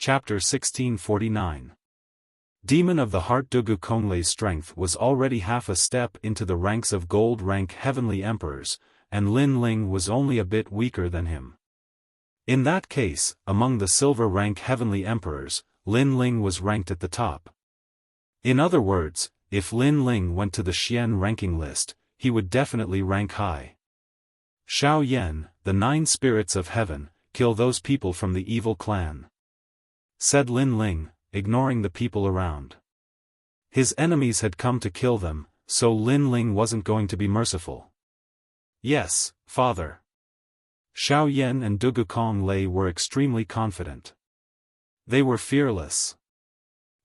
Chapter 1649. Demon of the Heart. Dugu Konglei's strength was already half a step into the ranks of gold-rank heavenly emperors, and Lin Ling was only a bit weaker than him. In that case, among the silver-rank heavenly emperors, Lin Ling was ranked at the top. In other words, if Lin Ling went to the Xian ranking list, he would definitely rank high. Xiao Yan, the 9 spirits of heaven, kill those people from the evil clan, said Lin Ling, ignoring the people around. His enemies had come to kill them, so Lin Ling wasn't going to be merciful. Yes, father. Xiao Yan and Dugu Konglei were extremely confident. They were fearless.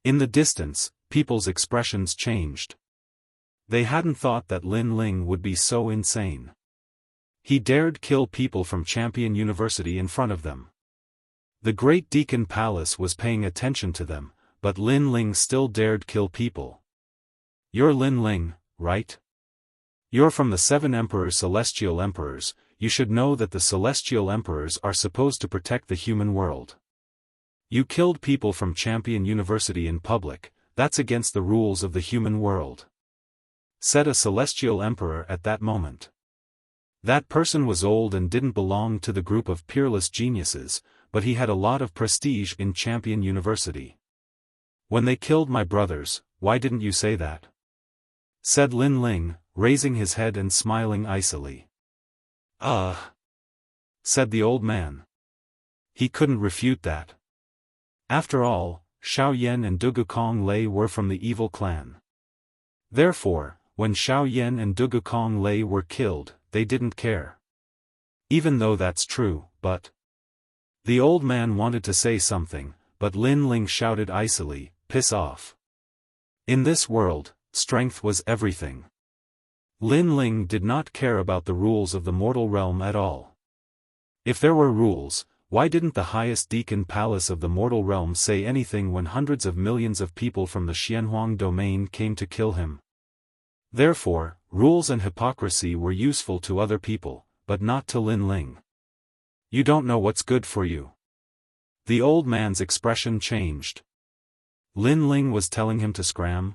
In the distance, people's expressions changed. They hadn't thought that Lin Ling would be so insane. He dared kill people from Champion University in front of them. The Great Deacon Palace was paying attention to them, but Lin Ling still dared kill people. You're Lin Ling, right? You're from the 7 Emperors, Celestial Emperors. You should know that the Celestial Emperors are supposed to protect the human world. You killed people from Champion University in public. That's against the rules of the human world, said a Celestial Emperor at that moment. That person was old and didn't belong to the group of peerless geniuses, but he had a lot of prestige in Champion University. When they killed my brothers, why didn't you say that? Said Lin Ling, raising his head and smiling icily. Said the old man. He couldn't refute that. After all, Xiao Yan and Dugu Konglei were from the evil clan. Therefore, when Xiao Yan and Dugu Konglei were killed, they didn't care. Even though that's true, but... The old man wanted to say something, but Lin Ling shouted icily, piss off. In this world, strength was everything. Lin Ling did not care about the rules of the mortal realm at all. If there were rules, why didn't the highest deacon palace of the mortal realm say anything when hundreds of millions of people from the Xianhuang domain came to kill him? Therefore, rules and hypocrisy were useful to other people, but not to Lin Ling. You don't know what's good for you. The old man's expression changed. Lin Ling was telling him to scram?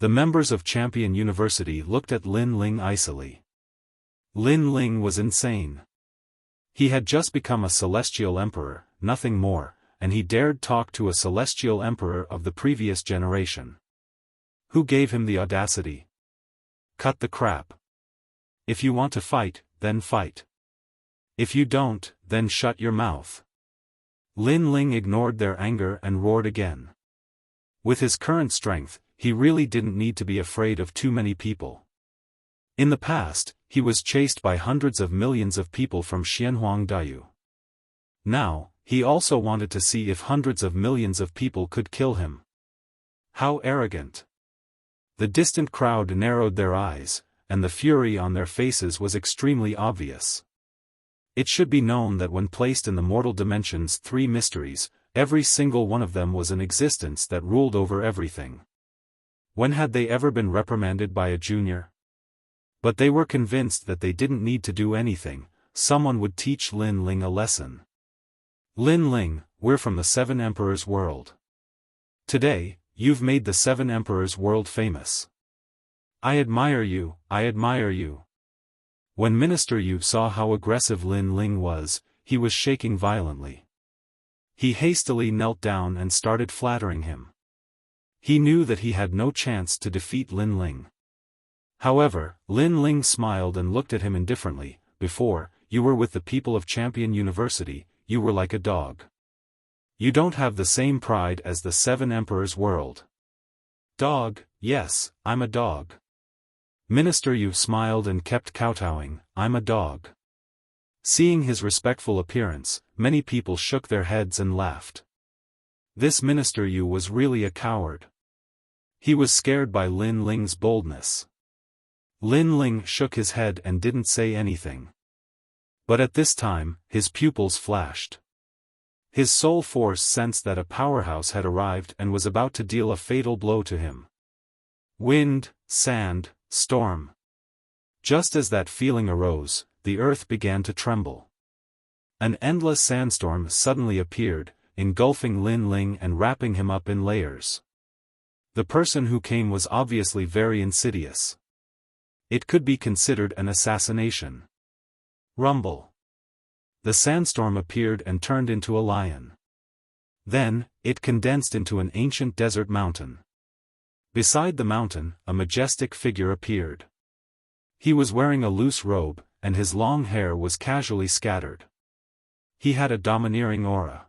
The members of Champion University looked at Lin Ling icily. Lin Ling was insane. He had just become a Celestial Emperor, nothing more, and he dared talk to a Celestial Emperor of the previous generation. Who gave him the audacity? Cut the crap. If you want to fight, then fight. If you don't, then shut your mouth. Lin Ling ignored their anger and roared again. With his current strength, he really didn't need to be afraid of too many people. In the past, he was chased by hundreds of millions of people from Xianhuang Dayu. Now, he also wanted to see if hundreds of millions of people could kill him. How arrogant! The distant crowd narrowed their eyes, and the fury on their faces was extremely obvious. It should be known that when placed in the mortal dimension's 3 mysteries, every single one of them was an existence that ruled over everything. When had they ever been reprimanded by a junior? But they were convinced that they didn't need to do anything. Someone would teach Lin Ling a lesson. Lin Ling, we're from the 7 Emperors world. Today, you've made the 7 Emperors world famous. I admire you, I admire you. When Minister Yu saw how aggressive Lin Ling was, he was shaking violently. He hastily knelt down and started flattering him. He knew that he had no chance to defeat Lin Ling. However, Lin Ling smiled and looked at him indifferently. Before, you were with the people of Champion University, you were like a dog. You don't have the same pride as the 7 Emperors world. Dog, yes, I'm a dog. Minister Yu smiled and kept kowtowing, I'm a dog. Seeing his respectful appearance, many people shook their heads and laughed. This Minister Yu was really a coward. He was scared by Lin Ling's boldness. Lin Ling shook his head and didn't say anything. But at this time, his pupils flashed. His soul force sensed that a powerhouse had arrived and was about to deal a fatal blow to him. Wind, sand, storm. Just as that feeling arose, the earth began to tremble. An endless sandstorm suddenly appeared, engulfing Lin Ling and wrapping him up in layers. The person who came was obviously very insidious. It could be considered an assassination. Rumble. The sandstorm appeared and turned into a lion. Then, it condensed into an ancient desert mountain. Beside the mountain, a majestic figure appeared. He was wearing a loose robe, and his long hair was casually scattered. He had a domineering aura.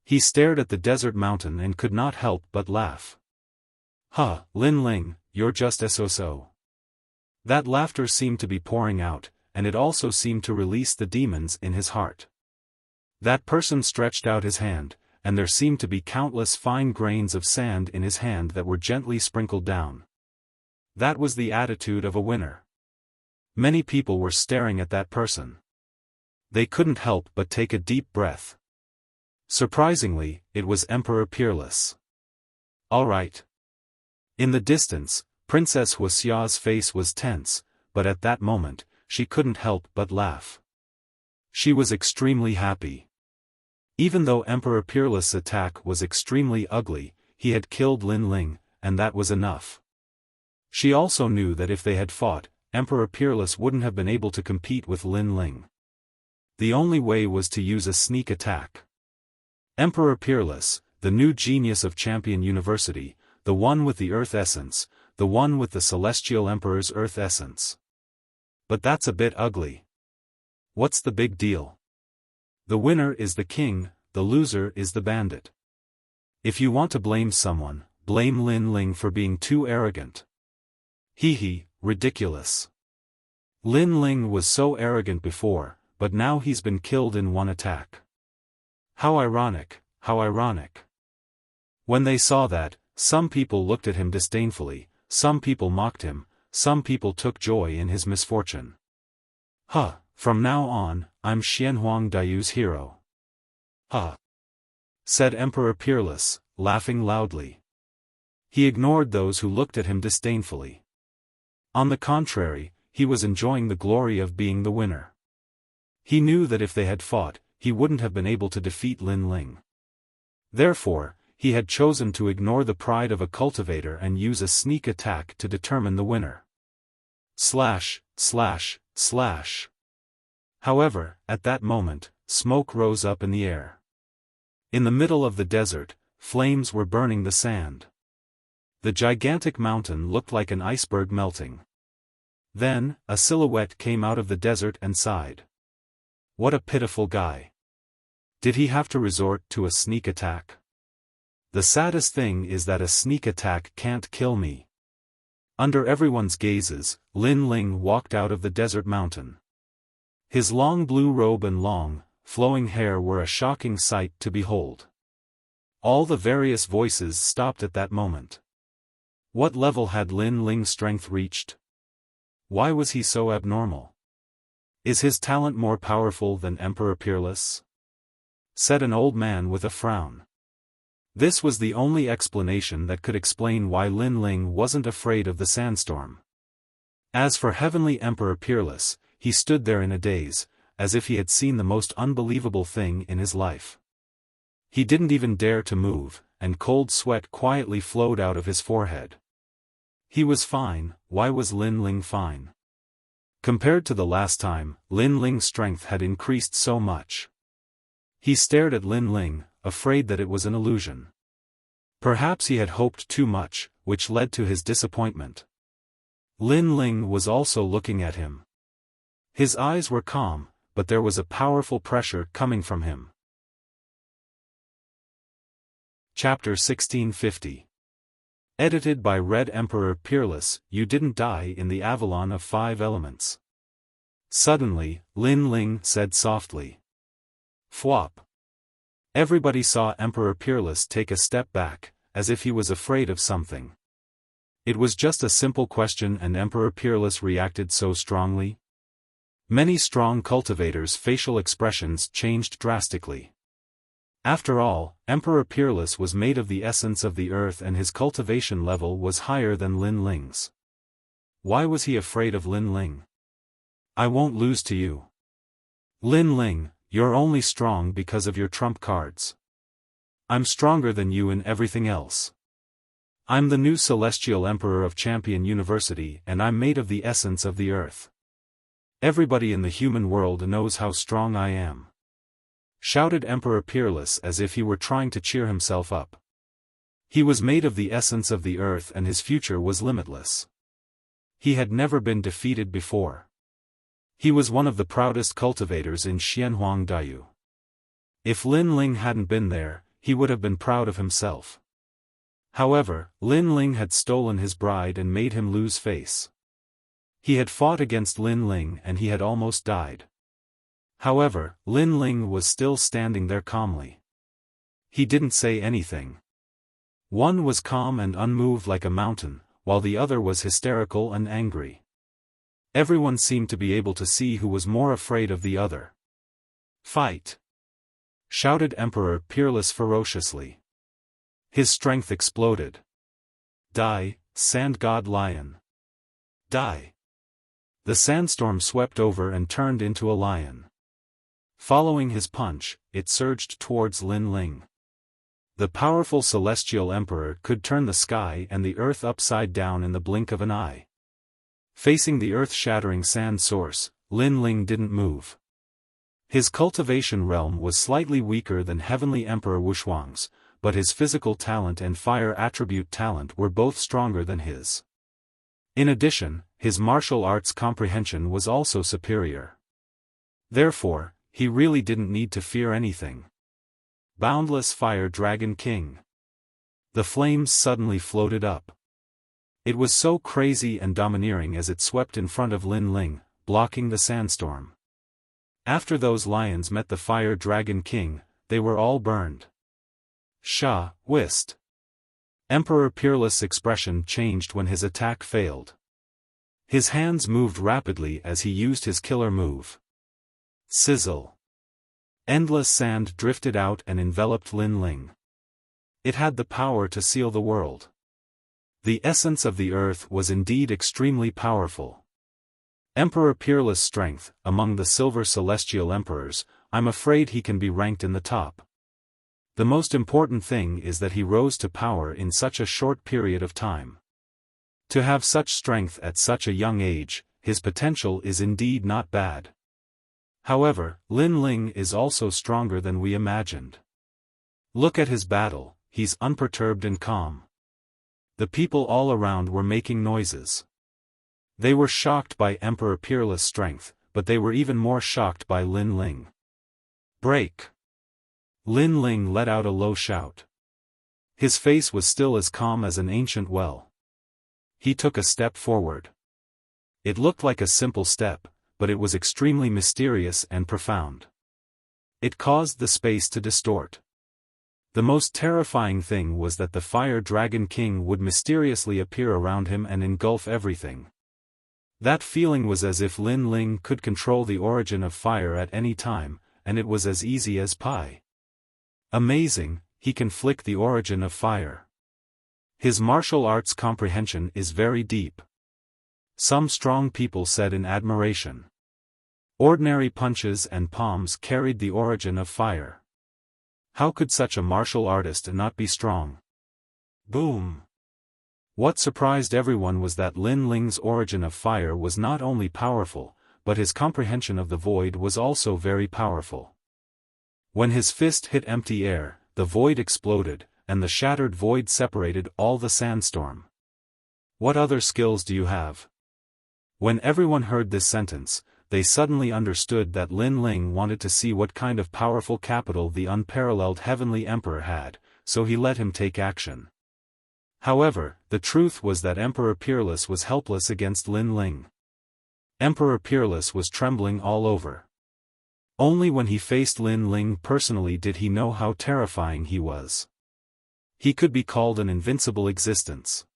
He stared at the desert mountain and could not help but laugh. "Huh, Lin Ling, you're just so-so." That laughter seemed to be pouring out, and it also seemed to release the demons in his heart. That person stretched out his hand, and there seemed to be countless fine grains of sand in his hand that were gently sprinkled down. That was the attitude of a winner. Many people were staring at that person. They couldn't help but take a deep breath. Surprisingly, it was Emperor Peerless. "All right." In the distance, Princess Wuxia's face was tense, but at that moment, she couldn't help but laugh. She was extremely happy. Even though Emperor Peerless' attack was extremely ugly, he had killed Lin Ling, and that was enough. She also knew that if they had fought, Emperor Peerless wouldn't have been able to compete with Lin Ling. The only way was to use a sneak attack. Emperor Peerless, the new genius of Champion University, the one with the Earth Essence, the one with the Celestial Emperor's Earth Essence. But that's a bit ugly. What's the big deal? The winner is the king, the loser is the bandit. If you want to blame someone, blame Lin Ling for being too arrogant. Hee, ridiculous. Lin Ling was so arrogant before, but now he's been killed in one attack. How ironic, how ironic. When they saw that, some people looked at him disdainfully, some people mocked him, some people took joy in his misfortune. "Huh, from now on, I'm Xianhuang Dayu's hero." "Huh," said Emperor Peerless, laughing loudly. He ignored those who looked at him disdainfully. On the contrary, he was enjoying the glory of being the winner. He knew that if they had fought, he wouldn't have been able to defeat Lin Ling. Therefore, he had chosen to ignore the pride of a cultivator and use a sneak attack to determine the winner. Slash, slash, slash. However, at that moment, smoke rose up in the air. In the middle of the desert, flames were burning the sand. The gigantic mountain looked like an iceberg melting. Then, a silhouette came out of the desert and sighed. What a pitiful guy. Did he have to resort to a sneak attack? The saddest thing is that a sneak attack can't kill me. Under everyone's gazes, Lin Ling walked out of the desert mountain. His long blue robe and long, flowing hair were a shocking sight to behold. All the various voices stopped at that moment. What level had Lin Ling's strength reached? Why was he so abnormal? Is his talent more powerful than Emperor Peerless? Said an old man with a frown. This was the only explanation that could explain why Lin Ling wasn't afraid of the sandstorm. As for Heavenly Emperor Peerless, he stood there in a daze, as if he had seen the most unbelievable thing in his life. He didn't even dare to move, and cold sweat quietly flowed out of his forehead. He was fine. Why was Lin Ling fine? Compared to the last time, Lin Ling's strength had increased so much. He stared at Lin Ling, afraid that it was an illusion. Perhaps he had hoped too much, which led to his disappointment. Lin Ling was also looking at him. His eyes were calm, but there was a powerful pressure coming from him. Chapter 1650. Edited by Red Emperor Peerless. You didn't die in the Avalon of 5 elements. Suddenly, Lin Ling said softly. Fwop. Everybody saw Emperor Peerless take a step back, as if he was afraid of something. It was just a simple question and Emperor Peerless reacted so strongly. Many strong cultivators' facial expressions changed drastically. After all, Emperor Peerless was made of the essence of the earth and his cultivation level was higher than Lin Ling's. Why was he afraid of Lin Ling? I won't lose to you. Lin Ling, you're only strong because of your trump cards. I'm stronger than you in everything else. I'm the new celestial emperor of Champion University and I'm made of the essence of the earth. Everybody in the human world knows how strong I am," shouted Emperor Peerless as if he were trying to cheer himself up. He was made of the essence of the earth and his future was limitless. He had never been defeated before. He was one of the proudest cultivators in Xianhuang Daiyu. If Lin Ling hadn't been there, he would have been proud of himself. However, Lin Ling had stolen his bride and made him lose face. He had fought against Lin Ling and he had almost died. However, Lin Ling was still standing there calmly. He didn't say anything. One was calm and unmoved like a mountain, while the other was hysterical and angry. Everyone seemed to be able to see who was more afraid of the other. "Fight!" shouted Emperor Peerless ferociously. His strength exploded. "Die, Sand God Lion! Die!" The sandstorm swept over and turned into a lion. Following his punch, it surged towards Lin Ling. The powerful celestial emperor could turn the sky and the earth upside down in the blink of an eye. Facing the earth-shattering sand source, Lin Ling didn't move. His cultivation realm was slightly weaker than Heavenly Emperor Wuxuang's, but his physical talent and fire attribute talent were both stronger than his. In addition, his martial arts comprehension was also superior. Therefore, he really didn't need to fear anything. Boundless Fire Dragon King. The flames suddenly floated up. It was so crazy and domineering as it swept in front of Lin Ling, blocking the sandstorm. After those lions met the Fire Dragon King, they were all burned. Sha, whist. Emperor Peerless' expression changed when his attack failed. His hands moved rapidly as he used his killer move. Sizzle. Endless sand drifted out and enveloped Lin Ling. It had the power to seal the world. The essence of the earth was indeed extremely powerful. Emperor Peerless' strength, among the Silver Celestial Emperors, I'm afraid he can be ranked in the top. The most important thing is that he rose to power in such a short period of time. To have such strength at such a young age, his potential is indeed not bad. However, Lin Ling is also stronger than we imagined. Look at his battle, he's unperturbed and calm. The people all around were making noises. They were shocked by Emperor Peerless' strength, but they were even more shocked by Lin Ling. Break! Lin Ling let out a low shout. His face was still as calm as an ancient well. He took a step forward. It looked like a simple step, but it was extremely mysterious and profound. It caused the space to distort. The most terrifying thing was that the Fire Dragon King would mysteriously appear around him and engulf everything. That feeling was as if Lin Ling could control the origin of fire at any time, and it was as easy as pie. Amazing, he can flick the origin of fire. His martial arts comprehension is very deep. Some strong people said in admiration. Ordinary punches and palms carried the origin of fire. How could such a martial artist not be strong? Boom! What surprised everyone was that Lin Ling's origin of fire was not only powerful, but his comprehension of the void was also very powerful. When his fist hit empty air, the void exploded, and the shattered void separated all the sandstorm. What other skills do you have? When everyone heard this sentence, they suddenly understood that Lin Ling wanted to see what kind of powerful capital the unparalleled Heavenly Emperor had, so he let him take action. However, the truth was that Emperor Peerless was helpless against Lin Ling. Emperor Peerless was trembling all over. Only when he faced Lin Ling personally did he know how terrifying he was. He could be called an invincible existence.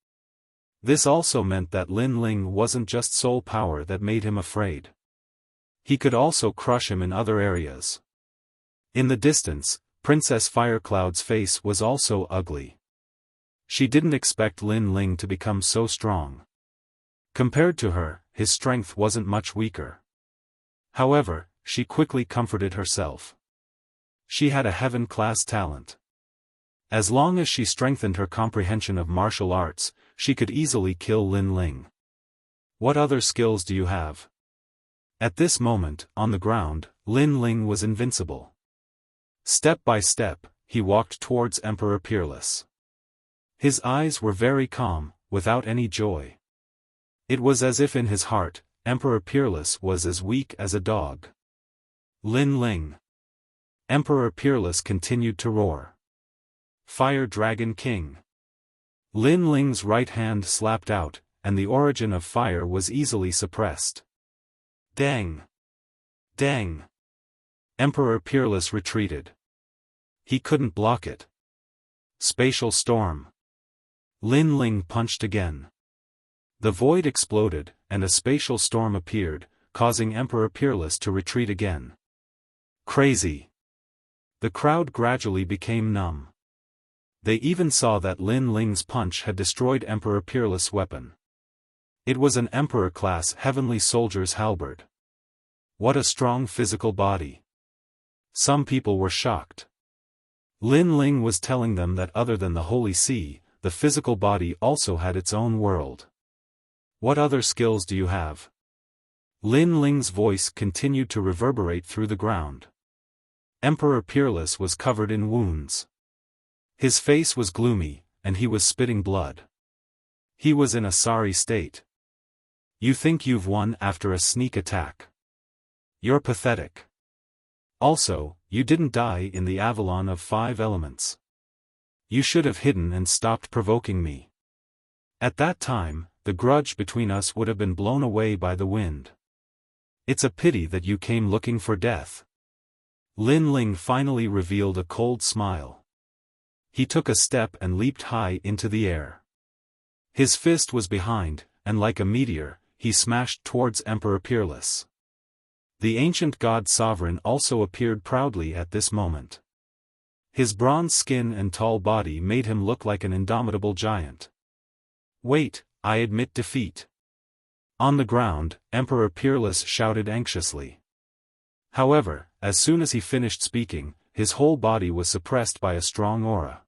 This also meant that Lin Ling wasn't just soul power that made him afraid. He could also crush him in other areas. In the distance, Princess Firecloud's face was also ugly. She didn't expect Lin Ling to become so strong. Compared to her, his strength wasn't much weaker. However, she quickly comforted herself. She had a heaven-class talent. As long as she strengthened her comprehension of martial arts, she could easily kill Lin Ling. What other skills do you have? At this moment, on the ground, Lin Ling was invincible. Step by step, he walked towards Emperor Peerless. His eyes were very calm, without any joy. It was as if in his heart, Emperor Peerless was as weak as a dog. Lin Ling. Emperor Peerless continued to roar. Fire Dragon King. Lin Ling's right hand slapped out, and the origin of fire was easily suppressed. Dang! Dang! Emperor Peerless retreated. He couldn't block it. Spatial Storm. Lin Ling punched again. The void exploded, and a spatial storm appeared, causing Emperor Peerless to retreat again. Crazy! The crowd gradually became numb. They even saw that Lin Ling's punch had destroyed Emperor Peerless' weapon. It was an Emperor-class Heavenly Soldier's halberd. What a strong physical body! Some people were shocked. Lin Ling was telling them that other than the Holy Sea, the physical body also had its own world. What other skills do you have? Lin Ling's voice continued to reverberate through the ground. Emperor Peerless was covered in wounds. His face was gloomy, and he was spitting blood. He was in a sorry state. You think you've won after a sneak attack? You're pathetic. Also, you didn't die in the Avalon of 5 elements. You should have hidden and stopped provoking me. At that time, the grudge between us would have been blown away by the wind. It's a pity that you came looking for death. Lin Ling finally revealed a cold smile. He took a step and leaped high into the air. His fist was behind, and like a meteor, he smashed towards Emperor Peerless. The ancient god sovereign also appeared proudly at this moment. His bronze skin and tall body made him look like an indomitable giant. Wait, I admit defeat. On the ground, Emperor Peerless shouted anxiously. However, as soon as he finished speaking, his whole body was suppressed by a strong aura.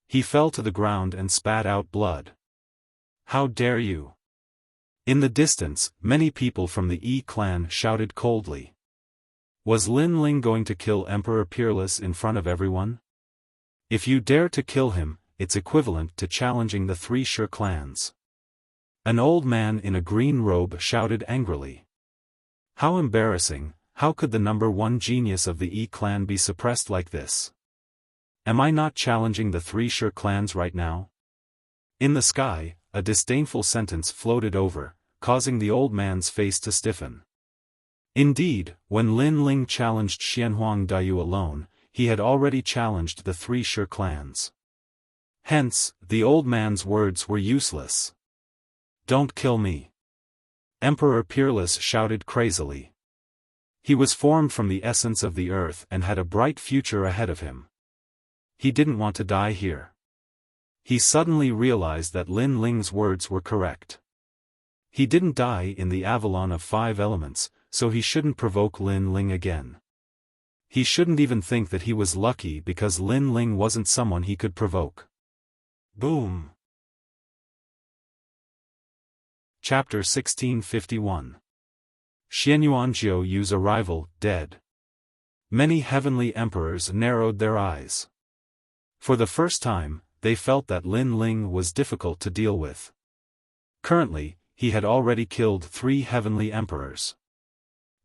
He fell to the ground and spat out blood. How dare you! In the distance, many people from the Yi clan shouted coldly. Was Lin Ling going to kill Emperor Peerless in front of everyone? If you dare to kill him, it's equivalent to challenging the 3 Shi clans. An old man in a green robe shouted angrily. How embarrassing! How could the number 1 genius of the Yi clan be suppressed like this? Am I not challenging the 3 Shi clans right now? In the sky, a disdainful sentence floated over, causing the old man's face to stiffen. Indeed, when Lin Ling challenged Xianhuang Dayu alone, he had already challenged the 3 Shi clans. Hence, the old man's words were useless. Don't kill me! Emperor Peerless shouted crazily. He was formed from the essence of the earth and had a bright future ahead of him. He didn't want to die here. He suddenly realized that Lin Ling's words were correct. He didn't die in the Avalon of 5 elements, so he shouldn't provoke Lin Ling again. He shouldn't even think that he was lucky because Lin Ling wasn't someone he could provoke. Boom! Chapter 1651. Xianyuanjiu Yu's arrival, dead. Many heavenly emperors narrowed their eyes. For the first time, they felt that Lin Ling was difficult to deal with. Currently, he had already killed 3 heavenly emperors.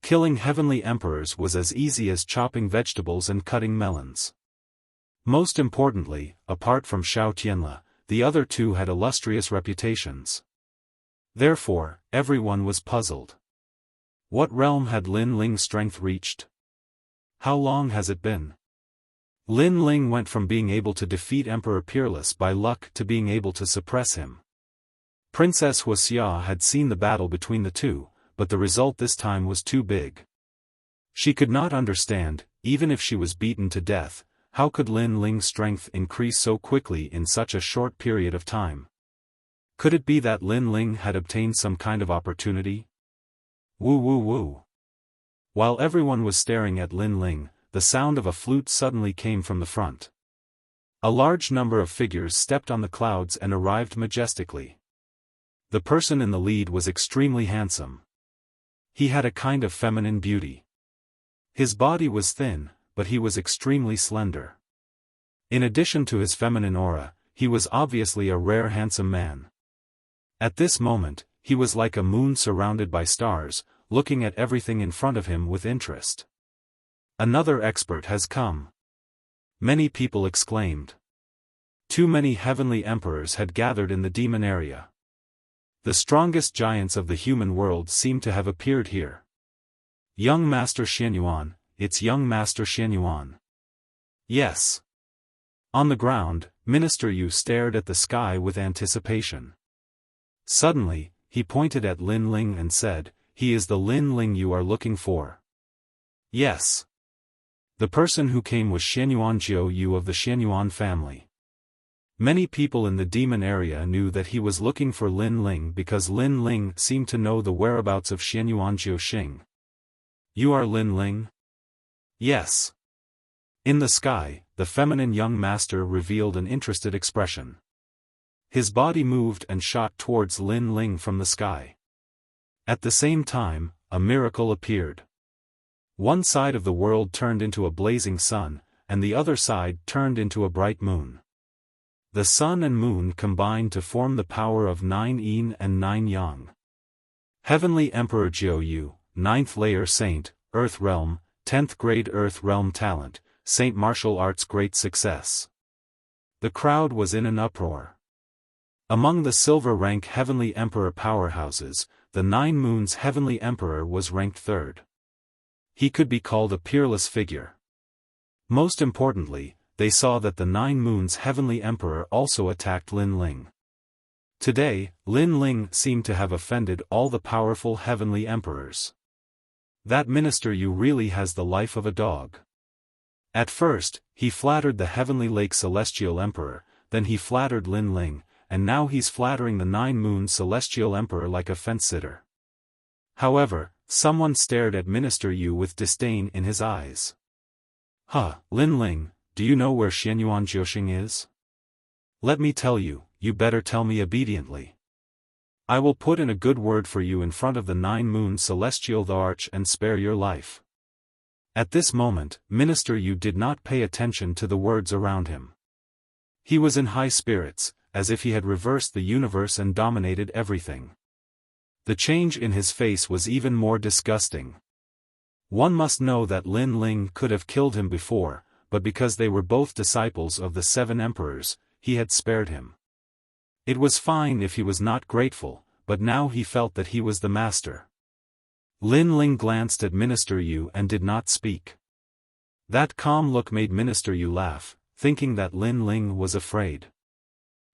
Killing heavenly emperors was as easy as chopping vegetables and cutting melons. Most importantly, apart from Xiao Tianle, the other 2 had illustrious reputations. Therefore, everyone was puzzled. What realm had Lin Ling's strength reached? How long has it been? Lin Ling went from being able to defeat Emperor Peerless by luck to being able to suppress him. Princess Wuxia had seen the battle between the 2, but the result this time was too big. She could not understand, even if she was beaten to death, how could Lin Ling's strength increase so quickly in such a short period of time? Could it be that Lin Ling had obtained some kind of opportunity? Woo woo woo. While everyone was staring at Lin Ling, the sound of a flute suddenly came from the front. A large number of figures stepped on the clouds and arrived majestically. The person in the lead was extremely handsome. He had a kind of feminine beauty. His body was thin, but he was extremely slender. In addition to his feminine aura, he was obviously a rare handsome man. At this moment, he was like a moon surrounded by stars, looking at everything in front of him with interest. Another expert has come. Many people exclaimed. Too many heavenly emperors had gathered in the demon area. The strongest giants of the human world seemed to have appeared here. Young Master Xianyuan, it's young Master Xianyuan. Yes. On the ground, Minister Yu stared at the sky with anticipation. Suddenly, he pointed at Lin Ling and said, "He is the Lin Ling you are looking for." Yes. The person who came was Xianyuan Jiu Yu of the Xianyuan family. Many people in the demon area knew that he was looking for Lin Ling because Lin Ling seemed to know the whereabouts of Xianyuan Jiu Xing. You are Lin Ling? Yes. In the sky, the feminine young master revealed an interested expression. His body moved and shot towards Lin Ling from the sky. At the same time, a miracle appeared. One side of the world turned into a blazing sun, and the other side turned into a bright moon. The sun and moon combined to form the power of 9 yin and 9 yang. Heavenly Emperor Jiu Yu, 9th layer Saint, Earth Realm, 10th grade Earth Realm Talent, Saint Martial Arts Great Success. The crowd was in an uproar. Among the silver rank Heavenly Emperor powerhouses, the 9 Moons Heavenly Emperor was ranked 3rd. He could be called a peerless figure. Most importantly, they saw that the 9 Moons Heavenly Emperor also attacked Lin Ling. Today, Lin Ling seemed to have offended all the powerful Heavenly Emperors. That Minister Yu really has the life of a dog. At first, he flattered the Heavenly Lake Celestial Emperor, then he flattered Lin Ling, and now he's flattering the 9 Moons Celestial Emperor like a fence-sitter. However, someone stared at Minister Yu with disdain in his eyes. Lin Ling, do you know where Xianyuan Jiuxing is? Let me tell you, you better tell me obediently. I will put in a good word for you in front of the 9 Moons Celestial the Arch and spare your life. At this moment, Minister Yu did not pay attention to the words around him. He was in high spirits, as if he had reversed the universe and dominated everything. The change in his face was even more disgusting. One must know that Lin Ling could have killed him before, but because they were both disciples of the 7 emperors, he had spared him. It was fine if he was not grateful, but now he felt that he was the master. Lin Ling glanced at Minister Yu and did not speak. That calm look made Minister Yu laugh, thinking that Lin Ling was afraid.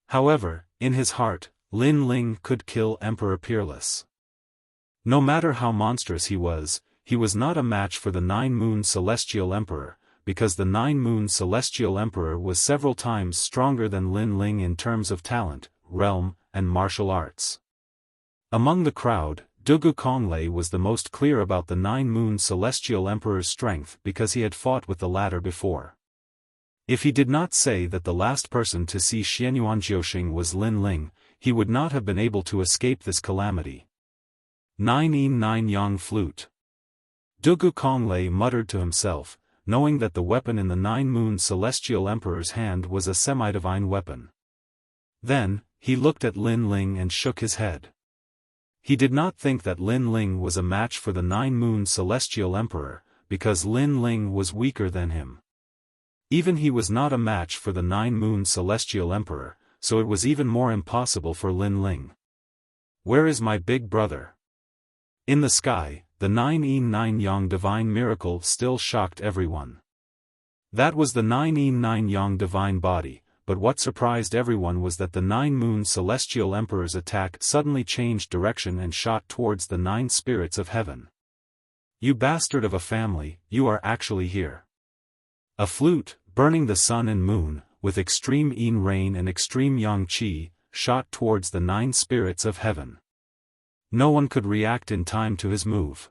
However, in his heart, Lin Ling could kill Emperor Peerless. No matter how monstrous he was not a match for the 9 Moons Celestial Emperor, because the 9 Moons Celestial Emperor was several times stronger than Lin Ling in terms of talent, realm, and martial arts. Among the crowd, Dugu Konglei was the most clear about the 9 Moons Celestial Emperor's strength because he had fought with the latter before. If he did not say that the last person to see Xianyuan Jiuxing was Lin Ling, he would not have been able to escape this calamity. 9 yin 9 yang flute. Dugu Konglei muttered to himself, knowing that the weapon in the 9 Moons Celestial Emperor's hand was a semi-divine weapon. Then, he looked at Lin Ling and shook his head. He did not think that Lin Ling was a match for the 9 Moons Celestial Emperor, because Lin Ling was weaker than him. Even he was not a match for the 9 Moons Celestial Emperor, so it was even more impossible for Lin Ling. Where is my big brother? In the sky, the 9 yin 9 yang divine miracle still shocked everyone. That was the 9 yin 9 yang divine body, but what surprised everyone was that the 9 Moons Celestial Emperor's attack suddenly changed direction and shot towards the 9 spirits of heaven. You bastard of a family, you are actually here. A flute, burning the sun and moon, with extreme yin rain and extreme yang qi, shot towards the 9 spirits of heaven. No one could react in time to his move.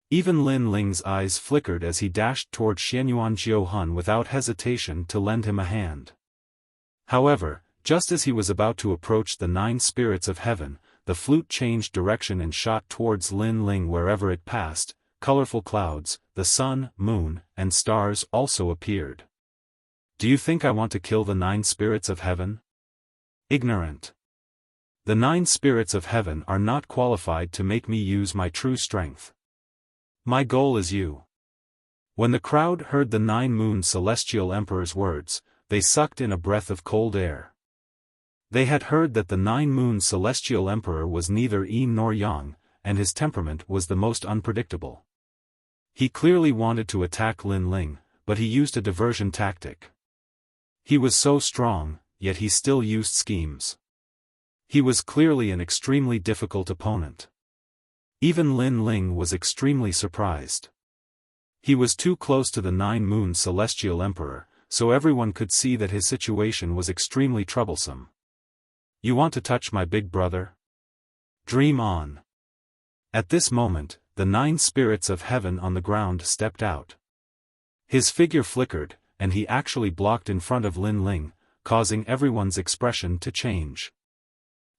Even Lin Ling's eyes flickered as he dashed toward Xianyuan Jiuhun without hesitation to lend him a hand. However, just as he was about to approach the 9 spirits of heaven, the flute changed direction and shot towards Lin Ling. Wherever it passed, colorful clouds, the sun, moon, and stars also appeared. Do you think I want to kill the 9 spirits of heaven? Ignorant. The 9 spirits of heaven are not qualified to make me use my true strength. My goal is you. When the crowd heard the 9 moon celestial emperor's words, they sucked in a breath of cold air. They had heard that the 9 moon celestial emperor was neither yin nor yang, and his temperament was the most unpredictable. He clearly wanted to attack Lin Ling, but he used a diversion tactic. He was so strong, yet he still used schemes. He was clearly an extremely difficult opponent. Even Lin Ling was extremely surprised. He was too close to the 9 moon celestial emperor, so everyone could see that his situation was extremely troublesome. You want to touch my big brother? Dream on. At this moment, the 9 spirits of heaven on the ground stepped out. His figure flickered, and he actually blocked in front of Lin Ling, causing everyone's expression to change.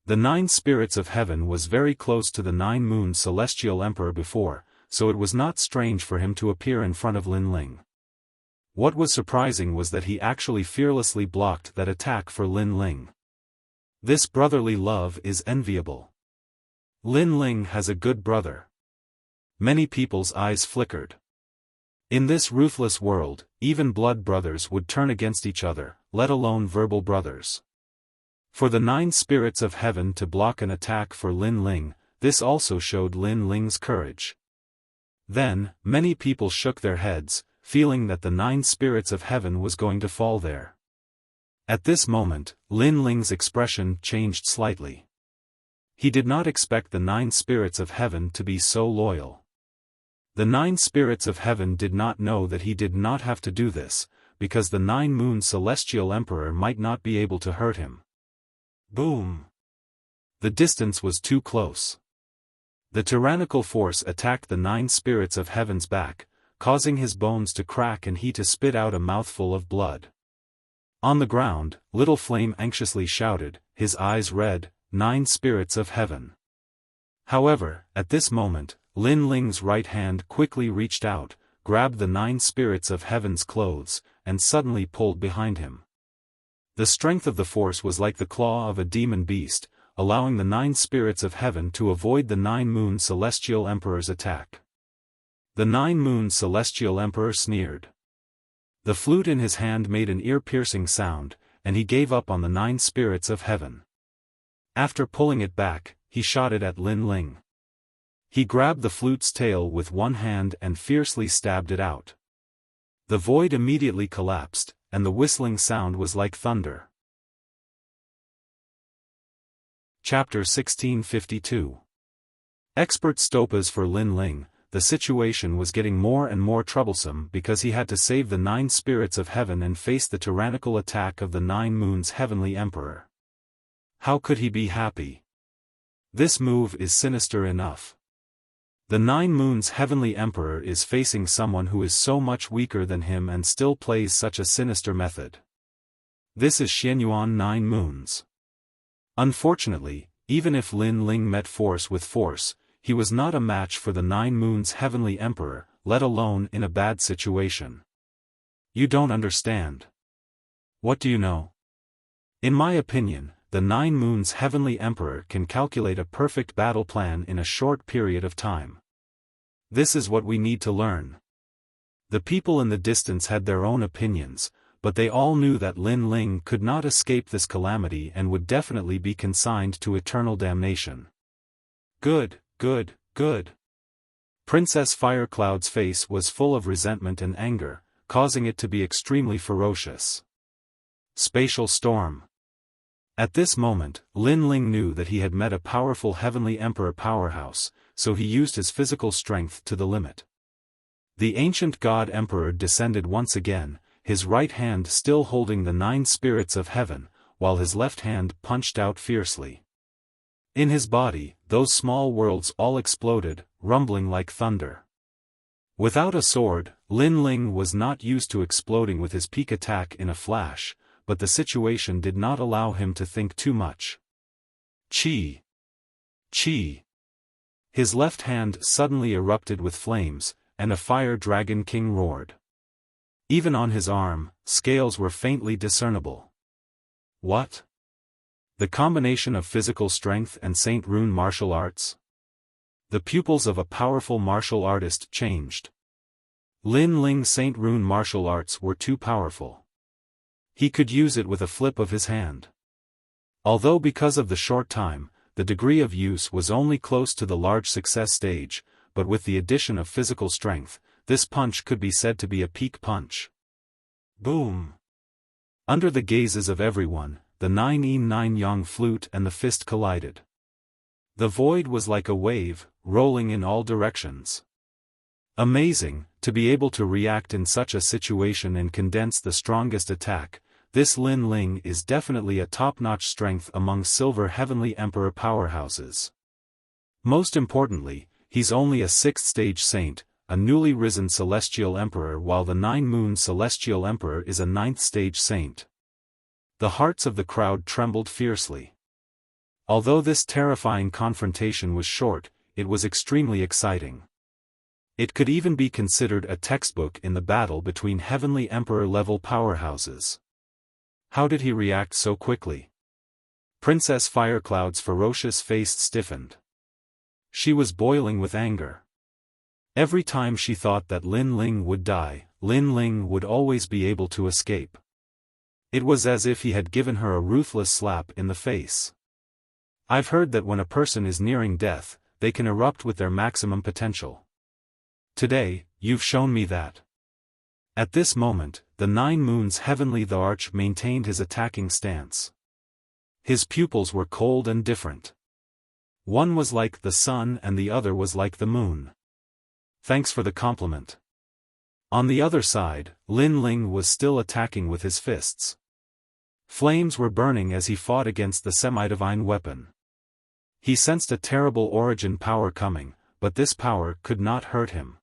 The 9 spirits of heaven was very close to the 9 moon celestial emperor before, so it was not strange for him to appear in front of Lin Ling. What was surprising was that he actually fearlessly blocked that attack for Lin Ling. This brotherly love is enviable. Lin Ling has a good brother. Many people's eyes flickered. In this ruthless world, even blood brothers would turn against each other, let alone verbal brothers. For the 9 spirits of heaven to block an attack for Lin Ling, this also showed Lin Ling's courage. Then, many people shook their heads, feeling that the 9 spirits of heaven was going to fall there. At this moment, Lin Ling's expression changed slightly. He did not expect the 9 spirits of heaven to be so loyal. The 9 spirits of heaven did not know that he did not have to do this, because the 9 moon celestial emperor might not be able to hurt him. Boom! The distance was too close. The tyrannical force attacked the 9 spirits of heaven's back, causing his bones to crack and he to spit out a mouthful of blood. On the ground, Little Flame anxiously shouted, his eyes red, 9 spirits of heaven. However, at this moment, Lin Ling's right hand quickly reached out, grabbed the 9 spirits of heaven's clothes, and suddenly pulled behind him. The strength of the force was like the claw of a demon beast, allowing the 9 spirits of heaven to avoid the 9 moon celestial emperor's attack. The 9 moon celestial emperor sneered. The flute in his hand made an ear-piercing sound, and he gave up on the 9 spirits of heaven. After pulling it back, he shot it at Lin Ling. He grabbed the flute's tail with one hand and fiercely stabbed it out. The void immediately collapsed, and the whistling sound was like thunder. Chapter 1652. Expert stopas for Lin Ling. The situation was getting more and more troublesome because he had to save the 9 spirits of heaven and face the tyrannical attack of the 9 moons heavenly emperor. How could he be happy? This move is sinister enough. The 9 moons heavenly emperor is facing someone who is so much weaker than him and still plays such a sinister method. This is Xianyuan 9 moons. Unfortunately, even if Lin Ling met force with force, he was not a match for the 9 moons heavenly emperor, let alone in a bad situation. You don't understand. What do you know? In my opinion, the 9 moons heavenly emperor can calculate a perfect battle plan in a short period of time. This is what we need to learn. The people in the distance had their own opinions, but they all knew that Lin Ling could not escape this calamity and would definitely be consigned to eternal damnation. Good, good, good. Princess Firecloud's face was full of resentment and anger, causing it to be extremely ferocious. Spatial storm. At this moment, Lin Ling knew that he had met a powerful heavenly emperor powerhouse, so he used his physical strength to the limit. The ancient god emperor descended once again, his right hand still holding the 9 spirits of heaven, while his left hand punched out fiercely. In his body, those small worlds all exploded, rumbling like thunder. Without a sword, Lin Ling was not used to exploding with his peak attack in a flash, but the situation did not allow him to think too much. Chi! Chi! His left hand suddenly erupted with flames, and a fire dragon king roared. Even on his arm, scales were faintly discernible. What? The combination of physical strength and Saint Rune martial arts? The pupils of a powerful martial artist changed. Lin Ling's Saint Rune martial arts were too powerful. He could use it with a flip of his hand. Although because of the short time, the degree of use was only close to the large success stage, but with the addition of physical strength, this punch could be said to be a peak punch. Boom! Under the gazes of everyone, the 9-9 Yang flute and the fist collided. The void was like a wave, rolling in all directions. Amazing, to be able to react in such a situation and condense the strongest attack. This Lin Ling is definitely a top-notch strength among Silver Heavenly Emperor powerhouses. Most importantly, he's only a 6th stage saint, a newly risen Celestial Emperor, while the 9 Moon Celestial Emperor is a 9th stage saint. The hearts of the crowd trembled fiercely. Although this terrifying confrontation was short, it was extremely exciting. It could even be considered a textbook in the battle between Heavenly Emperor-level powerhouses. How did he react so quickly? Princess Firecloud's ferocious face stiffened. She was boiling with anger. Every time she thought that Lin Ling would die, Lin Ling would always be able to escape. It was as if he had given her a ruthless slap in the face. I've heard that when a person is nearing death, they can erupt with their maximum potential. Today, you've shown me that. At this moment, the 9 Moons Heavenly the Arch maintained his attacking stance. His pupils were cold and different. One was like the sun and the other was like the moon. Thanks for the compliment. On the other side, Lin Ling was still attacking with his fists. Flames were burning as he fought against the semi-divine weapon. He sensed a terrible origin power coming, but this power could not hurt him.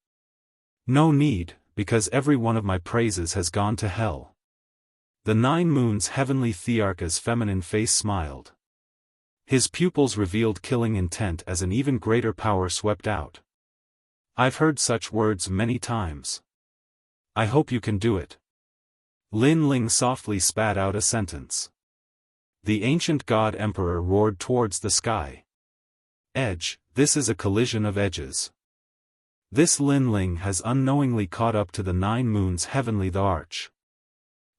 No need, because every one of my praises has gone to hell. The 9 Moons Heavenly Thearch's feminine face smiled. His pupils revealed killing intent as an even greater power swept out. I've heard such words many times. I hope you can do it. Lin Ling softly spat out a sentence. The ancient god emperor roared towards the sky. Edge, this is a collision of edges. This Lin Ling has unknowingly caught up to the 9 Moons Heavenly the Arch.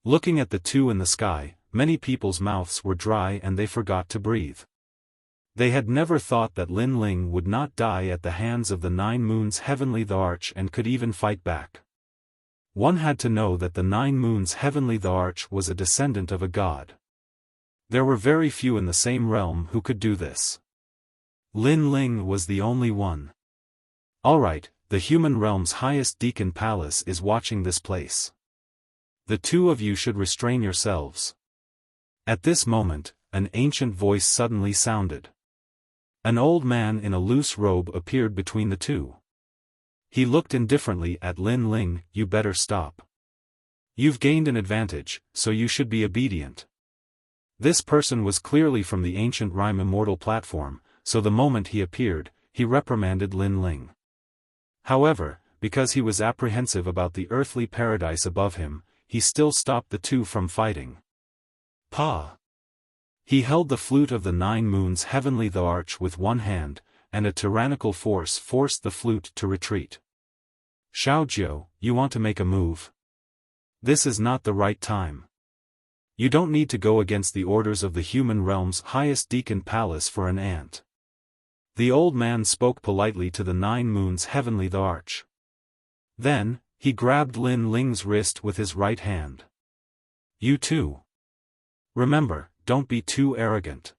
Looking at the two in the sky, many people's mouths were dry and they forgot to breathe. They had never thought that Lin Ling would not die at the hands of the 9 Moons Heavenly the Arch and could even fight back. One had to know that the 9 Moons Heavenly the Arch was a descendant of a god. There were very few in the same realm who could do this. Lin Ling was the only one. Alright, the human realm's highest deacon palace is watching this place. The two of you should restrain yourselves. At this moment, an ancient voice suddenly sounded. An old man in a loose robe appeared between the two. He looked indifferently at Lin Ling. You better stop. You've gained an advantage, so you should be obedient. This person was clearly from the ancient Rhyme Immortal platform, so the moment he appeared, he reprimanded Lin Ling. However, because he was apprehensive about the earthly paradise above him, he still stopped the two from fighting. Pa! He held the flute of the 9 Moons Heavenly the Arch with one hand, and a tyrannical force forced the flute to retreat. Xiaojiu, you want to make a move? This is not the right time. You don't need to go against the orders of the human realm's highest deacon palace for an ant. The old man spoke politely to the 9 Moons Heavenly the Arch. Then, he grabbed Lin Ling's wrist with his right hand. You too. Remember, don't be too arrogant.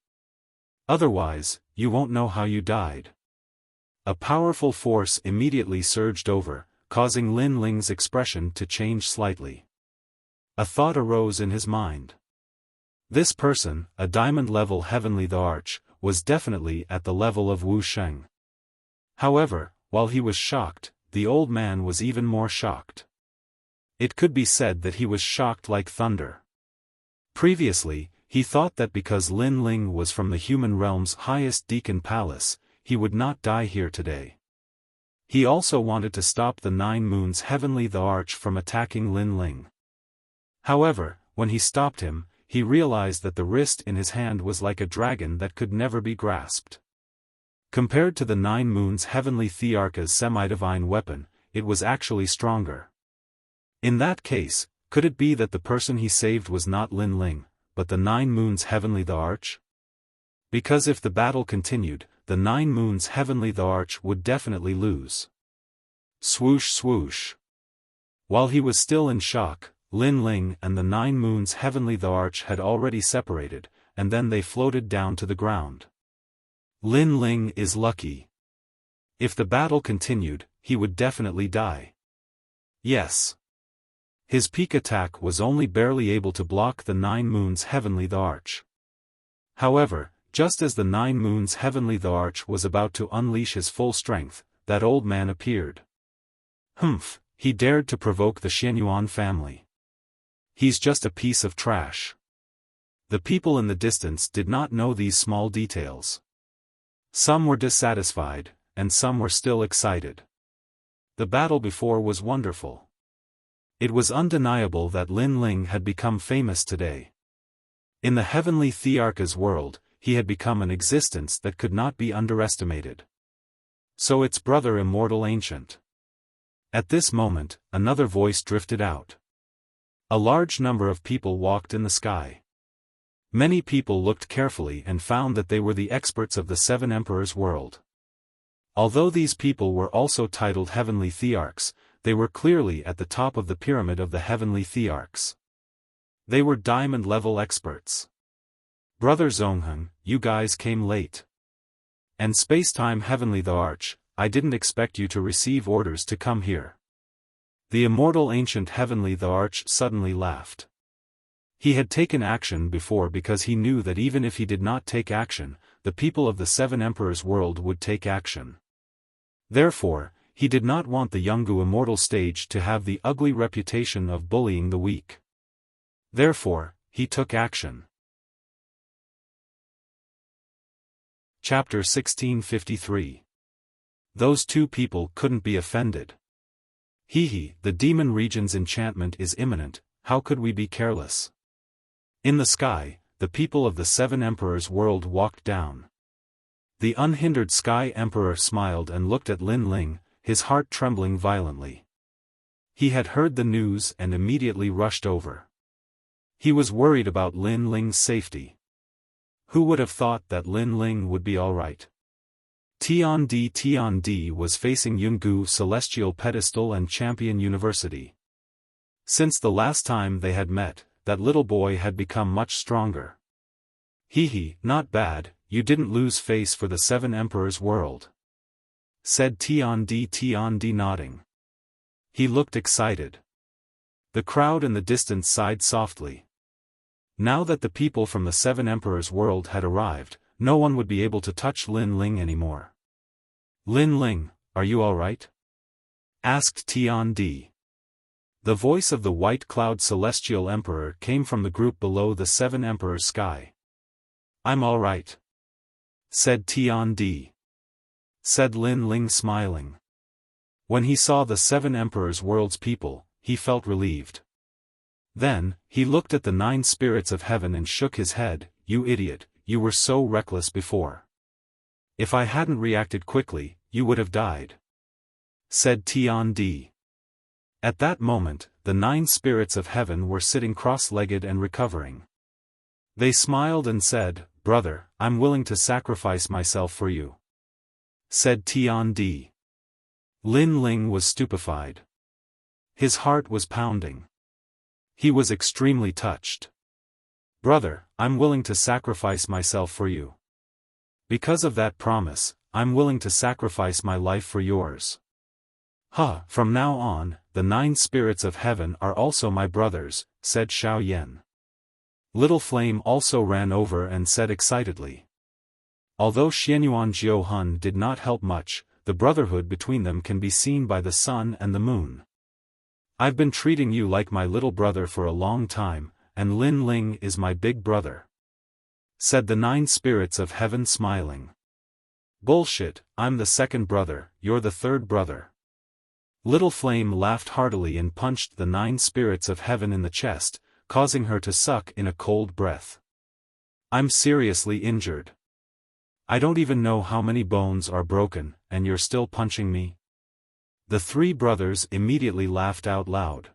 Otherwise, you won't know how you died. A powerful force immediately surged over, causing Lin Ling's expression to change slightly. A thought arose in his mind. This person, a diamond-level Heavenly the Arch, was definitely at the level of Wu Sheng. However, while he was shocked, the old man was even more shocked. It could be said that he was shocked like thunder. Previously, he thought that because Lin Ling was from the human realm's highest deacon palace, he would not die here today. He also wanted to stop the 9 Moons Heavenly the Arch from attacking Lin Ling. However, when he stopped him, he realized that the wrist in his hand was like a dragon that could never be grasped. Compared to the 9 Moons Heavenly Thearch's semi-divine weapon, it was actually stronger. In that case, could it be that the person he saved was not Lin Ling, but the 9 Moons Heavenly the Arch? Because if the battle continued, the 9 Moons Heavenly the Arch would definitely lose. Swoosh swoosh. While he was still in shock, Lin Ling and the 9 Moons Heavenly the Arch had already separated, and then they floated down to the ground. Lin Ling is lucky. If the battle continued, he would definitely die. Yes. His peak attack was only barely able to block the 9 Moons Heavenly the Arch. However, just as the 9 Moons Heavenly the Arch was about to unleash his full strength, that old man appeared. Humph, he dared to provoke the Xianyuan family. He's just a piece of trash. The people in the distance did not know these small details. Some were dissatisfied, and some were still excited. The battle before was wonderful. It was undeniable that Lin Ling had become famous today. In the Heavenly Thearch's world, he had become an existence that could not be underestimated. So its brother Immortal Ancient. At this moment, another voice drifted out. A large number of people walked in the sky. Many people looked carefully and found that they were the experts of the 7 Emperors' world. Although these people were also titled Heavenly Thearchs, they were clearly at the top of the pyramid of the Heavenly Thearchs. They were diamond-level experts. Brother Zongheng, you guys came late. And Spacetime Heavenly the Arch, I didn't expect you to receive orders to come here. The Immortal Ancient Heavenly the Arch suddenly laughed. He had taken action before because he knew that even if he did not take action, the people of the 7 Emperors' world would take action. Therefore, he did not want the Yungu Immortal stage to have the ugly reputation of bullying the weak. Therefore, he took action. Chapter 1653. Those 2 people couldn't be offended. Hee, the demon region's enchantment is imminent, how could we be careless? In the sky, the people of the 7 Emperors' world walked down. The unhindered Sky Emperor smiled and looked at Lin Ling, his heart trembling violently. He had heard the news and immediately rushed over. He was worried about Lin Ling's safety. Who would have thought that Lin Ling would be alright? Tiandi was facing Yungu Celestial Pedestal and Champion University. Since the last time they had met, that little boy had become much stronger. Hee, not bad, you didn't lose face for the 7 Emperors' world. Said Tiandi nodding. He looked excited. The crowd in the distance sighed softly. Now that the people from the 7 Emperors' world had arrived, no one would be able to touch Lin Ling anymore. Lin Ling, are you alright? Asked Tiandi. The voice of the White Cloud Celestial Emperor came from the group below the 7 Emperors' sky. I'm alright. Said Tiandi. Said Lin Ling smiling. When he saw the 7 Emperors' world's people, he felt relieved. Then, he looked at the 9 spirits of heaven and shook his head, you idiot. You were so reckless before. If I hadn't reacted quickly, you would have died. Said Tiandi. At that moment, the 9 spirits of heaven were sitting cross-legged and recovering. They smiled and said, Brother, I'm willing to sacrifice myself for you. Said Tiandi. Lin Ling was stupefied. His heart was pounding. He was extremely touched. Brother, I'm willing to sacrifice myself for you. Because of that promise, I'm willing to sacrifice my life for yours. From now on, the 9 spirits of heaven are also my brothers, said Xiao Yan. Little Flame also ran over and said excitedly. Although Xianyuan Jiuhun did not help much, the brotherhood between them can be seen by the sun and the moon. I've been treating you like my little brother for a long time, and Lin Ling is my big brother," said the 9 spirits of heaven smiling. "Bullshit, I'm the second brother, you're the third brother." Little Flame laughed heartily and punched the 9 spirits of heaven in the chest, causing her to suck in a cold breath. "I'm seriously injured. I don't even know how many bones are broken, and you're still punching me?" The 3 brothers immediately laughed out loud.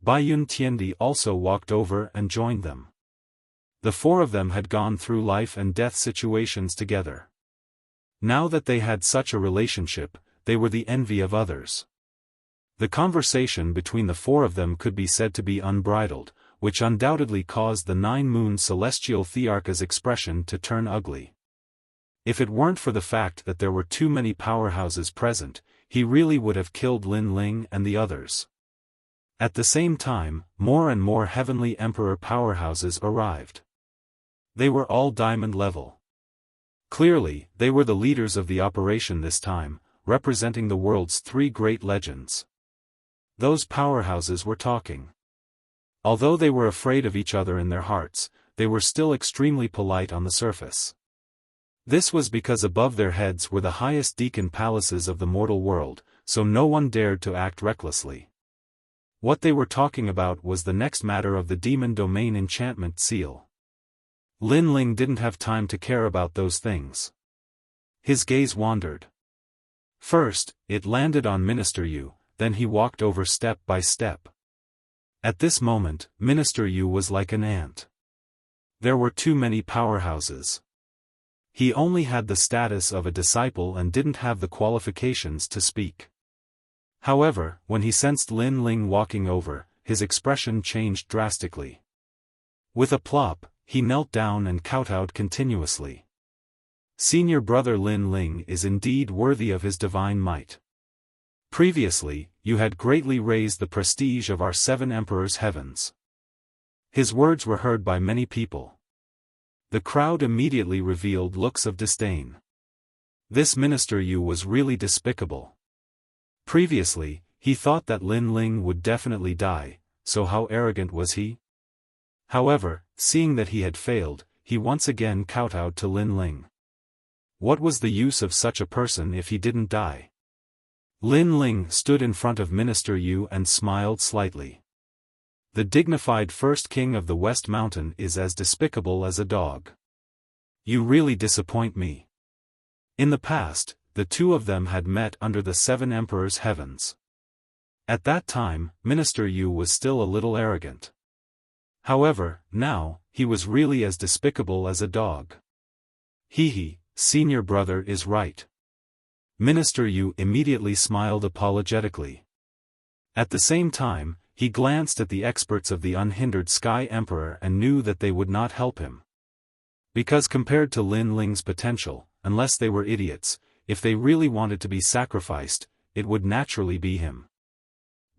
Baiyun Tiandi also walked over and joined them. The 4 of them had gone through life and death situations together. Now that they had such a relationship, they were the envy of others. The conversation between the 4 of them could be said to be unbridled, which undoubtedly caused the 9-moon celestial Thearcha's expression to turn ugly. If it weren't for the fact that there were too many powerhouses present, he really would have killed Lin Ling and the others. At the same time, more and more heavenly emperor powerhouses arrived. They were all diamond level. Clearly, they were the leaders of the operation this time, representing the world's 3 great legends. Those powerhouses were talking. Although they were afraid of each other in their hearts, they were still extremely polite on the surface. This was because above their heads were the highest deacon palaces of the mortal world, so no one dared to act recklessly. What they were talking about was the next matter of the demon domain enchantment seal. Lin Ling didn't have time to care about those things. His gaze wandered. First, it landed on Minister Yu, then he walked over step by step. At this moment, Minister Yu was like an ant. There were too many powerhouses. He only had the status of a disciple and didn't have the qualifications to speak. However, when he sensed Lin Ling walking over, his expression changed drastically. With a plop, he knelt down and kowtowed continuously. Senior brother Lin Ling is indeed worthy of his divine might. Previously, you had greatly raised the prestige of our 7 emperors' heavens. His words were heard by many people. The crowd immediately revealed looks of disdain. This Minister Yu was really despicable. Previously, he thought that Lin Ling would definitely die, so how arrogant was he? However, seeing that he had failed, he once again kowtowed to Lin Ling. What was the use of such a person if he didn't die? Lin Ling stood in front of Minister Yu and smiled slightly. The dignified first king of the West Mountain is as despicable as a dog. You really disappoint me. In the past, the 2 of them had met under the 7 emperors' heavens. At that time, Minister Yu was still a little arrogant. However, now, he was really as despicable as a dog. Hee, senior brother is right. Minister Yu immediately smiled apologetically. At the same time, he glanced at the experts of the unhindered Sky Emperor and knew that they would not help him. Because compared to Lin Ling's potential, unless they were idiots, if they really wanted to be sacrificed, it would naturally be him.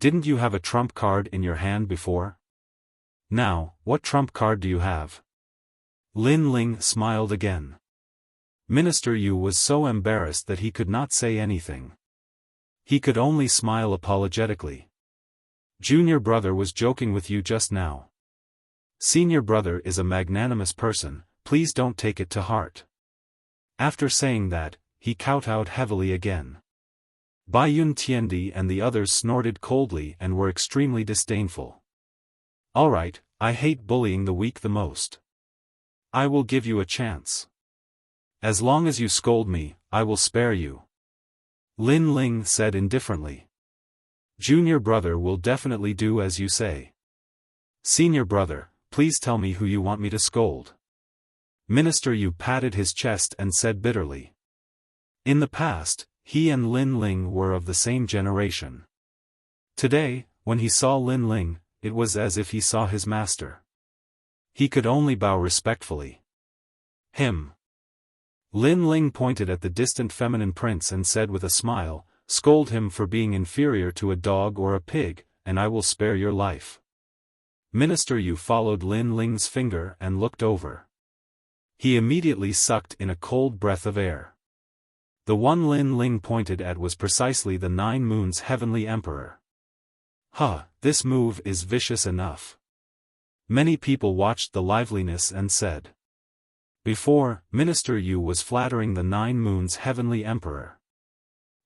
Didn't you have a trump card in your hand before? Now, what trump card do you have? Lin Ling smiled again. Minister Yu was so embarrassed that he could not say anything. He could only smile apologetically. Junior brother was joking with you just now. Senior brother is a magnanimous person, please don't take it to heart. After saying that, he kowtowed heavily again. Baiyun Tiandi and the others snorted coldly and were extremely disdainful. Alright, I hate bullying the weak the most. I will give you a chance. As long as you scold me, I will spare you. Lin Ling said indifferently. Junior brother will definitely do as you say. Senior brother, please tell me who you want me to scold. Minister Yu patted his chest and said bitterly. In the past, he and Lin Ling were of the same generation. Today, when he saw Lin Ling, it was as if he saw his master. He could only bow respectfully. Him. Lin Ling pointed at the distant feminine prince and said with a smile, scold him for being inferior to a dog or a pig, and I will spare your life. Minister Yu followed Lin Ling's finger and looked over. He immediately sucked in a cold breath of air. The one Lin Ling pointed at was precisely the 9 Moons' heavenly emperor. This move is vicious enough. Many people watched the liveliness and said. Before, Minister Yu was flattering the 9 Moons Heavenly Emperor.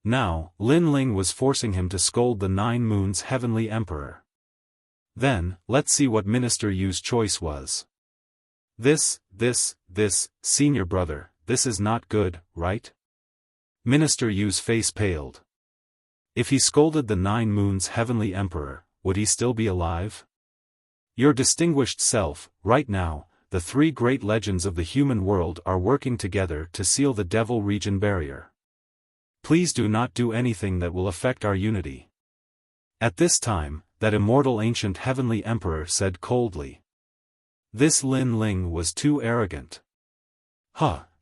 Now, Lin Ling was forcing him to scold the 9 Moons Heavenly Emperor. Then, let's see what Minister Yu's choice was. This, senior brother, this is not good, right? Minister Yu's face paled. If he scolded the 9 Moons Heavenly Emperor, would he still be alive? Your distinguished self, right now, the 3 great legends of the human world are working together to seal the Devil Region barrier. Please do not do anything that will affect our unity. At this time, that immortal ancient heavenly emperor said coldly. This Lin Ling was too arrogant.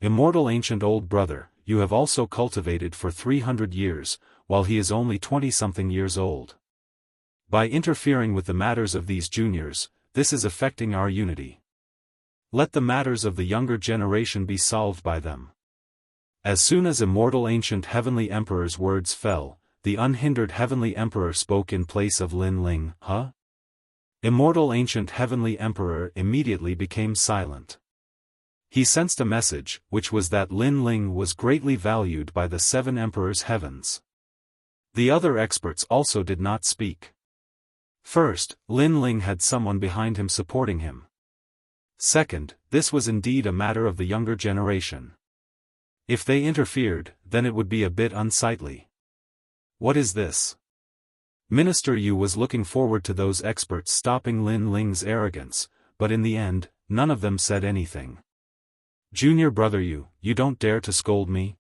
Immortal ancient old brother, you have also cultivated for 300 years, while he is only 20-something years old. By interfering with the matters of these juniors, this is affecting our unity. Let the matters of the younger generation be solved by them. As soon as immortal ancient heavenly emperor's words fell, the unhindered heavenly emperor spoke in place of Lin Ling. Immortal ancient heavenly emperor immediately became silent. He sensed a message, which was that Lin Ling was greatly valued by the 7 emperors' heavens. The other experts also did not speak. First, Lin Ling had someone behind him supporting him. Second, this was indeed a matter of the younger generation. If they interfered, then it would be a bit unsightly. What is this? Minister Yu was looking forward to those experts stopping Lin Ling's arrogance, but in the end, none of them said anything. Junior brother Yu, you don't dare to scold me?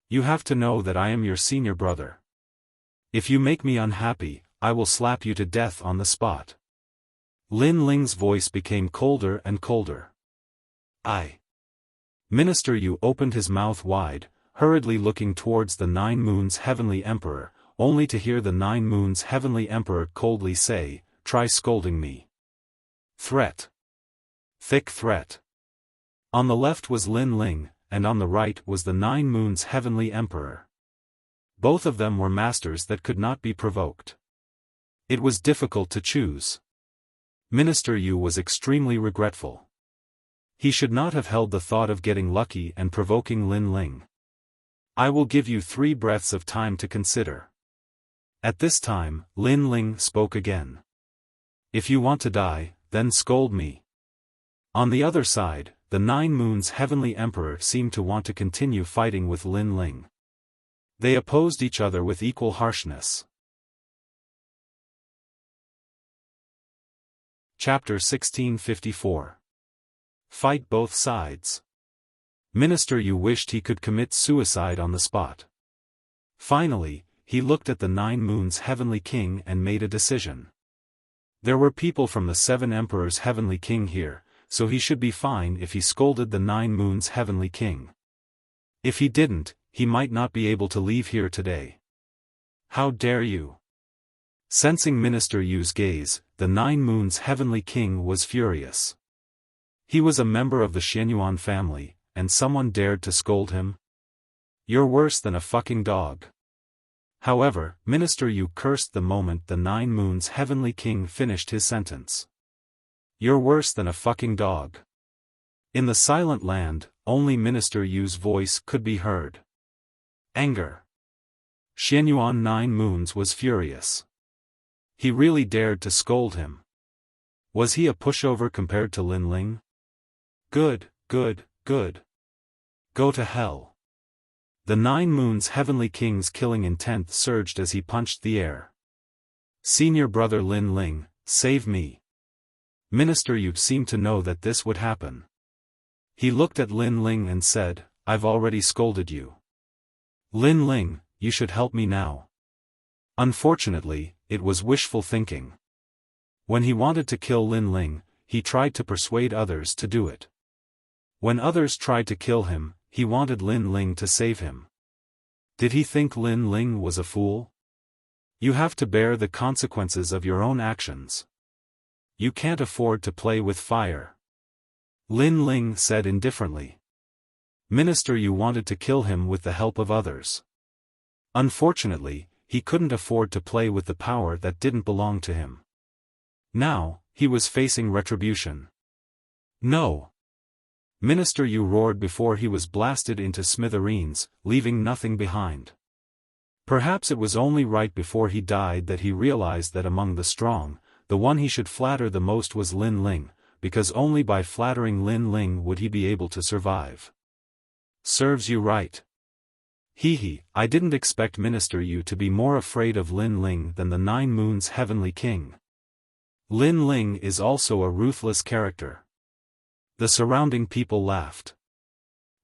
You have to know that I am your senior brother. If you make me unhappy, I will slap you to death on the spot. Lin Ling's voice became colder and colder. Minister Yu opened his mouth wide, hurriedly looking towards the 9 Moons Heavenly Emperor, only to hear the 9 Moons Heavenly Emperor coldly say, "Try scolding me." Threat. Thick threat. On the left was Lin Ling, and on the right was the 9 Moons Heavenly Emperor. Both of them were masters that could not be provoked. It was difficult to choose. Minister Yu was extremely regretful. He should not have held the thought of getting lucky and provoking Lin Ling. I will give you 3 breaths of time to consider. At this time, Lin Ling spoke again. If you want to die, then scold me. On the other side, the 9 Moons Heavenly Emperor seemed to want to continue fighting with Lin Ling. They opposed each other with equal harshness. Chapter 1654. Fight both sides. Minister Yu wished he could commit suicide on the spot. Finally, he looked at the 9 Moons Heavenly King and made a decision. There were people from the 7 Emperors Heavenly King here, so he should be fine if he scolded the 9 Moons Heavenly King. If he didn't, he might not be able to leave here today. How dare you? Sensing Minister Yu's gaze, the 9 Moons Heavenly King was furious. He was a member of the Xianyuan family, and someone dared to scold him? You're worse than a fucking dog. However, Minister Yu cursed the moment the 9 Moons Heavenly King finished his sentence. You're worse than a fucking dog. In the silent land, only Minister Yu's voice could be heard. Anger. Xianyuan 9 Moons was furious. He really dared to scold him. Was he a pushover compared to Lin Ling? Good. Go to hell. The 9 Moons Heavenly King's killing intent surged as he punched the air. Senior brother Lin Ling, save me. Minister Yu seemed to know that this would happen. He looked at Lin Ling and said, I've already scolded you. Lin Ling, you should help me now. Unfortunately, it was wishful thinking. When he wanted to kill Lin Ling, he tried to persuade others to do it. When others tried to kill him, he wanted Lin Ling to save him. Did he think Lin Ling was a fool? You have to bear the consequences of your own actions. You can't afford to play with fire. Lin Ling said indifferently. Minister Yu wanted to kill him with the help of others. Unfortunately, he couldn't afford to play with the power that didn't belong to him. Now, he was facing retribution. No! Minister Yu roared before he was blasted into smithereens, leaving nothing behind. Perhaps it was only right before he died that he realized that among the strong, the one he should flatter the most was Lin Ling, because only by flattering Lin Ling would he be able to survive. Serves you right. Hee, I didn't expect Minister Yu to be more afraid of Lin Ling than the 9 Moons' heavenly king. Lin Ling is also a ruthless character. The surrounding people laughed.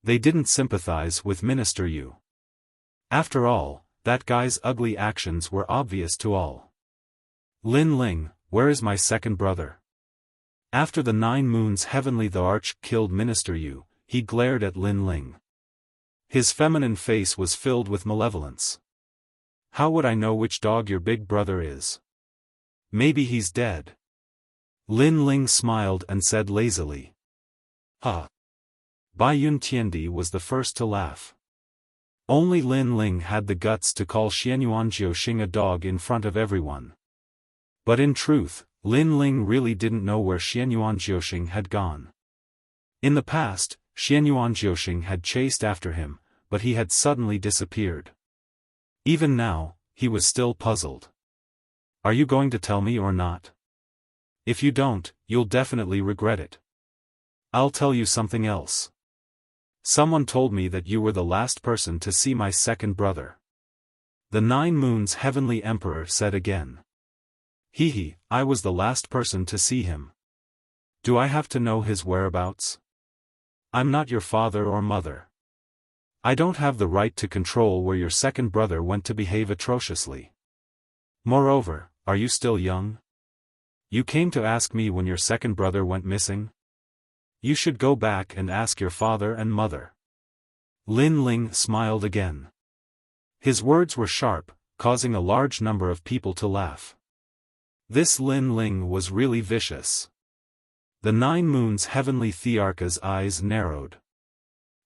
They didn't sympathize with Minister Yu. After all, that guy's ugly actions were obvious to all. Lin Ling, where is my second brother? After the 9 Moons heavenly the arch killed Minister Yu, he glared at Lin Ling. His feminine face was filled with malevolence. How would I know which dog your big brother is? Maybe he's dead. Lin Ling smiled and said lazily. Bai Yun Tiandi was the first to laugh. Only Lin Ling had the guts to call Xianyuan Jiuxing a dog in front of everyone. But in truth, Lin Ling really didn't know where Xianyuan Jiuxing had gone. In the past, Xianyuan Jiuxing had chased after him, but he had suddenly disappeared. Even now, he was still puzzled. Are you going to tell me or not? If you don't, you'll definitely regret it. I'll tell you something else. Someone told me that you were the last person to see my second brother. The 9 Moons heavenly emperor said again. Hee, I was the last person to see him. Do I have to know his whereabouts? I'm not your father or mother. I don't have the right to control where your second brother went to behave atrociously. Moreover, are you still young? You came to ask me when your second brother went missing? You should go back and ask your father and mother. Lin Ling smiled again. His words were sharp, causing a large number of people to laugh. This Lin Ling was really vicious. The 9 Moons heavenly Thearcha's eyes narrowed.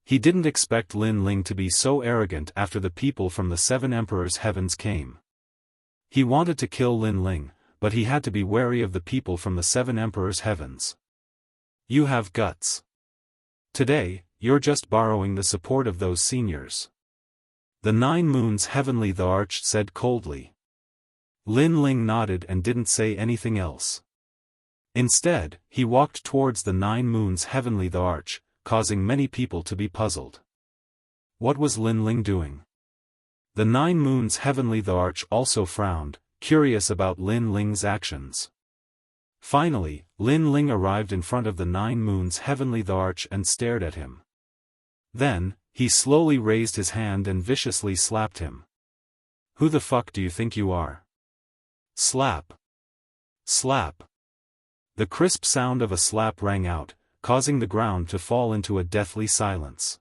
He didn't expect Lin Ling to be so arrogant after the people from the 7 Emperors' heavens came. He wanted to kill Lin Ling, but he had to be wary of the people from the 7 Emperors' heavens. You have guts. Today, you're just borrowing the support of those seniors. The 9 Moons heavenly the arch said coldly. Lin Ling nodded and didn't say anything else. Instead, he walked towards the 9 Moons heavenly the arch, causing many people to be puzzled. What was Lin Ling doing? The 9 Moons heavenly the arch also frowned, curious about Lin Ling's actions. Finally, Lin Ling arrived in front of the 9 Moons heavenly the arch and stared at him. Then, he slowly raised his hand and viciously slapped him. Who the fuck do you think you are? Slap. Slap. The crisp sound of a slap rang out, causing the ground to fall into a deathly silence.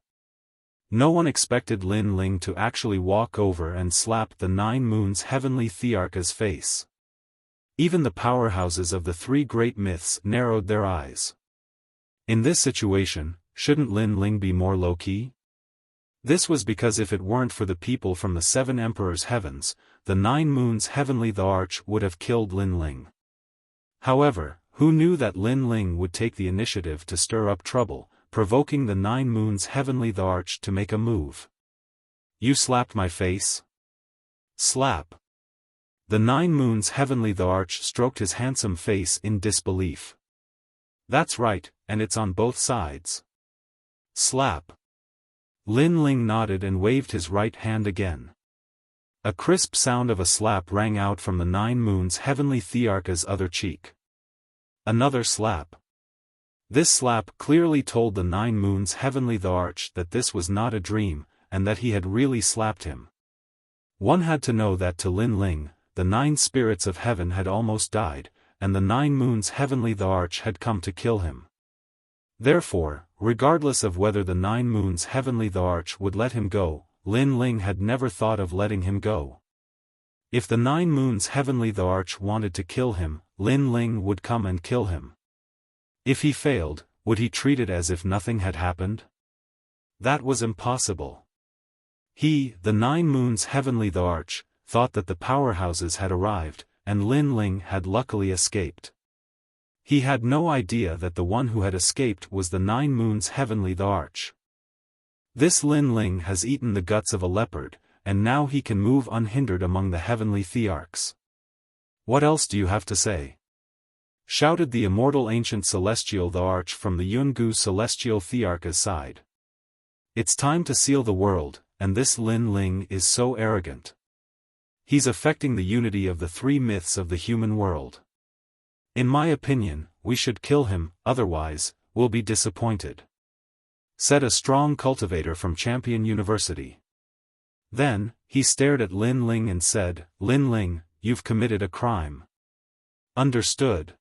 No one expected Lin Ling to actually walk over and slap the 9 Moons heavenly Thearcha's face. Even the powerhouses of the 3 great myths narrowed their eyes. In this situation, shouldn't Lin Ling be more low-key? This was because if it weren't for the people from the 7 Emperors' heavens, the 9 Moons heavenly the arch would have killed Lin Ling. However, who knew that Lin Ling would take the initiative to stir up trouble, provoking the 9 Moons heavenly the arch to make a move? You slapped my face? Slap. The 9 Moons heavenly the arch stroked his handsome face in disbelief. That's right, and it's on both sides. Slap. Lin Ling nodded and waved his right hand again. A crisp sound of a slap rang out from the 9 Moons heavenly Thearcha's other cheek. Another slap. This slap clearly told the 9 Moons heavenly the arch that this was not a dream, and that he had really slapped him. One had to know that to Lin Ling, the 9 spirits of heaven had almost died, and the 9 Moons heavenly the arch had come to kill him. Therefore, regardless of whether the 9 Moons heavenly the arch would let him go, Lin Ling had never thought of letting him go. If the 9 Moons heavenly the arch wanted to kill him, Lin Ling would come and kill him. If he failed, would he treat it as if nothing had happened? That was impossible. He, the 9 Moons heavenly the arch, thought that the powerhouses had arrived, and Lin Ling had luckily escaped. He had no idea that the one who had escaped was the 9 moons heavenly the Arch. This Lin Ling has eaten the guts of a leopard, and now he can move unhindered among the heavenly thearchs. What else do you have to say? Shouted the immortal ancient celestial the Arch from the Yungu celestial thearch's side. It's time to seal the world, and this Lin Ling is so arrogant. He's affecting the unity of the 3 myths of the human world. In my opinion, we should kill him, otherwise, we'll be disappointed. Said a strong cultivator from Champion University. Then, he stared at Lin Ling and said, Lin Ling, you've committed a crime. Understood.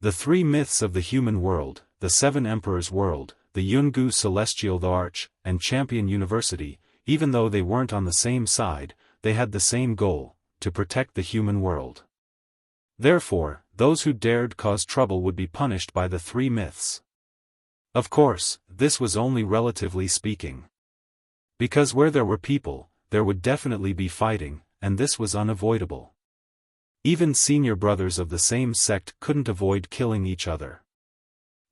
The 3 myths of the human world, the 7 emperors' world, the Yungu celestial the Arch, and Champion University, even though they weren't on the same side, they had the same goal, to protect the human world. Therefore, those who dared cause trouble would be punished by the 3 myths. Of course, this was only relatively speaking. Because where there were people, there would definitely be fighting, and this was unavoidable. Even senior brothers of the same sect couldn't avoid killing each other.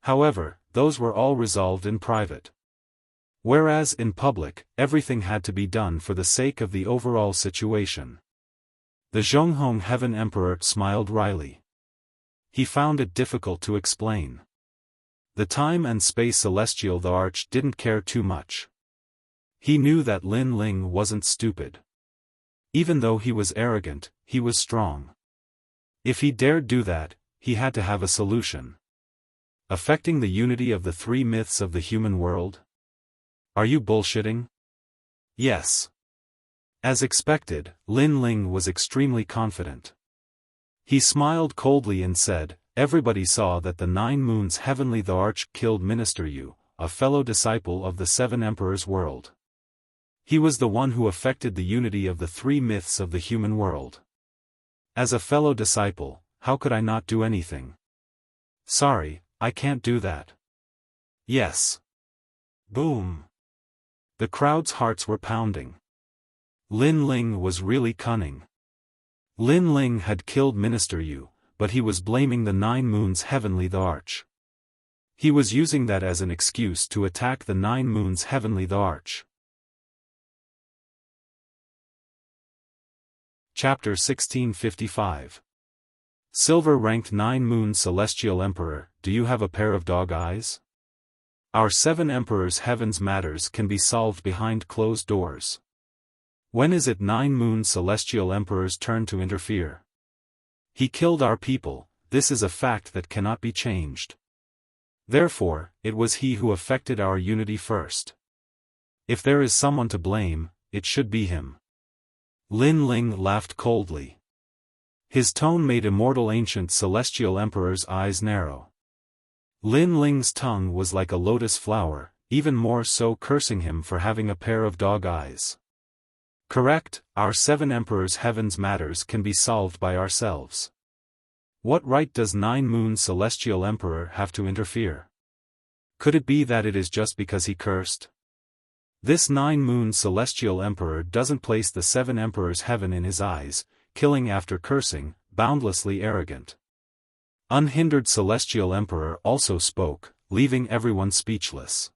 However, those were all resolved in private. Whereas in public, everything had to be done for the sake of the overall situation. The Zhonghong Heaven Emperor smiled wryly. He found it difficult to explain. The time and space celestial the Arch didn't care too much. He knew that Lin Ling wasn't stupid. Even though he was arrogant, he was strong. If he dared do that, he had to have a solution. Affecting the unity of the 3 myths of the human world? Are you bullshitting? Yes. As expected, Lin Ling was extremely confident. He smiled coldly and said, everybody saw that the 9 moons heavenly the Arch killed Minister Yu, a fellow disciple of the 7 emperors' world. He was the one who affected the unity of the 3 myths of the human world. As a fellow disciple, how could I not do anything? Sorry, I can't do that. Yes. Boom. The crowd's hearts were pounding. Lin Ling was really cunning. Lin Ling had killed Minister Yu, but he was blaming the 9 moons heavenly the Arch. He was using that as an excuse to attack the 9 moons heavenly the Arch. Chapter 1655. Silver-ranked 9 moon celestial emperor, do you have a pair of dog eyes? Our 7 emperors' heaven's matters can be solved behind closed doors. When is it 9 moon celestial emperor's turn to interfere? He killed our people, this is a fact that cannot be changed. Therefore, it was he who affected our unity first. If there is someone to blame, it should be him. Lin Ling laughed coldly. His tone made immortal ancient celestial emperor's eyes narrow. Lin Ling's tongue was like a lotus flower, even more so cursing him for having a pair of dog eyes. Correct, our 7 emperors' heaven's matters can be solved by ourselves. What right does 9 moon celestial emperor have to interfere? Could it be that it is just because he cursed? This 9 moon celestial emperor doesn't place the 7 emperors' heaven in his eyes, killing after cursing, boundlessly arrogant. Unhindered celestial emperor also spoke, leaving everyone speechless.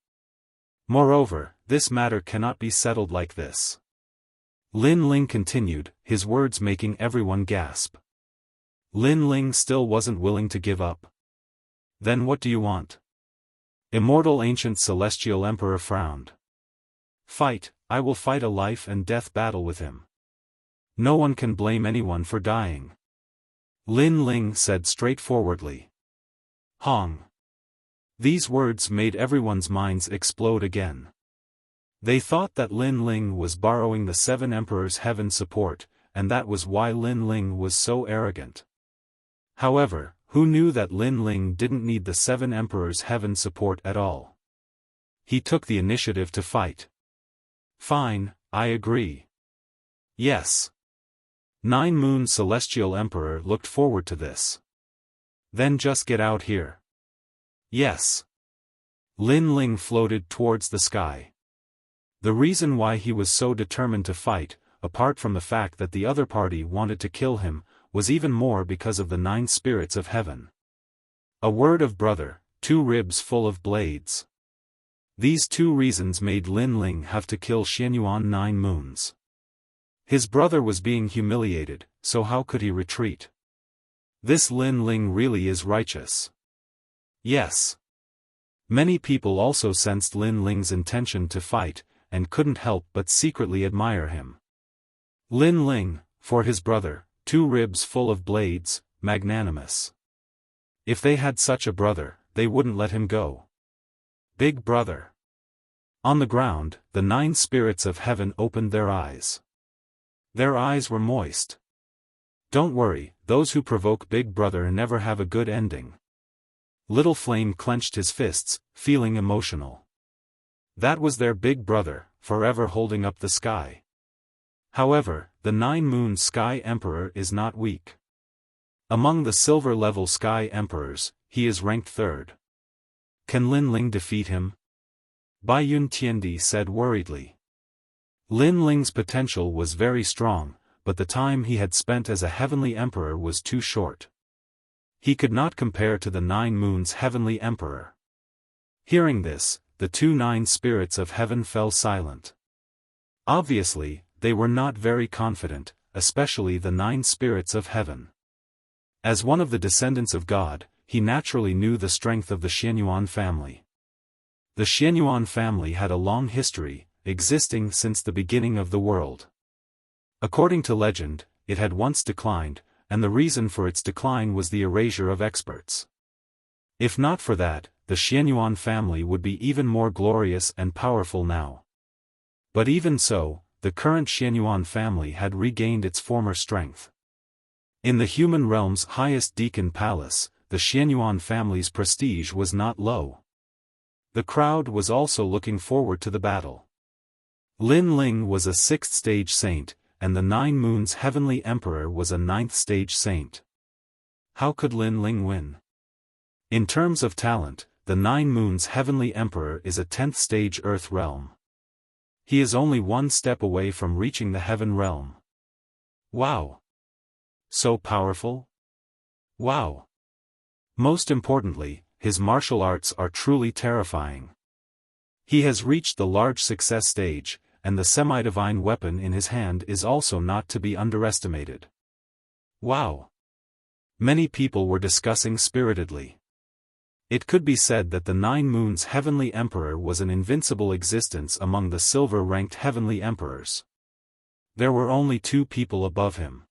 Moreover, this matter cannot be settled like this. Lin Ling continued, his words making everyone gasp. Lin Ling still wasn't willing to give up. Then what do you want? Immortal ancient celestial emperor frowned. Fight, I will fight a life and death battle with him. No one can blame anyone for dying. Lin Ling said straightforwardly. Hong. These words made everyone's minds explode again. They thought that Lin Ling was borrowing the 7 emperors' heaven support, and that was why Lin Ling was so arrogant. However, who knew that Lin Ling didn't need the 7 emperors' heaven support at all? He took the initiative to fight. Fine, I agree. Yes. 9 moon celestial emperor looked forward to this. Then just get out here. Yes. Lin Ling floated towards the sky. The reason why he was so determined to fight, apart from the fact that the other party wanted to kill him, was even more because of the 9 spirits of heaven. A word of brother, 2 ribs full of blades. These 2 reasons made Lin Ling have to kill Xianyuan 9 moons. His brother was being humiliated, so how could he retreat? This Lin Ling really is righteous. Yes. Many people also sensed Lin Ling's intention to fight, and couldn't help but secretly admire him. Lin Ling, for his brother, 2 ribs full of blades, magnanimous. If they had such a brother, they wouldn't let him go. Big brother. On the ground, the 9 spirits of heaven opened their eyes. Their eyes were moist. Don't worry, those who provoke Big Brother never have a good ending. Little Flame clenched his fists, feeling emotional. That was their Big Brother, forever holding up the sky. However, the 9 Moon Sky Emperor is not weak. Among the silver-level Sky Emperors, he is ranked 3rd. Can Lin Ling defeat him? Bai Yun Tiandi said worriedly. Lin Ling's potential was very strong, but the time he had spent as a heavenly emperor was too short. He could not compare to the 9 Moons heavenly emperor. Hearing this, the 2 9 spirits of heaven fell silent. Obviously, they were not very confident, especially the 9 spirits of heaven. As one of the descendants of God, he naturally knew the strength of the Xianyuan family. The Xianyuan family had a long history, existing since the beginning of the world. According to legend, it had once declined, and the reason for its decline was the erasure of experts. If not for that, the Xianyuan family would be even more glorious and powerful now. But even so, the current Xianyuan family had regained its former strength. In the human realm's highest Deacon Palace, the Xianyuan family's prestige was not low. The crowd was also looking forward to the battle. Lin Ling was a 6th stage saint, and the 9 Moons heavenly emperor was a 9th stage saint. How could Lin Ling win? In terms of talent, the 9 Moons heavenly emperor is a 10th stage earth realm. He is only 1 step away from reaching the heaven realm. Wow! So powerful? Wow! Most importantly, his martial arts are truly terrifying. He has reached the large success stage, and the semi-divine weapon in his hand is also not to be underestimated. Wow! Many people were discussing spiritedly. It could be said that the 9 Moons heavenly emperor was an invincible existence among the silver-ranked heavenly emperors. There were only 2 people above him.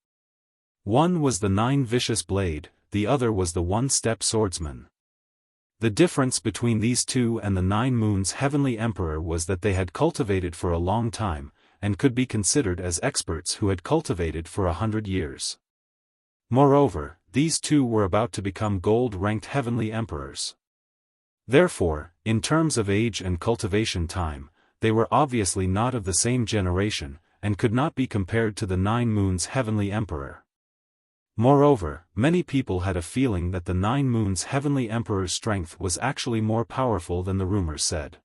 One was the 9 vicious blade, the other was the 1-step swordsman. The difference between these 2 and the 9 Moons heavenly emperor was that they had cultivated for a long time, and could be considered as experts who had cultivated for 100 years. Moreover, these 2 were about to become gold-ranked heavenly emperors. Therefore, in terms of age and cultivation time, they were obviously not of the same generation, and could not be compared to the 9 Moons heavenly emperor. Moreover, many people had a feeling that the 9 Moons heavenly emperor's strength was actually more powerful than the rumors said.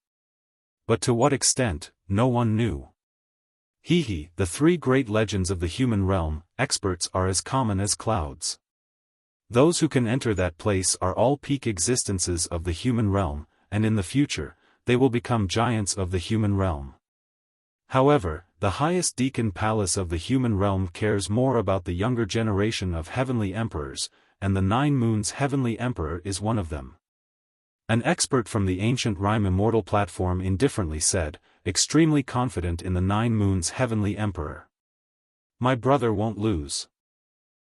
But to what extent, no one knew. The 3 great legends of the human realm, experts are as common as clouds. Those who can enter that place are all peak existences of the human realm, and in the future, they will become giants of the human realm. However, the highest Deacon Palace of the human realm cares more about the younger generation of heavenly emperors, and the 9 Moons heavenly emperor is one of them. An expert from the ancient Rhyme Immortal platform indifferently said, extremely confident in the 9 Moons heavenly emperor. My brother won't lose.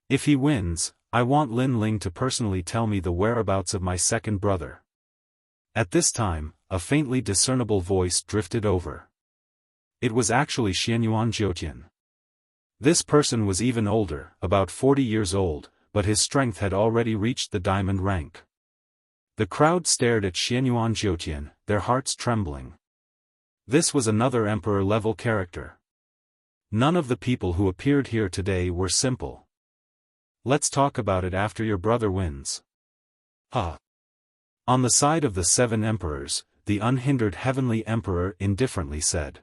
If he wins, I want Lin Ling to personally tell me the whereabouts of my second brother. At this time, a faintly discernible voice drifted over. It was actually Xianyuan Jiutian. This person was even older, about 40 years old, but his strength had already reached the diamond rank. The crowd stared at Xianyuan Jiutian, their hearts trembling. This was another emperor-level character. None of the people who appeared here today were simple. Let's talk about it after your brother wins. On the side of the 7 emperors, the unhindered heavenly emperor indifferently said.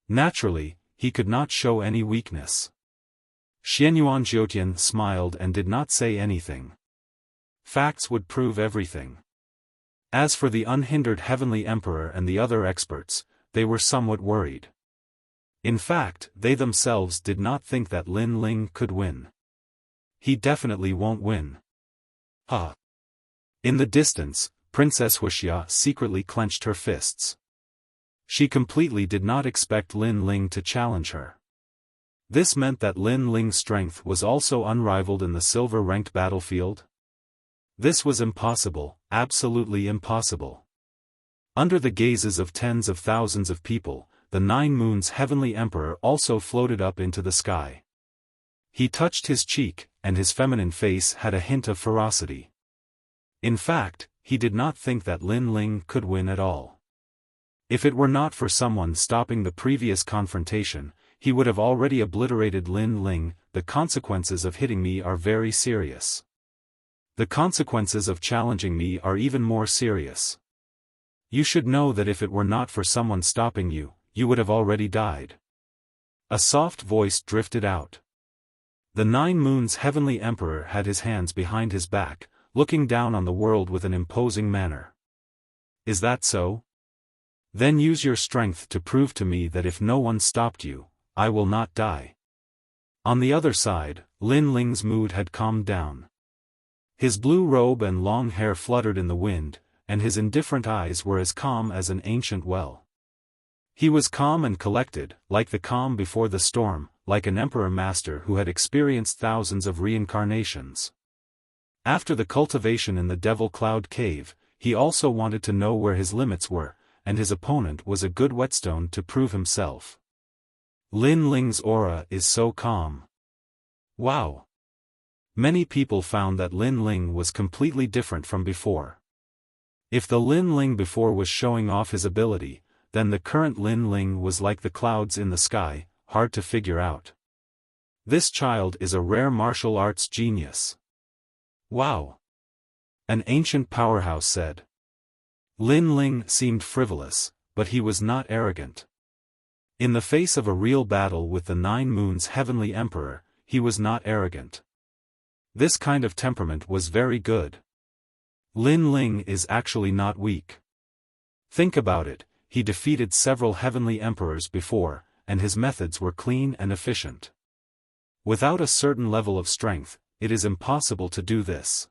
Naturally, he could not show any weakness. Xianyuan Jiutian smiled and did not say anything. Facts would prove everything. As for the unhindered Heavenly Emperor and the other experts, they were somewhat worried. In fact, they themselves did not think that Lin Ling could win. He definitely won't win. In the distance, Princess Wuxia secretly clenched her fists. She completely did not expect Lin Ling to challenge her. This meant that Lin Ling's strength was also unrivaled in the silver-ranked battlefield. This was impossible, absolutely impossible. Under the gazes of tens of thousands of people, the Nine Moons' Heavenly Emperor also floated up into the sky. He touched his cheek, and his feminine face had a hint of ferocity. In fact, he did not think that Lin Ling could win at all. If it were not for someone stopping the previous confrontation, he would have already obliterated Lin Ling. The consequences of hitting me are very serious. The consequences of challenging me are even more serious. You should know that if it were not for someone stopping you, you would have already died. A soft voice drifted out. The Nine Moons' Heavenly Emperor had his hands behind his back, looking down on the world with an imposing manner. Is that so? Then use your strength to prove to me that if no one stopped you, I will not die. On the other side, Lin Ling's mood had calmed down. His blue robe and long hair fluttered in the wind, and his indifferent eyes were as calm as an ancient well. He was calm and collected, like the calm before the storm, like an emperor master who had experienced thousands of reincarnations. After the cultivation in the Devil Cloud Cave, he also wanted to know where his limits were, and his opponent was a good whetstone to prove himself. Lin Ling's aura is so calm. Wow! Many people found that Lin Ling was completely different from before. If the Lin Ling before was showing off his ability, then the current Lin Ling was like the clouds in the sky, hard to figure out. This child is a rare martial arts genius. Wow! An ancient powerhouse said. Lin Ling seemed frivolous, but he was not arrogant. In the face of a real battle with the Nine Moons' Heavenly Emperor, he was not arrogant. This kind of temperament was very good. Lin Ling is actually not weak. Think about it, he defeated several heavenly emperors before, and his methods were clean and efficient. Without a certain level of strength, it is impossible to do this.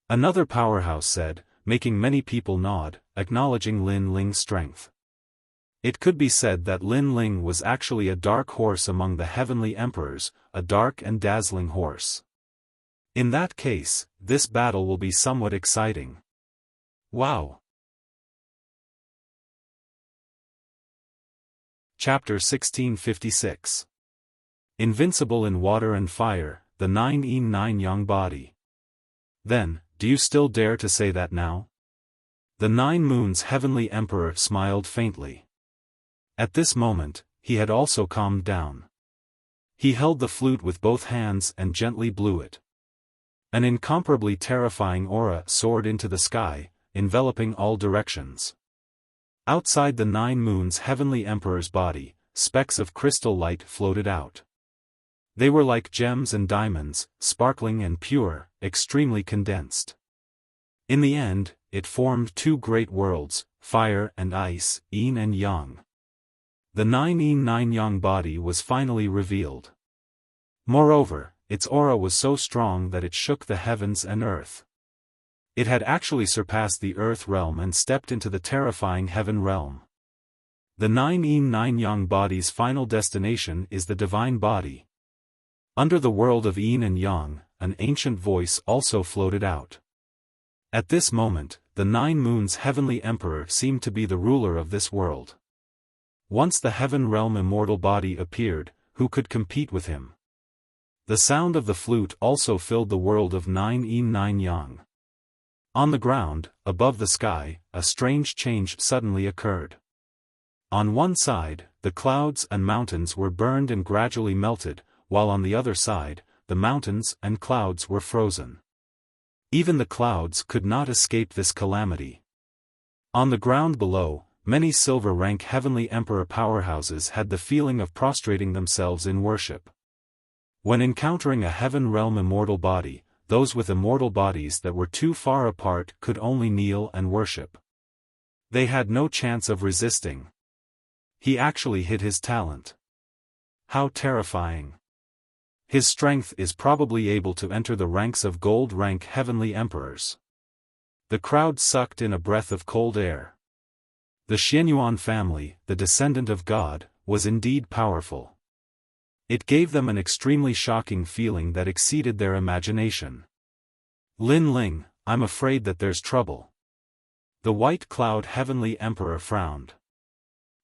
Another powerhouse said, making many people nod, acknowledging Lin Ling's strength. It could be said that Lin Ling was actually a dark horse among the heavenly emperors, a dark and dazzling horse. In that case, this battle will be somewhat exciting. Wow! Chapter 1656. Invincible in water and fire, the 9 Yang body. Then, do you still dare to say that now? The Nine Moons' Heavenly Emperor smiled faintly. At this moment, he had also calmed down. He held the flute with both hands and gently blew it. An incomparably terrifying aura soared into the sky, enveloping all directions. Outside the Nine Moons' Heavenly Emperor's body, specks of crystal light floated out. They were like gems and diamonds, sparkling and pure, extremely condensed. In the end, it formed two great worlds, fire and ice, yin and yang. The 9 Yang body was finally revealed. Moreover, its aura was so strong that it shook the heavens and earth. It had actually surpassed the earth realm and stepped into the terrifying heaven realm. The 9 Yang body's final destination is the divine body. Under the world of yin and yang, an ancient voice also floated out. At this moment, the Nine Moons' Heavenly Emperor seemed to be the ruler of this world. Once the heaven realm immortal body appeared, who could compete with him? The sound of the flute also filled the world of 9 Yang. On the ground, above the sky, a strange change suddenly occurred. On one side, the clouds and mountains were burned and gradually melted, while on the other side, the mountains and clouds were frozen. Even the clouds could not escape this calamity. On the ground below, many silver-rank heavenly emperor powerhouses had the feeling of prostrating themselves in worship. When encountering a heaven realm immortal body, those with immortal bodies that were too far apart could only kneel and worship. They had no chance of resisting. He actually hid his talent. How terrifying. His strength is probably able to enter the ranks of gold-rank heavenly emperors. The crowd sucked in a breath of cold air. The Xianyuan family, the descendant of God, was indeed powerful. It gave them an extremely shocking feeling that exceeded their imagination. Lin Ling, I'm afraid that there's trouble. The White Cloud Heavenly Emperor frowned.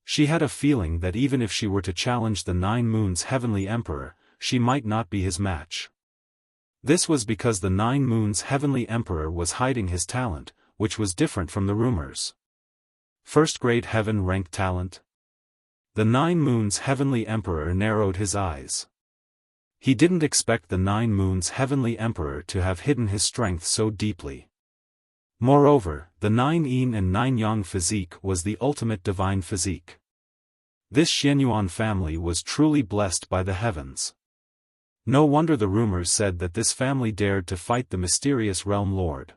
She had a feeling that even if she were to challenge the Nine Moons Heavenly Emperor, she might not be his match. This was because the Nine Moons Heavenly Emperor was hiding his talent, which was different from the rumors. First-grade heaven-ranked talent? The Nine Moons Heavenly Emperor narrowed his eyes. He didn't expect the Nine Moons Heavenly Emperor to have hidden his strength so deeply. Moreover, the Nine Yin and Nine Yang physique was the ultimate divine physique. This Xianyuan family was truly blessed by the heavens. No wonder the rumors said that this family dared to fight the mysterious realm lord.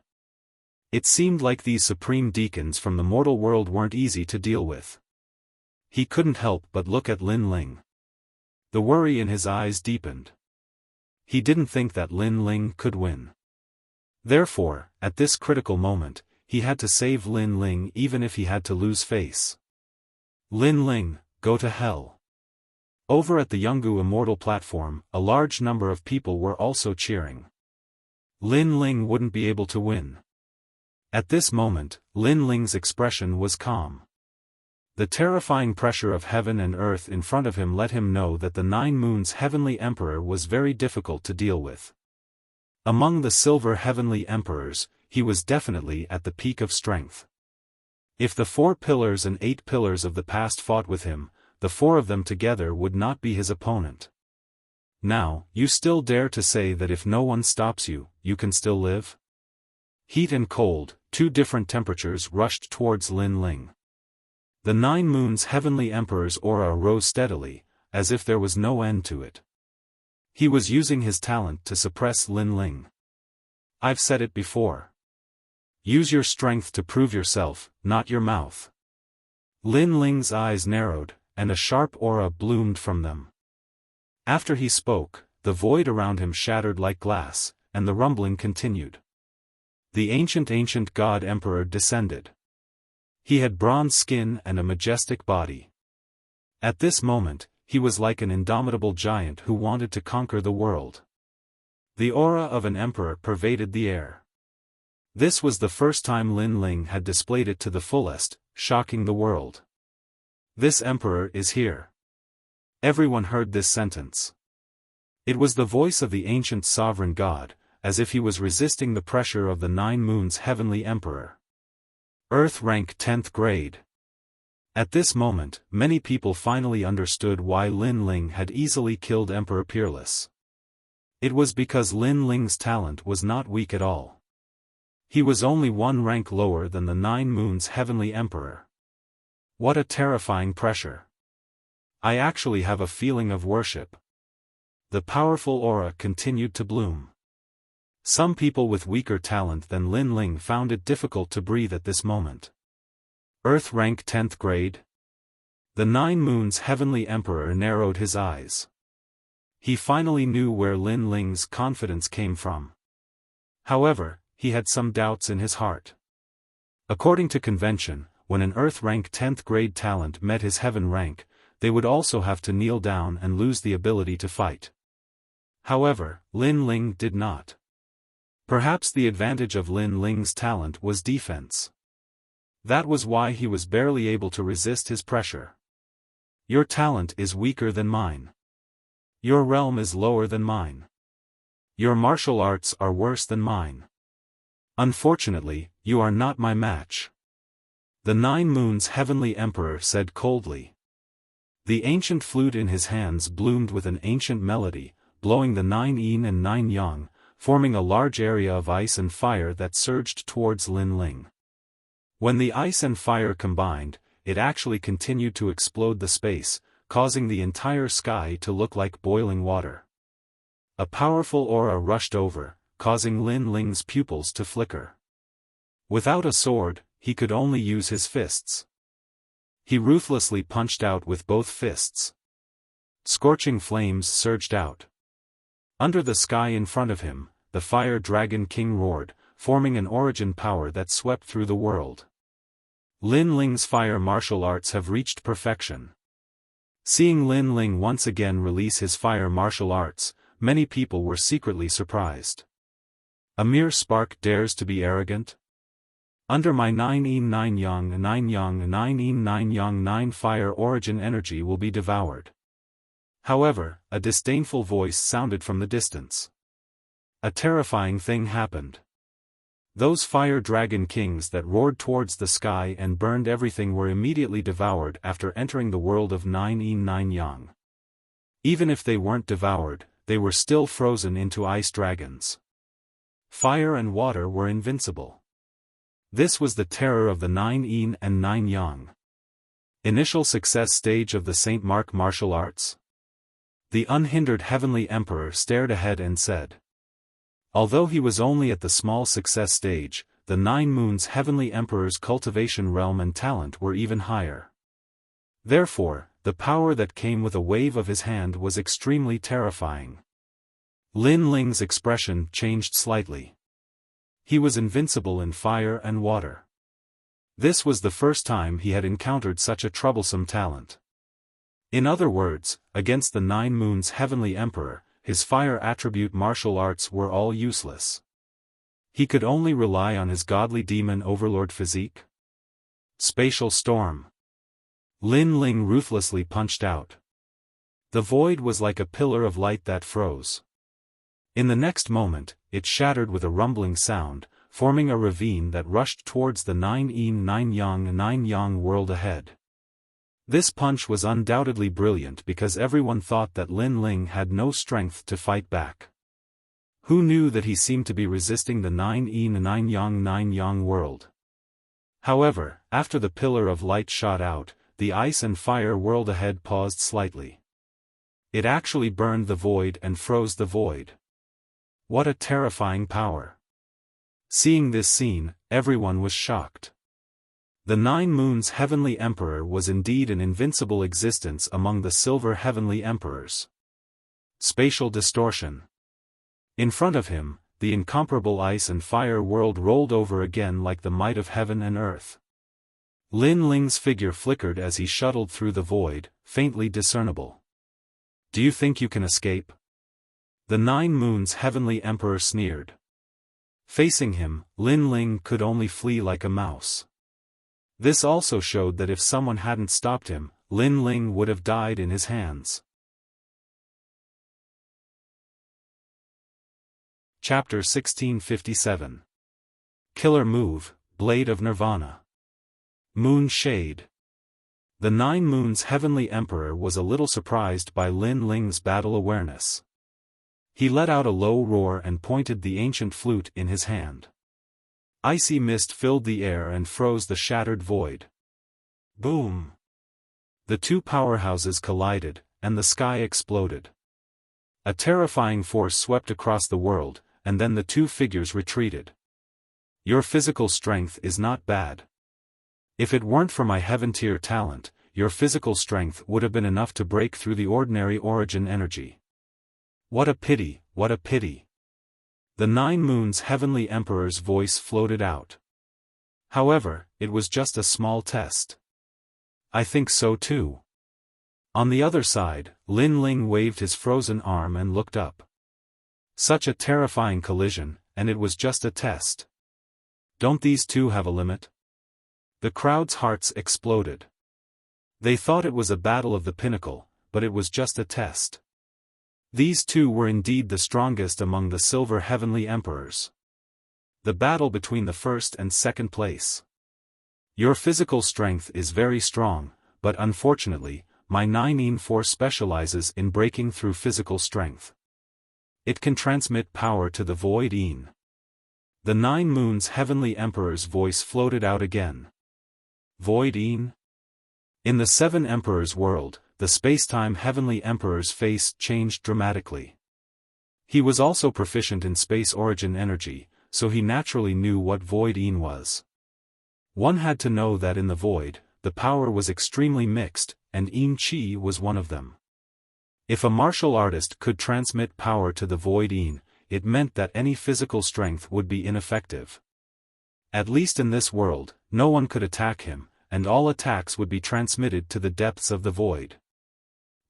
It seemed like these supreme deacons from the mortal world weren't easy to deal with. He couldn't help but look at Lin Ling. The worry in his eyes deepened. He didn't think that Lin Ling could win. Therefore, at this critical moment, he had to save Lin Ling even if he had to lose face. Lin Ling, go to hell. Over at the Yungu Immortal platform, a large number of people were also cheering. Lin Ling wouldn't be able to win. At this moment, Lin Ling's expression was calm. The terrifying pressure of heaven and earth in front of him let him know that the Nine Moons Heavenly Emperor was very difficult to deal with. Among the Silver Heavenly Emperors, he was definitely at the peak of strength. If the 4 pillars and 8 pillars of the past fought with him, the 4 of them together would not be his opponent. Now, you still dare to say that if no one stops you, you can still live? Heat and cold, 2 different temperatures rushed towards Lin Ling. The Nine Moons Heavenly Emperor's aura rose steadily, as if there was no end to it. He was using his talent to suppress Lin Ling. I've said it before. Use your strength to prove yourself, not your mouth. Lin Ling's eyes narrowed, and a sharp aura bloomed from them. After he spoke, the void around him shattered like glass, and the rumbling continued. The ancient God Emperor descended. He had bronze skin and a majestic body. At this moment, he was like an indomitable giant who wanted to conquer the world. The aura of an emperor pervaded the air. This was the first time Lin Ling had displayed it to the fullest, shocking the world. This emperor is here. Everyone heard this sentence. It was the voice of the ancient sovereign god, as if he was resisting the pressure of the Nine Moons Heavenly Emperor. Earth rank 10th grade. At this moment, many people finally understood why Lin Ling had easily killed Emperor Peerless. It was because Lin Ling's talent was not weak at all. He was only 1 rank lower than the Nine Moons Heavenly Emperor. What a terrifying pressure. I actually have a feeling of worship. The powerful aura continued to bloom. Some people with weaker talent than Lin Ling found it difficult to breathe at this moment. Earth rank 10th grade? The Nine Moons Heavenly Emperor narrowed his eyes. He finally knew where Lin Ling's confidence came from. However, he had some doubts in his heart. According to convention, when an Earth rank 10th grade talent met his heaven rank, they would also have to kneel down and lose the ability to fight. However, Lin Ling did not. Perhaps the advantage of Lin Ling's talent was defense. That was why he was barely able to resist his pressure. Your talent is weaker than mine. Your realm is lower than mine. Your martial arts are worse than mine. Unfortunately, you are not my match. The Nine Moons Heavenly Emperor said coldly. The ancient flute in his hands bloomed with an ancient melody, blowing the 9 yin and 9 yang, forming a large area of ice and fire that surged towards Lin Ling. When the ice and fire combined, it actually continued to explode the space, causing the entire sky to look like boiling water. A powerful aura rushed over, causing Lin Ling's pupils to flicker. Without a sword, he could only use his fists. He ruthlessly punched out with both fists. Scorching flames surged out. Under the sky in front of him, the Fire Dragon King roared, forming an origin power that swept through the world. Lin Ling's fire martial arts have reached perfection. Seeing Lin Ling once again release his fire martial arts, many people were secretly surprised. A mere spark dares to be arrogant? Under my 9 9 yang 9 yang 9 9 yang 9 fire origin energy will be devoured. However, a disdainful voice sounded from the distance. A terrifying thing happened. Those fire dragon kings that roared towards the sky and burned everything were immediately devoured after entering the world of 9 9 yang. Even if they weren't devoured, they were still frozen into ice dragons. Fire and water were invincible. This was the terror of the 9 yin and 9 yang. Initial success stage of the Saint Mark martial arts. The unhindered Heavenly Emperor stared ahead and said. Although he was only at the small success stage, the 9 Moons Heavenly Emperor's cultivation realm and talent were even higher. Therefore, the power that came with a wave of his hand was extremely terrifying. Lin Ling's expression changed slightly. He was invincible in fire and water. This was the first time he had encountered such a troublesome talent. In other words, against the 9 Moons Heavenly Emperor, his fire attribute martial arts were all useless. He could only rely on his godly demon overlord physique. Spatial storm. Lin Ling ruthlessly punched out. The void was like a pillar of light that froze. In the next moment, it shattered with a rumbling sound, forming a ravine that rushed towards the 9 yin 9 yang world ahead. This punch was undoubtedly brilliant because everyone thought that Lin Ling had no strength to fight back. Who knew that he seemed to be resisting the 9 yin 9 yang world? However, after the pillar of light shot out, the ice and fire world ahead paused slightly. It actually burned the void and froze the void. What a terrifying power! Seeing this scene, everyone was shocked. The 9 Moons Heavenly Emperor was indeed an invincible existence among the Silver Heavenly Emperors. Spatial distortion. In front of him, the incomparable ice and fire world rolled over again like the might of heaven and earth. Lin Ling's figure flickered as he shuttled through the void, faintly discernible. Do you think you can escape? The 9 Moons Heavenly Emperor sneered. Facing him, Lin Ling could only flee like a mouse. This also showed that if someone hadn't stopped him, Lin Ling would have died in his hands. Chapter 1657. Killer Move, Blade of Nirvana. Moon Shade. The 9 Moons Heavenly Emperor was a little surprised by Lin Ling's battle awareness. He let out a low roar and pointed the ancient flute in his hand. Icy mist filled the air and froze the shattered void. Boom! The two powerhouses collided, and the sky exploded. A terrifying force swept across the world, and then the two figures retreated. Your physical strength is not bad. If it weren't for my heaven-tier talent, your physical strength would have been enough to break through the ordinary origin energy. What a pity, what a pity. The 9 Moons Heavenly Emperor's voice floated out. However, it was just a small test. I think so too. On the other side, Lin Ling waved his frozen arm and looked up. Such a terrifying collision, and it was just a test. Don't these two have a limit? The crowd's hearts exploded. They thought it was a battle of the pinnacle, but it was just a test. These two were indeed the strongest among the Silver Heavenly Emperors. The battle between the first and second place. Your physical strength is very strong, but unfortunately, my 9 yin force specializes in breaking through physical strength. It can transmit power to the void yin. The 9 Moons Heavenly Emperor's voice floated out again. Void yin? In the 7 Emperors world, the Spacetime Heavenly Emperor's face changed dramatically. He was also proficient in space origin energy, so he naturally knew what void Yin was. One had to know that in the void, the power was extremely mixed, and Yin Qi was one of them. If a martial artist could transmit power to the void Yin, it meant that any physical strength would be ineffective. At least in this world, no one could attack him, and all attacks would be transmitted to the depths of the void.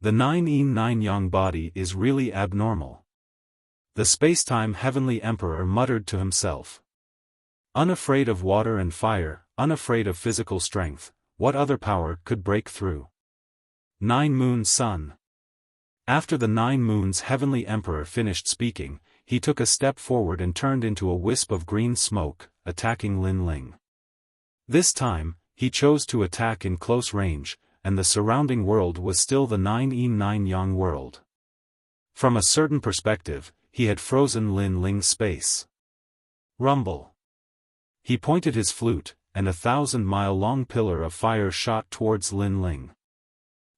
The 9 Yin 9 Yang body is really abnormal. The space-time heavenly emperor muttered to himself. Unafraid of water and fire, unafraid of physical strength, what other power could break through? 9 Moon Sun. After the 9 Moons heavenly emperor finished speaking, he took a step forward and turned into a wisp of green smoke, attacking Lin Ling. This time, he chose to attack in close range, and the surrounding world was still the 9 Yin 9 Yang world. From a certain perspective, he had frozen Lin Ling's space. Rumble. He pointed his flute, and a 1,000-mile-long pillar of fire shot towards Lin Ling.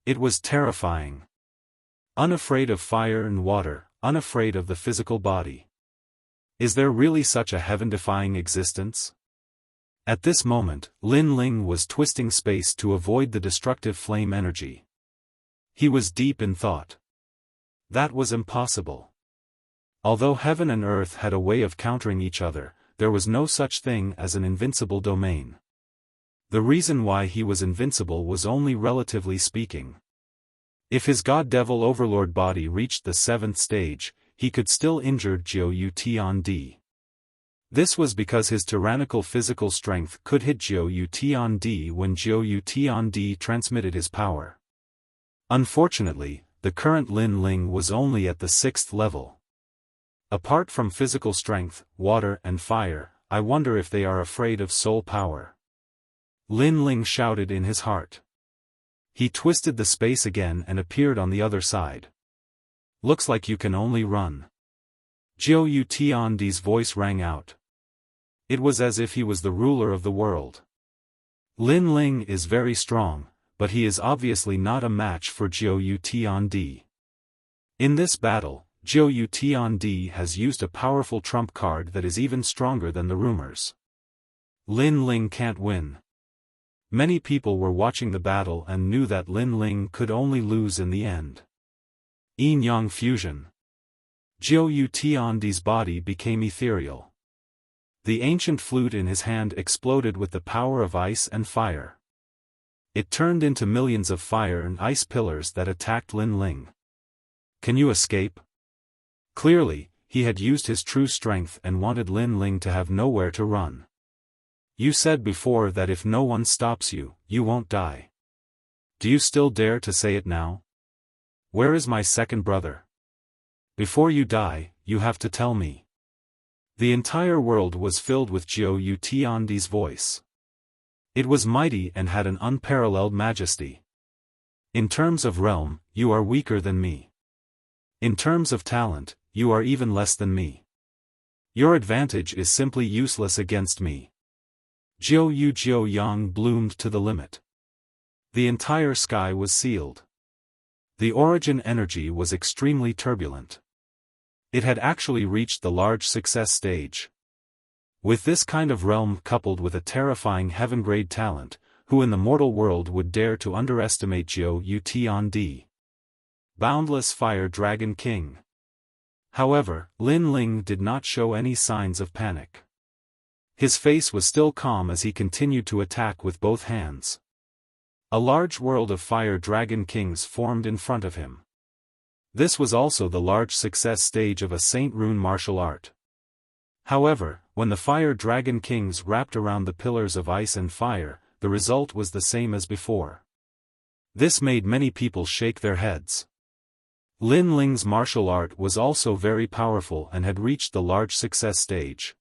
It was terrifying. Unafraid of fire and water, unafraid of the physical body. Is there really such a heaven-defying existence? At this moment, Lin Ling was twisting space to avoid the destructive flame energy. He was deep in thought. That was impossible. Although heaven and earth had a way of countering each other, there was no such thing as an invincible domain. The reason why he was invincible was only relatively speaking. If his god-devil overlord body reached the 7th stage, he could still injure Jiu Tiandi. This was because his tyrannical physical strength could hit Jiu Tiandi when Jiu Tiandi transmitted his power. Unfortunately, the current Lin Ling was only at the 6th level. Apart from physical strength, water and fire, I wonder if they are afraid of soul power. Lin Ling shouted in his heart. He twisted the space again and appeared on the other side. Looks like you can only run. Jiu Tiandi's voice rang out. It was as if he was the ruler of the world. Lin Ling is very strong, but he is obviously not a match for Jiu Tiandi. In this battle, Jiu Tiandi has used a powerful trump card that is even stronger than the rumors. Lin Ling can't win. Many people were watching the battle and knew that Lin Ling could only lose in the end. Yin-Yang fusion. Jiu Tiandi's body became ethereal. The ancient flute in his hand exploded with the power of ice and fire. It turned into millions of fire and ice pillars that attacked Lin Ling. Can you escape? Clearly, he had used his true strength and wanted Lin Ling to have nowhere to run. You said before that if no one stops you, you won't die. Do you still dare to say it now? Where is my second brother? Before you die, you have to tell me. The entire world was filled with Jiu Tiandi's voice. It was mighty and had an unparalleled majesty. In terms of realm, you are weaker than me. In terms of talent, you are even less than me. Your advantage is simply useless against me. Jiu Yang bloomed to the limit. The entire sky was sealed. The origin energy was extremely turbulent. It had actually reached the large success stage. With this kind of realm coupled with a terrifying heaven-grade talent, who in the mortal world would dare to underestimate Jiu Tiandi? Boundless Fire Dragon King. However, Lin Ling did not show any signs of panic. His face was still calm as he continued to attack with both hands. A large world of Fire Dragon Kings formed in front of him. This was also the large success stage of a Saint Rune martial art. However, when the Fire Dragon Kings wrapped around the pillars of ice and fire, the result was the same as before. This made many people shake their heads. Lin Ling's martial art was also very powerful and had reached the large success stage.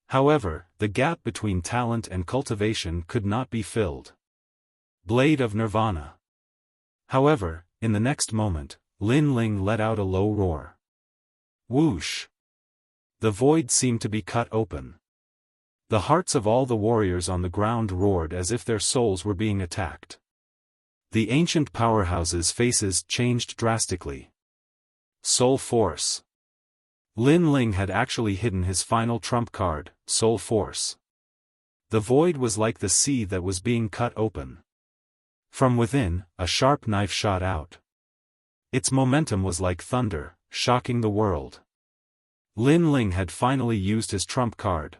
However, the gap between talent and cultivation could not be filled. Blade of Nirvana. However, in the next moment, Lin Ling let out a low roar. Whoosh! The void seemed to be cut open. The hearts of all the warriors on the ground roared as if their souls were being attacked. The ancient powerhouses' faces changed drastically. Soul Force. Lin Ling had actually hidden his final trump card, Soul Force. The void was like the sea that was being cut open. From within, a sharp knife shot out. Its momentum was like thunder, shocking the world. Lin Ling had finally used his trump card.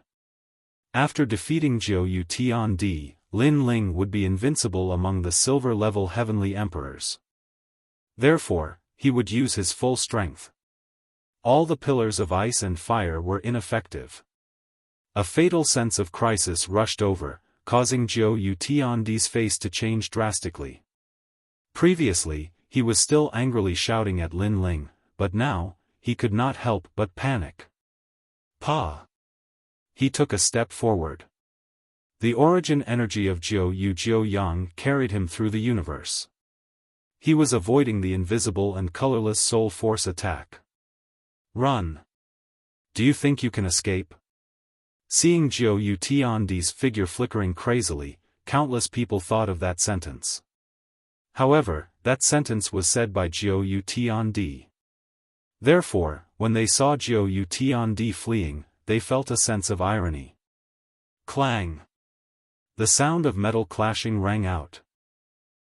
After defeating Jiu Tiandi, Lin Ling would be invincible among the silver-level heavenly emperors. Therefore, he would use his full strength. All the pillars of ice and fire were ineffective. A fatal sense of crisis rushed over, causing Jiu Tiandi's face to change drastically. Previously, he was still angrily shouting at Lin Ling, but now, he could not help but panic. Pa! He took a step forward. The origin energy of Jiu Yang carried him through the universe. He was avoiding the invisible and colorless soul force attack. Run! Do you think you can escape? Seeing Jiu Tiandi's figure flickering crazily, countless people thought of that sentence. However, that sentence was said by Jiu Tiandi. Therefore, when they saw Jiu Tiandi fleeing, they felt a sense of irony. Clang! The sound of metal clashing rang out.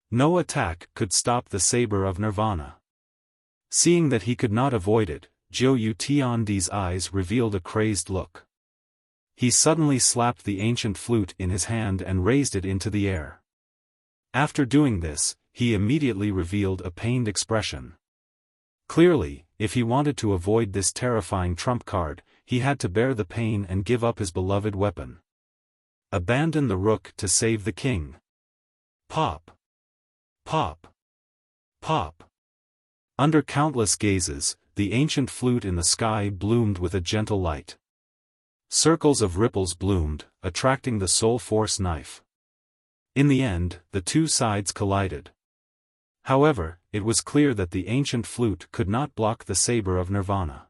No attack could stop the saber of Nirvana. Seeing that he could not avoid it, Jiu Tiandi's eyes revealed a crazed look. He suddenly slapped the ancient flute in his hand and raised it into the air. After doing this, he immediately revealed a pained expression. Clearly, if he wanted to avoid this terrifying trump card, he had to bear the pain and give up his beloved weapon. Abandon the rook to save the king. Pop! Pop! Pop! Under countless gazes, the ancient flute in the sky bloomed with a gentle light. Circles of ripples bloomed, attracting the soul force knife. In the end, the two sides collided. However, it was clear that the ancient flute could not block the saber of Nirvana.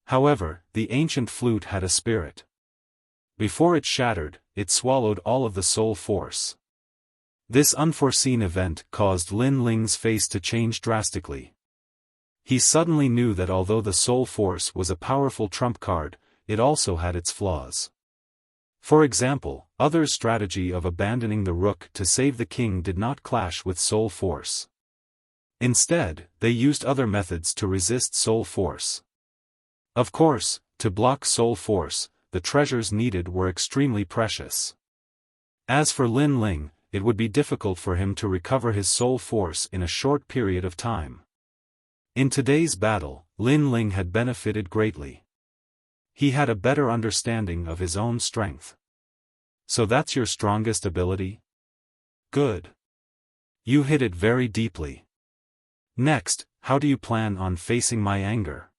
However, the ancient flute had a spirit. Before it shattered, it swallowed all of the soul force. This unforeseen event caused Lin Ling's face to change drastically. He suddenly knew that although the soul force was a powerful trump card, it also had its flaws. For example, others' strategy of abandoning the rook to save the king did not clash with soul force. Instead, they used other methods to resist soul force. Of course, to block soul force, the treasures needed were extremely precious. As for Lin Ling, it would be difficult for him to recover his soul force in a short period of time. In today's battle, Lin Ling had benefited greatly. He had a better understanding of his own strength. So that's your strongest ability? Good. You hit it very deeply. Next, how do you plan on facing my anger?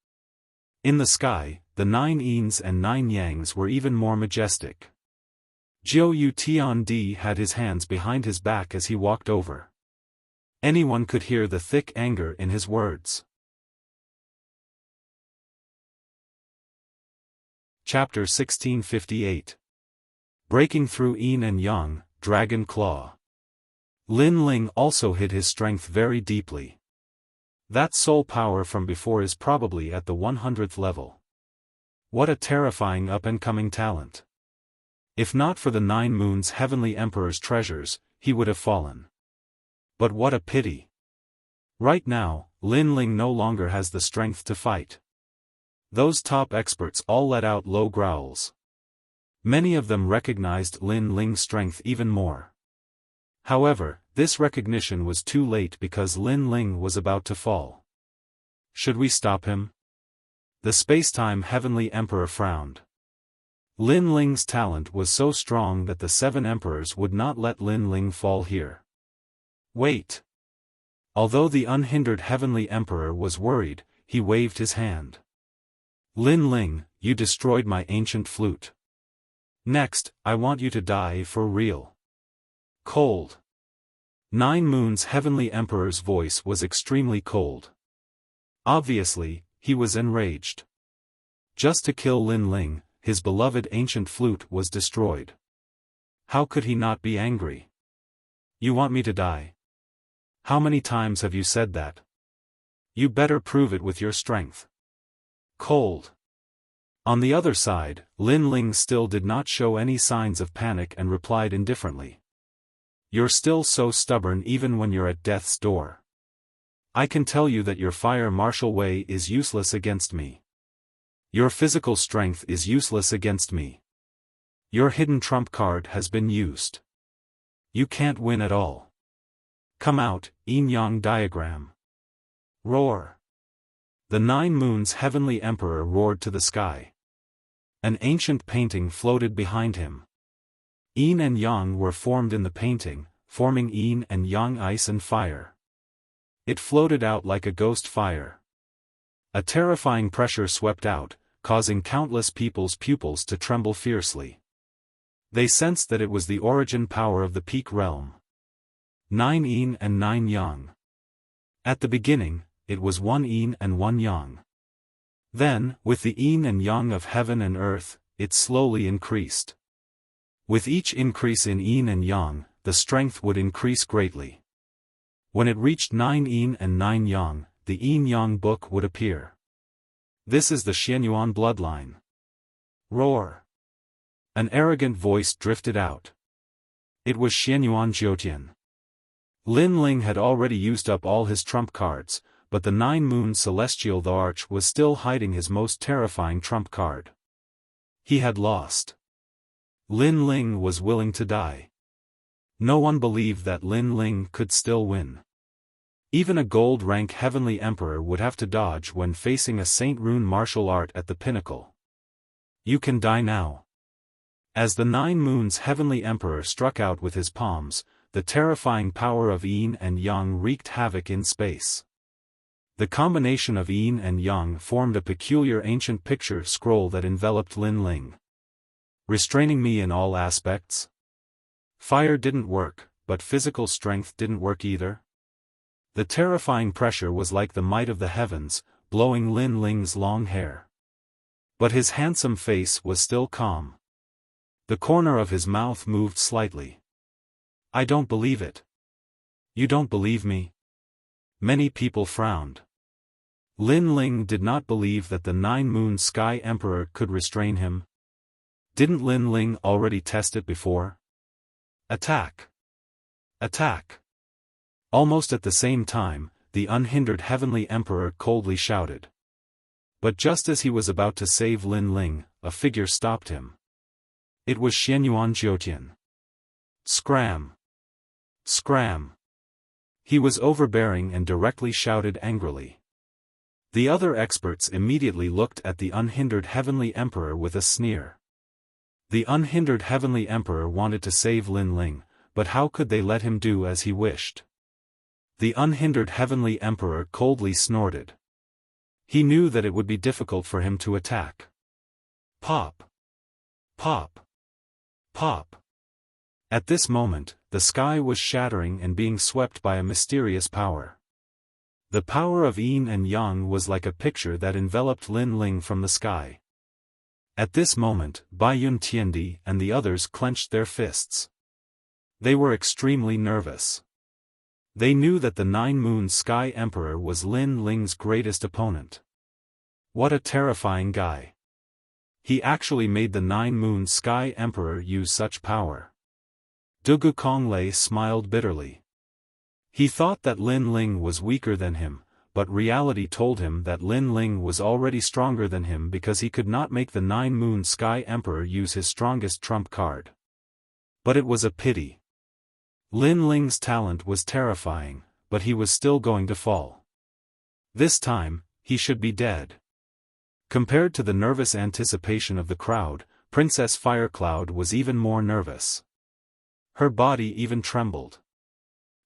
In the sky, the 9 yins and 9 yangs were even more majestic. Jiu Tiandi had his hands behind his back as he walked over. Anyone could hear the thick anger in his words. Chapter 1658. Breaking through Yin and Yang, Dragon Claw. Lin Ling also hid his strength very deeply. That soul power from before is probably at the 100th level. What a terrifying up-and-coming talent. If not for the 9 moons heavenly emperor's treasures, he would have fallen. But what a pity. Right now, Lin Ling no longer has the strength to fight. Those top experts all let out low growls. Many of them recognized Lin Ling's strength even more. However, this recognition was too late because Lin Ling was about to fall. Should we stop him? The space-time heavenly emperor frowned. Lin Ling's talent was so strong that the 7 emperors would not let Lin Ling fall here. Wait. Although the unhindered heavenly emperor was worried, he waved his hand. Lin Ling, you destroyed my ancient flute. Next, I want you to die for real. Cold. 9 Moons Heavenly Emperor's voice was extremely cold. Obviously, he was enraged. Just to kill Lin Ling, his beloved ancient flute was destroyed. How could he not be angry? You want me to die? How many times have you said that? You better prove it with your strength. Cold. On the other side, Lin Ling still did not show any signs of panic and replied indifferently. You're still so stubborn even when you're at death's door. I can tell you that your fire martial way is useless against me. Your physical strength is useless against me. Your hidden trump card has been used. You can't win at all. Come out, yin-yang diagram. Roar. The 9 moons heavenly emperor roared to the sky. An ancient painting floated behind him. Yin and yang were formed in the painting, forming yin and yang ice and fire. It floated out like a ghost fire. A terrifying pressure swept out, causing countless people's pupils to tremble fiercely. They sensed that it was the origin power of the peak realm. 9 yin and 9 yang. At the beginning, it was 1 yin and 1 yang. Then, with the yin and yang of heaven and earth, it slowly increased. With each increase in yin and yang, the strength would increase greatly. When it reached 9 yin and 9 yang, the yin-yang book would appear. This is the Xianyuan bloodline. Roar. An arrogant voice drifted out. It was Xianyuan Jiutian. Lin Ling had already used up all his trump cards, but the 9-moon celestial the arch was still hiding his most terrifying trump card. He had lost. Lin Ling was willing to die. No one believed that Lin Ling could still win. Even a gold-rank heavenly emperor would have to dodge when facing a Saint Rune martial art at the pinnacle. You can die now. As the 9 moons heavenly emperor struck out with his palms, the terrifying power of yin and yang wreaked havoc in space. The combination of yin and yang formed a peculiar ancient picture scroll that enveloped Lin Ling. Restraining me in all aspects? Fire didn't work, but physical strength didn't work either. The terrifying pressure was like the might of the heavens, blowing Lin Ling's long hair. But his handsome face was still calm. The corner of his mouth moved slightly. I don't believe it. You don't believe me? Many people frowned. Lin Ling did not believe that the 9-moon sky emperor could restrain him. Didn't Lin Ling already test it before? Attack! Attack! Almost at the same time, the unhindered heavenly emperor coldly shouted. But just as he was about to save Lin Ling, a figure stopped him. It was Xianyuan Jiutian. Scram! Scram! He was overbearing and directly shouted angrily. The other experts immediately looked at the unhindered heavenly emperor with a sneer. The unhindered heavenly emperor wanted to save Lin Ling, but how could they let him do as he wished? The unhindered heavenly emperor coldly snorted. He knew that it would be difficult for him to attack. Pop! Pop! Pop! At this moment, the sky was shattering and being swept by a mysterious power. The power of yin and yang was like a picture that enveloped Lin Ling from the sky. At this moment, Bai Yun Tiandi and the others clenched their fists. They were extremely nervous. They knew that the 9-moon sky emperor was Lin Ling's greatest opponent. What a terrifying guy. He actually made the 9-moon sky emperor use such power. Dugu Konglei smiled bitterly. He thought that Lin Ling was weaker than him, but reality told him that Lin Ling was already stronger than him because he could not make the 9-moon sky emperor use his strongest trump card. But it was a pity. Lin Ling's talent was terrifying, but he was still going to fall. This time, he should be dead. Compared to the nervous anticipation of the crowd, Princess Firecloud was even more nervous. Her body even trembled.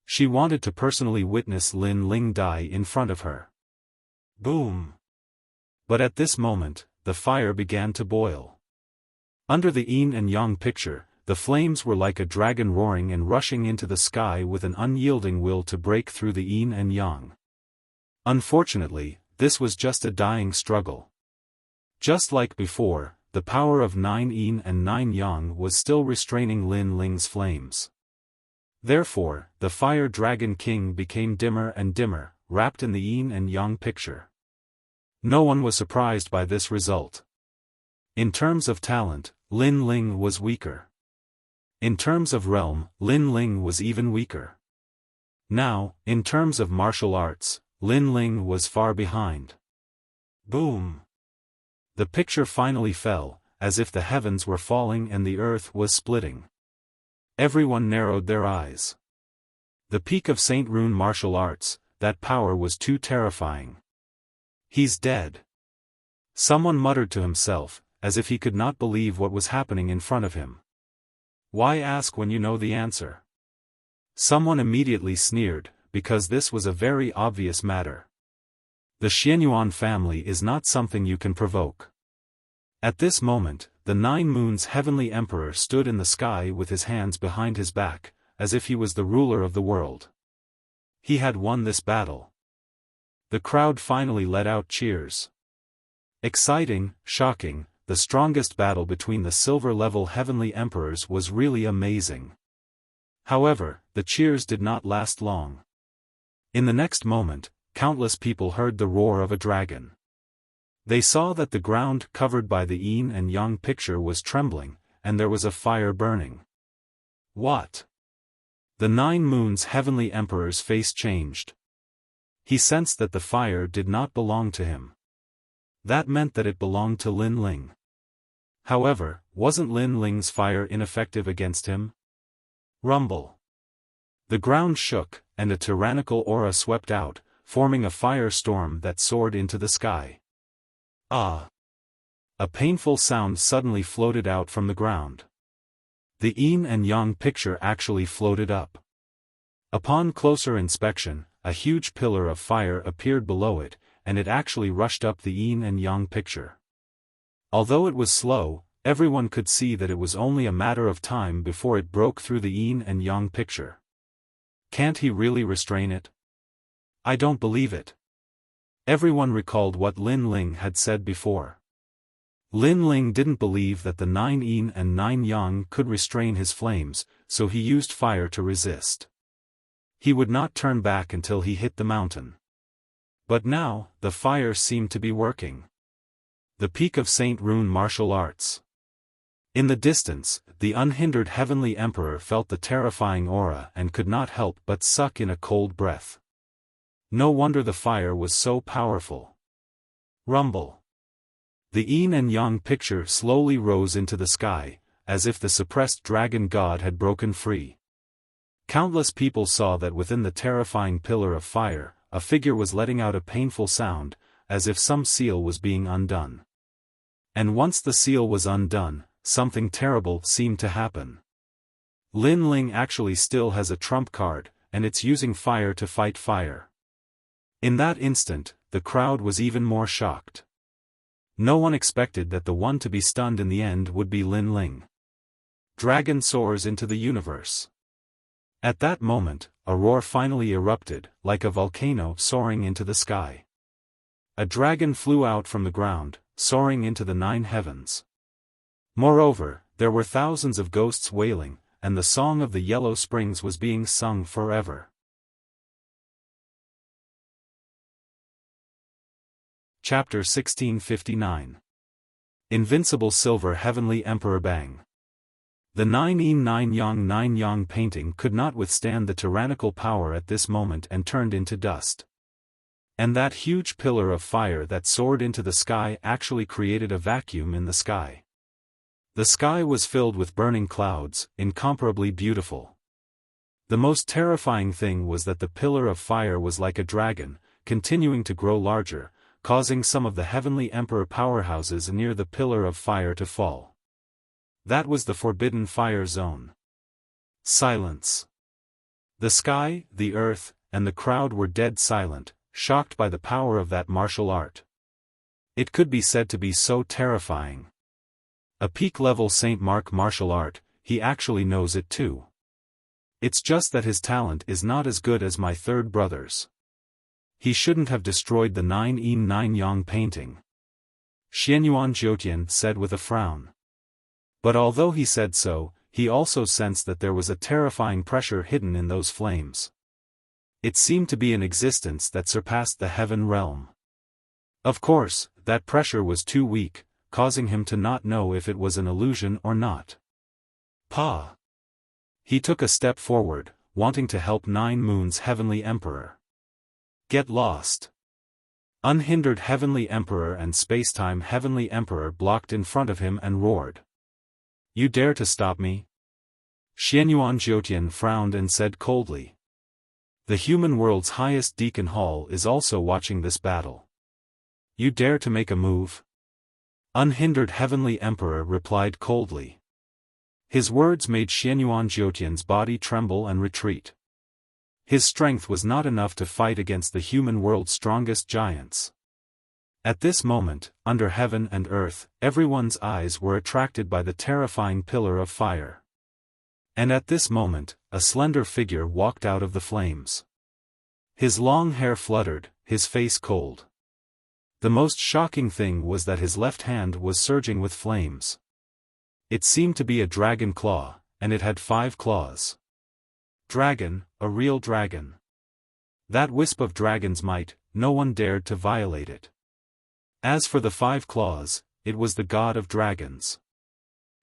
She wanted to personally witness Lin Ling die in front of her. Boom! But at this moment, the fire began to boil. Under the yin and yang picture, the flames were like a dragon roaring and rushing into the sky with an unyielding will to break through the yin and yang. Unfortunately, this was just a dying struggle. Just like before, the power of 9 yin and 9 yang was still restraining Lin Ling's flames. Therefore, the Fire Dragon King became dimmer and dimmer, wrapped in the yin and yang picture. No one was surprised by this result. In terms of talent, Lin Ling was weaker. In terms of realm, Lin Ling was even weaker. Now, in terms of martial arts, Lin Ling was far behind. Boom! The picture finally fell, as if the heavens were falling and the earth was splitting. Everyone narrowed their eyes. The peak of Saint Rune martial arts, that power was too terrifying. He's dead. Someone muttered to himself, as if he could not believe what was happening in front of him. Why ask when you know the answer? Someone immediately sneered, because this was a very obvious matter. The Xianyuan family is not something you can provoke. At this moment, the 9 Moons Heavenly Emperor stood in the sky with his hands behind his back, as if he was the ruler of the world. He had won this battle. The crowd finally let out cheers. Exciting, shocking, the strongest battle between the silver-level Heavenly Emperors was really amazing. However, the cheers did not last long. In the next moment, countless people heard the roar of a dragon. They saw that the ground covered by the yin and yang picture was trembling, and there was a fire burning. What? The 9 Moons Heavenly Emperor's face changed. He sensed that the fire did not belong to him. That meant that it belonged to Lin Ling. However, wasn't Lin Ling's fire ineffective against him? Rumble. The ground shook, and a tyrannical aura swept out, forming a firestorm that soared into the sky. Ah! A painful sound suddenly floated out from the ground. The yin and yang picture actually floated up. Upon closer inspection, a huge pillar of fire appeared below it, and it actually rushed up the yin and yang picture. Although it was slow, everyone could see that it was only a matter of time before it broke through the yin and yang picture. Can't he really restrain it? I don't believe it. Everyone recalled what Lin Ling had said before. Lin Ling didn't believe that the 9 yin and 9 yang could restrain his flames, so he used fire to resist. He would not turn back until he hit the mountain. But now, the fire seemed to be working. The peak of Saint Rune martial arts. In the distance, the unhindered Heavenly Emperor felt the terrifying aura and could not help but suck in a cold breath. No wonder the fire was so powerful. Rumble. The yin and yang picture slowly rose into the sky, as if the suppressed dragon god had broken free. Countless people saw that within the terrifying pillar of fire, a figure was letting out a painful sound, as if some seal was being undone. And once the seal was undone, something terrible seemed to happen. Lin Ling actually still has a trump card, and it's using fire to fight fire. In that instant, the crowd was even more shocked. No one expected that the one to be stunned in the end would be Lin Ling. Dragon soars into the universe. At that moment, a roar finally erupted, like a volcano soaring into the sky. A dragon flew out from the ground, soaring into the 9 heavens. Moreover, there were thousands of ghosts wailing, and the song of the Yellow Springs was being sung forever. Chapter 1659. Invincible Silver Heavenly Emperor Bang. The 9 yin 9 yang 9 yang painting could not withstand the tyrannical power at this moment and turned into dust. And that huge pillar of fire that soared into the sky actually created a vacuum in the sky. The sky was filled with burning clouds, incomparably beautiful. The most terrifying thing was that the pillar of fire was like a dragon, continuing to grow larger, causing some of the Heavenly Emperor powerhouses near the pillar of fire to fall. That was the forbidden fire zone. Silence. The sky, the earth, and the crowd were dead silent, shocked by the power of that martial art. It could be said to be so terrifying. A peak-level Saint Mark martial art, he actually knows it too. It's just that his talent is not as good as my third brother's. He shouldn't have destroyed the 9 yin 9 yang painting. Xianyuan Jiutian said with a frown. But although he said so, he also sensed that there was a terrifying pressure hidden in those flames. It seemed to be an existence that surpassed the heaven realm. Of course, that pressure was too weak, causing him to not know if it was an illusion or not. Pa! He took a step forward, wanting to help Nine Moons' Heavenly Emperor. Get lost! Unhindered Heavenly Emperor and Spacetime Heavenly Emperor blocked in front of him and roared. You dare to stop me? Xianyuan Jiutian frowned and said coldly. The human world's highest Deacon Hall is also watching this battle. You dare to make a move? Unhindered Heavenly Emperor replied coldly. His words made Xianyuan Jiutian's body tremble and retreat. His strength was not enough to fight against the human world's strongest giants. At this moment, under heaven and earth, everyone's eyes were attracted by the terrifying pillar of fire. And at this moment, a slender figure walked out of the flames. His long hair fluttered, his face cold. The most shocking thing was that his left hand was surging with flames. It seemed to be a dragon claw, and it had 5 claws. Dragon, a real dragon. That wisp of dragon's might, no one dared to violate it. As for the 5 claws, it was the god of dragons.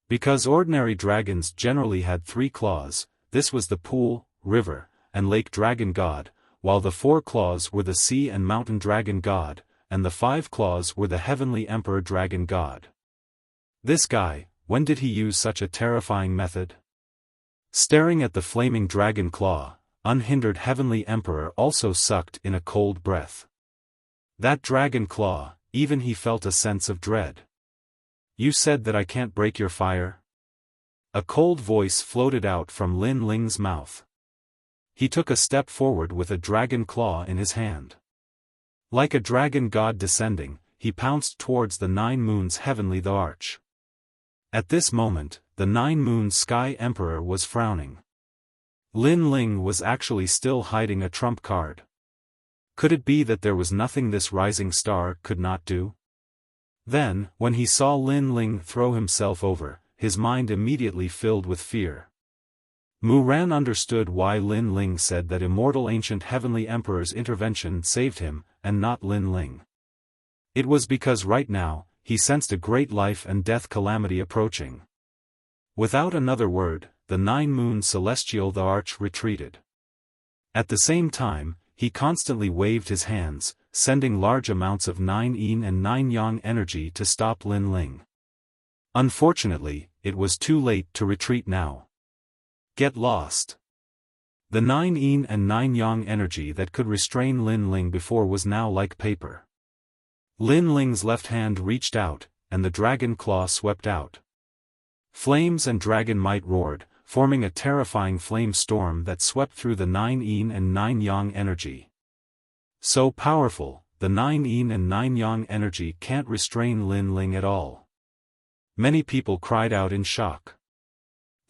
Because ordinary dragons generally had 3 claws, this was the pool, river, and lake dragon god, while the 4 claws were the sea and mountain dragon god, and the 5 claws were the heavenly emperor dragon god. This guy, when did he use such a terrifying method? Staring at the flaming dragon claw, unhindered heavenly emperor also sucked in a cold breath. That dragon claw, even he felt a sense of dread. You said that I can't break your fire? A cold voice floated out from Lin Ling's mouth. He took a step forward with a dragon claw in his hand. Like a dragon god descending, he pounced towards the 9 Moons Heavenly the Arch. At this moment, the 9 Moons Sky Emperor was frowning. Lin Ling was actually still hiding a trump card. Could it be that there was nothing this rising star could not do? Then, when he saw Lin Ling throw himself over, his mind immediately filled with fear. Mu Ran understood why Lin Ling said that immortal ancient heavenly emperor's intervention saved him, and not Lin Ling. It was because right now, he sensed a great life and death calamity approaching. Without another word, the 9 Moon Celestial the Arch retreated. At the same time, he constantly waved his hands, sending large amounts of 9 Yin and 9 Yang energy to stop Lin Ling. Unfortunately, it was too late to retreat now. Get lost. The 9 Yin and 9 Yang energy that could restrain Lin Ling before was now like paper. Lin Ling's left hand reached out, and the dragon claw swept out. Flames and dragon might roared, forming a terrifying flame storm that swept through the 9 Yin and 9 Yang energy. So powerful, the 9 Yin and 9 Yang energy can't restrain Lin Ling at all. Many people cried out in shock.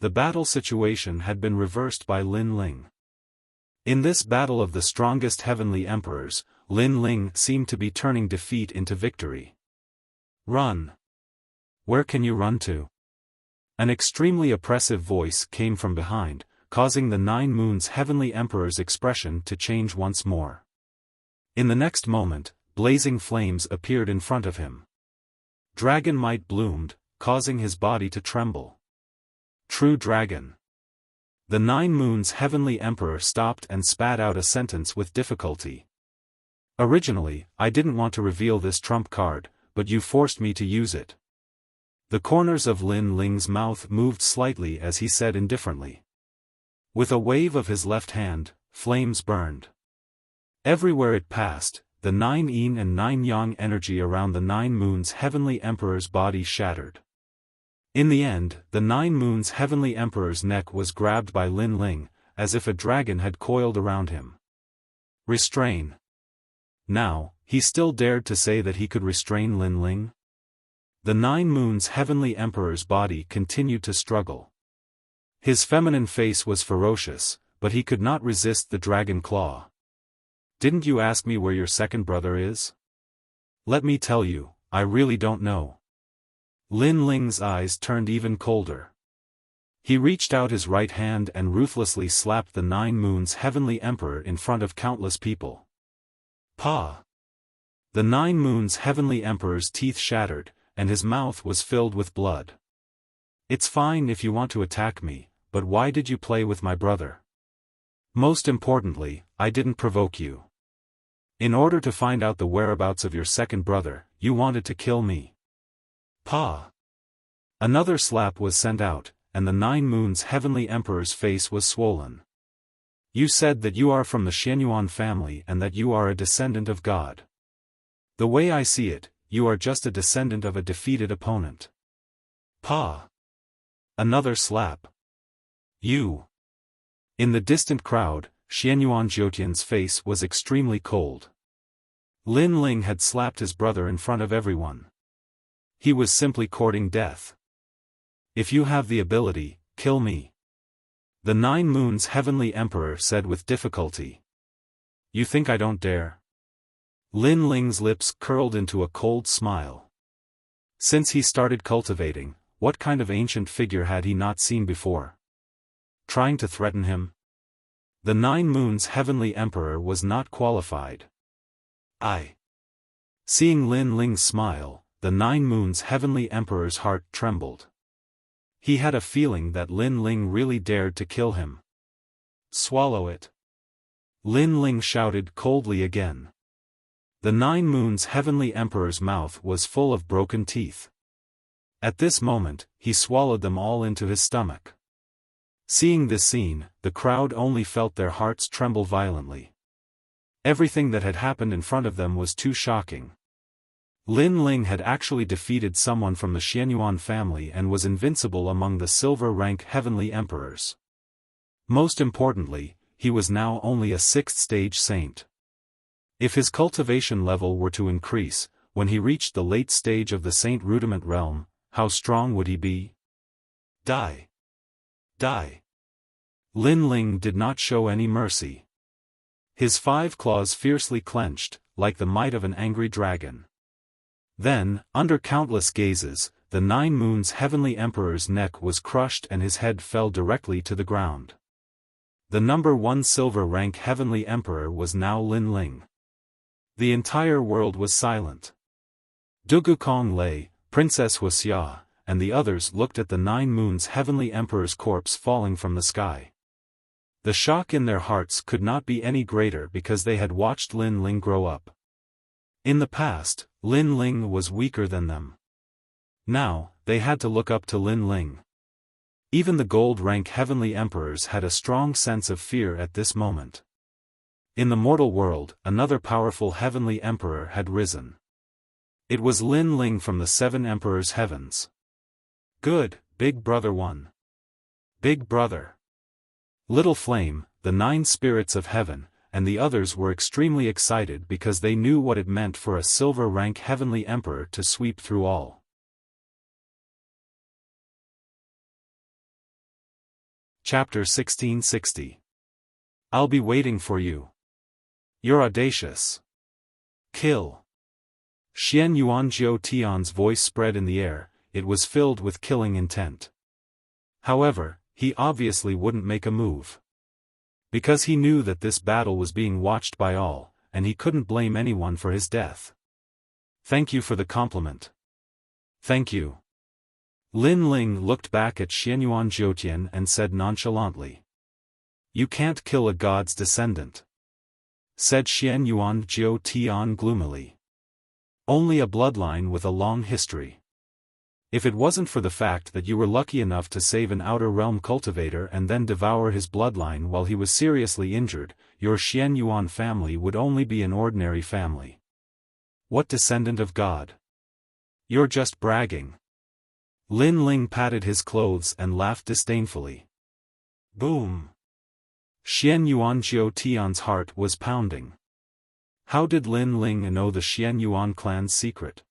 The battle situation had been reversed by Lin Ling. In this battle of the strongest heavenly emperors, Lin Ling seemed to be turning defeat into victory. Run! Where can you run to? An extremely oppressive voice came from behind, causing the 9 Moons Heavenly Emperor's expression to change once more. In the next moment, blazing flames appeared in front of him. Dragon might bloomed, causing his body to tremble. True dragon. The 9 Moons Heavenly Emperor stopped and spat out a sentence with difficulty. Originally, I didn't want to reveal this trump card, but you forced me to use it. The corners of Lin Ling's mouth moved slightly as he said indifferently. With a wave of his left hand, flames burned. Everywhere it passed, the 9 Yin and 9 Yang energy around the 9 Moons Heavenly Emperor's body shattered. In the end, the 9 Moons Heavenly Emperor's neck was grabbed by Lin Ling, as if a dragon had coiled around him. Restrain. Now, he still dared to say that he could restrain Lin Ling? The 9 Moons Heavenly Emperor's body continued to struggle. His feminine face was ferocious, but he could not resist the dragon claw. Didn't you ask me where your second brother is? Let me tell you, I really don't know. Lin Ling's eyes turned even colder. He reached out his right hand and ruthlessly slapped the 9 Moons Heavenly Emperor in front of countless people. Pa! The 9 Moons Heavenly Emperor's teeth shattered, and his mouth was filled with blood. It's fine if you want to attack me, but why did you play with my brother? Most importantly, I didn't provoke you. In order to find out the whereabouts of your second brother, you wanted to kill me. Pa! Another slap was sent out, and the 9 Moons Heavenly Emperor's face was swollen. You said that you are from the Xianyuan family and that you are a descendant of God. The way I see it, you are just a descendant of a defeated opponent. Pa! Another slap. You! In the distant crowd, Xianyuan Jiutian's face was extremely cold. Lin Ling had slapped his brother in front of everyone. He was simply courting death. If you have the ability, kill me. The 9 Moons Heavenly Emperor said with difficulty. You think I don't dare? Lin Ling's lips curled into a cold smile. Since he started cultivating, what kind of ancient figure had he not seen before? Trying to threaten him? The 9 Moons Heavenly Emperor was not qualified. Seeing Lin Ling's smile, the 9 Moons Heavenly Emperor's heart trembled. He had a feeling that Lin Ling really dared to kill him. Swallow it. Lin Ling shouted coldly again. The 9 Moons Heavenly Emperor's mouth was full of broken teeth. At this moment, he swallowed them all into his stomach. Seeing this scene, the crowd only felt their hearts tremble violently. Everything that had happened in front of them was too shocking. Lin Ling had actually defeated someone from the Xianyuan family and was invincible among the silver-rank Heavenly Emperors. Most importantly, he was now only a 6th-stage saint. If his cultivation level were to increase, when he reached the late stage of the Saint Rudiment realm, how strong would he be? Die! Die! Lin Ling did not show any mercy. His 5 claws fiercely clenched, like the might of an angry dragon. Then, under countless gazes, the 9 Moons Heavenly Emperor's neck was crushed and his head fell directly to the ground. The number 1 silver-rank Heavenly Emperor was now Lin Ling. The entire world was silent. Dugukong Lei, Princess Wuxia, and the others looked at the 9 Moons Heavenly Emperor's corpse falling from the sky. The shock in their hearts could not be any greater because they had watched Lin Ling grow up. In the past, Lin Ling was weaker than them. Now, they had to look up to Lin Ling. Even the gold-rank Heavenly Emperors had a strong sense of fear at this moment. In the mortal world, another powerful Heavenly Emperor had risen. It was Lin Ling from the 7 Emperors' Heavens. Good, Big Brother 1. Big Brother. Little Flame, the 9 Spirits of Heaven, and the others were extremely excited because they knew what it meant for a silver-rank Heavenly Emperor to sweep through all. Chapter 1660. I'll be waiting for you. You're audacious. Kill. Xian Yuan Jiu Tian's voice spread in the air, it was filled with killing intent. However, he obviously wouldn't make a move. Because he knew that this battle was being watched by all, and he couldn't blame anyone for his death. Thank you for the compliment. Thank you. Lin Ling looked back at Xianyuan Jiutian and said nonchalantly. You can't kill a god's descendant. Said Xianyuan Jiutian gloomily. Only a bloodline with a long history. If it wasn't for the fact that you were lucky enough to save an outer realm cultivator and then devour his bloodline while he was seriously injured, your Xianyuan family would only be an ordinary family. What descendant of God? You're just bragging. Lin Ling patted his clothes and laughed disdainfully. Boom! Xianyuan Jiutian's heart was pounding. How did Lin Ling know the Xianyuan clan's secret?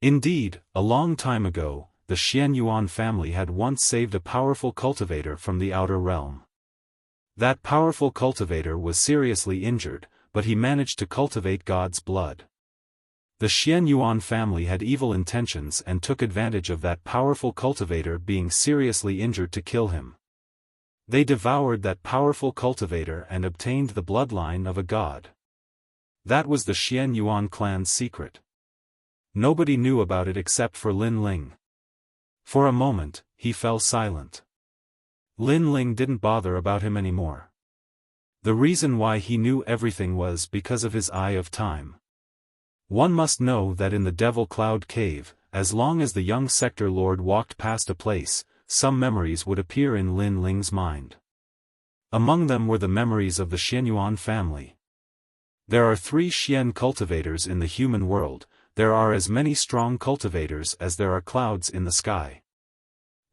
Indeed, a long time ago, the Xianyuan family had once saved a powerful cultivator from the outer realm. That powerful cultivator was seriously injured, but he managed to cultivate God's blood. The Xianyuan family had evil intentions and took advantage of that powerful cultivator being seriously injured to kill him. They devoured that powerful cultivator and obtained the bloodline of a god. That was the Xian Yuan clan's secret. Nobody knew about it except for Lin Ling. For a moment, he fell silent. Lin Ling didn't bother about him anymore. The reason why he knew everything was because of his eye of time. One must know that in the Devil Cloud Cave, as long as the young sector lord walked past a place, some memories would appear in Lin Ling's mind. Among them were the memories of the Xianyuan family. There are 3 Xian cultivators in the human world. There are as many strong cultivators as there are clouds in the sky.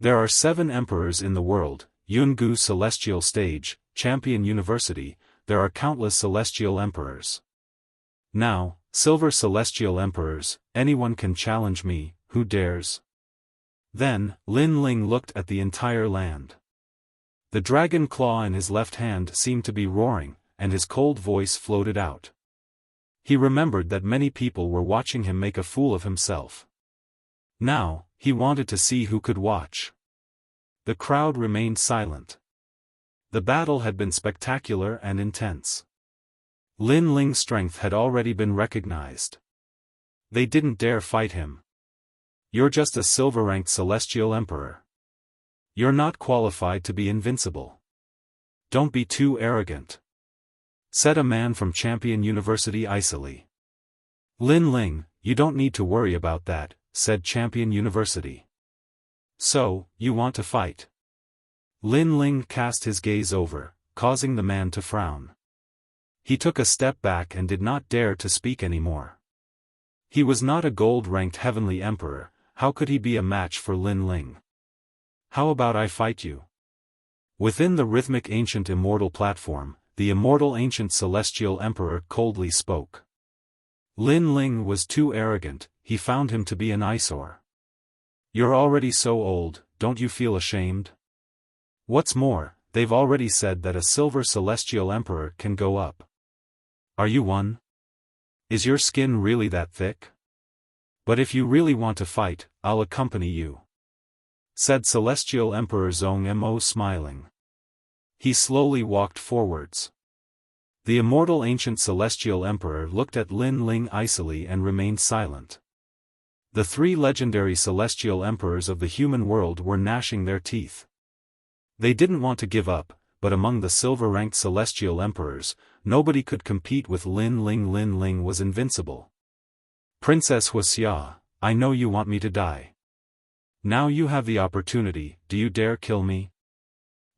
There are 7 emperors in the world, Yungu Celestial Stage, Champion University, there are countless celestial emperors. Now, Silver Celestial Emperors, anyone can challenge me, who dares? Then, Lin Ling looked at the entire land. The dragon claw in his left hand seemed to be roaring, and his cold voice floated out. He remembered that many people were watching him make a fool of himself. Now, he wanted to see who could watch. The crowd remained silent. The battle had been spectacular and intense. Lin Ling's strength had already been recognized. They didn't dare fight him. You're just a silver-ranked celestial emperor. You're not qualified to be invincible. Don't be too arrogant, said a man from Champion University icily. Lin Ling, you don't need to worry about that, said Champion University. So, you want to fight? Lin Ling cast his gaze over, causing the man to frown. He took a step back and did not dare to speak anymore. He was not a gold-ranked heavenly emperor, how could he be a match for Lin Ling? How about I fight you? Within the rhythmic ancient immortal platform, the immortal ancient celestial emperor coldly spoke. Lin Ling was too arrogant, he found him to be an eyesore. You're already so old, don't you feel ashamed? What's more, they've already said that a silver celestial emperor can go up. Are you one? Is your skin really that thick? But if you really want to fight, I'll accompany you, said Celestial Emperor Zhong Mo smiling. He slowly walked forwards. The immortal ancient celestial emperor looked at Lin Ling icily and remained silent. The 3 legendary celestial emperors of the human world were gnashing their teeth. They didn't want to give up, but among the silver-ranked celestial emperors, nobody could compete with Lin Ling. Lin Ling was invincible. Princess Wuxia, I know you want me to die. Now you have the opportunity, do you dare kill me?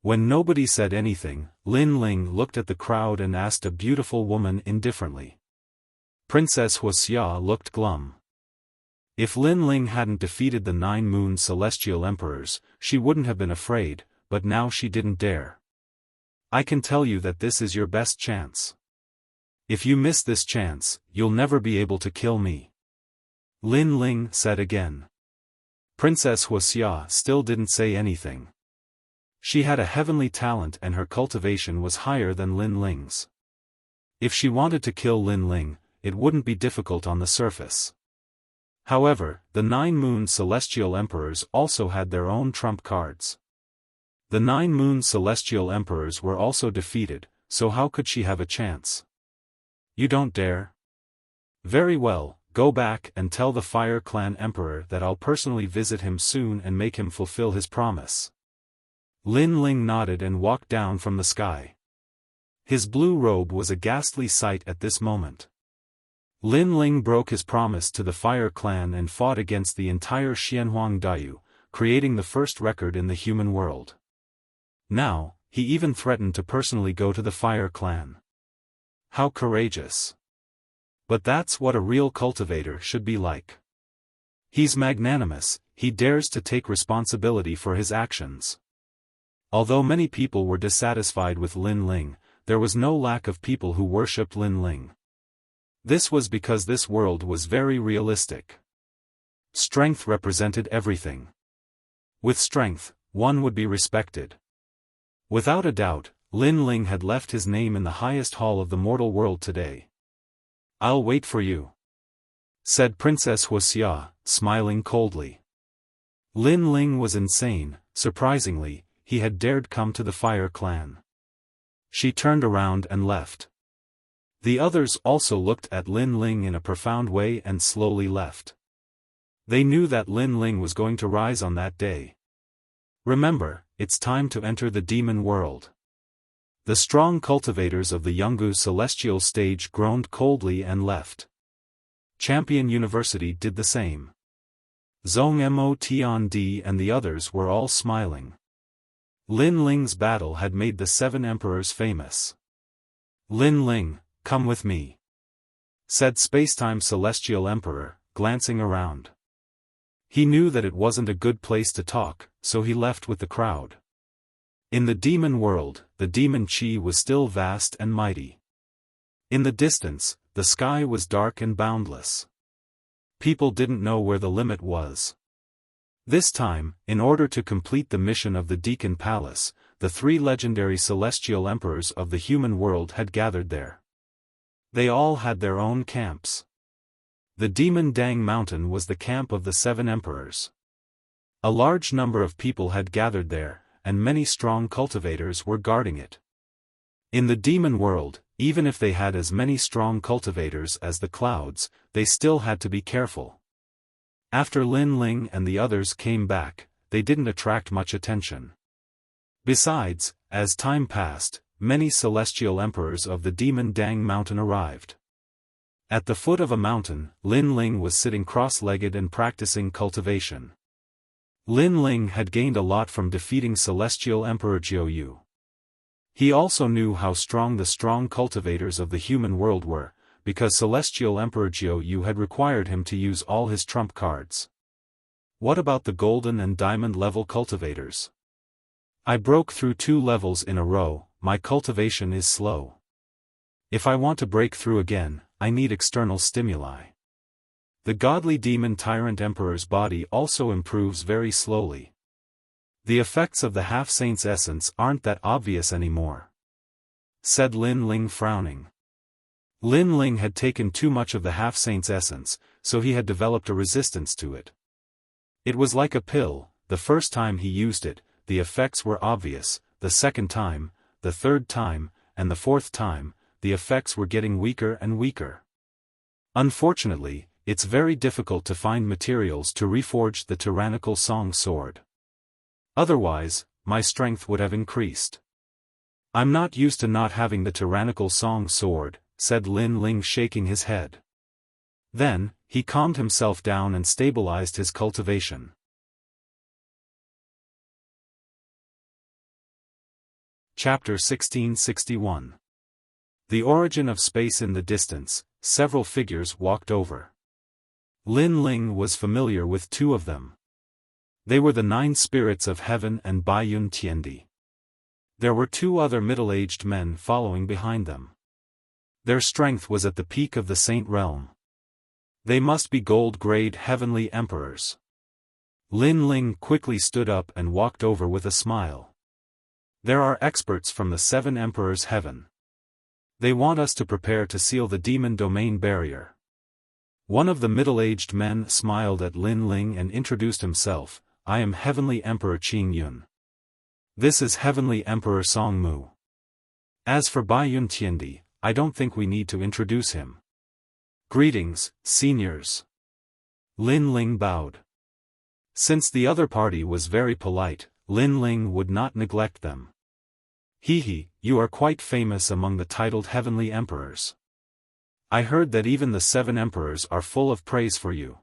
When nobody said anything, Lin Ling looked at the crowd and asked a beautiful woman indifferently. Princess Wuxia looked glum. If Lin Ling hadn't defeated the 9 moon celestial emperors, she wouldn't have been afraid, but now she didn't dare. I can tell you that this is your best chance. If you miss this chance, you'll never be able to kill me, Lin Ling said again. Princess Wuxia still didn't say anything. She had a heavenly talent and her cultivation was higher than Lin Ling's. If she wanted to kill Lin Ling, it wouldn't be difficult on the surface. However, the 9 moon celestial emperors also had their own trump cards. The 9 moon celestial emperors were also defeated, so how could she have a chance? You don't dare? Very well, go back and tell the Fire Clan Emperor that I'll personally visit him soon and make him fulfill his promise. Lin Ling nodded and walked down from the sky. His blue robe was a ghastly sight at this moment. Lin Ling broke his promise to the Fire Clan and fought against the entire Xianhuang Daiyu, creating the first record in the human world. Now, he even threatened to personally go to the Fire Clan. How courageous! But that's what a real cultivator should be like. He's magnanimous, he dares to take responsibility for his actions. Although many people were dissatisfied with Lin Ling, there was no lack of people who worshipped Lin Ling. This was because this world was very realistic. Strength represented everything. With strength, one would be respected. Without a doubt, Lin Ling had left his name in the highest hall of the mortal world today. I'll wait for you, said Princess Wuxia, smiling coldly. Lin Ling was insane, surprisingly, he had dared come to the Fire Clan. She turned around and left. The others also looked at Lin Ling in a profound way and slowly left. They knew that Lin Ling was going to rise on that day. Remember, it's time to enter the demon world. The strong cultivators of the Yungu celestial stage groaned coldly and left. Champion University did the same. Zhong Mo Tiandi and the others were all smiling. Lin Ling's battle had made the 7 emperors famous. Lin Ling, come with me, said Spacetime Celestial Emperor, glancing around. He knew that it wasn't a good place to talk, so he left with the crowd. In the demon world, the demon chi was still vast and mighty. In the distance, the sky was dark and boundless. People didn't know where the limit was. This time, in order to complete the mission of the Deacon Palace, the 3 legendary celestial emperors of the human world had gathered there. They all had their own camps. The Demon Dang Mountain was the camp of the 7 emperors. A large number of people had gathered there, and many strong cultivators were guarding it. In the demon world, even if they had as many strong cultivators as the clouds, they still had to be careful. After Lin Ling and the others came back, they didn't attract much attention. Besides, as time passed, many celestial emperors of the Demon Dang Mountain arrived. At the foot of a mountain, Lin Ling was sitting cross-legged and practicing cultivation. Lin Ling had gained a lot from defeating Celestial Emperor Jiu Yu. He also knew how strong the strong cultivators of the human world were, because Celestial Emperor Jiu Yu had required him to use all his trump cards. What about the golden and diamond level cultivators? I broke through 2 levels in a row, my cultivation is slow. If I want to break through again, I need external stimuli. The godly demon tyrant emperor's body also improves very slowly. The effects of the half-saint's essence aren't that obvious anymore, said Lin Ling frowning. Lin Ling had taken too much of the half-saint's essence, so he had developed a resistance to it. It was like a pill. The first time he used it, the effects were obvious, the second time, the third time, and the fourth time, the effects were getting weaker and weaker. Unfortunately, it's very difficult to find materials to reforge the tyrannical song sword. Otherwise, my strength would have increased. I'm not used to not having the tyrannical song sword, said Lin Ling, shaking his head. Then, he calmed himself down and stabilized his cultivation. Chapter 1661. The origin of space. In the distance, several figures walked over. Lin Ling was familiar with 2 of them. They were the 9 spirits of heaven and Baiyun Tiandi. There were 2 other middle-aged men following behind them. Their strength was at the peak of the saint realm. They must be gold-grade heavenly emperors. Lin Ling quickly stood up and walked over with a smile. There are experts from the 7 emperors' heaven. They want us to prepare to seal the demon domain barrier. One of the middle-aged men smiled at Lin Ling and introduced himself. I am Heavenly Emperor Qing Yun. This is Heavenly Emperor Song Mu. As for Baiyun Tiandi, I don't think we need to introduce him. Greetings, seniors. Lin Ling bowed. Since the other party was very polite, Lin Ling would not neglect them. He, you are quite famous among the titled Heavenly Emperors. I heard that even the 7 emperors are full of praise for you.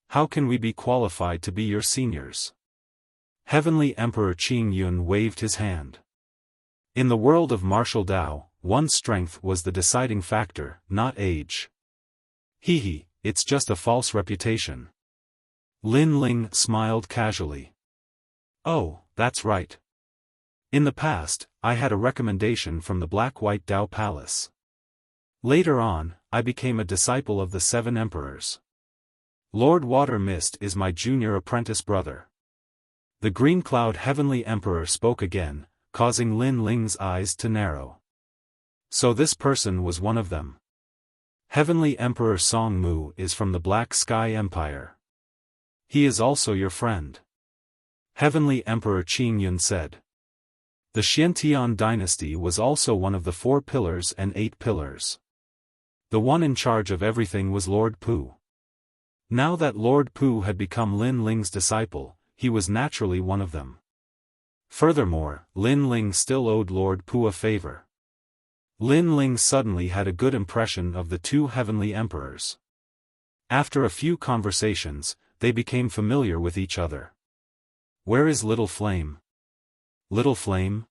How can we be qualified to be your seniors? Heavenly Emperor Qing Yun waved his hand. In the world of martial Dao, one's strength was the deciding factor, not age. It's just a false reputation. Lin Ling smiled casually. Oh, that's right. In the past, I had a recommendation from the Black-White Dao Palace. Later on, I became a disciple of the 7 emperors. Lord Water Mist is my junior apprentice brother. The Green Cloud Heavenly Emperor spoke again, causing Lin Ling's eyes to narrow. So this person was one of them. Heavenly Emperor Song Mu is from the Black Sky Empire. He is also your friend. Heavenly Emperor Qing Yun said. The Xiantian dynasty was also one of the 4 pillars and 8 pillars. The one in charge of everything was Lord Pu. Now that Lord Pu had become Lin Ling's disciple, he was naturally one of them. Furthermore, Lin Ling still owed Lord Pu a favor. Lin Ling suddenly had a good impression of the two heavenly emperors. After a few conversations, they became familiar with each other. "Where is Little Flame?" "Little Flame?"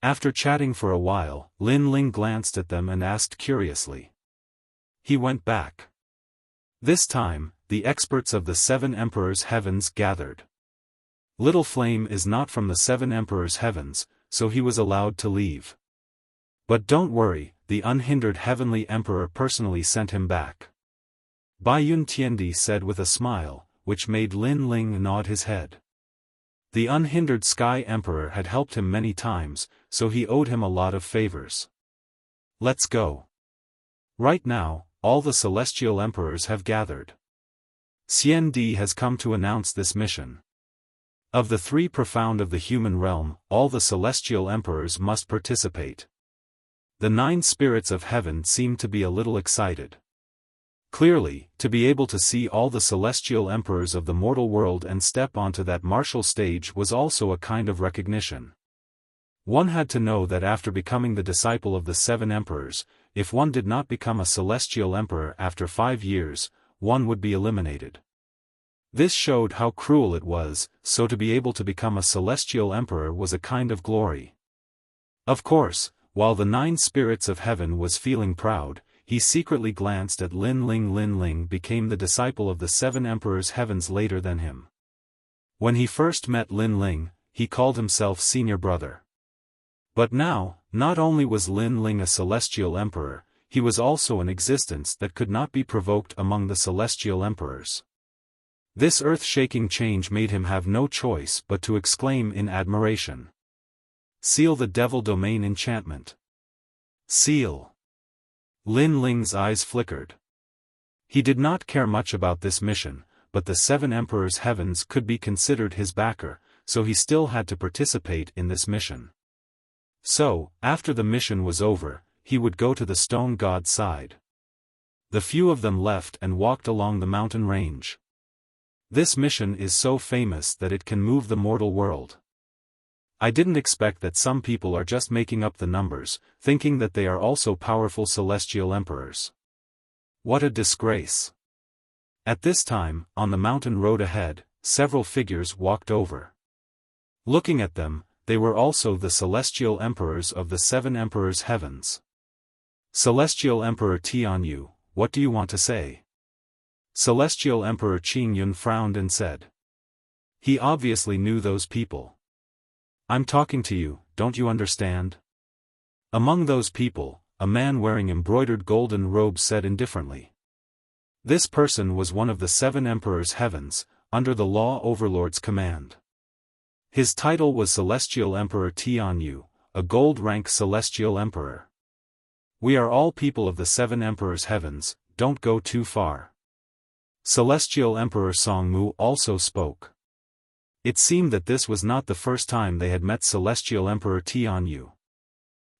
After chatting for a while, Lin Ling glanced at them and asked curiously. He went back. This time, the experts of the Seven Emperors' Heavens gathered. Little Flame is not from the Seven Emperors' Heavens, so he was allowed to leave. But don't worry, the unhindered Heavenly Emperor personally sent him back. Bai Yun Tiandi said with a smile, which made Lin Ling nod his head. The unhindered Sky Emperor had helped him many times, so he owed him a lot of favors. Let's go. Right now, all the Celestial Emperors have gathered. Xian Di has come to announce this mission. Of the three profound of the human realm, all the Celestial Emperors must participate. The 9 spirits of heaven seemed to be a little excited. Clearly, to be able to see all the Celestial Emperors of the mortal world and step onto that martial stage was also a kind of recognition. One had to know that after becoming the disciple of the 7 Emperors, if one did not become a Celestial Emperor after 5 years, one would be eliminated. This showed how cruel it was, so to be able to become a Celestial Emperor was a kind of glory. Of course, while the 9 spirits of heaven was feeling proud, he secretly glanced at Lin Ling. Lin Ling became the disciple of the 7 Emperors' Heavens later than him. When he first met Lin Ling, he called himself Senior Brother. But now, not only was Lin Ling a Celestial Emperor, he was also an existence that could not be provoked among the Celestial Emperors. This earth-shaking change made him have no choice but to exclaim in admiration. Seal the Devil Domain enchantment. Seal. Lin Ling's eyes flickered. He did not care much about this mission, but the 7 Emperors' Heavens could be considered his backer, so he still had to participate in this mission. So, after the mission was over, he would go to the stone god's side. The few of them left and walked along the mountain range. This mission is so famous that it can move the mortal world. I didn't expect that some people are just making up the numbers, thinking that they are also powerful Celestial Emperors. What a disgrace. At this time, on the mountain road ahead, several figures walked over. Looking at them, they were also the Celestial Emperors of the 7 Emperors' Heavens. Celestial Emperor Tianyu, what do you want to say? Celestial Emperor Qingyun frowned and said. He obviously knew those people. I'm talking to you, don't you understand? Among those people, a man wearing embroidered golden robes said indifferently. This person was one of the 7 Emperors' Heavens, under the Law Overlord's command. His title was Celestial Emperor Tianyu, a gold-rank Celestial Emperor. We are all people of the 7 Emperors' Heavens, don't go too far. Celestial Emperor Songmu also spoke. It seemed that this was not the first time they had met Celestial Emperor Tianyu.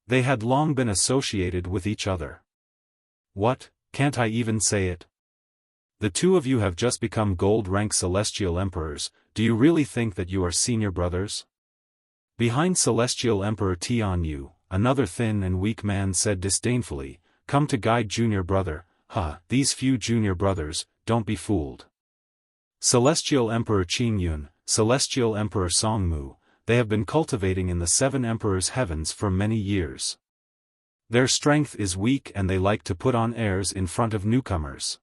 They had long been associated with each other. What, can't I even say it? The two of you have just become gold-rank Celestial Emperors, do you really think that you are senior brothers? Behind Celestial Emperor Tianyu, another thin and weak man said disdainfully, come to guide junior brother, these few junior brothers, don't be fooled. Celestial Emperor Qingyun, Celestial Emperor Songmu, they have been cultivating in the 7 Emperors' Heavens for many years. Their strength is weak and they like to put on airs in front of newcomers.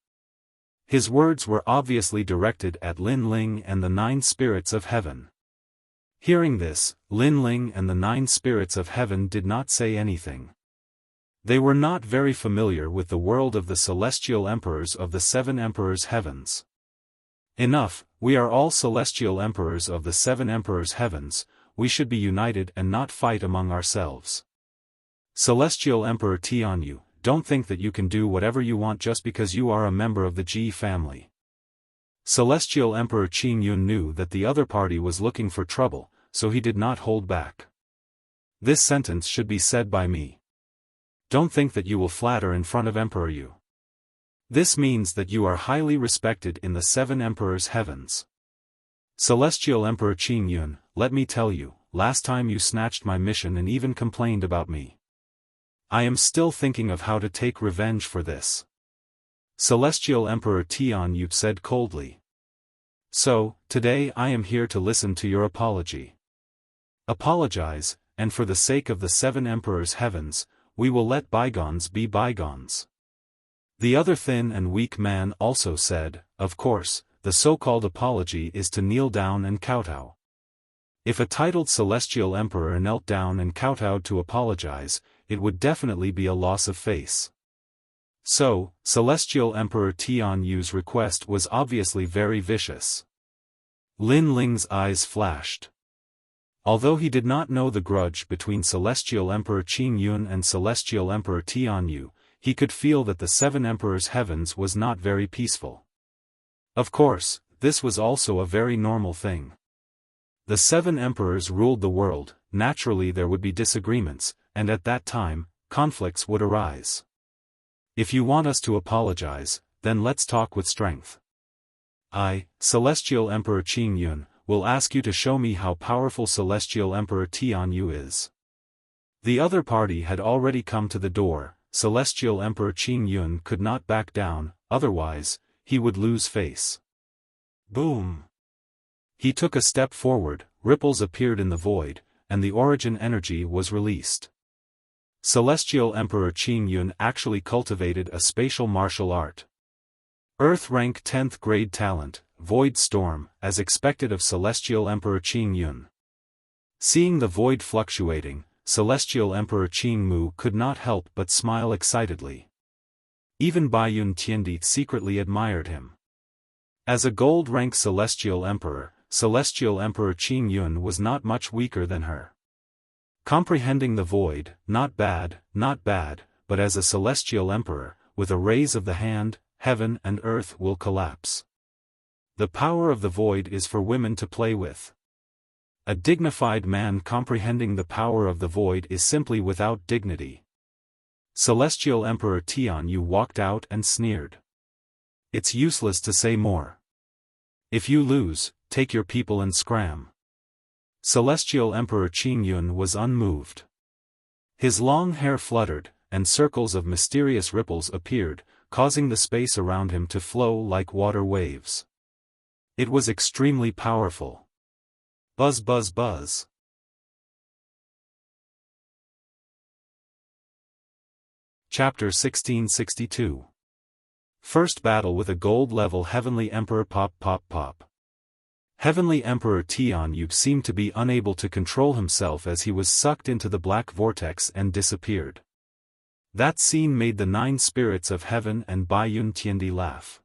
His words were obviously directed at Lin Ling and the 9 spirits of heaven. Hearing this, Lin Ling and the 9 spirits of heaven did not say anything. They were not very familiar with the world of the Celestial Emperors of the 7 Emperors' Heavens. Enough, we are all Celestial Emperors of the 7 Emperors' Heavens, we should be united and not fight among ourselves. Celestial Emperor Tianyu, don't think that you can do whatever you want just because you are a member of the Ji family. Celestial Emperor Qingyun knew that the other party was looking for trouble, so he did not hold back. This sentence should be said by me. Don't think that you will flatter in front of Emperor Yu. This means that you are highly respected in the 7 Emperors' heavens. Celestial Emperor Qing Yun, let me tell you, last time you snatched my mission and even complained about me. I am still thinking of how to take revenge for this. Celestial Emperor Tian Yu said coldly. So, today I am here to listen to your apology. Apologize, and for the sake of the 7 Emperors' heavens, we will let bygones be bygones. The other thin and weak man also said, of course, the so-called apology is to kneel down and kowtow. If a titled celestial emperor knelt down and kowtowed to apologize, it would definitely be a loss of face. So, Celestial Emperor Tian Yu's request was obviously very vicious. Lin Ling's eyes flashed. Although he did not know the grudge between Celestial Emperor Qing Yun and Celestial Emperor Tian Yu, he could feel that the 7 Emperors' heavens was not very peaceful. Of course, this was also a very normal thing. The 7 Emperors ruled the world, naturally there would be disagreements, and at that time, conflicts would arise. If you want us to apologize, then let's talk with strength. I, Celestial Emperor Qing Yun, will ask you to show me how powerful Celestial Emperor Tian Yu is. The other party had already come to the door. Celestial Emperor Qing Yun could not back down, otherwise, he would lose face. Boom! He took a step forward, ripples appeared in the void, and the origin energy was released. Celestial Emperor Qing Yun actually cultivated a spatial martial art. Earth rank 10th grade talent, Void Storm, as expected of Celestial Emperor Qing Yun. Seeing the void fluctuating, Celestial Emperor Qing Mu could not help but smile excitedly. Even Baiyun Tiandi secretly admired him. As a gold-rank Celestial Emperor, Celestial Emperor Qing Yun was not much weaker than her. Comprehending the void, not bad, but as a Celestial Emperor, with a raise of the hand, heaven and earth will collapse. The power of the void is for women to play with. A dignified man comprehending the power of the void is simply without dignity. Celestial Emperor Tian Yu walked out and sneered. It's useless to say more. If you lose, take your people and scram. Celestial Emperor Qing Yun was unmoved. His long hair fluttered, and circles of mysterious ripples appeared, causing the space around him to flow like water waves. It was extremely powerful. Buzz buzz buzz. Chapter 1662. First battle with a gold-level Heavenly Emperor. Pop pop pop. Heavenly Emperor Tian Yu seemed to be unable to control himself as he was sucked into the black vortex and disappeared. That scene made the 9 spirits of heaven and Baiyun Tiandi laugh.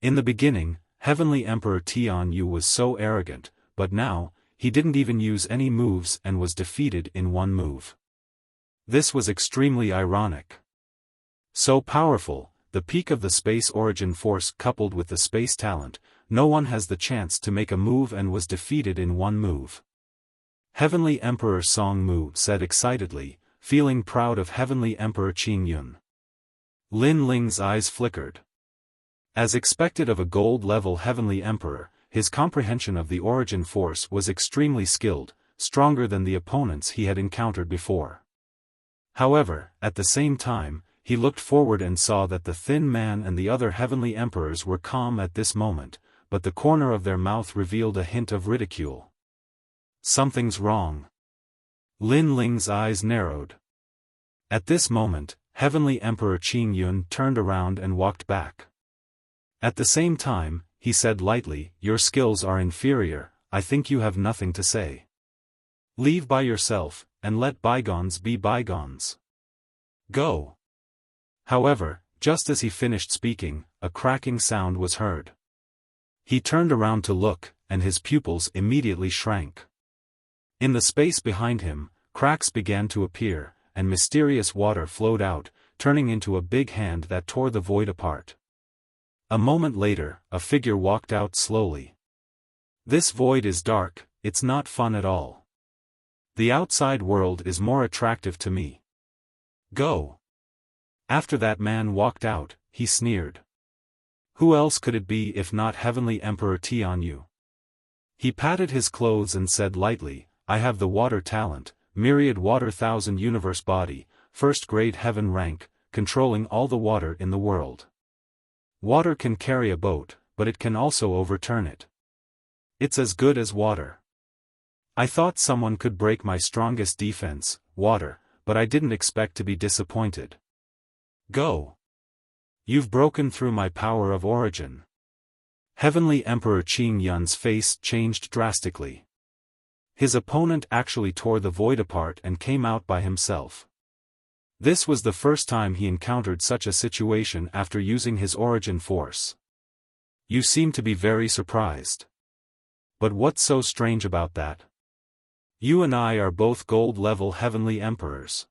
In the beginning, Heavenly Emperor Tian Yu was so arrogant, but now, he didn't even use any moves and was defeated in one move. This was extremely ironic. So powerful, the peak of the space origin force coupled with the space talent, no one has the chance to make a move and was defeated in one move. Heavenly Emperor Song Mu said excitedly, feeling proud of Heavenly Emperor Qing Yun. Lin Ling's eyes flickered. As expected of a gold-level Heavenly Emperor, his comprehension of the origin force was extremely skilled, stronger than the opponents he had encountered before. However, at the same time, he looked forward and saw that the thin man and the other Heavenly Emperors were calm at this moment, but the corner of their mouth revealed a hint of ridicule. Something's wrong. Lin Ling's eyes narrowed. At this moment, Heavenly Emperor Qing Yun turned around and walked back. At the same time, he said lightly, "Your skills are inferior, I think you have nothing to say. Leave by yourself, and let bygones be bygones. Go." However, just as he finished speaking, a cracking sound was heard. He turned around to look, and his pupils immediately shrank. In the space behind him, cracks began to appear, and mysterious water flowed out, turning into a big hand that tore the void apart. A moment later, a figure walked out slowly. "This void is dark, it's not fun at all. The outside world is more attractive to me. Go. After that man walked out, he sneered. Who else could it be if not Heavenly Emperor Tianyu? He patted his clothes and said lightly, I have the water talent, myriad water thousand universe body, first grade heaven rank, controlling all the water in the world. Water can carry a boat, but it can also overturn it. It's as good as water. I thought someone could break my strongest defense, water, but I didn't expect to be disappointed. Go. You've broken through my power of origin. Heavenly Emperor Qing Yun's face changed drastically. His opponent actually tore the void apart and came out by himself. This was the first time he encountered such a situation after using his origin force. You seem to be very surprised. But what's so strange about that? You and I are both gold-level Heavenly Emperors.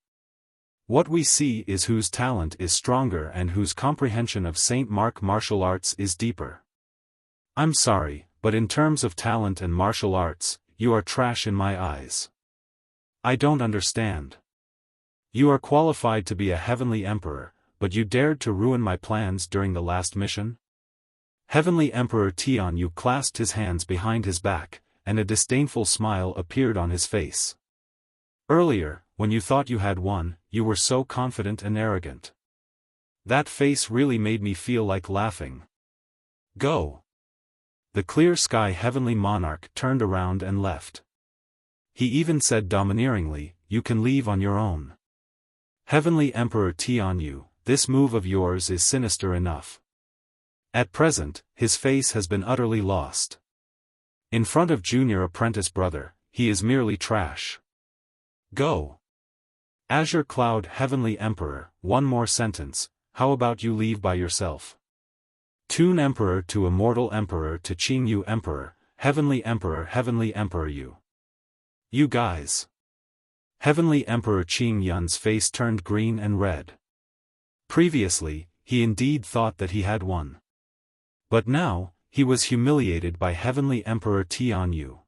What we see is whose talent is stronger and whose comprehension of Saint Mark martial arts is deeper. I'm sorry, but in terms of talent and martial arts, you are trash in my eyes. I don't understand. You are qualified to be a Heavenly Emperor, but you dared to ruin my plans during the last mission? Heavenly Emperor Tianyu clasped his hands behind his back, and a disdainful smile appeared on his face. Earlier, when you thought you had won, you were so confident and arrogant. That face really made me feel like laughing. Go. The clear sky Heavenly Monarch turned around and left. He even said domineeringly, you can leave on your own. Heavenly Emperor Tianyu, this move of yours is sinister enough. At present, his face has been utterly lost. In front of junior apprentice brother, he is merely trash. Go. Azure Cloud Heavenly Emperor, one more sentence, how about you leave by yourself? Toon Emperor to Immortal Emperor to Qingyu Emperor, Heavenly Emperor you. You guys. Heavenly Emperor Qing Yun's face turned green and red. Previously, he indeed thought that he had won. But now, he was humiliated by Heavenly Emperor Tianyu.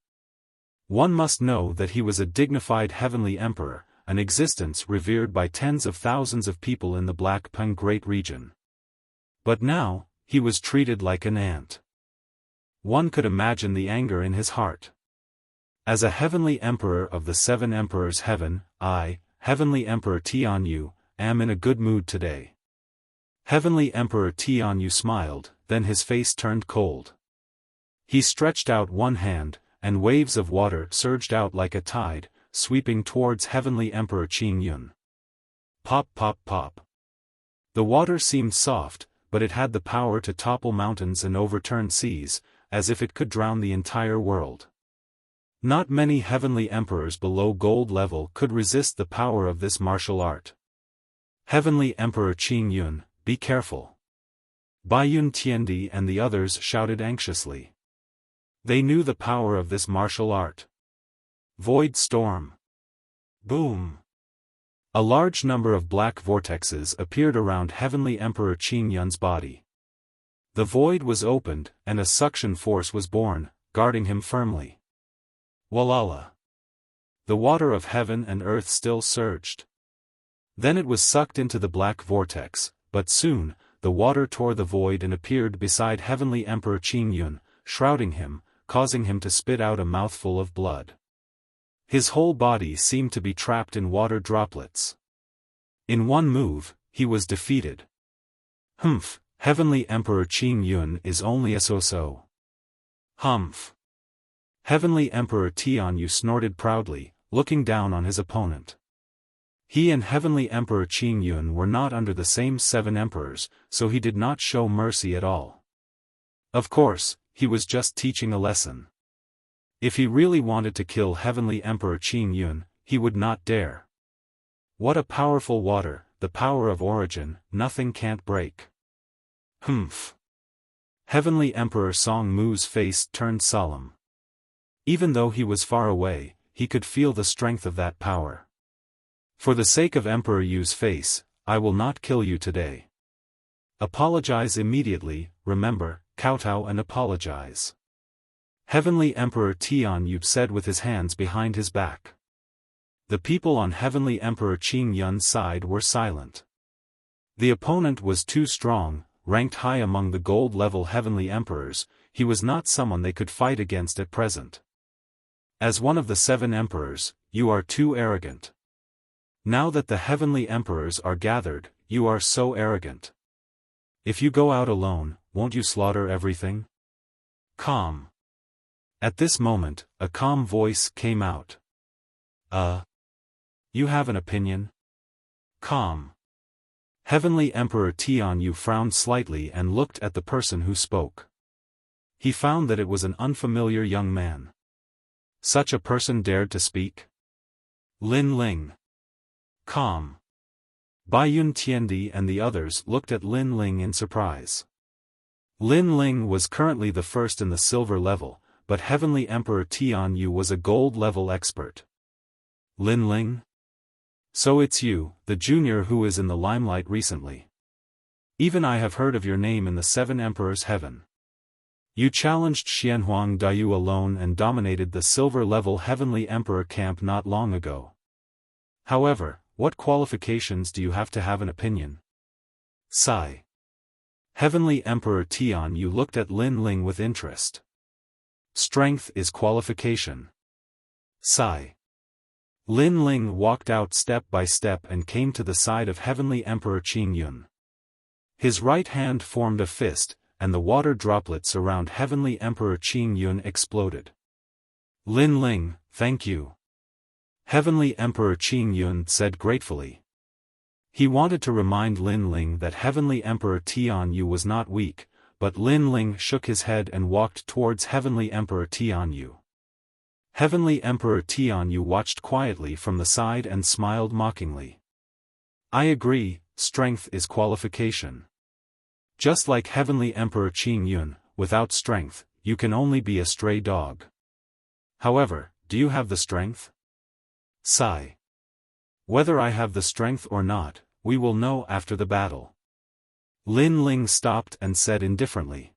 One must know that he was a dignified Heavenly Emperor, an existence revered by tens of thousands of people in the Black Peng Great Region. But now, he was treated like an ant. One could imagine the anger in his heart. As a Heavenly Emperor of the Seven Emperors Heaven, I, Heavenly Emperor Tianyu, am in a good mood today. Heavenly Emperor Tianyu smiled, then his face turned cold. He stretched out one hand, and waves of water surged out like a tide, sweeping towards Heavenly Emperor Qing Yun. Pop pop pop. The water seemed soft, but it had the power to topple mountains and overturn seas, as if it could drown the entire world. Not many Heavenly Emperors below gold level could resist the power of this martial art. Heavenly Emperor Qing Yun, be careful. Baiyun Tiandi and the others shouted anxiously. They knew the power of this martial art. Void Storm. Boom. A large number of black vortexes appeared around Heavenly Emperor Qing Yun's body. The void was opened, and a suction force was born, guarding him firmly. Walala. The water of heaven and earth still surged. Then it was sucked into the black vortex, but soon, the water tore the void and appeared beside Heavenly Emperor Qing Yun, shrouding him, causing him to spit out a mouthful of blood. His whole body seemed to be trapped in water droplets. In one move, he was defeated. Humph, Heavenly Emperor Qing Yun is only a so-so. Humph. Heavenly Emperor Tianyu snorted proudly, looking down on his opponent. He and Heavenly Emperor Qing Yun were not under the same seven emperors, so he did not show mercy at all. Of course, he was just teaching a lesson. If he really wanted to kill Heavenly Emperor Qing Yun, he would not dare. What a powerful water, the power of origin, nothing can't break. Humph. Heavenly Emperor Song Mu's face turned solemn. Even though he was far away, he could feel the strength of that power. For the sake of Emperor Yu's face, I will not kill you today. Apologize immediately, remember, kowtow and apologize. Heavenly Emperor Tianyu said with his hands behind his back. The people on Heavenly Emperor Qing Yun's side were silent. The opponent was too strong, ranked high among the gold-level Heavenly Emperors. He was not someone they could fight against at present. As one of the 7 emperors, you are too arrogant. Now that the Heavenly Emperors are gathered, you are so arrogant. If you go out alone, won't you slaughter everything? Calm. At this moment, a calm voice came out. You have an opinion? Calm. Heavenly Emperor Tianyu frowned slightly and looked at the person who spoke. He found that it was an unfamiliar young man. Such a person dared to speak? Lin Ling. Calm. Baiyun Tiandi and the others looked at Lin Ling in surprise. Lin Ling was currently the first in the silver level, but Heavenly Emperor Tianyu was a gold level expert. Lin Ling? So it's you, the junior who is in the limelight recently. Even I have heard of your name in the 7 Emperors' Heaven. You challenged Xianhuang Daiyu alone and dominated the silver-level Heavenly Emperor camp not long ago. However, what qualifications do you have to have an opinion? Sigh. Heavenly Emperor Tianyu looked at Lin Ling with interest. Strength is qualification. Sigh. Lin Ling walked out step by step and came to the side of Heavenly Emperor Qing Yun. His right hand formed a fist, and the water droplets around Heavenly Emperor Qing Yun exploded. Lin Ling, thank you. Heavenly Emperor Qing Yun said gratefully. He wanted to remind Lin Ling that Heavenly Emperor Tianyu was not weak, but Lin Ling shook his head and walked towards Heavenly Emperor Tianyu. Heavenly Emperor Tianyu watched quietly from the side and smiled mockingly. I agree, strength is qualification. Just like Heavenly Emperor Qing Yun, without strength, you can only be a stray dog. However, do you have the strength? Sigh. Whether I have the strength or not, we will know after the battle. Lin Ling stopped and said indifferently.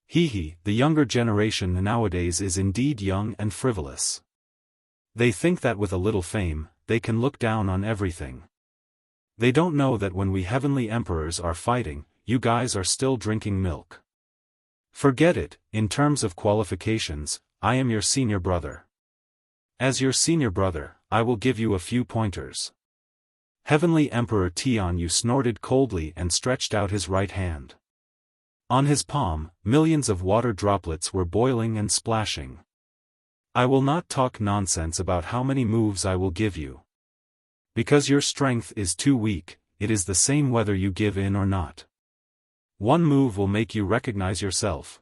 The younger generation nowadays is indeed young and frivolous. They think that with a little fame, they can look down on everything. They don't know that when we Heavenly Emperors are fighting, you guys are still drinking milk. Forget it, in terms of qualifications, I am your senior brother. As your senior brother, I will give you a few pointers. Heavenly Emperor Tianyu snorted coldly and stretched out his right hand. On his palm, millions of water droplets were boiling and splashing. I will not talk nonsense about how many moves I will give you. Because your strength is too weak, it is the same whether you give in or not. One move will make you recognize yourself.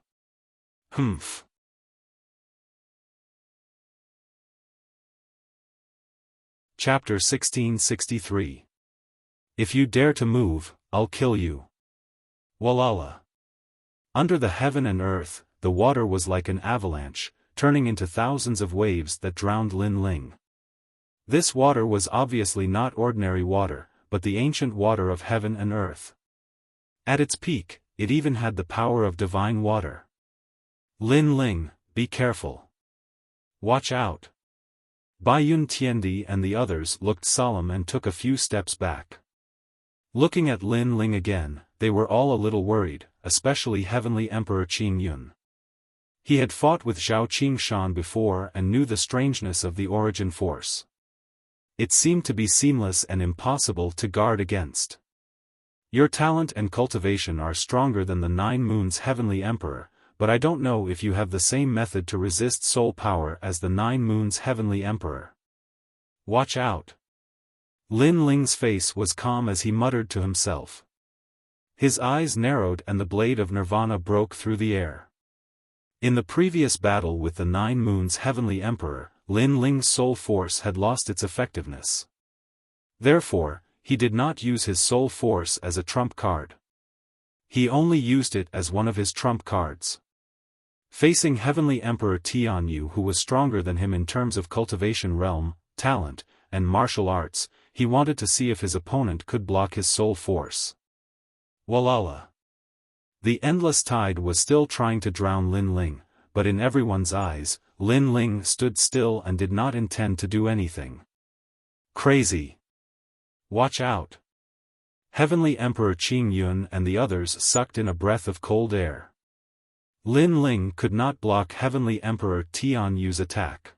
Humph. Chapter 1663. If you dare to move, I'll kill you. Walala. Under the heaven and earth, the water was like an avalanche, turning into thousands of waves that drowned Lin Ling. This water was obviously not ordinary water, but the ancient water of heaven and earth. At its peak, it even had the power of divine water. Lin Ling, be careful. Watch out. Baiyun Tiandi and the others looked solemn and took a few steps back. Looking at Lin Ling again, they were all a little worried, especially Heavenly Emperor Qing Yun. He had fought with Zhao Qingshan before and knew the strangeness of the origin force. It seemed to be seamless and impossible to guard against. Your talent and cultivation are stronger than the 9 Moons Heavenly Emperor, but I don't know if you have the same method to resist soul power as the 9 Moons Heavenly Emperor. Watch out. Lin Ling's face was calm as he muttered to himself. His eyes narrowed and the blade of Nirvana broke through the air. In the previous battle with the 9 Moons Heavenly Emperor, Lin Ling's soul force had lost its effectiveness. Therefore, he did not use his soul force as a trump card. He only used it as one of his trump cards. Facing Heavenly Emperor Tianyu, who was stronger than him in terms of cultivation realm, talent, and martial arts, he wanted to see if his opponent could block his soul force. Walala. The endless tide was still trying to drown Lin Ling, but in everyone's eyes, Lin Ling stood still and did not intend to do anything. Crazy. Watch out. Heavenly Emperor Qing Yun and the others sucked in a breath of cold air. Lin Ling could not block Heavenly Emperor Tian Yu's attack.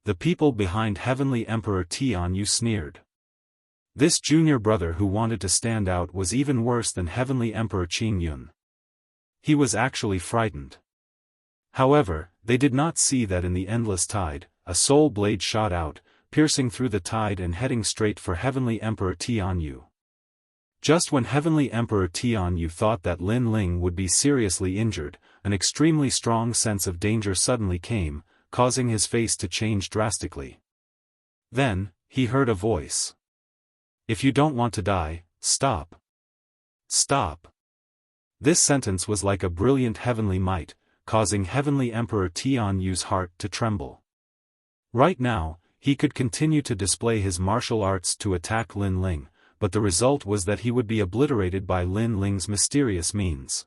The people behind Heavenly Emperor Tian Yu sneered. This junior brother who wanted to stand out was even worse than Heavenly Emperor Qing Yun. He was actually frightened. However, they did not see that in the endless tide, a soul blade shot out, piercing through the tide and heading straight for Heavenly Emperor Tian Yu. Just when Heavenly Emperor Tian Yu thought that Lin Ling would be seriously injured, an extremely strong sense of danger suddenly came, causing his face to change drastically. Then, he heard a voice. If you don't want to die, stop. Stop. This sentence was like a brilliant heavenly might, causing Heavenly Emperor Tian Yu's heart to tremble. Right now, he could continue to display his martial arts to attack Lin Ling, but the result was that he would be obliterated by Lin Ling's mysterious means.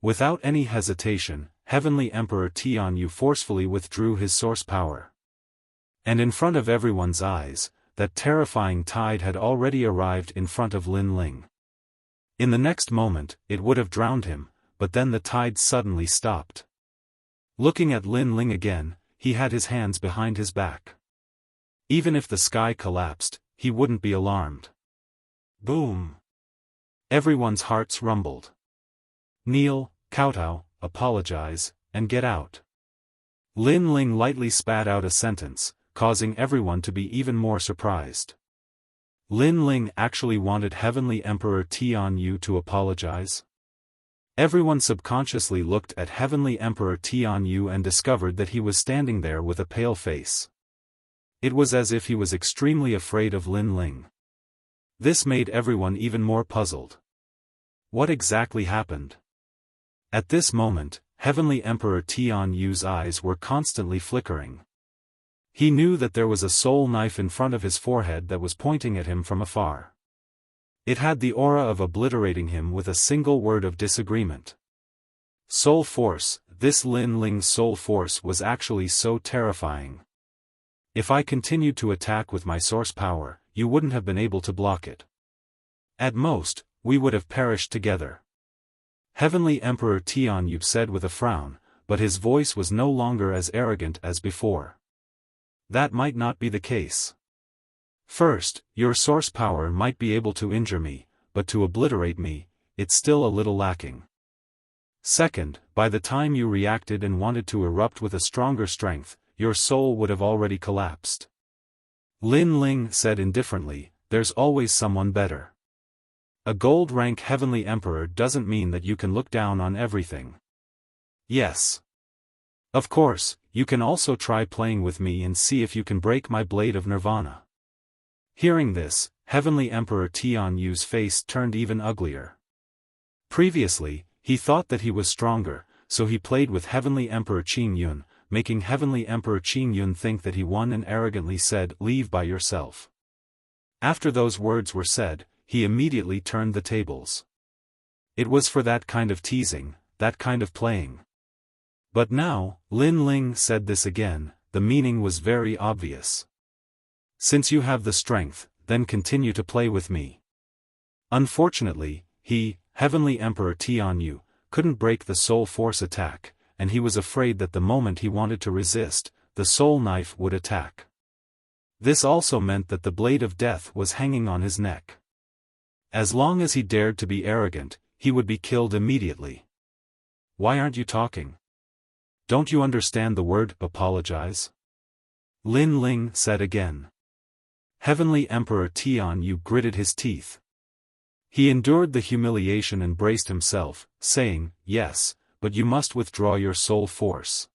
Without any hesitation, Heavenly Emperor Tian Yu forcefully withdrew his source power. And in front of everyone's eyes, that terrifying tide had already arrived in front of Lin Ling. In the next moment, it would have drowned him, but then the tide suddenly stopped. Looking at Lin Ling again, he had his hands behind his back. Even if the sky collapsed, he wouldn't be alarmed. Boom! Everyone's hearts rumbled. Kneel, kowtow, apologize, and get out. Lin Ling lightly spat out a sentence, causing everyone to be even more surprised. Lin Ling actually wanted Heavenly Emperor Tian Yu to apologize? Everyone subconsciously looked at Heavenly Emperor Tian Yu and discovered that he was standing there with a pale face. It was as if he was extremely afraid of Lin Ling. This made everyone even more puzzled. What exactly happened? At this moment, Heavenly Emperor Tian Yu's eyes were constantly flickering. He knew that there was a soul knife in front of his forehead that was pointing at him from afar. It had the aura of obliterating him with a single word of disagreement. Soul force, this Lin Ling's soul force was actually so terrifying. If I continued to attack with my source power, you wouldn't have been able to block it. At most, we would have perished together. Heavenly Emperor Tian Yu said with a frown, but his voice was no longer as arrogant as before. That might not be the case. First, your source power might be able to injure me, but to obliterate me, it's still a little lacking. Second, by the time you reacted and wanted to erupt with a stronger strength, your soul would have already collapsed. Lin Ling said indifferently, there's always someone better. A gold-rank Heavenly Emperor doesn't mean that you can look down on everything. Yes. Of course, you can also try playing with me and see if you can break my blade of nirvana. Hearing this, Heavenly Emperor Tian Yu's face turned even uglier. Previously, he thought that he was stronger, so he played with Heavenly Emperor Qing Yun, making Heavenly Emperor Qing Yun think that he won and arrogantly said, "Leave by yourself." After those words were said, he immediately turned the tables. It was for that kind of teasing, that kind of playing. But now, Lin Ling said this again, the meaning was very obvious. Since you have the strength, then continue to play with me. Unfortunately, he, Heavenly Emperor Tian Yu, couldn't break the soul force attack, and he was afraid that the moment he wanted to resist, the soul knife would attack. This also meant that the blade of death was hanging on his neck. As long as he dared to be arrogant, he would be killed immediately. Why aren't you talking? Don't you understand the word apologize? Lin Ling said again. Heavenly Emperor Tian Yu gritted his teeth. He endured the humiliation and braced himself, saying, yes, but you must withdraw your soul force.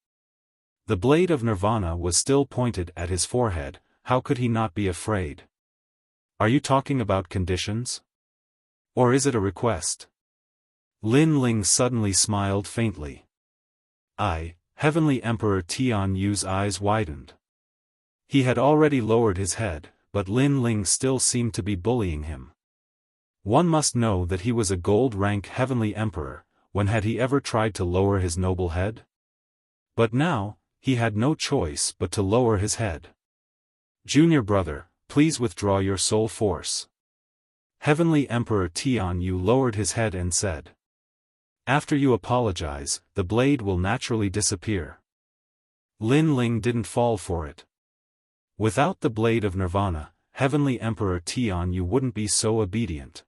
The blade of nirvana was still pointed at his forehead, how could he not be afraid? Are you talking about conditions? Or is it a request? Lin Ling suddenly smiled faintly. Heavenly Emperor Tian Yu's eyes widened. He had already lowered his head, but Lin Ling still seemed to be bullying him. One must know that he was a gold-rank Heavenly Emperor, when had he ever tried to lower his noble head? But now, he had no choice but to lower his head. Junior brother, please withdraw your soul force. Heavenly Emperor Tianyu lowered his head and said, after you apologize, the blade will naturally disappear. Lin Ling didn't fall for it. Without the blade of nirvana, Heavenly Emperor Tianyu wouldn't be so obedient.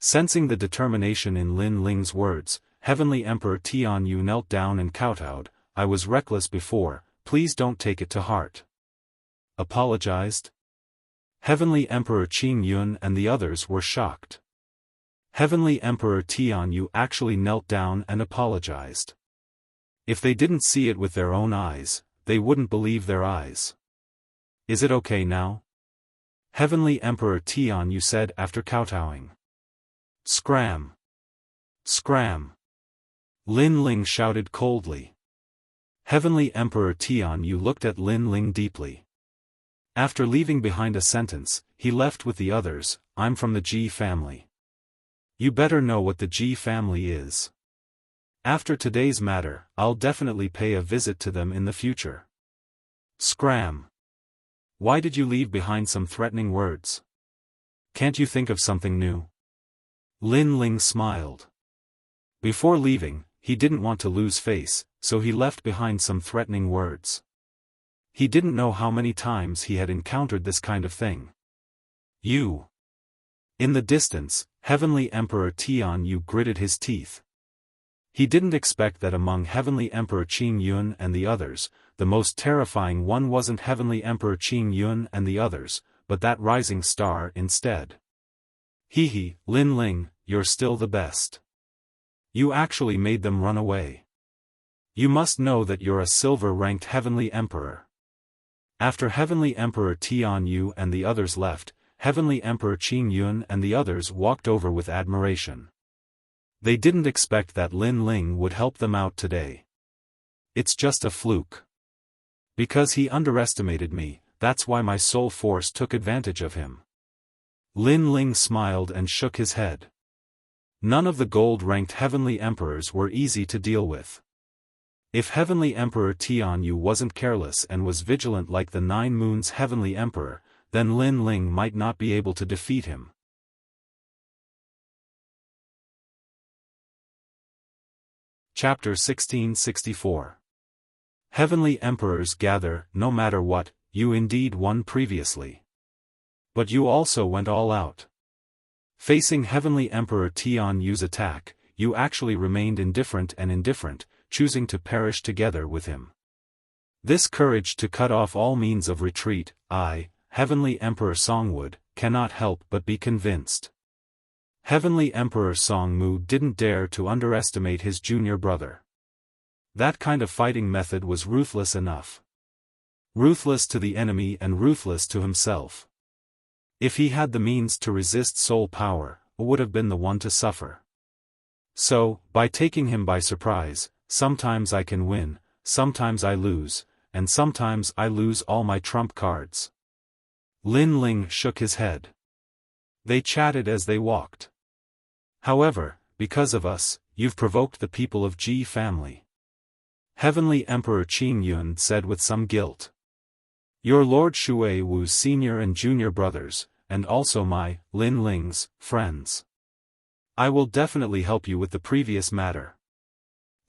Sensing the determination in Lin Ling's words, Heavenly Emperor Tianyu knelt down and kowtowed, I was reckless before, please don't take it to heart. Apologized? Heavenly Emperor Qing Yun and the others were shocked. Heavenly Emperor Tianyu actually knelt down and apologized. If they didn't see it with their own eyes, they wouldn't believe their eyes. Is it okay now? Heavenly Emperor Tianyu said after kowtowing. Scram! Scram! Lin Ling shouted coldly. Heavenly Emperor Tianyu looked at Lin Ling deeply. After leaving behind a sentence, he left with the others, I'm from the Ji family. You better know what the Ji family is. After today's matter, I'll definitely pay a visit to them in the future. Scram! Why did you leave behind some threatening words? Can't you think of something new? Lin Ling smiled. Before leaving, he didn't want to lose face, so he left behind some threatening words. He didn't know how many times he had encountered this kind of thing. You. In the distance, Heavenly Emperor Tianyu gritted his teeth. He didn't expect that among Heavenly Emperor Qing Yun and the others, the most terrifying one wasn't Heavenly Emperor Qing Yun and the others, but that rising star instead. Hee, Lin Ling, you're still the best. You actually made them run away. You must know that you're a silver-ranked Heavenly Emperor. After Heavenly Emperor Tianyu and the others left, Heavenly Emperor Qing Yun and the others walked over with admiration. They didn't expect that Lin Ling would help them out today. It's just a fluke. Because he underestimated me, that's why my soul force took advantage of him. Lin Ling smiled and shook his head. None of the gold-ranked Heavenly Emperors were easy to deal with. If Heavenly Emperor Tianyu wasn't careless and was vigilant like the 9 Moons Heavenly Emperor, then Lin Ling might not be able to defeat him. Chapter 1664. Heavenly Emperors gather, no matter what, you indeed won previously. But you also went all out. Facing Heavenly Emperor Tianyu's attack, you actually remained indifferent, choosing to perish together with him. This courage to cut off all means of retreat, I, Heavenly Emperor Songwood, cannot help but be convinced. Heavenly Emperor Songmu didn't dare to underestimate his junior brother. That kind of fighting method was ruthless enough. Ruthless to the enemy and ruthless to himself. If he had the means to resist soul power, would have been the one to suffer. So, by taking him by surprise, sometimes I can win, sometimes I lose, and sometimes I lose all my trump cards. Lin Ling shook his head. They chatted as they walked. However, because of us, you've provoked the people of Ji family. Heavenly Emperor Qing Yun said with some guilt. Your Lord Shui Wu's senior and junior brothers, and also my, Lin Ling's, friends. I will definitely help you with the previous matter.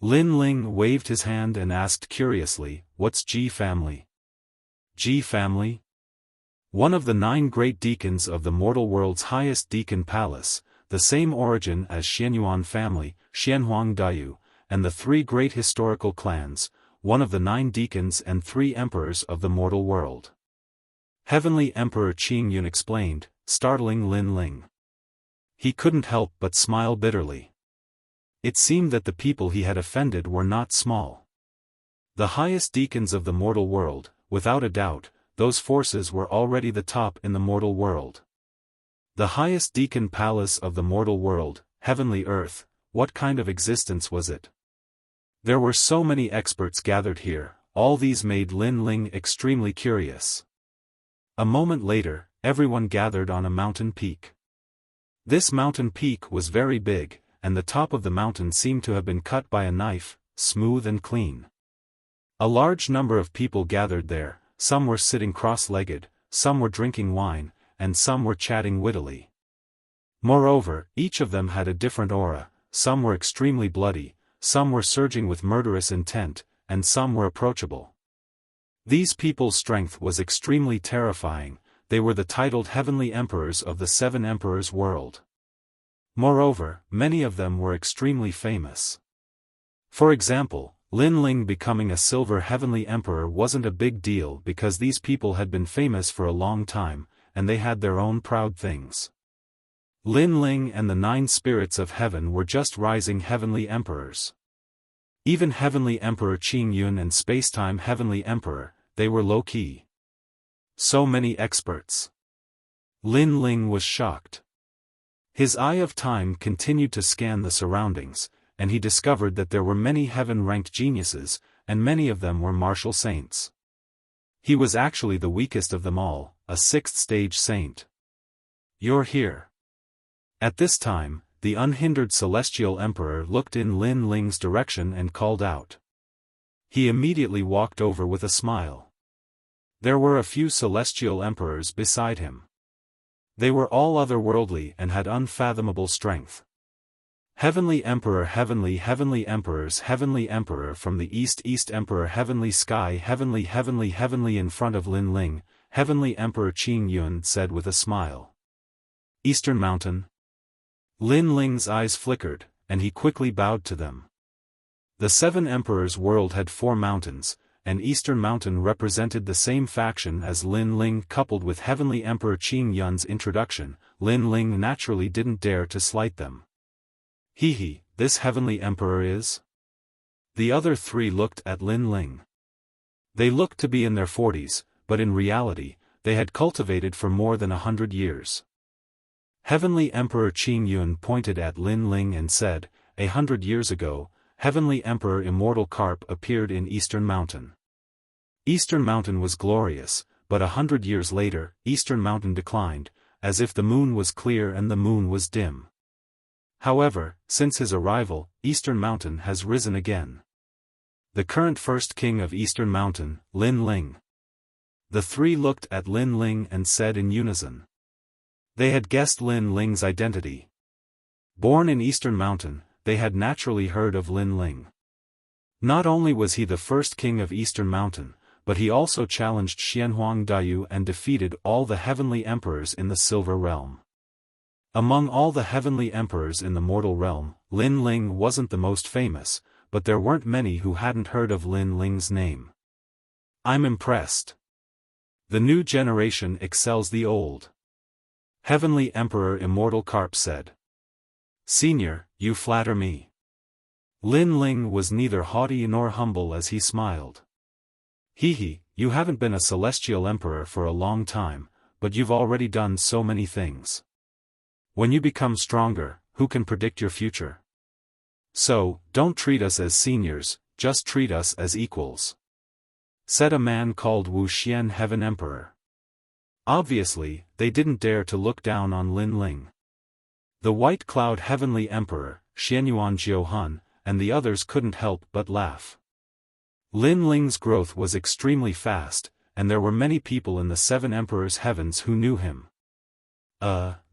Lin Ling waved his hand and asked curiously, what's Ji family? Ji family? One of the 9 great deacons of the mortal world's highest deacon palace, the same origin as Xianyuan family, Xianhuang Dayu, and the 3 great historical clans, one of the 9 deacons and 3 emperors of the mortal world. Heavenly Emperor Qing Yun explained, startling Lin Ling. He couldn't help but smile bitterly. It seemed that the people he had offended were not small. The highest deacons of the mortal world, without a doubt, those forces were already the top in the mortal world. The highest deacon palace of the mortal world, heavenly earth, what kind of existence was it? There were so many experts gathered here, all these made Lin Ling extremely curious. A moment later, everyone gathered on a mountain peak. This mountain peak was very big, and the top of the mountain seemed to have been cut by a knife, smooth and clean. A large number of people gathered there, some were sitting cross-legged, some were drinking wine, and some were chatting wittily. Moreover, each of them had a different aura, some were extremely bloody, some were surging with murderous intent, and some were approachable. These people's strength was extremely terrifying. They were the titled heavenly emperors of the seven emperors' world. Moreover, many of them were extremely famous. For example, Lin Ling becoming a silver heavenly emperor wasn't a big deal because these people had been famous for a long time, and they had their own proud things. Lin Ling and the 9 spirits of heaven were just rising heavenly emperors. Even Heavenly Emperor Qing Yun and Spacetime Heavenly Emperor, they were low-key. So many experts. Lin Ling was shocked. His eye of time continued to scan the surroundings, and he discovered that there were many heaven-ranked geniuses, and many of them were martial saints. He was actually the weakest of them all, a 6th-stage saint. "You're here." At this time, the unhindered celestial emperor looked in Lin Ling's direction and called out. He immediately walked over with a smile. There were a few celestial emperors beside him. They were all otherworldly and had unfathomable strength. Heavenly Emperor, Heavenly Emperors, Heavenly Emperor from the East, East Emperor, Heavenly Sky, Heavenly in front of Lin Ling, Heavenly Emperor Qing Yun said with a smile. Eastern Mountain. Lin Ling's eyes flickered, and he quickly bowed to them. The 7 emperors' world had 4 mountains, and Eastern Mountain represented the same faction as Lin Ling. Coupled with Heavenly Emperor Qing Yun's introduction, Lin Ling naturally didn't dare to slight them. This Heavenly Emperor is? The other 3 looked at Lin Ling. They looked to be in their 40s, but in reality, they had cultivated for more than 100 years. Heavenly Emperor Qing Yun pointed at Lin Ling and said, 100 years ago, Heavenly Emperor Immortal Carp appeared in Eastern Mountain. Eastern Mountain was glorious, but 100 years later, Eastern Mountain declined, as if the moon was clear and the moon was dim. However, since his arrival, Eastern Mountain has risen again. The current first king of Eastern Mountain, Lin Ling. The 3 looked at Lin Ling and said in unison. They had guessed Lin Ling's identity. Born in Eastern Mountain, they had naturally heard of Lin Ling. Not only was he the first king of Eastern Mountain, but he also challenged Xianhuang Dayu and defeated all the heavenly emperors in the Silver Realm. Among all the heavenly emperors in the mortal realm, Lin Ling wasn't the most famous, but there weren't many who hadn't heard of Lin Ling's name. I'm impressed. The new generation excels the old. Heavenly Emperor Immortal Carp said. Senior, you flatter me. Lin Ling was neither haughty nor humble as he smiled. You haven't been a celestial emperor for a long time, but you've already done so many things. When you become stronger, who can predict your future? So, don't treat us as seniors, just treat us as equals. Said a man called Wuxia Heaven Emperor. Obviously, they didn't dare to look down on Lin Ling. The White Cloud Heavenly Emperor, Xiaofan, and the others couldn't help but laugh. Lin Ling's growth was extremely fast, and there were many people in the 7 emperors' heavens who knew him.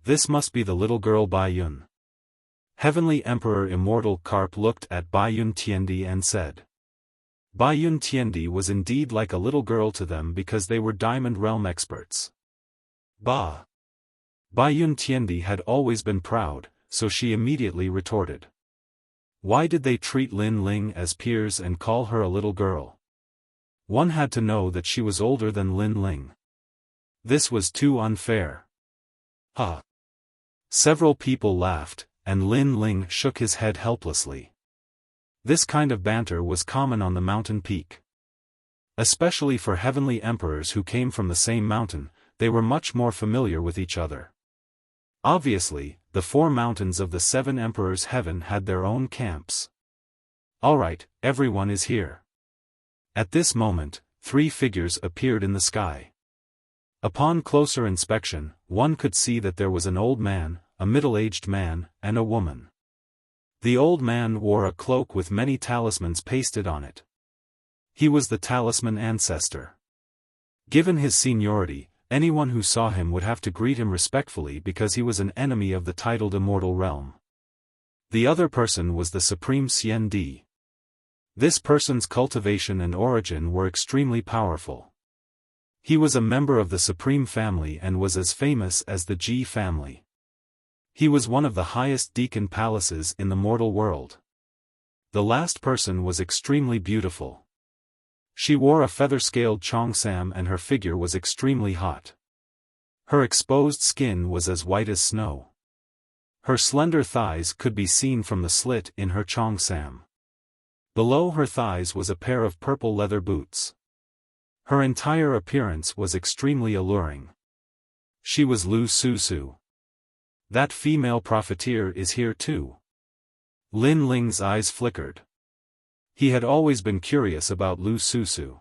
This must be the little girl Baiyun. Heavenly Emperor Immortal Carp looked at Baiyun Tiandi and said. Baiyun Tiandi was indeed like a little girl to them because they were Diamond Realm experts. Baiyun Tiandi had always been proud, so she immediately retorted. Why did they treat Lin Ling as peers and call her a little girl? One had to know that she was older than Lin Ling. This was too unfair. Several people laughed, and Lin Ling shook his head helplessly. This kind of banter was common on the mountain peak. Especially for heavenly emperors who came from the same mountain, they were much more familiar with each other. Obviously, the 4 mountains of the 7 emperors' heaven had their own camps. Alright, everyone is here. At this moment, 3 figures appeared in the sky. Upon closer inspection, one could see that there was an old man, a middle-aged man, and a woman. The old man wore a cloak with many talismans pasted on it. He was the talisman ancestor. Given his seniority, anyone who saw him would have to greet him respectfully because he was an enemy of the titled immortal realm. The other person was the Supreme Xian. This person's cultivation and origin were extremely powerful. He was a member of the Supreme family and was as famous as the Ji family. He was one of the highest deacon palaces in the mortal world. The last person was extremely beautiful. She wore a feather-scaled cheongsam and her figure was extremely hot. Her exposed skin was as white as snow. Her slender thighs could be seen from the slit in her cheongsam. Below her thighs was a pair of purple leather boots. Her entire appearance was extremely alluring. She was Lu Susu. That female profiteer is here too. Lin Ling's eyes flickered. He had always been curious about Lu Susu.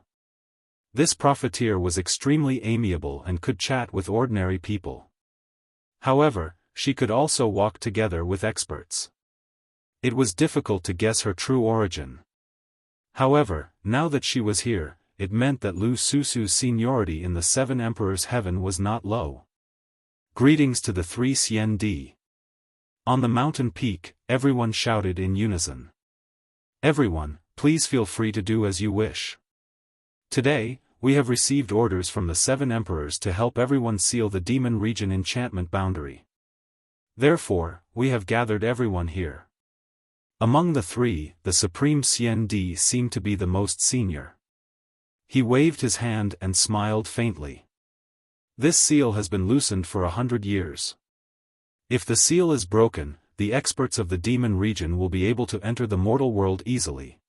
This profiteer was extremely amiable and could chat with ordinary people. However, she could also walk together with experts. It was difficult to guess her true origin. However, now that she was here, it meant that Lu Susu's seniority in the Seven Emperors' heaven was not low. Greetings to the three Xian. On the mountain peak, everyone shouted in unison. Everyone, please feel free to do as you wish. Today, we have received orders from the Seven Emperors to help everyone seal the Demon Region enchantment boundary. Therefore, we have gathered everyone here. Among the three, the Supreme Xian seemed to be the most senior. He waved his hand and smiled faintly. This seal has been loosened for 100 years. If the seal is broken, the experts of the demon region will be able to enter the mortal world easily.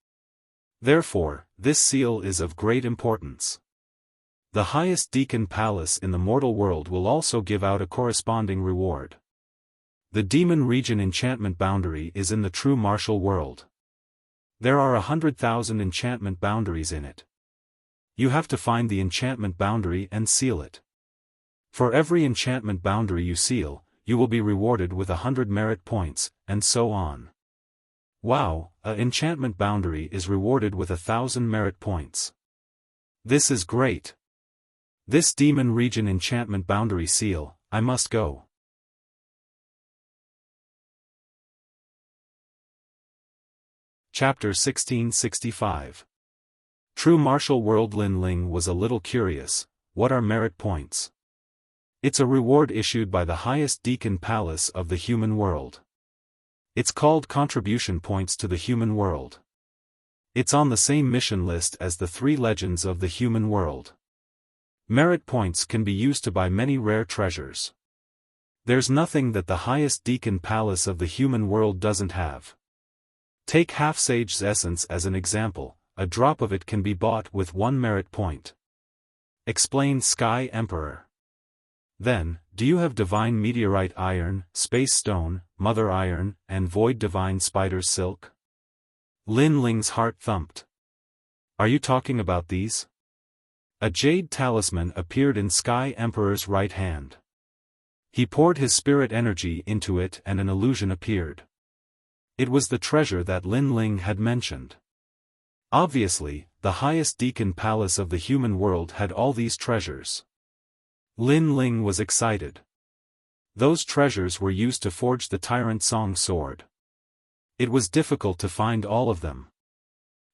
Therefore, this seal is of great importance. The highest deacon palace in the mortal world will also give out a corresponding reward. The demon region enchantment boundary is in the true martial world. There are 100,000 enchantment boundaries in it. You have to find the enchantment boundary and seal it. For every enchantment boundary you seal, you will be rewarded with 100 merit points, and so on. Wow, an enchantment boundary is rewarded with 1,000 merit points. This is great. This demon region enchantment boundary seal, I must go. Chapter 1665. True martial world. Lin Ling was a little curious. What are merit points? It's a reward issued by the highest deacon palace of the human world. It's called contribution points to the human world. It's on the same mission list as the three legends of the human world. Merit points can be used to buy many rare treasures. There's nothing that the highest deacon palace of the human world doesn't have. Take half-sage's essence as an example, a drop of it can be bought with 1 merit point. Explained Sky Emperor. Then, do you have divine meteorite iron, space stone, mother iron, and void divine spider's silk? Lin Ling's heart thumped. Are you talking about these? A jade talisman appeared in Sky Emperor's right hand. He poured his spirit energy into it and an illusion appeared. It was the treasure that Lin Ling had mentioned. Obviously, the highest deacon palace of the human world had all these treasures. Lin Ling was excited. Those treasures were used to forge the Tyrant Song sword. It was difficult to find all of them.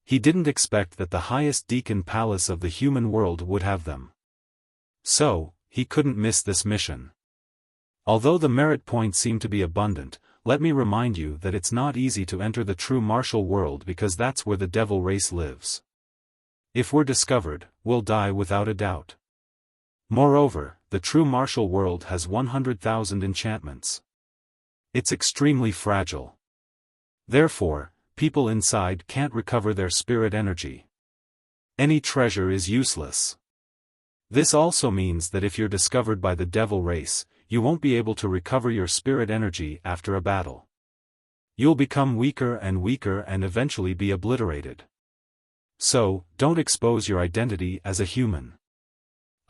He didn't expect that the highest deacon palace of the human world would have them. So, he couldn't miss this mission. Although the merit points seem to be abundant, let me remind you that it's not easy to enter the true martial world because that's where the devil race lives. If we're discovered, we'll die without a doubt. Moreover, the true martial world has 100,000 enchantments. It's extremely fragile. Therefore, people inside can't recover their spirit energy. Any treasure is useless. This also means that if you're discovered by the devil race, you won't be able to recover your spirit energy after a battle. You'll become weaker and eventually be obliterated. So, don't expose your identity as a human.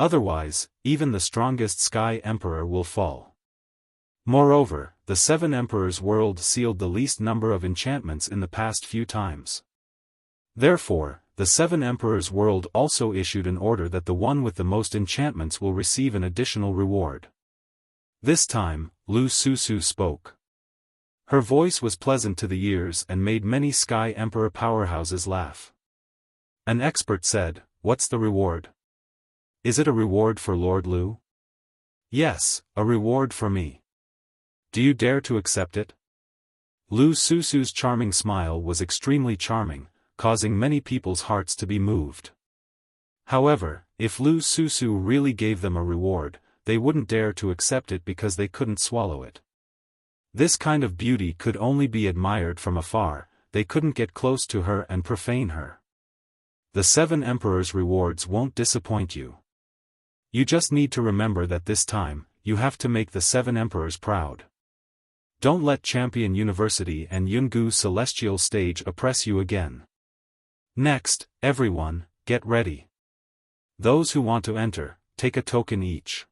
Otherwise, even the strongest Sky Emperor will fall. Moreover, the Seven Emperors' world sealed the least number of enchantments in the past few times. Therefore, the Seven Emperors World also issued an order that the one with the most enchantments will receive an additional reward. This time, Lu Susu spoke. Her voice was pleasant to the ears and made many Sky Emperor powerhouses laugh. An expert said, "What's the reward? Is it a reward for Lord Lu?" "Yes, a reward for me. Do you dare to accept it?" Lu Susu's charming smile was extremely charming, causing many people's hearts to be moved. However, if Lu Susu really gave them a reward, they wouldn't dare to accept it because they couldn't swallow it. This kind of beauty could only be admired from afar, they couldn't get close to her and profane her. The Seven Emperors' rewards won't disappoint you. You just need to remember that this time, you have to make the Seven Emperors proud. Don't let Champion University and Yungu Celestial Stage oppress you again. Next, everyone, get ready. Those who want to enter, take a token each.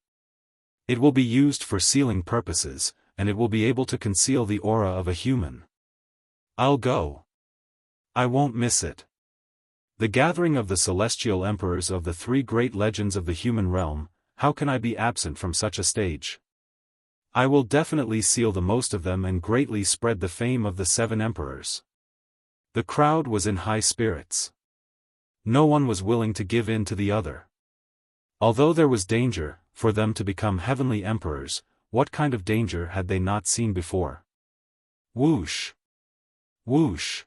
It will be used for sealing purposes, and it will be able to conceal the aura of a human. I'll go. I won't miss it. The gathering of the celestial emperors of the three great legends of the human realm, how can I be absent from such a stage? I will definitely seal the most of them and greatly spread the fame of the Seven Emperors. The crowd was in high spirits. No one was willing to give in to the other. Although there was danger, for them to become heavenly emperors, what kind of danger had they not seen before? Whoosh! Whoosh!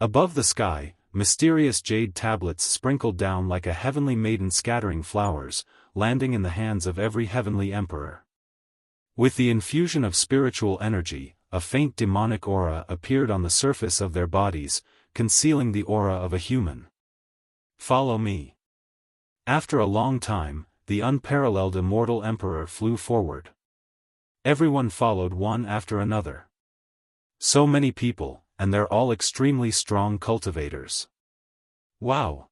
Above the sky, mysterious jade tablets sprinkled down like a heavenly maiden scattering flowers, landing in the hands of every heavenly emperor. With the infusion of spiritual energy, a faint demonic aura appeared on the surface of their bodies, concealing the aura of a human. Follow me. After a long time, the unparalleled immortal emperor flew forward. Everyone followed one after another. So many people, and they're all extremely strong cultivators. Wow!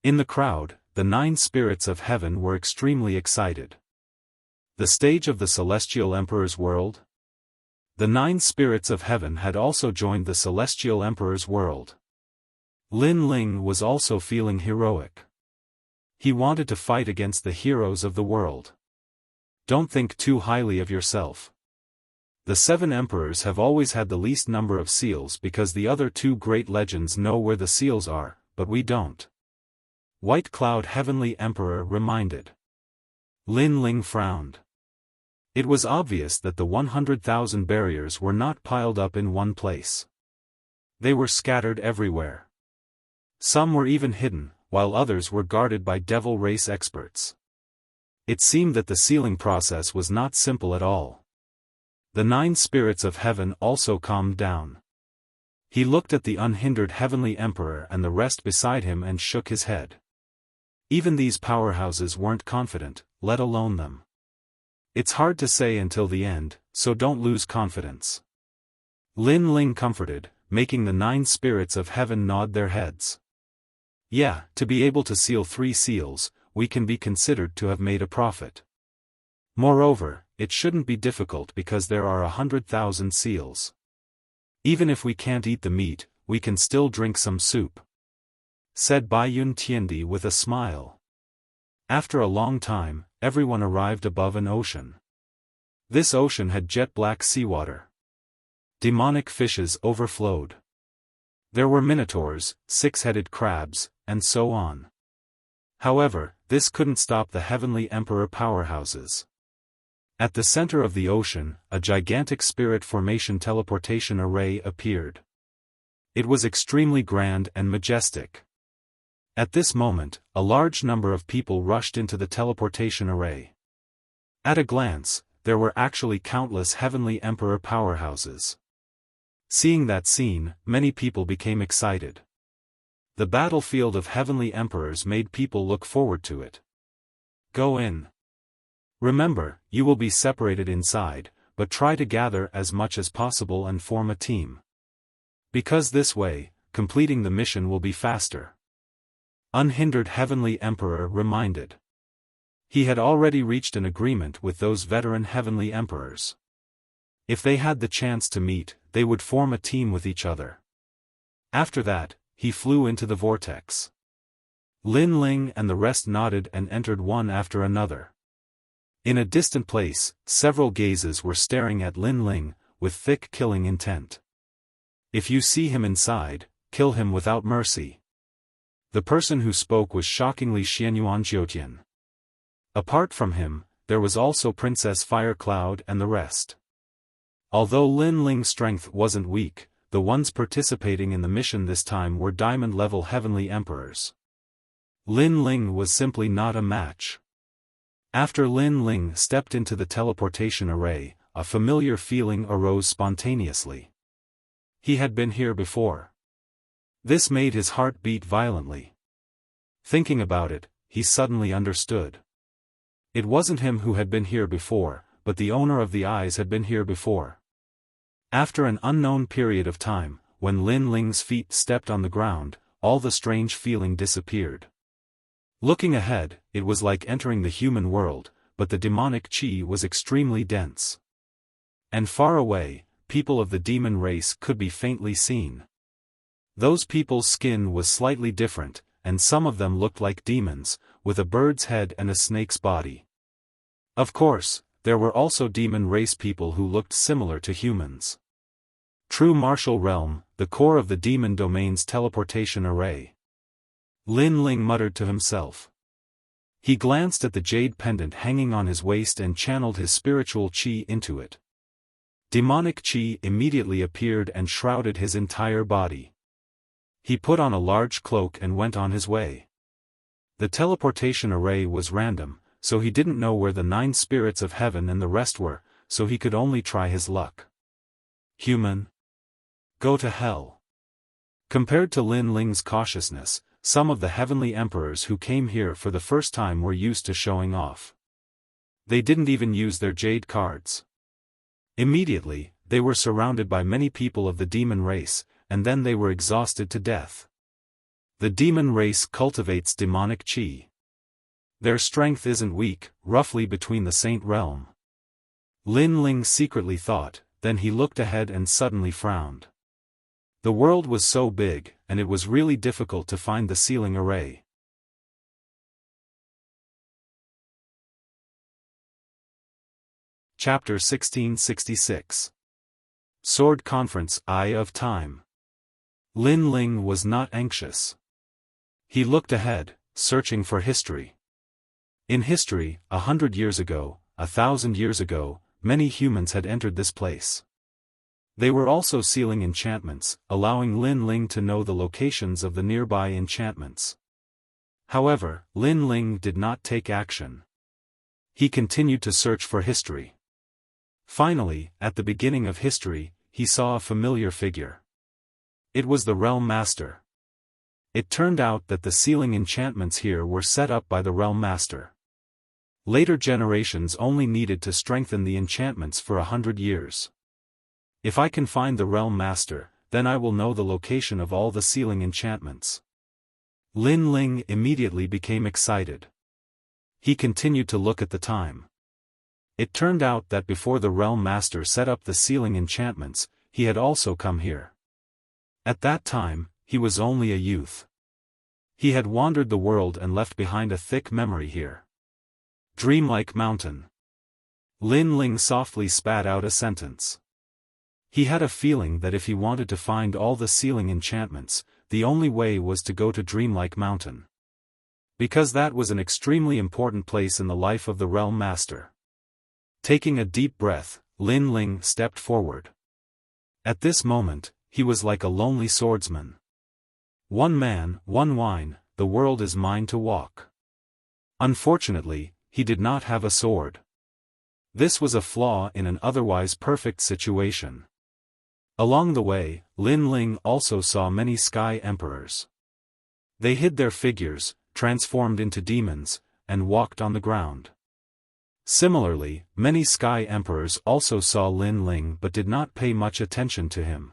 In the crowd, the 9 spirits of heaven were extremely excited. The stage of the Celestial Emperor's world? The 9 spirits of heaven had also joined the Celestial Emperor's world. Lin Ling was also feeling heroic. He wanted to fight against the heroes of the world. Don't think too highly of yourself. The 7 emperors have always had the least number of seals because the other 2 great legends know where the seals are, but we don't. White Cloud Heavenly Emperor reminded. Lin Ling frowned. It was obvious that the 100,000 barriers were not piled up in one place. They were scattered everywhere. Some were even hidden, while others were guarded by devil race experts. It seemed that the sealing process was not simple at all. The 9 spirits of heaven also calmed down. He looked at the unhindered heavenly emperor and the rest beside him and shook his head. Even these powerhouses weren't confident, let alone them. It's hard to say until the end, so don't lose confidence. Lin Ling comforted, making the 9 spirits of heaven nod their heads. Yeah, to be able to seal 3 seals, we can be considered to have made a profit. Moreover, it shouldn't be difficult because there are 100,000 seals. Even if we can't eat the meat, we can still drink some soup, said Baiyun Tiandi with a smile. After a long time, everyone arrived above an ocean. This ocean had jet-black seawater. Demonic fishes overflowed. There were minotaurs, 6-headed crabs, and so on. However, this couldn't stop the heavenly emperor powerhouses. At the center of the ocean, a gigantic spirit formation teleportation array appeared. It was extremely grand and majestic. At this moment, a large number of people rushed into the teleportation array. At a glance, there were actually countless heavenly emperor powerhouses. Seeing that scene, many people became excited. The battlefield of heavenly emperors made people look forward to it. Go in. Remember, you will be separated inside, but try to gather as much as possible and form a team. Because this way, completing the mission will be faster. Unhindered Heavenly Emperor reminded. He had already reached an agreement with those veteran Heavenly Emperors. If they had the chance to meet, they would form a team with each other. After that, he flew into the vortex. Lin Ling and the rest nodded and entered one after another. In a distant place, several gazes were staring at Lin Ling, with thick killing intent. If you see him inside, kill him without mercy. The person who spoke was shockingly Xianyuan Jiutian. Apart from him, there was also Princess Firecloud and the rest. Although Lin Ling's strength wasn't weak, the ones participating in the mission this time were diamond-level heavenly emperors. Lin Ling was simply not a match. After Lin Ling stepped into the teleportation array, a familiar feeling arose spontaneously. He had been here before. This made his heart beat violently. Thinking about it, he suddenly understood. It wasn't him who had been here before, but the owner of the eyes had been here before. After an unknown period of time, when Lin Ling's feet stepped on the ground, all the strange feeling disappeared. Looking ahead, it was like entering the human world, but the demonic chi was extremely dense. And far away, people of the demon race could be faintly seen. Those people's skin was slightly different, and some of them looked like demons, with a bird's head and a snake's body. Of course, there were also demon race people who looked similar to humans. True martial realm, the core of the demon domain's teleportation array. Lin Ling muttered to himself. He glanced at the jade pendant hanging on his waist and channeled his spiritual chi into it. Demonic chi immediately appeared and shrouded his entire body. He put on a large cloak and went on his way. The teleportation array was random, so he didn't know where the 9 spirits of heaven and the rest were, so he could only try his luck. Human? Go to hell. Compared to Lin Ling's cautiousness, some of the heavenly emperors who came here for the first time were used to showing off. They didn't even use their jade cards. Immediately, they were surrounded by many people of the demon race, and then they were exhausted to death. The demon race cultivates demonic chi. Their strength isn't weak, roughly between the saint realm. Lin Ling secretly thought, then he looked ahead and suddenly frowned. The world was so big, and it was really difficult to find the sealing array. Chapter 1666. Sword Conference, Eye of Time. Lin Ling was not anxious. He looked ahead, searching for history. In history, 100 years ago, 1,000 years ago, many humans had entered this place. They were also sealing enchantments, allowing Lin Ling to know the locations of the nearby enchantments. However, Lin Ling did not take action. He continued to search for history. Finally, at the beginning of history, he saw a familiar figure. It was the Realm Master. It turned out that the sealing enchantments here were set up by the Realm Master. Later generations only needed to strengthen the enchantments for 100 years. If I can find the Realm Master, then I will know the location of all the sealing enchantments. Lin Ling immediately became excited. He continued to look at the time. It turned out that before the Realm Master set up the sealing enchantments, he had also come here. At that time, he was only a youth. He had wandered the world and left behind a thick memory here. Dreamlike Mountain. Lin Ling softly spat out a sentence. He had a feeling that if he wanted to find all the sealing enchantments, the only way was to go to Dreamlike Mountain. Because that was an extremely important place in the life of the Realm Master. Taking a deep breath, Lin Ling stepped forward. At this moment, he was like a lonely swordsman. One man, one wine, the world is mine to walk. Unfortunately, he did not have a sword. This was a flaw in an otherwise perfect situation. Along the way, Lin Ling also saw many sky emperors. They hid their figures, transformed into demons, and walked on the ground. Similarly, many sky emperors also saw Lin Ling but did not pay much attention to him.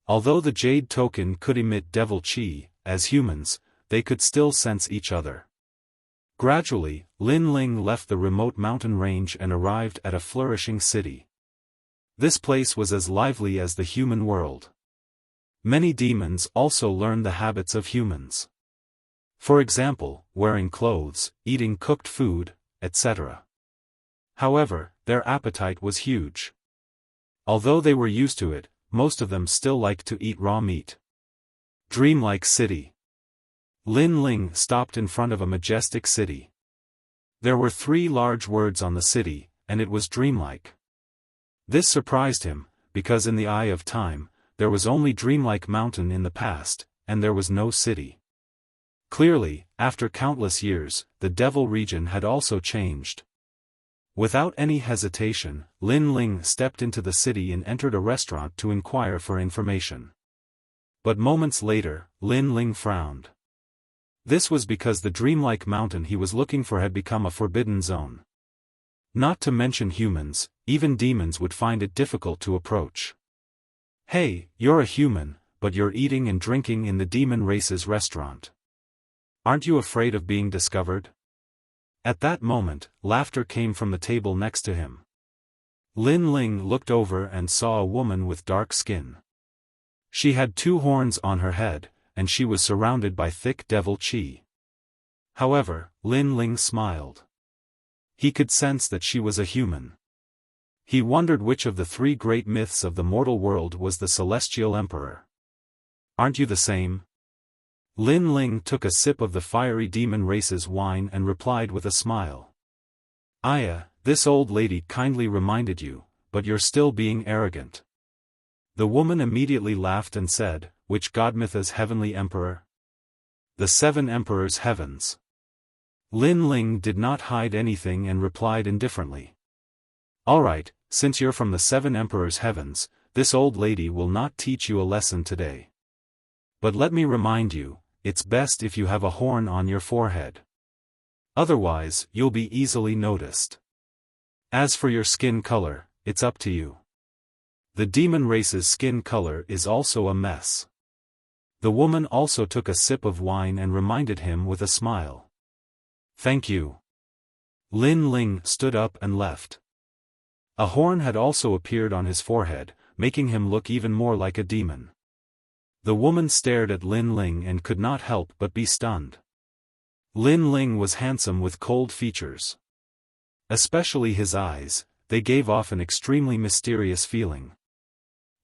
Although the jade token could emit devil chi, as humans, they could still sense each other. Gradually, Lin Ling left the remote mountain range and arrived at a flourishing city. This place was as lively as the human world. Many demons also learn the habits of humans. For example, wearing clothes, eating cooked food, etc. However, their appetite was huge. Although they were used to it, most of them still liked to eat raw meat. Dreamlike city. Lin Ling stopped in front of a majestic city. There were 3 large words on the city, and it was dreamlike. This surprised him, because in the eye of time, there was only Dreamlike Mountain in the past, and there was no city. Clearly, after countless years, the Devil region had also changed. Without any hesitation, Lin Ling stepped into the city and entered a restaurant to inquire for information. But moments later, Lin Ling frowned. This was because the Dreamlike Mountain he was looking for had become a forbidden zone. Not to mention humans, even demons would find it difficult to approach. Hey, you're a human, but you're eating and drinking in the demon race's restaurant. Aren't you afraid of being discovered? At that moment, laughter came from the table next to him. Lin Ling looked over and saw a woman with dark skin. She had 2 horns on her head, and she was surrounded by thick devil chi. However, Lin Ling smiled. He could sense that she was a human. He wondered which of the 3 great myths of the mortal world was the Celestial Emperor. Aren't you the same? Lin Ling took a sip of the fiery demon race's wine and replied with a smile. Aya, this old lady kindly reminded you, but you're still being arrogant. The woman immediately laughed and said, which godmyth is heavenly emperor? The 7 emperors' heavens. Lin Ling did not hide anything and replied indifferently. Alright, since you're from the 7 emperors' heavens, this old lady will not teach you a lesson today. But let me remind you, it's best if you have a horn on your forehead. Otherwise, you'll be easily noticed. As for your skin color, it's up to you. The demon race's skin color is also a mess. The woman also took a sip of wine and reminded him with a smile. Thank you. Lin Ling stood up and left. A horn had also appeared on his forehead, making him look even more like a demon. The woman stared at Lin Ling and could not help but be stunned. Lin Ling was handsome with cold features. Especially his eyes, they gave off an extremely mysterious feeling.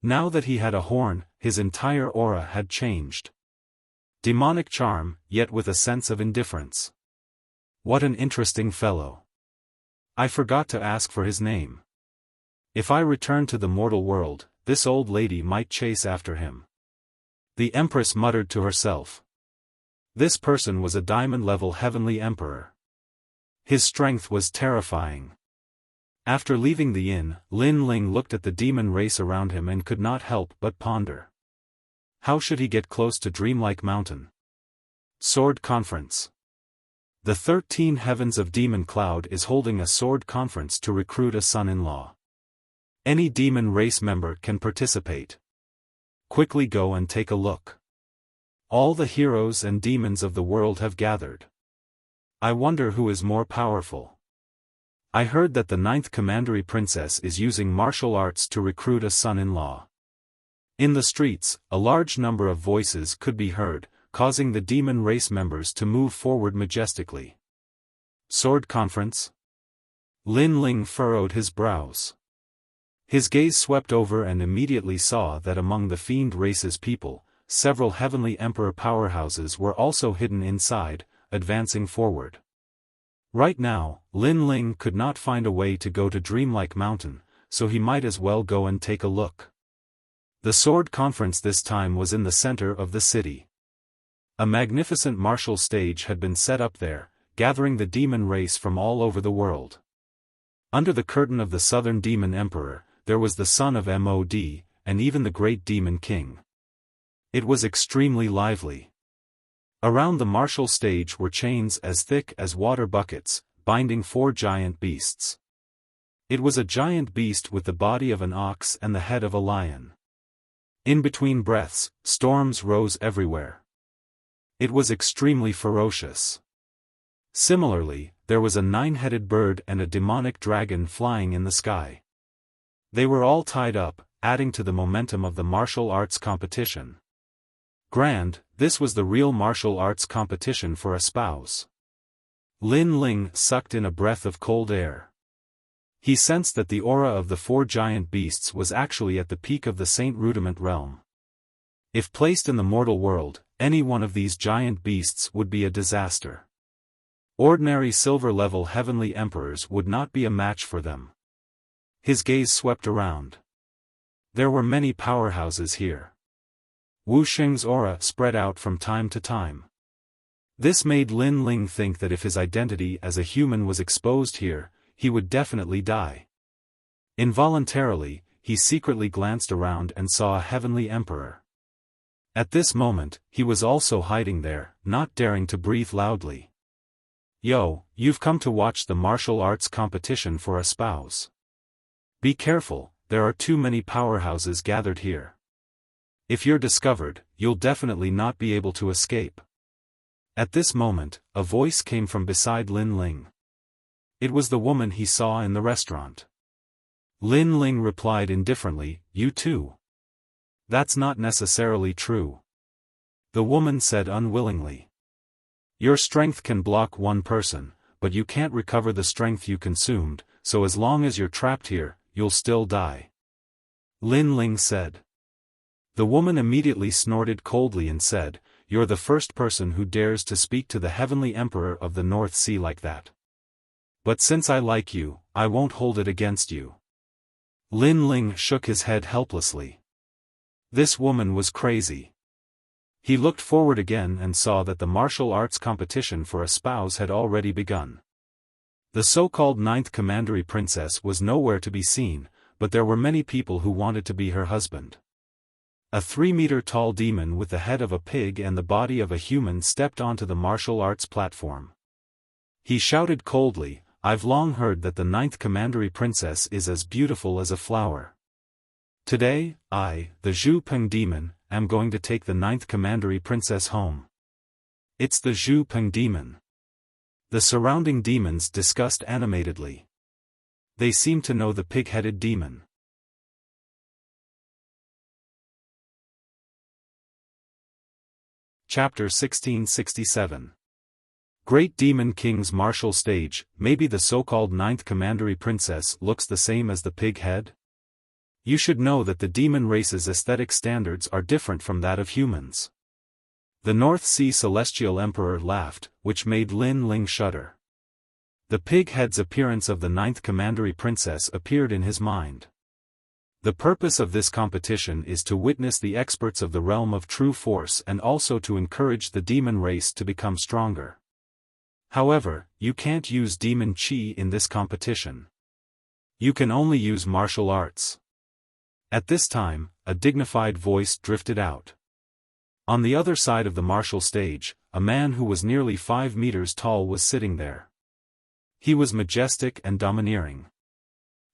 Now that he had a horn, his entire aura had changed. Demonic charm, yet with a sense of indifference. What an interesting fellow. I forgot to ask for his name. If I return to the mortal world, this old lady might chase after him. The Empress muttered to herself. This person was a diamond-level heavenly emperor. His strength was terrifying. After leaving the inn, Lin Ling looked at the demon race around him and could not help but ponder. How should he get close to Dreamlike Mountain? Sword Conference. The 13 Heavens of Demon Cloud is holding a sword conference to recruit a son-in-law. Any demon race member can participate. Quickly go and take a look. All the heroes and demons of the world have gathered. I wonder who is more powerful. I heard that the 9th Commandery Princess is using martial arts to recruit a son-in-law. In the streets, a large number of voices could be heard, causing the demon race members to move forward majestically. Sword Conference? Lin Ling furrowed his brows. His gaze swept over and immediately saw that among the fiend race's people, several heavenly emperor powerhouses were also hidden inside, advancing forward. Right now, Lin Ling could not find a way to go to Dreamlike Mountain, so he might as well go and take a look. The sword conference this time was in the center of the city. A magnificent martial stage had been set up there, gathering the demon race from all over the world. Under the curtain of the Southern Demon Emperor, there was the son of Mod, and even the great Demon King. It was extremely lively. Around the martial stage were chains as thick as water buckets, binding 4 giant beasts. It was a giant beast with the body of an ox and the head of a lion. In between breaths, storms rose everywhere. It was extremely ferocious. Similarly, there was a 9-headed bird and a demonic dragon flying in the sky. They were all tied up, adding to the momentum of the martial arts competition. Grand, this was the real martial arts competition for a spouse. Lin Ling sucked in a breath of cold air. He sensed that the aura of the 4 giant beasts was actually at the peak of the Saint Rudiment realm. If placed in the mortal world, any one of these giant beasts would be a disaster. Ordinary silver-level heavenly emperors would not be a match for them. His gaze swept around. There were many powerhouses here. Wu Xing's aura spread out from time to time. This made Lin Ling think that if his identity as a human was exposed here, he would definitely die. Involuntarily, he secretly glanced around and saw a heavenly emperor. At this moment, he was also hiding there, not daring to breathe loudly. Yo, you've come to watch the martial arts competition for a spouse. Be careful, there are too many powerhouses gathered here. If you're discovered, you'll definitely not be able to escape. At this moment, a voice came from beside Lin Ling. It was the woman he saw in the restaurant. Lin Ling replied indifferently, "You too." "That's not necessarily true," the woman said unwillingly. "Your strength can block one person, but you can't recover the strength you consumed, so as long as you're trapped here, you'll still die," Lin Ling said. The woman immediately snorted coldly and said, "You're the first person who dares to speak to the Heavenly Emperor of the North Sea like that. But since I like you, I won't hold it against you." Lin Ling shook his head helplessly. This woman was crazy. He looked forward again and saw that the martial arts competition for a spouse had already begun. The so-called 9th Commandery Princess was nowhere to be seen, but there were many people who wanted to be her husband. A 3-meter-tall demon with the head of a pig and the body of a human stepped onto the martial arts platform. He shouted coldly, "I've long heard that the 9th Commandery Princess is as beautiful as a flower. Today, I, the Zhu Peng demon, am going to take the 9th Commandery Princess home." "It's the Zhu Peng demon." The surrounding demons discussed animatedly. They seemed to know the pig-headed demon. Chapter 1667. Great Demon King's martial stage. Maybe the so-called 9th Commandery Princess looks the same as the pig head? You should know that the demon race's aesthetic standards are different from that of humans. The North Sea Celestial Emperor laughed, which made Lin Ling shudder. The pig head's appearance of the 9th Commandery Princess appeared in his mind. The purpose of this competition is to witness the experts of the realm of true force and also to encourage the demon race to become stronger. However, you can't use demon chi in this competition. You can only use martial arts. At this time, a dignified voice drifted out. On the other side of the martial stage, a man who was nearly 5 meters tall was sitting there. He was majestic and domineering.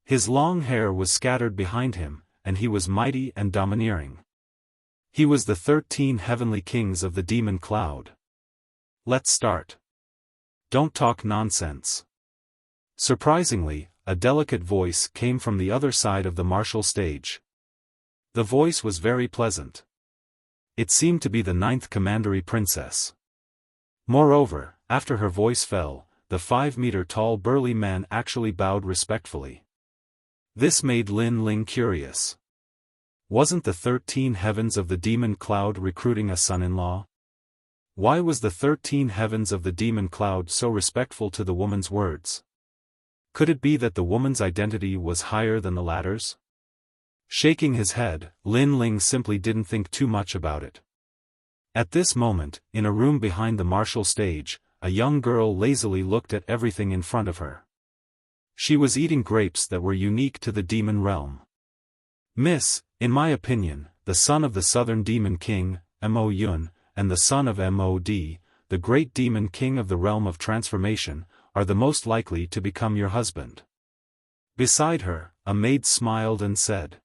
His long hair was scattered behind him, and he was mighty and domineering. He was the 13 heavenly kings of the demon cloud. "Let's start. Don't talk nonsense." Surprisingly, a delicate voice came from the other side of the martial stage. The voice was very pleasant. It seemed to be the 9th Commandery Princess. Moreover, after her voice fell, the 5-meter-tall burly man actually bowed respectfully. This made Lin Ling curious. Wasn't the 13 heavens of the demon cloud recruiting a son-in-law? Why was the 13 heavens of the demon cloud so respectful to the woman's words? Could it be that the woman's identity was higher than the latter's? Shaking his head, Lin Ling simply didn't think too much about it. At this moment, in a room behind the martial stage, a young girl lazily looked at everything in front of her. She was eating grapes that were unique to the demon realm. "Miss, in my opinion, the son of the Southern Demon King, Mo Yun, and the son of Mod, the great demon king of the realm of transformation, are the most likely to become your husband." Beside her, a maid smiled and said,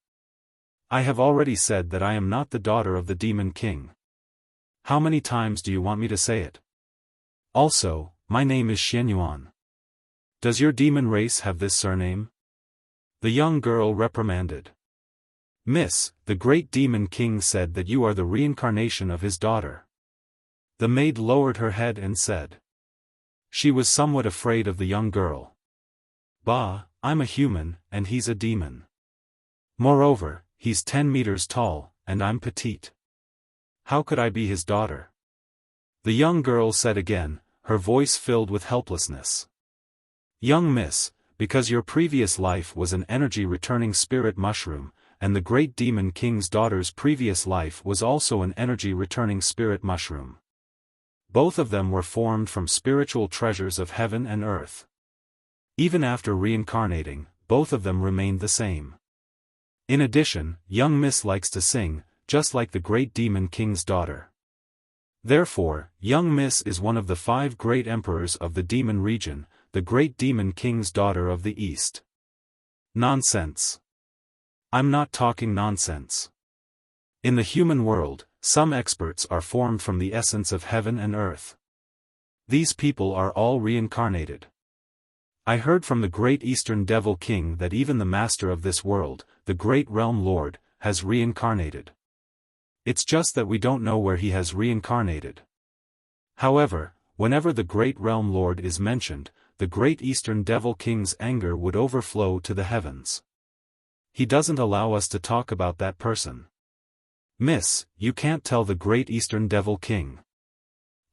"I have already said that I am not the daughter of the demon king. How many times do you want me to say it? Also, my name is Xianyuan. Does your demon race have this surname?" The young girl reprimanded. Miss, the great demon king said that you are the reincarnation of his daughter. The maid lowered her head and said. She was somewhat afraid of the young girl. Bah, I'm a human, and he's a demon. Moreover, he's 10 meters tall, and I'm petite. How could I be his daughter? The young girl said again, her voice filled with helplessness. Young miss, because your previous life was an energy-returning spirit mushroom, and the great demon king's daughter's previous life was also an energy-returning spirit mushroom. Both of them were formed from spiritual treasures of heaven and earth. Even after reincarnating, both of them remained the same. In addition, young miss likes to sing, just like the great demon king's daughter. Therefore, young miss is one of the 5 great emperors of the demon region, the great demon king's daughter of the East. Nonsense. I'm not talking nonsense. In the human world, some experts are formed from the essence of heaven and earth. These people are all reincarnated. I heard from the great Eastern Devil King that even the master of this world, the great Realm Lord, has reincarnated. It's just that we don't know where he has reincarnated. However, whenever the great Realm Lord is mentioned, the great Eastern Devil King's anger would overflow to the heavens. He doesn't allow us to talk about that person. Miss, you can't tell the great Eastern Devil King.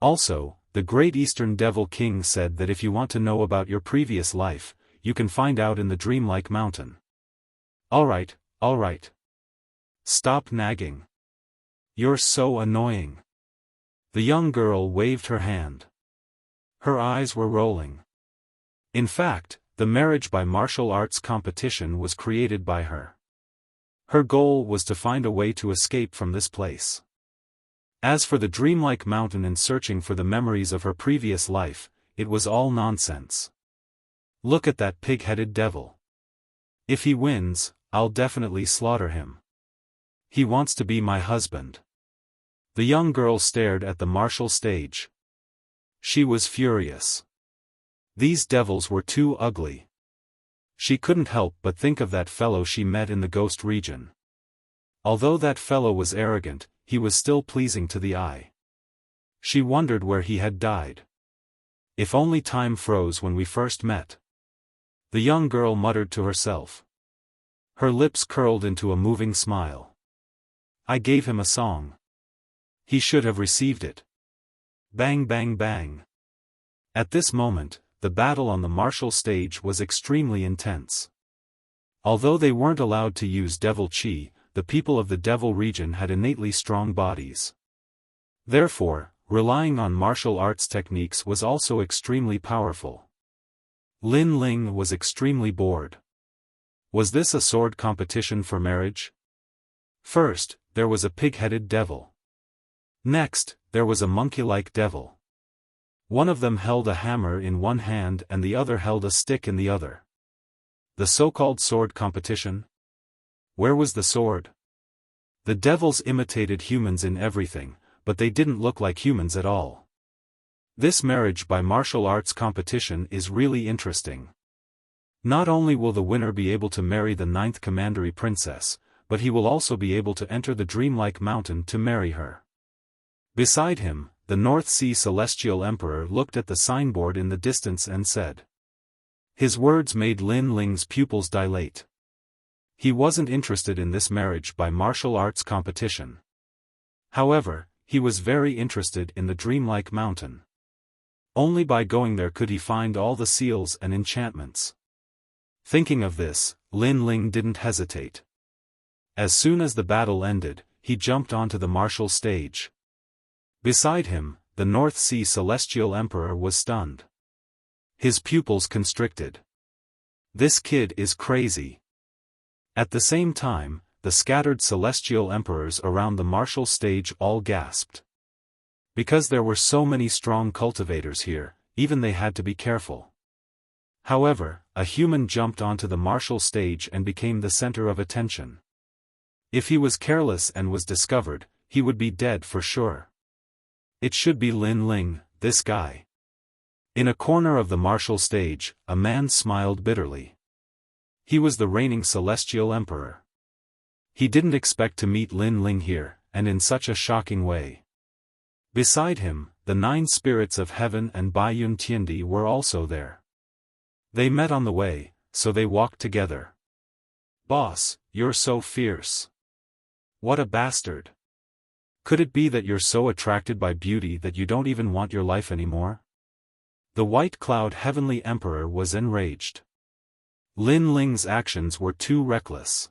Also, the great Eastern Devil King said that if you want to know about your previous life, you can find out in the dreamlike mountain. Alright, alright. Stop nagging. You're so annoying. The young girl waved her hand. Her eyes were rolling. In fact, the marriage by martial arts competition was created by her. Her goal was to find a way to escape from this place. As for the dreamlike mountain and searching for the memories of her previous life, it was all nonsense. Look at that pig-headed devil. If he wins, I'll definitely slaughter him. He wants to be my husband. The young girl stared at the martial stage. She was furious. These devils were too ugly. She couldn't help but think of that fellow she met in the ghost region. Although that fellow was arrogant, he was still pleasing to the eye. She wondered where he had died. If only time froze when we first met. The young girl muttered to herself. Her lips curled into a moving smile. I gave him a song. He should have received it. Bang bang bang. At this moment, the battle on the martial stage was extremely intense. Although they weren't allowed to use devil chi, the people of the devil region had innately strong bodies. Therefore, relying on martial arts techniques was also extremely powerful. Lin Ling was extremely bored. Was this a sword competition for marriage? First, there was a pig-headed devil. Next, there was a monkey-like devil. One of them held a hammer in one hand and the other held a stick in the other. The so-called sword competition? Where was the sword? The devils imitated humans in everything, but they didn't look like humans at all. This marriage by martial arts competition is really interesting. Not only will the winner be able to marry the 9th commandery princess, but he will also be able to enter the dreamlike mountain to marry her. Beside him, the North Sea Celestial Emperor looked at the signboard in the distance and said. His words made Lin Ling's pupils dilate. He wasn't interested in this marriage by martial arts competition. However, he was very interested in the dreamlike mountain. Only by going there could he find all the seals and enchantments. Thinking of this, Lin Ling didn't hesitate. As soon as the battle ended, he jumped onto the martial stage. Beside him, the North Sea Celestial Emperor was stunned. His pupils constricted. This kid is crazy. At the same time, the scattered celestial emperors around the martial stage all gasped. Because there were so many strong cultivators here, even they had to be careful. However, a human jumped onto the martial stage and became the center of attention. If he was careless and was discovered, he would be dead for sure. It should be Lin Ling, this guy. In a corner of the martial stage, a man smiled bitterly. He was the reigning celestial emperor. He didn't expect to meet Lin Ling here, and in such a shocking way. Beside him, the 9 spirits of heaven and Baiyun Tiandi were also there. They met on the way, so they walked together. "Boss, you're so fierce. What a bastard. Could it be that you're so attracted by beauty that you don't even want your life anymore?" The White Cloud Heavenly Emperor was enraged. Lin Ling's actions were too reckless.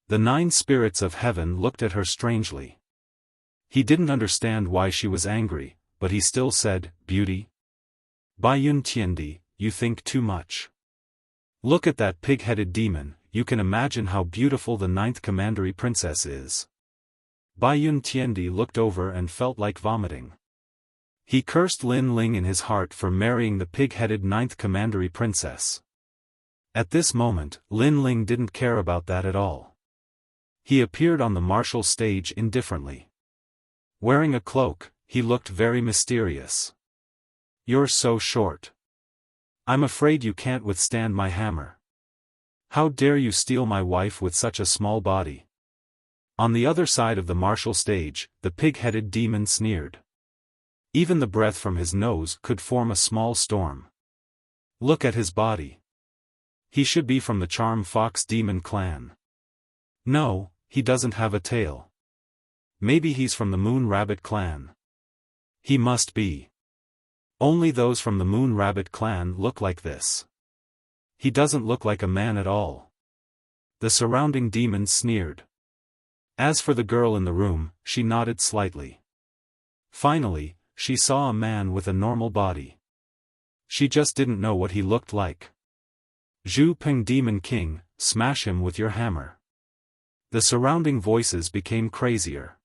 The 9 spirits of heaven looked at her strangely. He didn't understand why she was angry, but he still said, "Beauty? Baiyun Tiandi, you think too much. Look at that pig-headed demon, you can imagine how beautiful the 9th Commandery Princess is." Baiyun Tiandi looked over and felt like vomiting. He cursed Lin Ling in his heart for marrying the pig-headed 9th Commandery Princess. At this moment, Lin Ling didn't care about that at all. He appeared on the martial stage indifferently. Wearing a cloak, he looked very mysterious. "You're so short. I'm afraid you can't withstand my hammer. How dare you steal my wife with such a small body?" On the other side of the martial stage, the pig-headed demon sneered. Even the breath from his nose could form a small storm. Look at his body. He should be from the Charm Fox Demon clan. No, he doesn't have a tail. Maybe he's from the Moon Rabbit clan. He must be. Only those from the Moon Rabbit clan look like this. He doesn't look like a man at all. The surrounding demons sneered. As for the girl in the room, she nodded slightly. Finally, she saw a man with a normal body. She just didn't know what he looked like. "Zhu Peng Demon King, smash him with your hammer." The surrounding voices became crazier.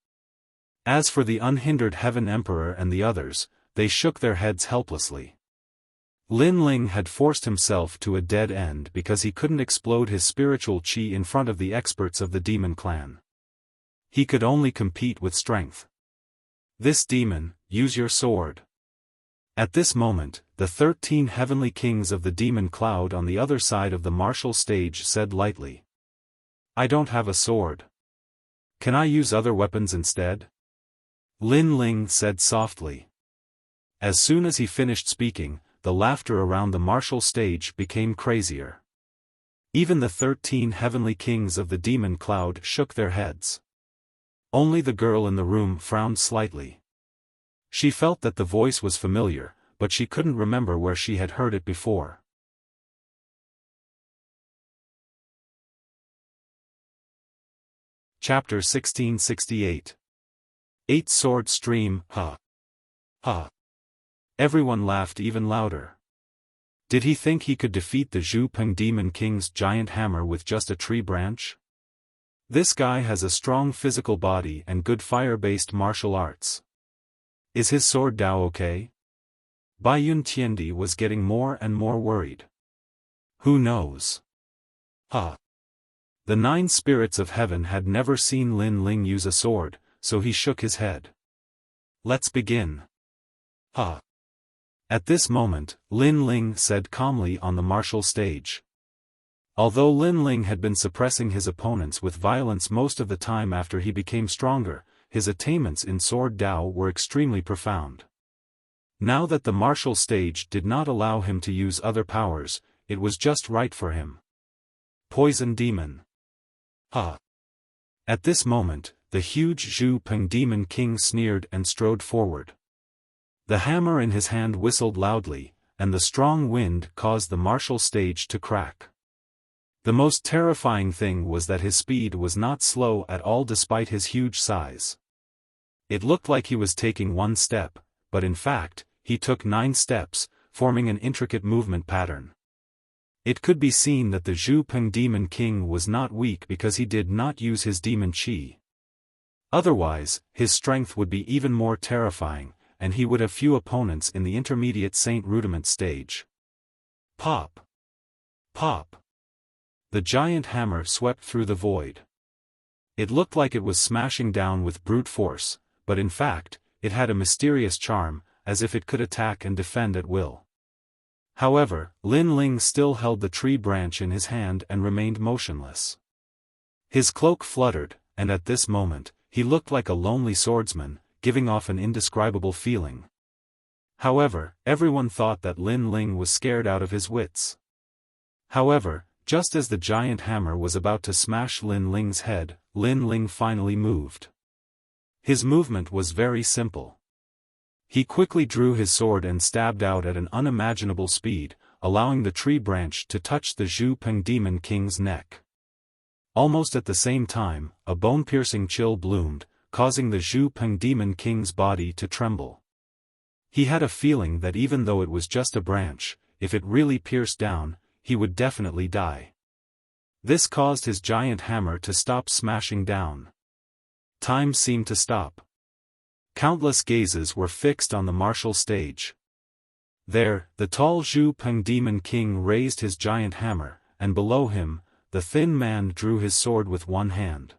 As for the unhindered Heaven Emperor and the others, they shook their heads helplessly. Lin Ling had forced himself to a dead end because he couldn't explode his spiritual qi in front of the experts of the demon clan. He could only compete with strength. "This demon, use your sword." At this moment, the 13 heavenly kings of the demon cloud on the other side of the martial stage said lightly, "I don't have a sword. Can I use other weapons instead?" Lin Ling said softly. As soon as he finished speaking, the laughter around the martial stage became crazier. Even the 13 heavenly kings of the demon cloud shook their heads. Only the girl in the room frowned slightly. She felt that the voice was familiar, but she couldn't remember where she had heard it before. Chapter 1668. 8-Sword Stream, Ha! Ha! Everyone laughed even louder. Did he think he could defeat the Zhu Peng Demon King's giant hammer with just a tree branch? This guy has a strong physical body and good fire-based martial arts. Is his sword Dao okay? Baiyun Tiandi was getting more and more worried. Who knows? Ha! The 9 spirits of heaven had never seen Lin Ling use a sword, so he shook his head. Let's begin. Ha! At this moment, Lin Ling said calmly on the martial stage. Although Lin Ling had been suppressing his opponents with violence most of the time after he became stronger, his attainments in Sword Dao were extremely profound. Now that the martial stage did not allow him to use other powers, it was just right for him. Poison Demon. Ha! At this moment, the huge Zhu Peng Demon King sneered and strode forward. The hammer in his hand whistled loudly, and the strong wind caused the martial stage to crack. The most terrifying thing was that his speed was not slow at all despite his huge size. It looked like he was taking 1 step, but in fact, he took 9 steps, forming an intricate movement pattern. It could be seen that the Zhu Peng Demon King was not weak because he did not use his demon qi. Otherwise, his strength would be even more terrifying, and he would have few opponents in the intermediate Saint Rudiment stage. Pop! Pop! The giant hammer swept through the void. It looked like it was smashing down with brute force, but in fact, it had a mysterious charm, as if it could attack and defend at will. However, Lin Ling still held the tree branch in his hand and remained motionless. His cloak fluttered, and at this moment, he looked like a lonely swordsman, giving off an indescribable feeling. However, everyone thought that Lin Ling was scared out of his wits. However, just as the giant hammer was about to smash Lin Ling's head, Lin Ling finally moved. His movement was very simple. He quickly drew his sword and stabbed out at an unimaginable speed, allowing the tree branch to touch the Zhu Peng Demon King's neck. Almost at the same time, a bone-piercing chill bloomed, causing the Zhu Peng Demon King's body to tremble. He had a feeling that even though it was just a branch, if it really pierced down, he would definitely die. This caused his giant hammer to stop smashing down. Time seemed to stop. Countless gazes were fixed on the martial stage. There, the tall Zhu Peng Demon King raised his giant hammer, and below him, the thin man drew his sword with one hand.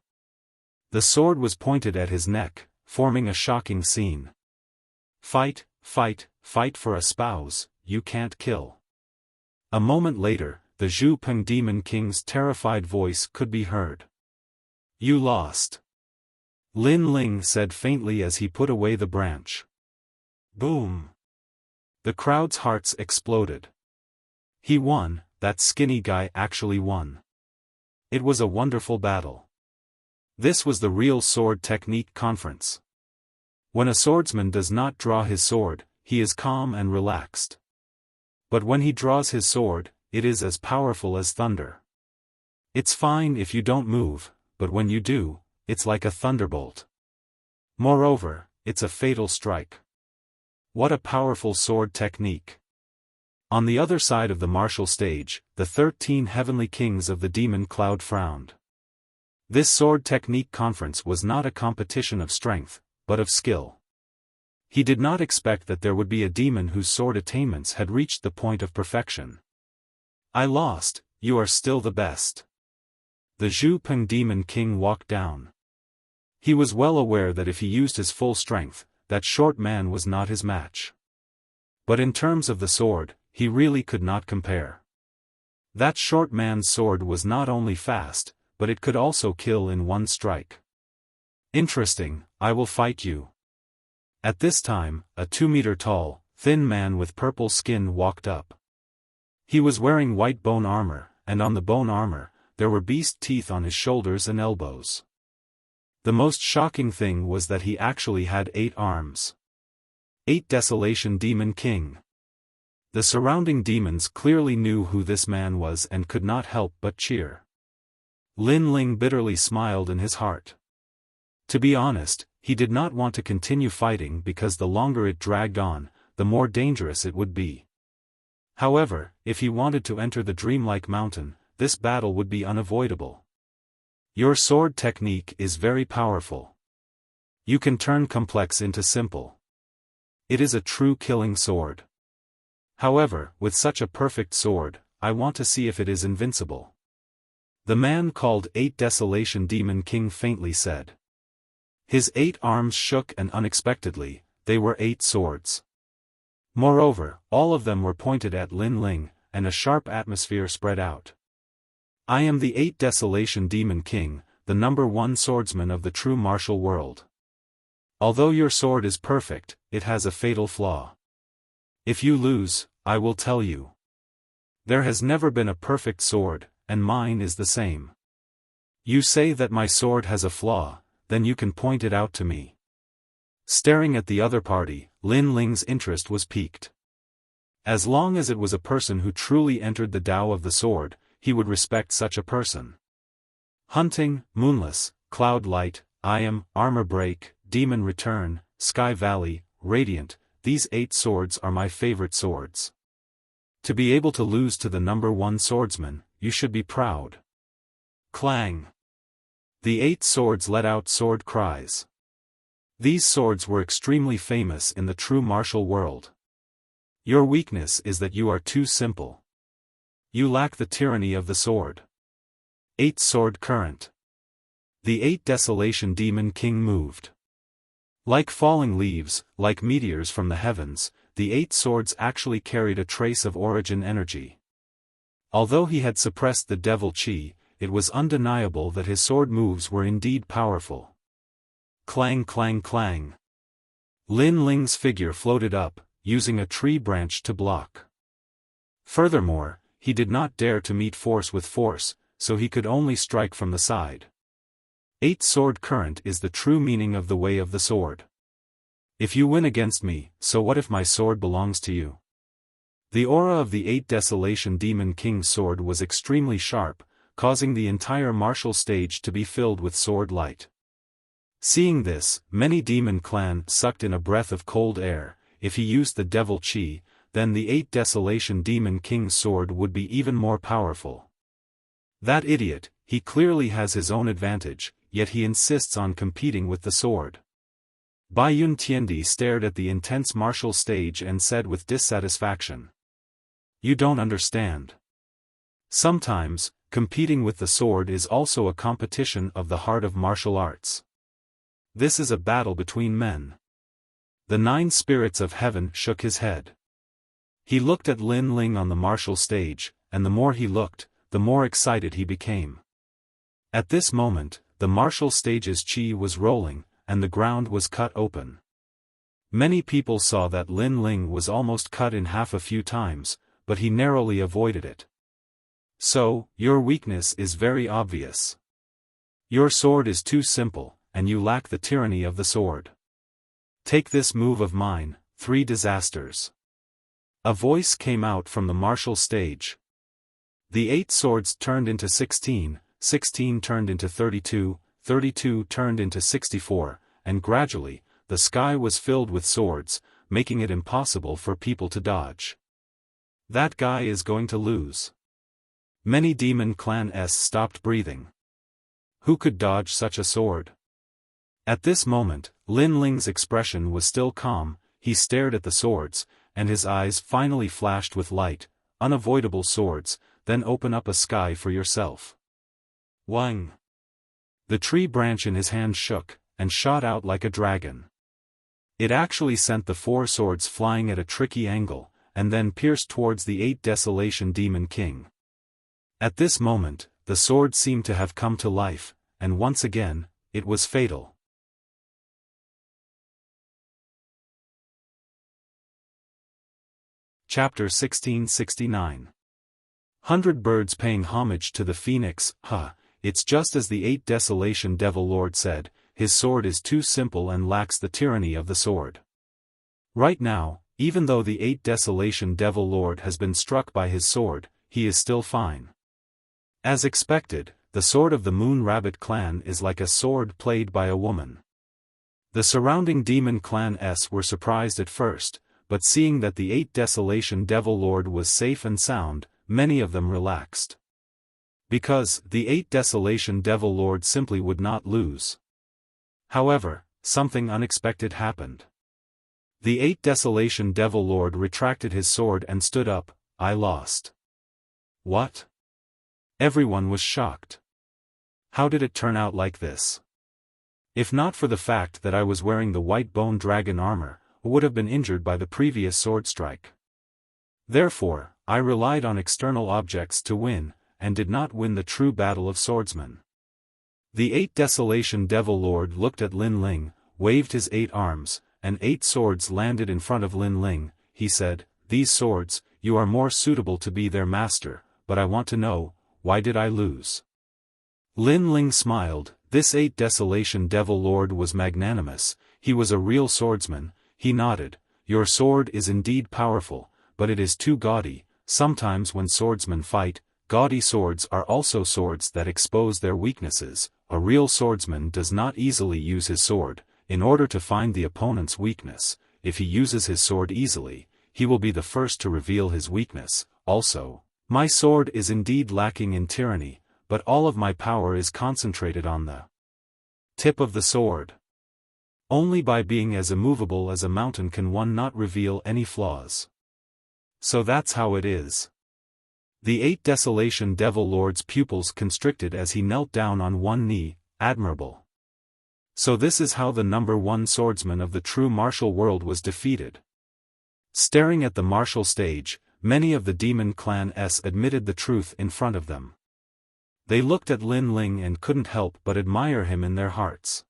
The sword was pointed at his neck, forming a shocking scene. Fight, fight, fight for a spouse, you can't kill. A moment later, the Zhu Peng Demon King's terrified voice could be heard. You lost. Lin Ling said faintly as he put away the branch. Boom! The crowd's hearts exploded. He won, that skinny guy actually won. It was a wonderful battle. This was the real sword technique conference. When a swordsman does not draw his sword, he is calm and relaxed. But when he draws his sword, it is as powerful as thunder. It's fine if you don't move, but when you do, it's like a thunderbolt. Moreover, it's a fatal strike. What a powerful sword technique. On the other side of the martial stage, the 13 heavenly kings of the demon cloud frowned. This sword technique conference was not a competition of strength, but of skill. He did not expect that there would be a demon whose sword attainments had reached the point of perfection. I lost, you are still the best. The Zhu Peng Demon King walked down. He was well aware that if he used his full strength, that short man was not his match. But in terms of the sword, he really could not compare. That short man's sword was not only fast, but it could also kill in one strike. Interesting, I will fight you. At this time, a 2-meter-tall, thin man with purple skin walked up. He was wearing white bone armor, and on the bone armor, there were beast teeth on his shoulders and elbows. The most shocking thing was that he actually had 8 arms. 8 Desolation Demon King. The surrounding demons clearly knew who this man was and could not help but cheer. Lin Ling bitterly smiled in his heart. To be honest, he did not want to continue fighting because the longer it dragged on, the more dangerous it would be. However, if he wanted to enter the dreamlike mountain, this battle would be unavoidable. Your sword technique is very powerful. You can turn complex into simple. It is a true killing sword. However, with such a perfect sword, I want to see if it is invincible. The man called 8 Desolation Demon King faintly said. His 8 arms shook and unexpectedly, they were 8 swords. Moreover, all of them were pointed at Lin Ling, and a sharp atmosphere spread out. I am the 8 Desolation Demon King, the #1 swordsman of the true martial world. Although your sword is perfect, it has a fatal flaw. If you lose, I will tell you. There has never been a perfect sword, and mine is the same. You say that my sword has a flaw, then you can point it out to me. Staring at the other party, Lin Ling's interest was piqued. As long as it was a person who truly entered the Tao of the sword, he would respect such a person. Hunting, Moonless, Cloud Light, I Am, Armor Break, Demon Return, Sky Valley, Radiant, these 8 swords are my favorite swords. To be able to lose to the #1 swordsman, you should be proud. Clang! The 8 swords let out sword cries. These swords were extremely famous in the true martial world. Your weakness is that you are too simple. You lack the tyranny of the sword. 8 Sword Current. The 8 Desolation Demon King moved. Like falling leaves, like meteors from the heavens, the 8 swords actually carried a trace of origin energy. Although he had suppressed the devil chi, it was undeniable that his sword moves were indeed powerful. Clang clang clang. Lin Ling's figure floated up, using a tree branch to block. Furthermore, he did not dare to meet force with force, so he could only strike from the side. 8 sword current is the true meaning of the way of the sword. If you win against me, so what if my sword belongs to you? The aura of the 8 Desolation Demon King's sword was extremely sharp, causing the entire martial stage to be filled with sword light. Seeing this, many demon clan sucked in a breath of cold air. If he used the devil chi, then the 8 Desolation Demon King's sword would be even more powerful. That idiot, he clearly has his own advantage, yet he insists on competing with the sword. Bai Yun Tiandi stared at the intense martial stage and said with dissatisfaction. You don't understand. Sometimes, competing with the sword is also a competition of the heart of martial arts. This is a battle between men. The 9 spirits of heaven shook his head. He looked at Lin Ling on the martial stage, and the more he looked, the more excited he became. At this moment, the martial stage's chi was rolling, and the ground was cut open. Many people saw that Lin Ling was almost cut in half a few times, but he narrowly avoided it. So, your weakness is very obvious. Your sword is too simple, and you lack the tyranny of the sword. Take this move of mine, 3 disasters. A voice came out from the martial stage. The 8 swords turned into 16, 16 turned into 32, 32 turned into 64, and gradually, the sky was filled with swords, making it impossible for people to dodge. That guy is going to lose. Many demon clans stopped breathing. Who could dodge such a sword? At this moment, Lin Ling's expression was still calm. He stared at the swords, and his eyes finally flashed with light. Unavoidable swords, then open up a sky for yourself. Wang! The tree branch in his hand shook, and shot out like a dragon. It actually sent the 4 swords flying at a tricky angle, and then pierced towards the 8 Desolation Demon King. At this moment, the sword seemed to have come to life, and once again, it was fatal. Chapter 1669. 100 birds paying homage to the phoenix. It's just as the 8 Desolation Devil Lord said, his sword is too simple and lacks the tyranny of the sword. Right now, even though the 8 Desolation Devil Lord has been struck by his sword, he is still fine. As expected, the sword of the Moon Rabbit clan is like a sword played by a woman. The surrounding demon clans were surprised at first, but seeing that the 8 Desolation Devil Lord was safe and sound, many of them relaxed. Because, the 8 Desolation Devil Lord simply would not lose. However, something unexpected happened. The 8 Desolation Devil Lord retracted his sword and stood up. I lost. What? Everyone was shocked. How did it turn out like this? If not for the fact that I was wearing the white bone dragon armor, I would have been injured by the previous sword strike. Therefore, I relied on external objects to win, and did not win the true battle of swordsmen. The 8 Desolation Devil Lord looked at Lin Ling, waved his 8 arms, and 8 swords landed in front of Lin Ling. He said, "These swords, you are more suitable to be their master, but I want to know, why did I lose?" Lin Ling smiled. This 8 Desolation Devil Lord was magnanimous. He was a real swordsman. He nodded. Your sword is indeed powerful, but it is too gaudy. Sometimes when swordsmen fight, gaudy swords are also swords that expose their weaknesses. A real swordsman does not easily use his sword. In order to find the opponent's weakness, if he uses his sword easily, he will be the first to reveal his weakness. Also, my sword is indeed lacking in tyranny, but all of my power is concentrated on the tip of the sword. Only by being as immovable as a mountain can one not reveal any flaws. So that's how it is. The 8 Desolation Devil Lord's pupils constricted as he knelt down on one knee. Admirable. So this is how the number 1 swordsman of the true martial world was defeated. Staring at the martial stage, many of the demon clans admitted the truth in front of them. They looked at Lin Ling and couldn't help but admire him in their hearts.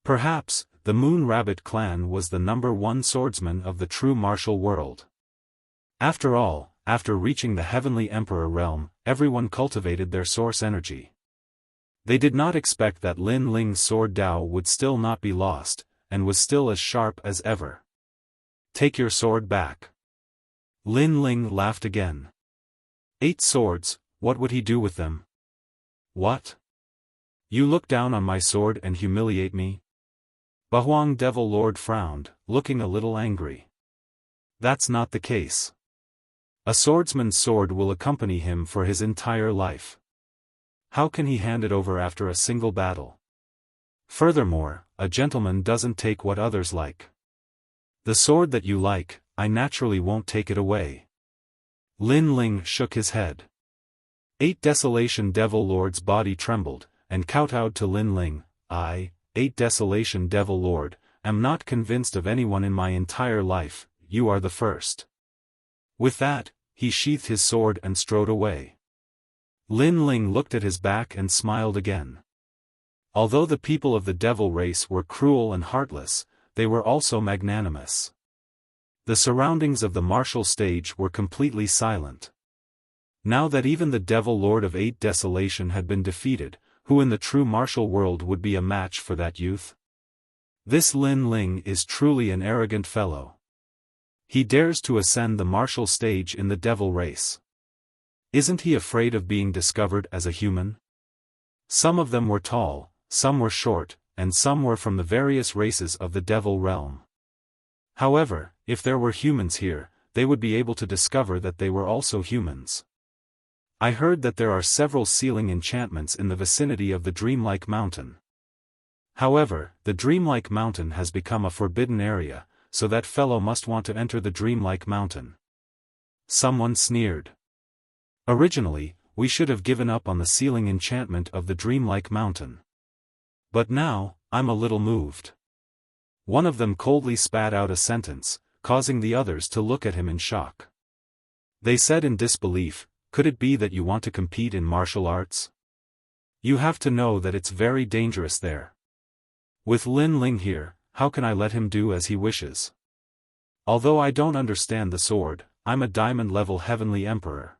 Perhaps, the Moon Rabbit clan was the #1 swordsman of the true martial world. After all, after reaching the Heavenly Emperor realm, everyone cultivated their source energy. They did not expect that Lin Ling's sword Dao would still not be lost, and was still as sharp as ever. Take your sword back. Lin Ling laughed again. 8 swords, what would he do with them? What? You look down on my sword and humiliate me? Bahuang Devil Lord frowned, looking a little angry. That's not the case. A swordsman's sword will accompany him for his entire life. How can he hand it over after a single battle? Furthermore, a gentleman doesn't take what others like. The sword that you like, I naturally won't take it away. Lin Ling shook his head. 8 Desolation Devil Lord's body trembled, and kowtowed to Lin Ling. I, 8 Desolation Devil Lord, am not convinced of anyone in my entire life, you are the first. With that, he sheathed his sword and strode away. Lin Ling looked at his back and smiled again. Although the people of the devil race were cruel and heartless, they were also magnanimous. The surroundings of the martial stage were completely silent. Now that even the Devil Lord of 8 Desolation had been defeated, who in the true martial world would be a match for that youth? This Lin Ling is truly an arrogant fellow. He dares to ascend the martial stage in the devil race. Isn't he afraid of being discovered as a human? Some of them were tall, some were short, and some were from the various races of the devil realm. However, if there were humans here, they would be able to discover that they were also humans. I heard that there are several sealing enchantments in the vicinity of the Dreamlike Mountain. However, the Dreamlike Mountain has become a forbidden area, so that fellow must want to enter the Dreamlike Mountain. Someone sneered. Originally, we should have given up on the sealing enchantment of the Dreamlike Mountain. But now, I'm a little moved. One of them coldly spat out a sentence, causing the others to look at him in shock. They said in disbelief, could it be that you want to compete in martial arts? You have to know that it's very dangerous there. With Lin Ling here, how can I let him do as he wishes? Although I don't understand the sword, I'm a diamond-level Heavenly Emperor.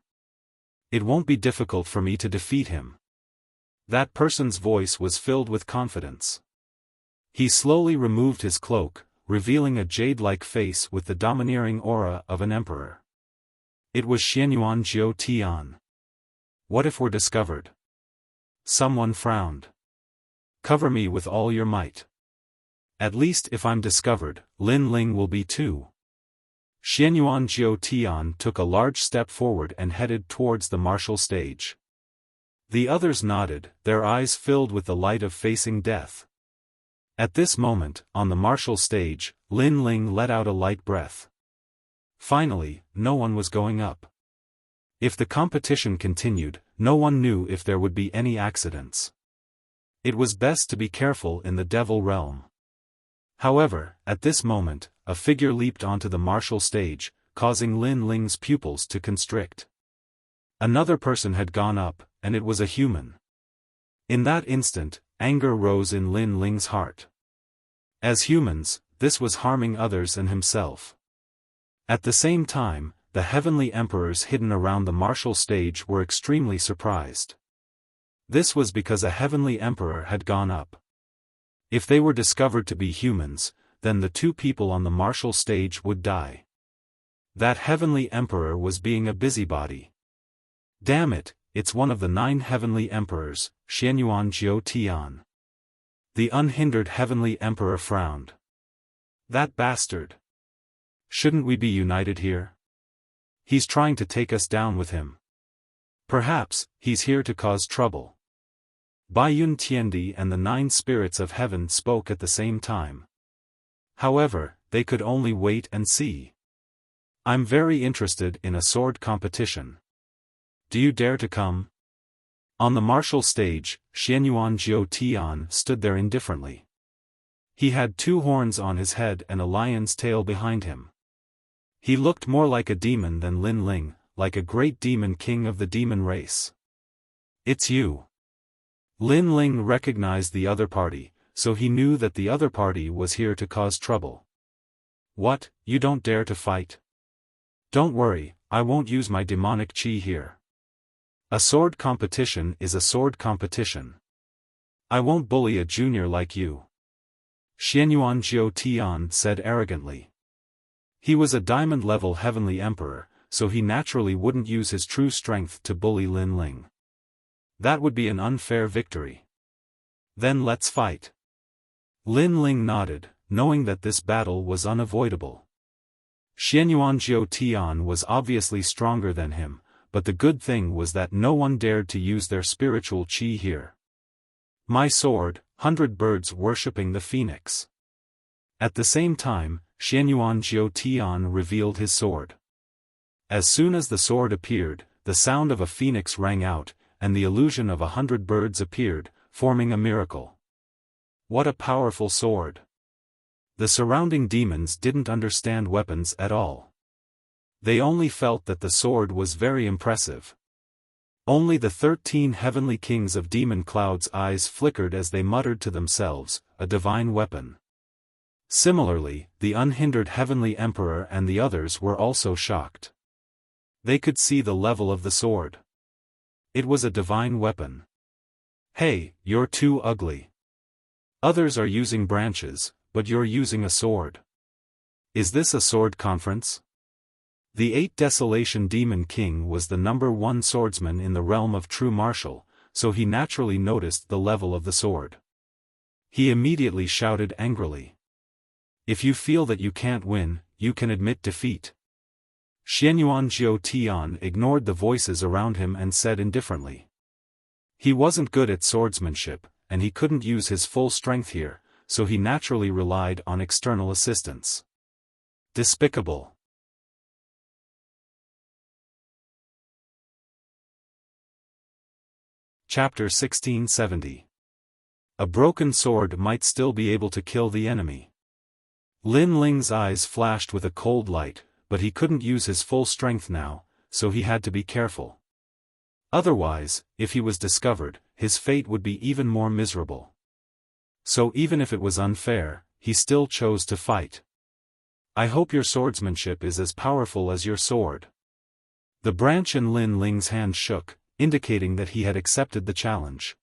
It won't be difficult for me to defeat him. That person's voice was filled with confidence. He slowly removed his cloak, revealing a jade-like face with the domineering aura of an emperor. It was Xianyuan Jiu Tian. What if we're discovered? Someone frowned. Cover me with all your might. At least if I'm discovered, Lin Ling will be too. Xianyuan Jiu Tian took a large step forward and headed towards the martial stage. The others nodded, their eyes filled with the light of facing death. At this moment, on the martial stage, Lin Ling let out a light breath. Finally, no one was going up. If the competition continued, no one knew if there would be any accidents. It was best to be careful in the devil realm. However, at this moment, a figure leaped onto the martial stage, causing Lin Ling's pupils to constrict. Another person had gone up, and it was a human. In that instant, anger rose in Lin Ling's heart. As humans, this was harming others and himself. At the same time, the heavenly emperors hidden around the martial stage were extremely surprised. This was because a heavenly emperor had gone up. If they were discovered to be humans, then the 2 people on the martial stage would die. That heavenly emperor was being a busybody. Damn it, it's one of the 9 heavenly emperors, Xianyuan Jiu Tian. The unhindered heavenly emperor frowned. That bastard. Shouldn't we be united here? He's trying to take us down with him. Perhaps, he's here to cause trouble. Baiyun Tiandi and the 9 spirits of heaven spoke at the same time. However, they could only wait and see. I'm very interested in a sword competition. Do you dare to come? On the martial stage, Xianyuan Jiu Tian stood there indifferently. He had 2 horns on his head and a lion's tail behind him. He looked more like a demon than Lin Ling, like a great demon king of the demon race. It's you. Lin Ling recognized the other party, so he knew that the other party was here to cause trouble. What, you don't dare to fight? Don't worry, I won't use my demonic chi here. A sword competition is a sword competition. I won't bully a junior like you. Xianyuan Jiu Tian said arrogantly. He was a diamond-level heavenly emperor, so he naturally wouldn't use his true strength to bully Lin Ling. That would be an unfair victory. Then let's fight. Lin Ling nodded, knowing that this battle was unavoidable. Xianyuan Jiu Tian was obviously stronger than him, but the good thing was that no one dared to use their spiritual chi here. My sword, 100 birds worshipping the phoenix. At the same time, Xianyuan Jiu Tian revealed his sword. As soon as the sword appeared, the sound of a phoenix rang out, and the illusion of 100 birds appeared, forming a miracle. What a powerful sword! The surrounding demons didn't understand weapons at all. They only felt that the sword was very impressive. Only the 13 heavenly kings of demon clouds' eyes flickered as they muttered to themselves, a divine weapon. Similarly, the unhindered heavenly emperor and the others were also shocked. They could see the level of the sword. It was a divine weapon. Hey, you're too ugly. Others are using branches, but you're using a sword. Is this a sword conference? The 8 Desolation Demon King was the #1 swordsman in the realm of true martial, so he naturally noticed the level of the sword. He immediately shouted angrily. If you feel that you can't win, you can admit defeat. Xianyuan Jiu Tian ignored the voices around him and said indifferently. He wasn't good at swordsmanship, and he couldn't use his full strength here, so he naturally relied on external assistance. Despicable. Chapter 1670. A broken sword might still be able to kill the enemy. Lin Ling's eyes flashed with a cold light, but he couldn't use his full strength now, so he had to be careful. Otherwise, if he was discovered, his fate would be even more miserable. So even if it was unfair, he still chose to fight. I hope your swordsmanship is as powerful as your sword. The branch in Lin Ling's hand shook, indicating that he had accepted the challenge.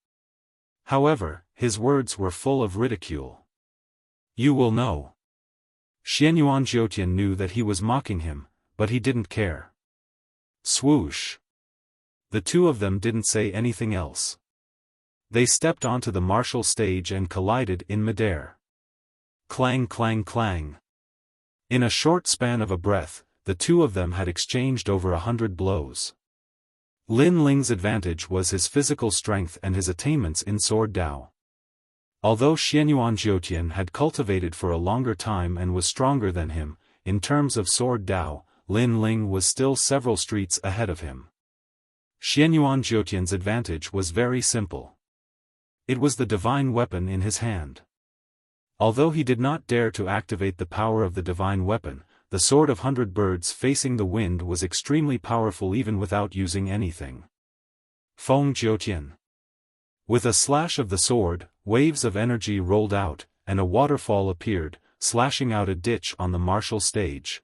However, his words were full of ridicule. You will know. Xianyuan Jiutian knew that he was mocking him, but he didn't care. Swoosh. The two of them didn't say anything else. They stepped onto the martial stage and collided in midair. Clang clang clang. In a short span of a breath, the two of them had exchanged over 100 blows. Lin Ling's advantage was his physical strength and his attainments in sword Dao. Although Xianyuan Jiutian had cultivated for a longer time and was stronger than him, in terms of sword Dao, Lin Ling was still several streets ahead of him. Xianyuan Jiutian's advantage was very simple. It was the divine weapon in his hand. Although he did not dare to activate the power of the divine weapon, the sword of 100 birds facing the wind was extremely powerful even without using anything. Feng Jiutian. With a slash of the sword, waves of energy rolled out, and a waterfall appeared, slashing out a ditch on the martial stage.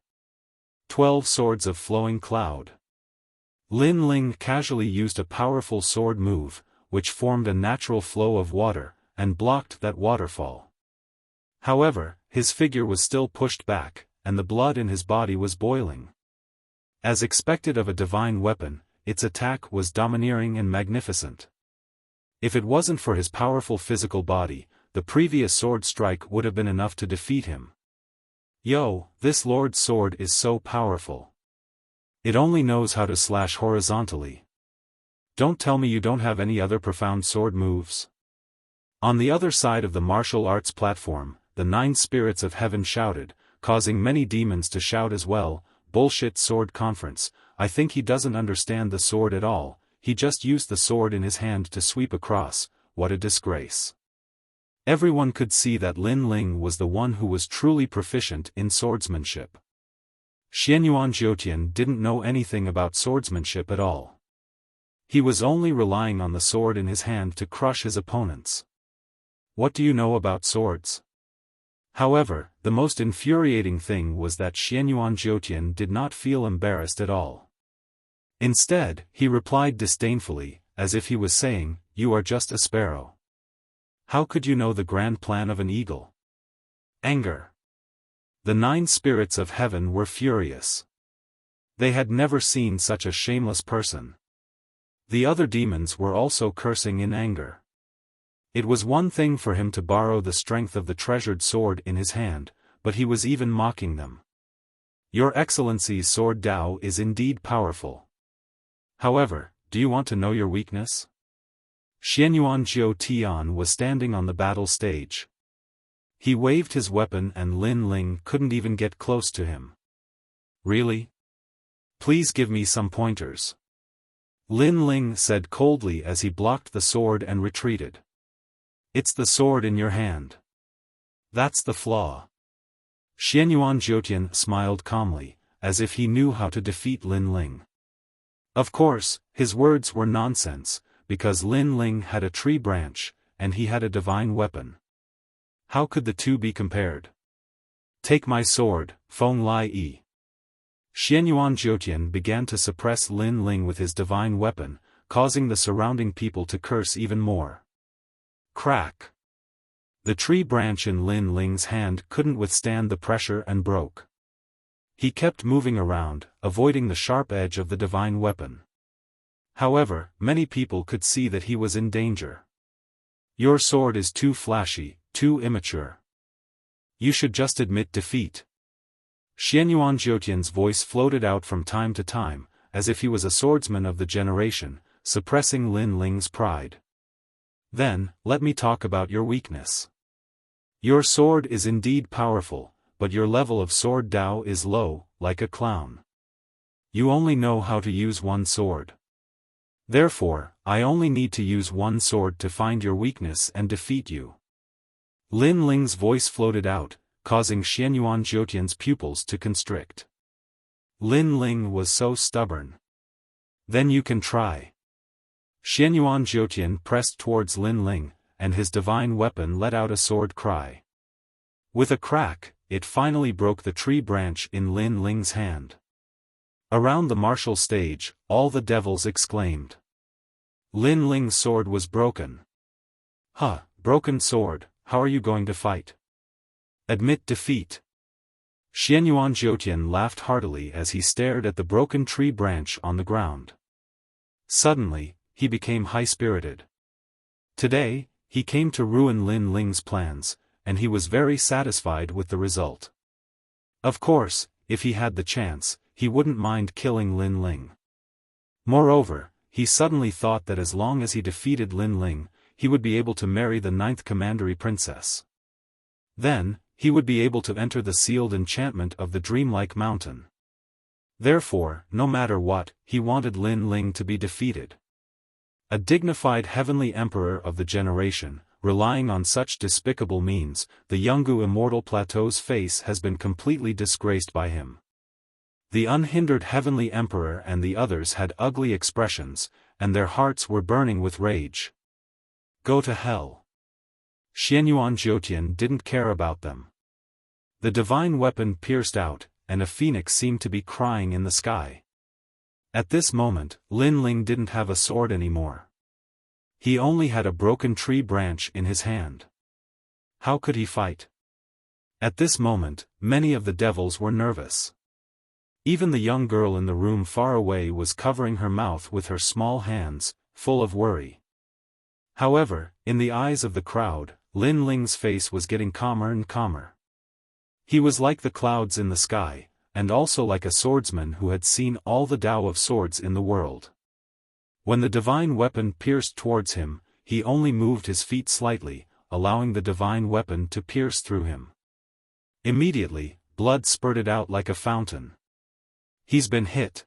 12 swords of flowing cloud. Lin Ling casually used a powerful sword move, which formed a natural flow of water, and blocked that waterfall. However, his figure was still pushed back, and the blood in his body was boiling. As expected of a divine weapon, its attack was domineering and magnificent. If it wasn't for his powerful physical body, the previous sword strike would have been enough to defeat him. Yo, this Lord's sword is so powerful. It only knows how to slash horizontally. Don't tell me you don't have any other profound sword moves. On the other side of the martial arts platform, the 9 spirits of heaven shouted, causing many demons to shout as well. Bullshit sword conference, I think he doesn't understand the sword at all, he just used the sword in his hand to sweep across, what a disgrace. Everyone could see that Lin Ling was the one who was truly proficient in swordsmanship. Xianyuan Jiutian didn't know anything about swordsmanship at all. He was only relying on the sword in his hand to crush his opponents. What do you know about swords? However, the most infuriating thing was that Xianyuan Jiutian did not feel embarrassed at all. Instead, he replied disdainfully, as if he was saying, "You are just a sparrow. How could you know the grand plan of an eagle?" Anger. The 9 spirits of heaven were furious. They had never seen such a shameless person. The other demons were also cursing in anger. It was one thing for him to borrow the strength of the treasured sword in his hand, but he was even mocking them. Your Excellency's sword Dao is indeed powerful. However, do you want to know your weakness? Xianyuan Jiu Tian was standing on the battle stage. He waved his weapon and Lin Ling couldn't even get close to him. Really? Please give me some pointers. Lin Ling said coldly as he blocked the sword and retreated. It's the sword in your hand. That's the flaw. Xianyuan Jiutian smiled calmly, as if he knew how to defeat Lin Ling. Of course, his words were nonsense, because Lin Ling had a tree branch, and he had a divine weapon. How could the two be compared? Take my sword, Feng Lai Yi. Xianyuan Jiutian began to suppress Lin Ling with his divine weapon, causing the surrounding people to curse even more. Crack. The tree branch in Lin Ling's hand couldn't withstand the pressure and broke. He kept moving around, avoiding the sharp edge of the divine weapon. However, many people could see that he was in danger. Your sword is too flashy, too immature. You should just admit defeat. Xianyuan Jiutian's voice floated out from time to time, as if he was a swordsman of the generation, suppressing Lin Ling's pride. Then, let me talk about your weakness. Your sword is indeed powerful, but your level of sword Dao is low, like a clown. You only know how to use one sword. Therefore, I only need to use one sword to find your weakness and defeat you. Lin Ling's voice floated out, causing Xianyuan Jiutian's pupils to constrict. Lin Ling was so stubborn. Then you can try. Xianyuan Jiutian pressed towards Lin Ling, and his divine weapon let out a sword cry. With a crack, it finally broke the tree branch in Lin Ling's hand. Around the martial stage, all the devils exclaimed. Lin Ling's sword was broken. Huh, broken sword, how are you going to fight? Admit defeat. Xianyuan Jiutian laughed heartily as he stared at the broken tree branch on the ground. Suddenly, he became high-spirited. Today, he came to ruin Lin Ling's plans, and he was very satisfied with the result. Of course, if he had the chance, he wouldn't mind killing Lin Ling. Moreover, he suddenly thought that as long as he defeated Lin Ling, he would be able to marry the 9th Commandery Princess. Then, he would be able to enter the sealed enchantment of the dreamlike mountain. Therefore, no matter what, he wanted Lin Ling to be defeated. A dignified heavenly emperor of the generation, relying on such despicable means, the Yungu Immortal Plateau's face has been completely disgraced by him. The unhindered heavenly emperor and the others had ugly expressions, and their hearts were burning with rage. Go to hell. Xianyuan Jiutian didn't care about them. The divine weapon pierced out, and a phoenix seemed to be crying in the sky. At this moment, Lin Ling didn't have a sword anymore. He only had a broken tree branch in his hand. How could he fight? At this moment, many of the devils were nervous. Even the young girl in the room far away was covering her mouth with her small hands, full of worry. However, in the eyes of the crowd, Lin Ling's face was getting calmer and calmer. He was like the clouds in the sky, and also like a swordsman who had seen all the Tao of swords in the world. When the divine weapon pierced towards him, he only moved his feet slightly, allowing the divine weapon to pierce through him. Immediately, blood spurted out like a fountain. He's been hit.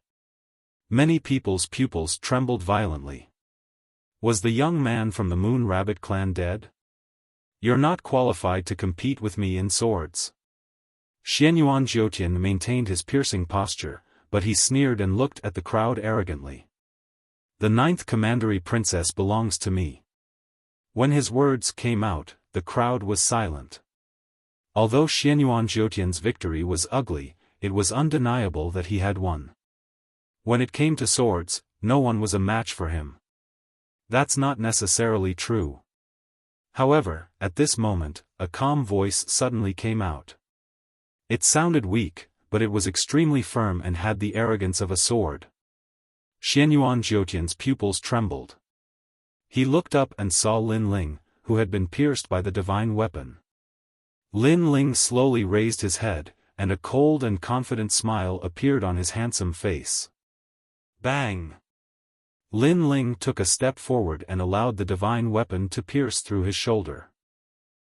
Many people's pupils trembled violently. Was the young man from the Moon Rabbit clan dead? You're not qualified to compete with me in swords. Xianyuan Jiutian maintained his piercing posture, but he sneered and looked at the crowd arrogantly. The ninth commandery princess belongs to me. When his words came out, the crowd was silent. Although Xianyuan Jiutian's victory was ugly, it was undeniable that he had won. When it came to swords, no one was a match for him. That's not necessarily true. However, at this moment, a calm voice suddenly came out. It sounded weak, but it was extremely firm and had the arrogance of a sword. Xianyuan Jiutian's pupils trembled. He looked up and saw Lin Ling, who had been pierced by the divine weapon. Lin Ling slowly raised his head, and a cold and confident smile appeared on his handsome face. Bang! Lin Ling took a step forward and allowed the divine weapon to pierce through his shoulder.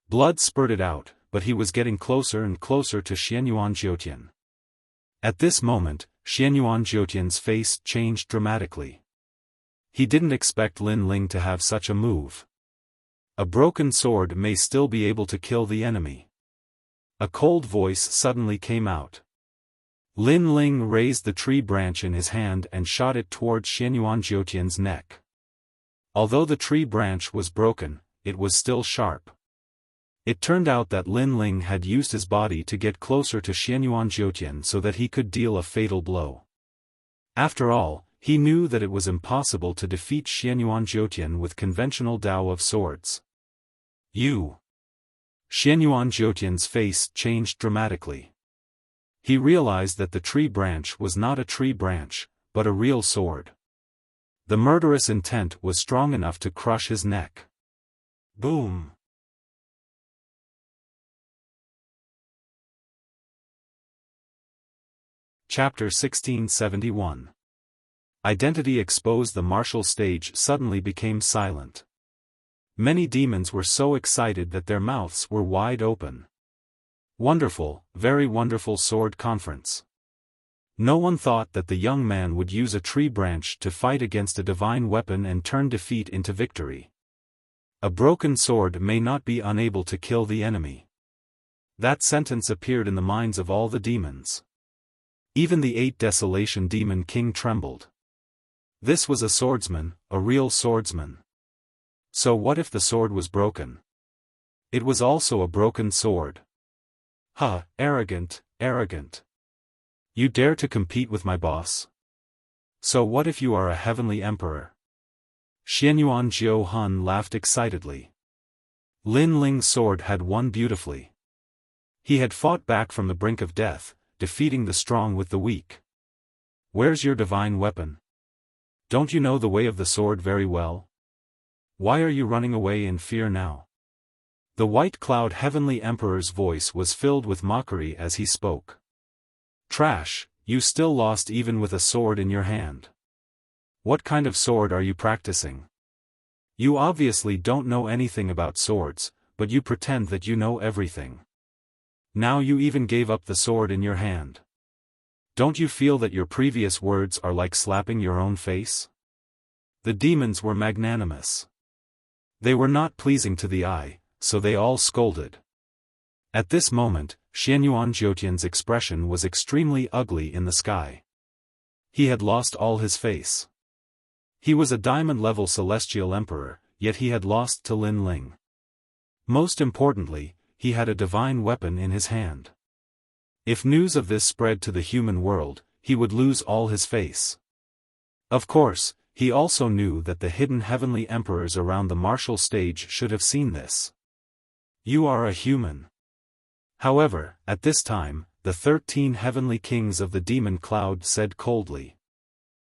Blood spurted out, but he was getting closer and closer to Xianyuan Jiutian. At this moment, Xianyuan Jiutian's face changed dramatically. He didn't expect Lin Ling to have such a move. A broken sword may still be able to kill the enemy. A cold voice suddenly came out. Lin Ling raised the tree branch in his hand and shot it towards Xianyuan Jiutian's neck. Although the tree branch was broken, it was still sharp. It turned out that Lin Ling had used his body to get closer to Xianyuan Jiutian so that he could deal a fatal blow. After all, he knew that it was impossible to defeat Xianyuan Jiutian with conventional Dao of swords. You! Xianyuan Jiutian's face changed dramatically. He realized that the tree branch was not a tree branch, but a real sword. The murderous intent was strong enough to crush his neck. Boom! Chapter 1671. Identity exposed. The martial stage suddenly became silent. Many demons were so excited that their mouths were wide open. Wonderful, very wonderful sword conference. No one thought that the young man would use a tree branch to fight against a divine weapon and turn defeat into victory. A broken sword may not be unable to kill the enemy. That sentence appeared in the minds of all the demons. Even the 8 Desolation Demon King trembled. This was a swordsman, a real swordsman. So what if the sword was broken? It was also a broken sword. Ha, arrogant, arrogant. You dare to compete with my boss? So what if you are a heavenly emperor? Xianyuan Jiu-hun laughed excitedly. Lin Ling's sword had won beautifully. He had fought back from the brink of death, defeating the strong with the weak. Where's your divine weapon? Don't you know the way of the sword very well? Why are you running away in fear now? The white cloud heavenly emperor's voice was filled with mockery as he spoke. Trash, you still lost even with a sword in your hand. What kind of sword are you practicing? You obviously don't know anything about swords, but you pretend that you know everything. Now you even gave up the sword in your hand. Don't you feel that your previous words are like slapping your own face? The demons were magnanimous. They were not pleasing to the eye, so they all scolded. At this moment, Xianyuan Jiutian's expression was extremely ugly in the sky. He had lost all his face. He was a diamond-level celestial emperor, yet he had lost to Lin Ling. Most importantly, he had a divine weapon in his hand. If news of this spread to the human world, he would lose all his face. Of course, he also knew that the hidden heavenly emperors around the martial stage should have seen this. You are a human. However, at this time, the 13 heavenly kings of the demon cloud said coldly.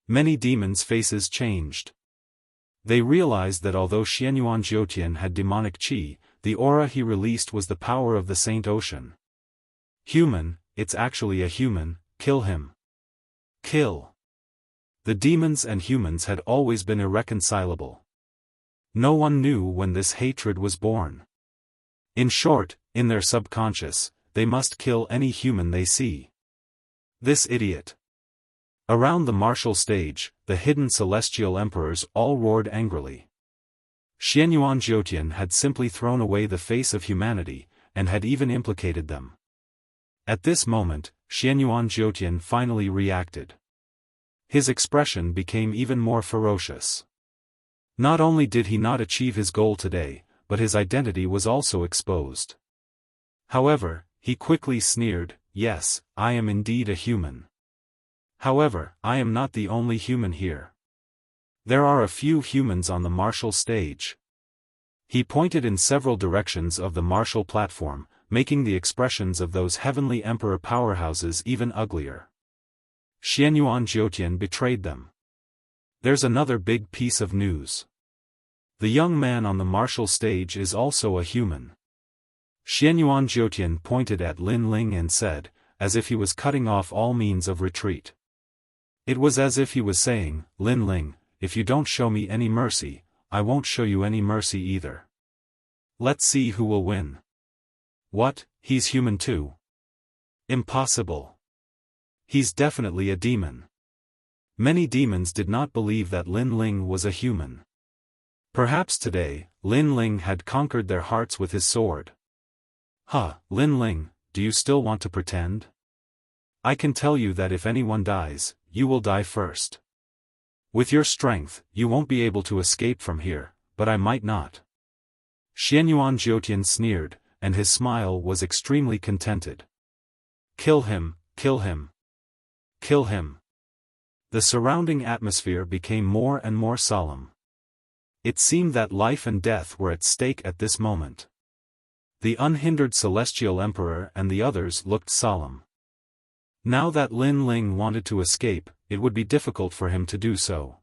Many demons' faces changed. They realized that although Xianyuan Jiutian had demonic qi, the aura he released was the power of the Saint Ocean. Human, it's actually a human, kill him. Kill. The demons and humans had always been irreconcilable. No one knew when this hatred was born. In short, in their subconscious, they must kill any human they see. This idiot. Around the martial stage, the hidden celestial emperors all roared angrily. Xianyuan Jiutian had simply thrown away the face of humanity, and had even implicated them. At this moment, Xianyuan Jiutian finally reacted. His expression became even more ferocious. Not only did he not achieve his goal today, but his identity was also exposed. However, he quickly sneered, "Yes, I am indeed a human. However, I am not the only human here. There are a few humans on the martial stage." He pointed in several directions of the martial platform, making the expressions of those heavenly emperor powerhouses even uglier. Xianyuan Jiutian betrayed them. There's another big piece of news. The young man on the martial stage is also a human. Xianyuan Jiutian pointed at Lin Ling and said, as if he was cutting off all means of retreat. It was as if he was saying, "Lin Ling, if you don't show me any mercy, I won't show you any mercy either. Let's see who will win." "What, he's human too?" "Impossible. He's definitely a demon." Many demons did not believe that Lin Ling was a human. Perhaps today, Lin Ling had conquered their hearts with his sword. Lin Ling, do you still want to pretend? I can tell you that if anyone dies, you will die first. With your strength, you won't be able to escape from here, but I might not. Xianyuan Jiutian sneered, and his smile was extremely contented. "Kill him, kill him. Kill him." The surrounding atmosphere became more and more solemn. It seemed that life and death were at stake at this moment. The unhindered Celestial Emperor and the others looked solemn. Now that Lin Ling wanted to escape, it would be difficult for him to do so.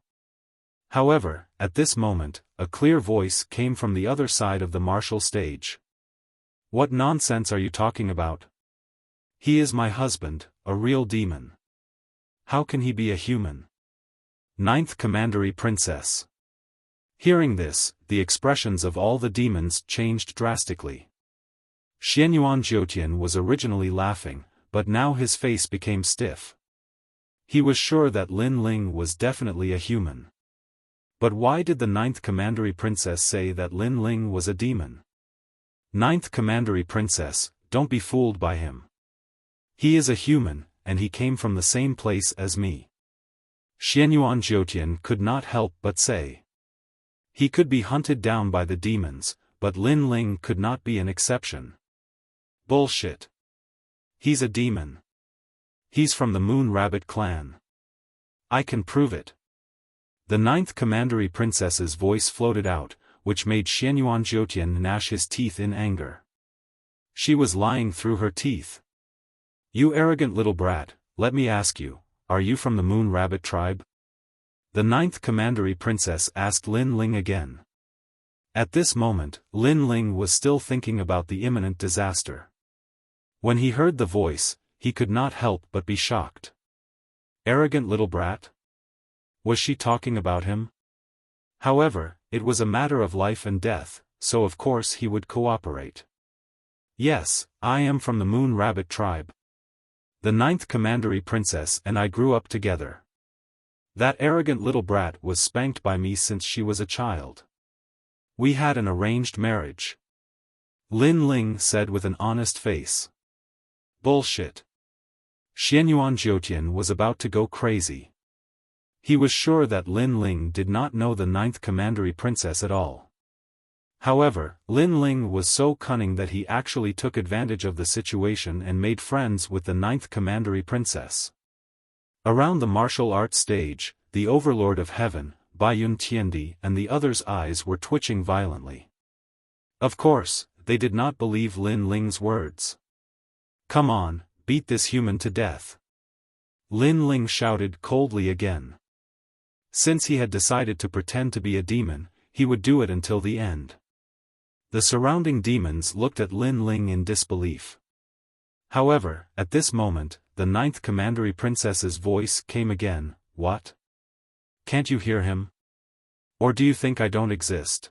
However, at this moment, a clear voice came from the other side of the martial stage. "What nonsense are you talking about? He is my husband, a real demon. How can he be a human?" Ninth Commandery Princess. Hearing this, the expressions of all the demons changed drastically. Xianyuan Jiutian was originally laughing, but now his face became stiff. He was sure that Lin Ling was definitely a human. But why did the Ninth Commandery Princess say that Lin Ling was a demon? Ninth Commandery Princess, don't be fooled by him. He is a human, and he came from the same place as me. Xianyuan Jiutian could not help but say. He could be hunted down by the demons, but Lin Ling could not be an exception. Bullshit. He's a demon. He's from the Moon Rabbit clan. I can prove it. The Ninth Commandery Princess's voice floated out, which made Xianyuan Jiutian gnash his teeth in anger. She was lying through her teeth. "You arrogant little brat, let me ask you, are you from the Moon Rabbit tribe?" The Ninth Commandery Princess asked Lin Ling again. At this moment, Lin Ling was still thinking about the imminent disaster. When he heard the voice, he could not help but be shocked. Arrogant little brat? Was she talking about him? However, it was a matter of life and death, so of course he would cooperate. "Yes, I am from the Moon Rabbit tribe. The Ninth Commandery Princess and I grew up together. That arrogant little brat was spanked by me since she was a child. We had an arranged marriage," Lin Ling said with an honest face. Bullshit. Xianyuan Jiutian was about to go crazy. He was sure that Lin Ling did not know the Ninth Commandery Princess at all. However, Lin Ling was so cunning that he actually took advantage of the situation and made friends with the Ninth Commandery Princess. Around the martial arts stage, the Overlord of Heaven, Baiyun Tiandi and the others' eyes were twitching violently. Of course, they did not believe Lin Ling's words. "Come on, beat this human to death," Lin Ling shouted coldly again. Since he had decided to pretend to be a demon, he would do it until the end. The surrounding demons looked at Lin Ling in disbelief. However, at this moment, the Ninth Commandery Princess's voice came again. "What? Can't you hear him? Or do you think I don't exist?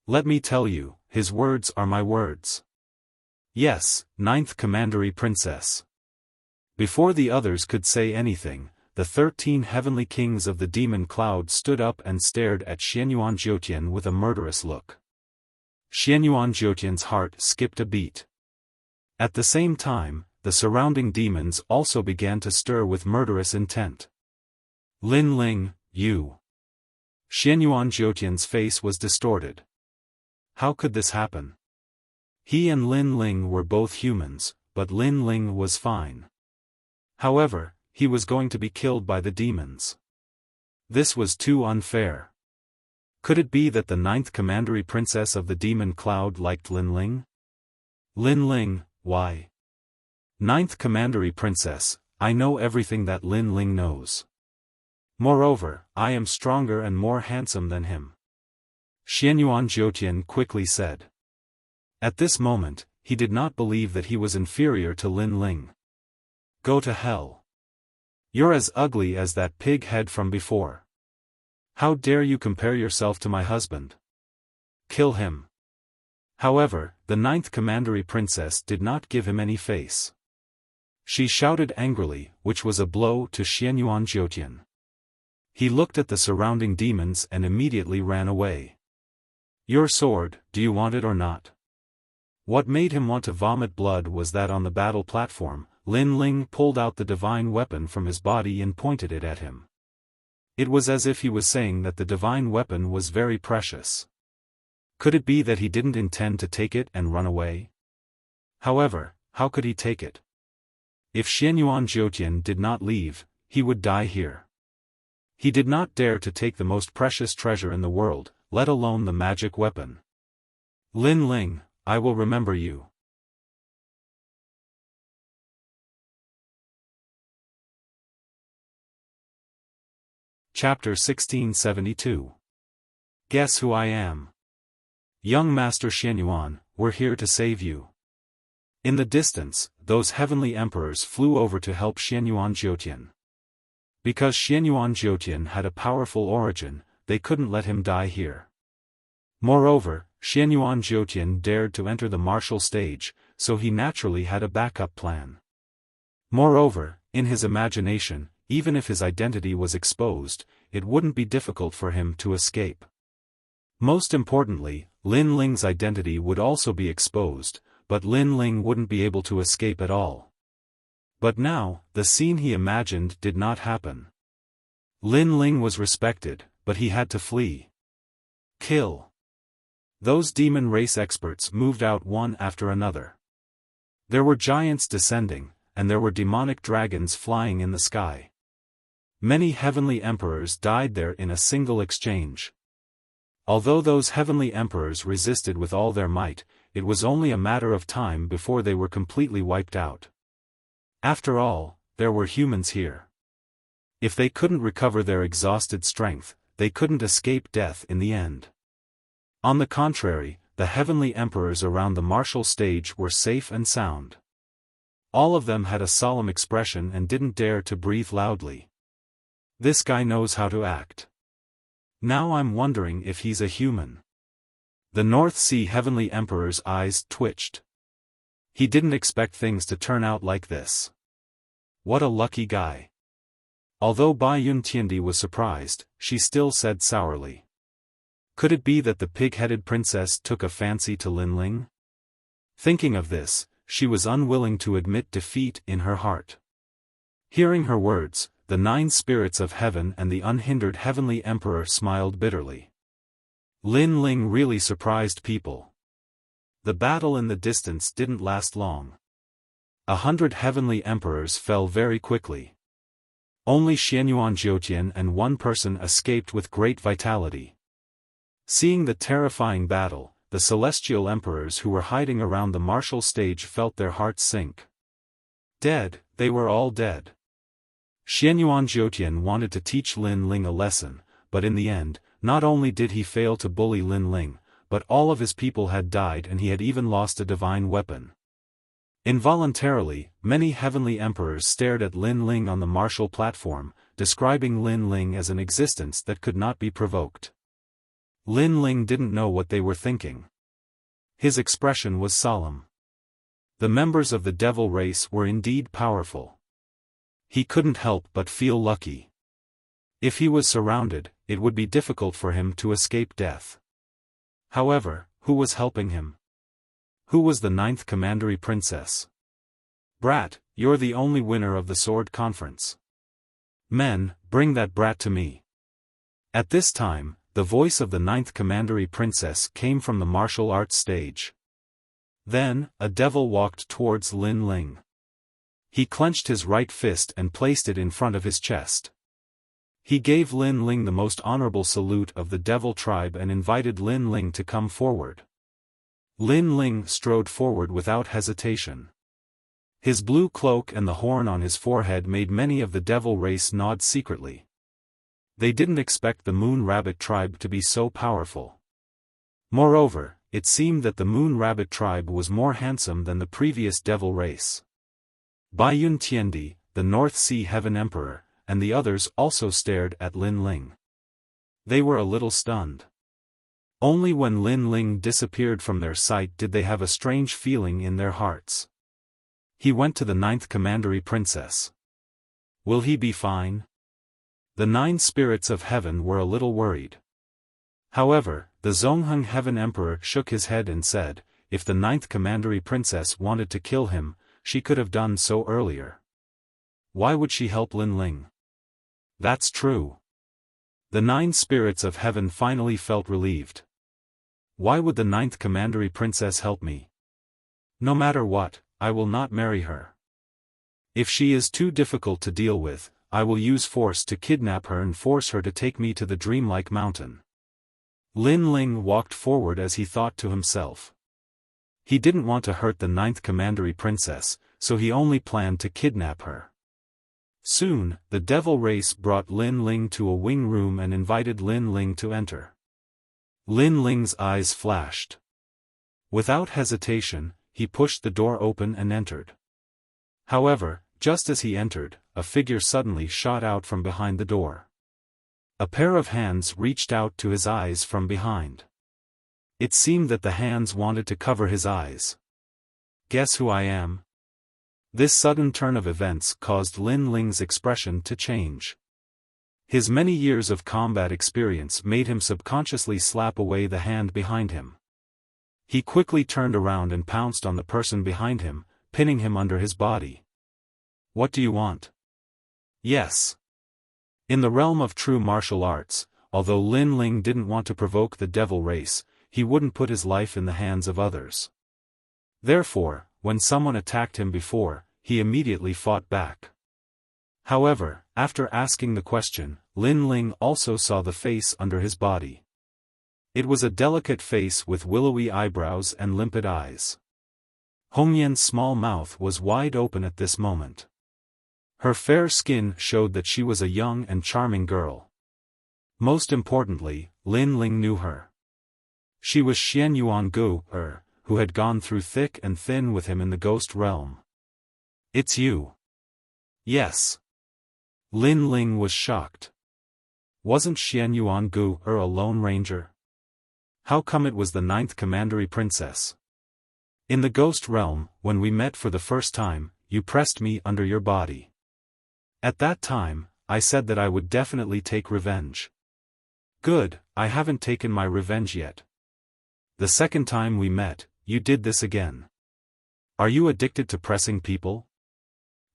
Let me tell you, his words are my words." "Yes, Ninth Commandery Princess." Before the others could say anything, the 13 heavenly kings of the demon cloud stood up and stared at Xianyuan Jiutian with a murderous look. Xianyuan Jiutian's heart skipped a beat. At the same time, the surrounding demons also began to stir with murderous intent. Lin Ling, you. Xianyuan Jiutian's face was distorted. How could this happen? He and Lin Ling were both humans, but Lin Ling was fine. However, he was going to be killed by the demons. This was too unfair. Could it be that the 9th commandery princess of the demon cloud liked Lin Ling? Lin Ling, why? 9th commandery princess, I know everything that Lin Ling knows. Moreover, I am stronger and more handsome than him. Xianyuan Jiutian quickly said. At this moment, he did not believe that he was inferior to Lin Ling. Go to hell. You're as ugly as that pig head from before. How dare you compare yourself to my husband? Kill him. However, the 9th commandery princess did not give him any face. She shouted angrily, which was a blow to Xianyuan Jiutian. He looked at the surrounding demons and immediately ran away. Your sword, do you want it or not? What made him want to vomit blood was that on the battle platform, Lin Ling pulled out the divine weapon from his body and pointed it at him. It was as if he was saying that the divine weapon was very precious. Could it be that he didn't intend to take it and run away? However, how could he take it? If Xianyuan Jiutian did not leave, he would die here. He did not dare to take the most precious treasure in the world, let alone the magic weapon. Lin Ling, I will remember you. Chapter 1672. Guess who I am? Young Master Xianyuan, we're here to save you. In the distance, those heavenly emperors flew over to help Xianyuan Jiutian. Because Xianyuan Jiutian had a powerful origin, they couldn't let him die here. Moreover, Xianyuan Jiutian dared to enter the martial stage, so he naturally had a backup plan. Moreover, in his imagination, even if his identity was exposed, it wouldn't be difficult for him to escape. Most importantly, Lin Ling's identity would also be exposed, but Lin Ling wouldn't be able to escape at all. But now, the scene he imagined did not happen. Lin Ling was respected, but he had to flee. Kill. Those demon race experts moved out one after another. There were giants descending, and there were demonic dragons flying in the sky. Many heavenly emperors died there in a single exchange. Although those heavenly emperors resisted with all their might, it was only a matter of time before they were completely wiped out. After all, there were humans here. If they couldn't recover their exhausted strength, they couldn't escape death in the end. On the contrary, the heavenly emperors around the martial stage were safe and sound. All of them had a solemn expression and didn't dare to breathe loudly. This guy knows how to act. Now I'm wondering if he's a human. The North Sea heavenly emperor's eyes twitched. He didn't expect things to turn out like this. What a lucky guy. Although Bai Yun Tiandi was surprised, she still said sourly. Could it be that the pig-headed princess took a fancy to Lin Ling? Thinking of this, she was unwilling to admit defeat in her heart. Hearing her words, the 9 spirits of heaven and the unhindered heavenly emperor smiled bitterly. Lin Ling really surprised people. The battle in the distance didn't last long. 100 heavenly emperors fell very quickly. Only Xianyuan Jiutian and one person escaped with great vitality. Seeing the terrifying battle, the celestial emperors who were hiding around the martial stage felt their hearts sink. Dead, they were all dead. Xianyuan Jiutian wanted to teach Lin Ling a lesson, but in the end, not only did he fail to bully Lin Ling, but all of his people had died and he had even lost a divine weapon. Involuntarily, many heavenly emperors stared at Lin Ling on the martial platform, describing Lin Ling as an existence that could not be provoked. Lin Ling didn't know what they were thinking. His expression was solemn. The members of the devil race were indeed powerful. He couldn't help but feel lucky. If he was surrounded, it would be difficult for him to escape death. However, who was helping him? Who was the 9th commandery princess? Brat, you're the only winner of the sword conference. Men, bring that brat to me. At this time, the voice of the ninth commandery princess came from the martial arts stage. Then, a devil walked towards Lin Ling. He clenched his right fist and placed it in front of his chest. He gave Lin Ling the most honorable salute of the devil tribe and invited Lin Ling to come forward. Lin Ling strode forward without hesitation. His blue cloak and the horn on his forehead made many of the devil race nod secretly. They didn't expect the Moon Rabbit tribe to be so powerful. Moreover, it seemed that the Moon Rabbit tribe was more handsome than the previous devil race. Baiyun Tiandi, the North Sea Heaven Emperor, and the others also stared at Lin Ling. They were a little stunned. Only when Lin Ling disappeared from their sight did they have a strange feeling in their hearts. He went to the ninth commandery princess. Will he be fine? The 9 spirits of heaven were a little worried. However, the Zongheng Heaven Emperor shook his head and said, if the ninth commandery princess wanted to kill him, she could have done so earlier. Why would she help Lin Ling? That's true. The 9 spirits of heaven finally felt relieved. Why would the ninth commandery princess help me? No matter what, I will not marry her. If she is too difficult to deal with, I will use force to kidnap her and force her to take me to the dreamlike mountain. Lin Ling walked forward as he thought to himself. He didn't want to hurt the ninth commandery princess, so he only planned to kidnap her. Soon, the devil race brought Lin Ling to a wing room and invited Lin Ling to enter. Lin Ling's eyes flashed. Without hesitation, he pushed the door open and entered. However, just as he entered, a figure suddenly shot out from behind the door. A pair of hands reached out to his eyes from behind. It seemed that the hands wanted to cover his eyes. Guess who I am? This sudden turn of events caused Lin Ling's expression to change. His many years of combat experience made him subconsciously slap away the hand behind him. He quickly turned around and pounced on the person behind him, pinning him under his body. What do you want? Yes. In the realm of true martial arts, although Lin Ling didn't want to provoke the devil race, he wouldn't put his life in the hands of others. Therefore, when someone attacked him before, he immediately fought back. However, after asking the question, Lin Ling also saw the face under his body. It was a delicate face with willowy eyebrows and limpid eyes. Hongyan's small mouth was wide open at this moment. Her fair skin showed that she was a young and charming girl. Most importantly, Lin Ling knew her. She was Xian Yuan Gu, who had gone through thick and thin with him in the ghost realm. It's you. Yes. Lin Ling was shocked. Wasn't Xian Yuan Gu a lone ranger? How come it was the ninth commandery princess? In the ghost realm, when we met for the first time, you pressed me under your body. At that time, I said that I would definitely take revenge. Good, I haven't taken my revenge yet. The second time we met, you did this again. Are you addicted to pressing people?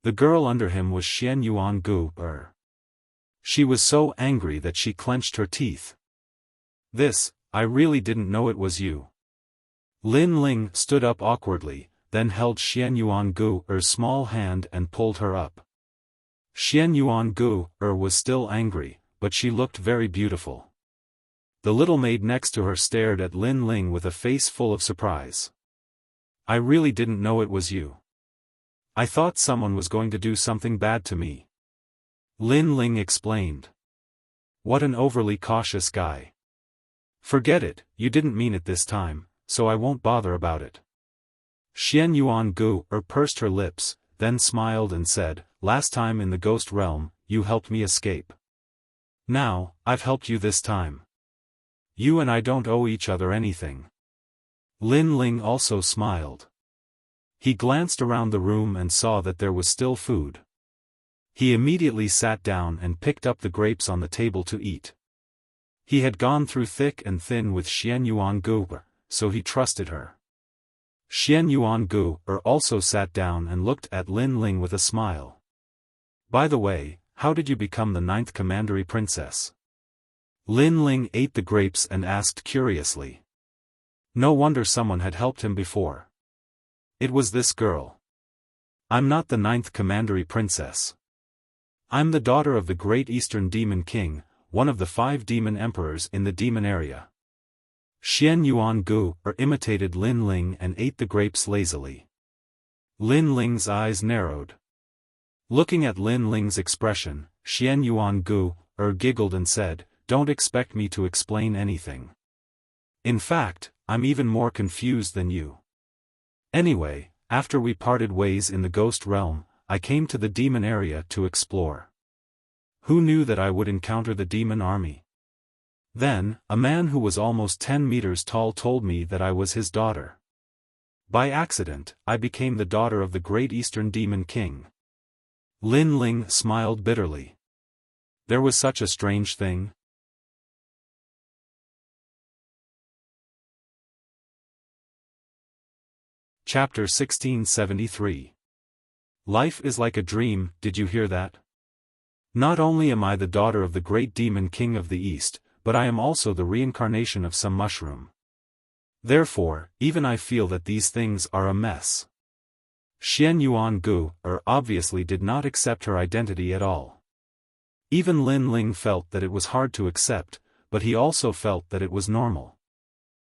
The girl under him was Xian Yuan Gu. She was so angry that she clenched her teeth. I really didn't know it was you. Lin Ling stood up awkwardly, then held Xian Yuan Gu's small hand and pulled her up. Xian Yuan Gu was still angry, but she looked very beautiful. The little maid next to her stared at Lin Ling with a face full of surprise. I really didn't know it was you. I thought someone was going to do something bad to me. Lin Ling explained. What an overly cautious guy. Forget it, you didn't mean it this time, so I won't bother about it. Xian Yuan Gu pursed her lips, then smiled and said, last time in the ghost realm, you helped me escape. Now, I've helped you this time. You and I don't owe each other anything. Lin Ling also smiled. He glanced around the room and saw that there was still food. He immediately sat down and picked up the grapes on the table to eat. He had gone through thick and thin with Xian Yuan Gu, so he trusted her. Xian Yuan Gu also sat down and looked at Lin Ling with a smile. By the way, how did you become the 9th commandery princess? Lin Ling ate the grapes and asked curiously. No wonder someone had helped him before. It was this girl. I'm not the 9th commandery princess. I'm the daughter of the great Eastern Demon King, one of the 5 demon emperors in the demon area. Xian Yuan Gu imitated Lin Ling and ate the grapes lazily. Lin Ling's eyes narrowed. Looking at Lin Ling's expression, Xian Yuan Gu giggled and said, "Don't expect me to explain anything. In fact, I'm even more confused than you. Anyway, after we parted ways in the ghost realm, I came to the demon area to explore. Who knew that I would encounter the demon army? Then, a man who was almost 10 meters tall told me that I was his daughter. By accident, I became the daughter of the great Eastern Demon King." Lin Ling smiled bitterly. There was such a strange thing. Chapter 1673. Life is like a dream, did you hear that? Not only am I the daughter of the great Demon King of the East, but I am also the reincarnation of some mushroom. Therefore, even I feel that these things are a mess. Xian Yuan Gu obviously did not accept her identity at all. Even Lin Ling felt that it was hard to accept, but he also felt that it was normal.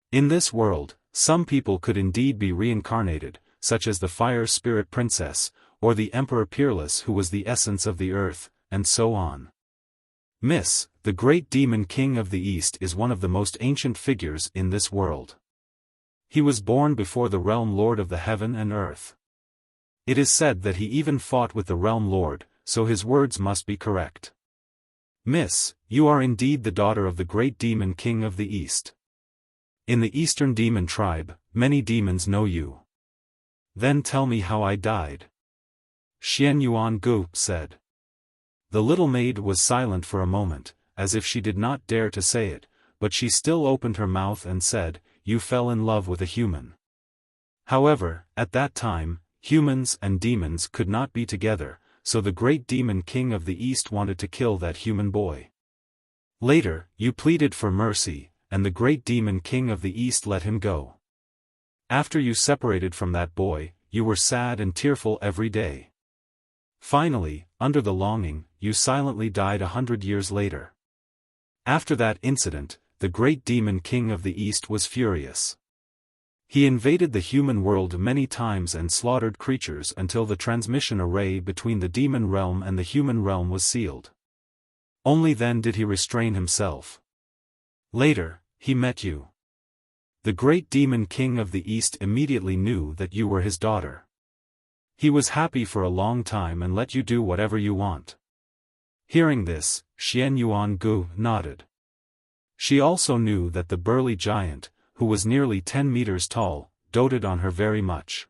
In this world, some people could indeed be reincarnated, such as the Fire Spirit Princess, or the Emperor Peerless who was the essence of the earth, and so on. Miss, the great Demon King of the East is one of the most ancient figures in this world. He was born before the Realm Lord of the Heaven and Earth. It is said that he even fought with the Realm Lord, so his words must be correct. Miss, you are indeed the daughter of the great Demon King of the East. In the Eastern Demon tribe, many demons know you. Then tell me how I died. Xian Yuan Gu said. The little maid was silent for a moment, as if she did not dare to say it, but she still opened her mouth and said, "You fell in love with a human." However, at that time, humans and demons could not be together, so the great Demon King of the East wanted to kill that human boy. Later, you pleaded for mercy, and the great Demon King of the East let him go. After you separated from that boy, you were sad and tearful every day. Finally, under the longing, you silently died 100 years later. After that incident, the great Demon King of the East was furious. He invaded the human world many times and slaughtered creatures until the transmission array between the demon realm and the human realm was sealed. Only then did he restrain himself. Later, he met you. The great Demon King of the East immediately knew that you were his daughter. He was happy for a long time and let you do whatever you want. Hearing this, Xian Yuan Gu nodded. She also knew that the burly giant, who was nearly 10 meters tall, doted on her very much.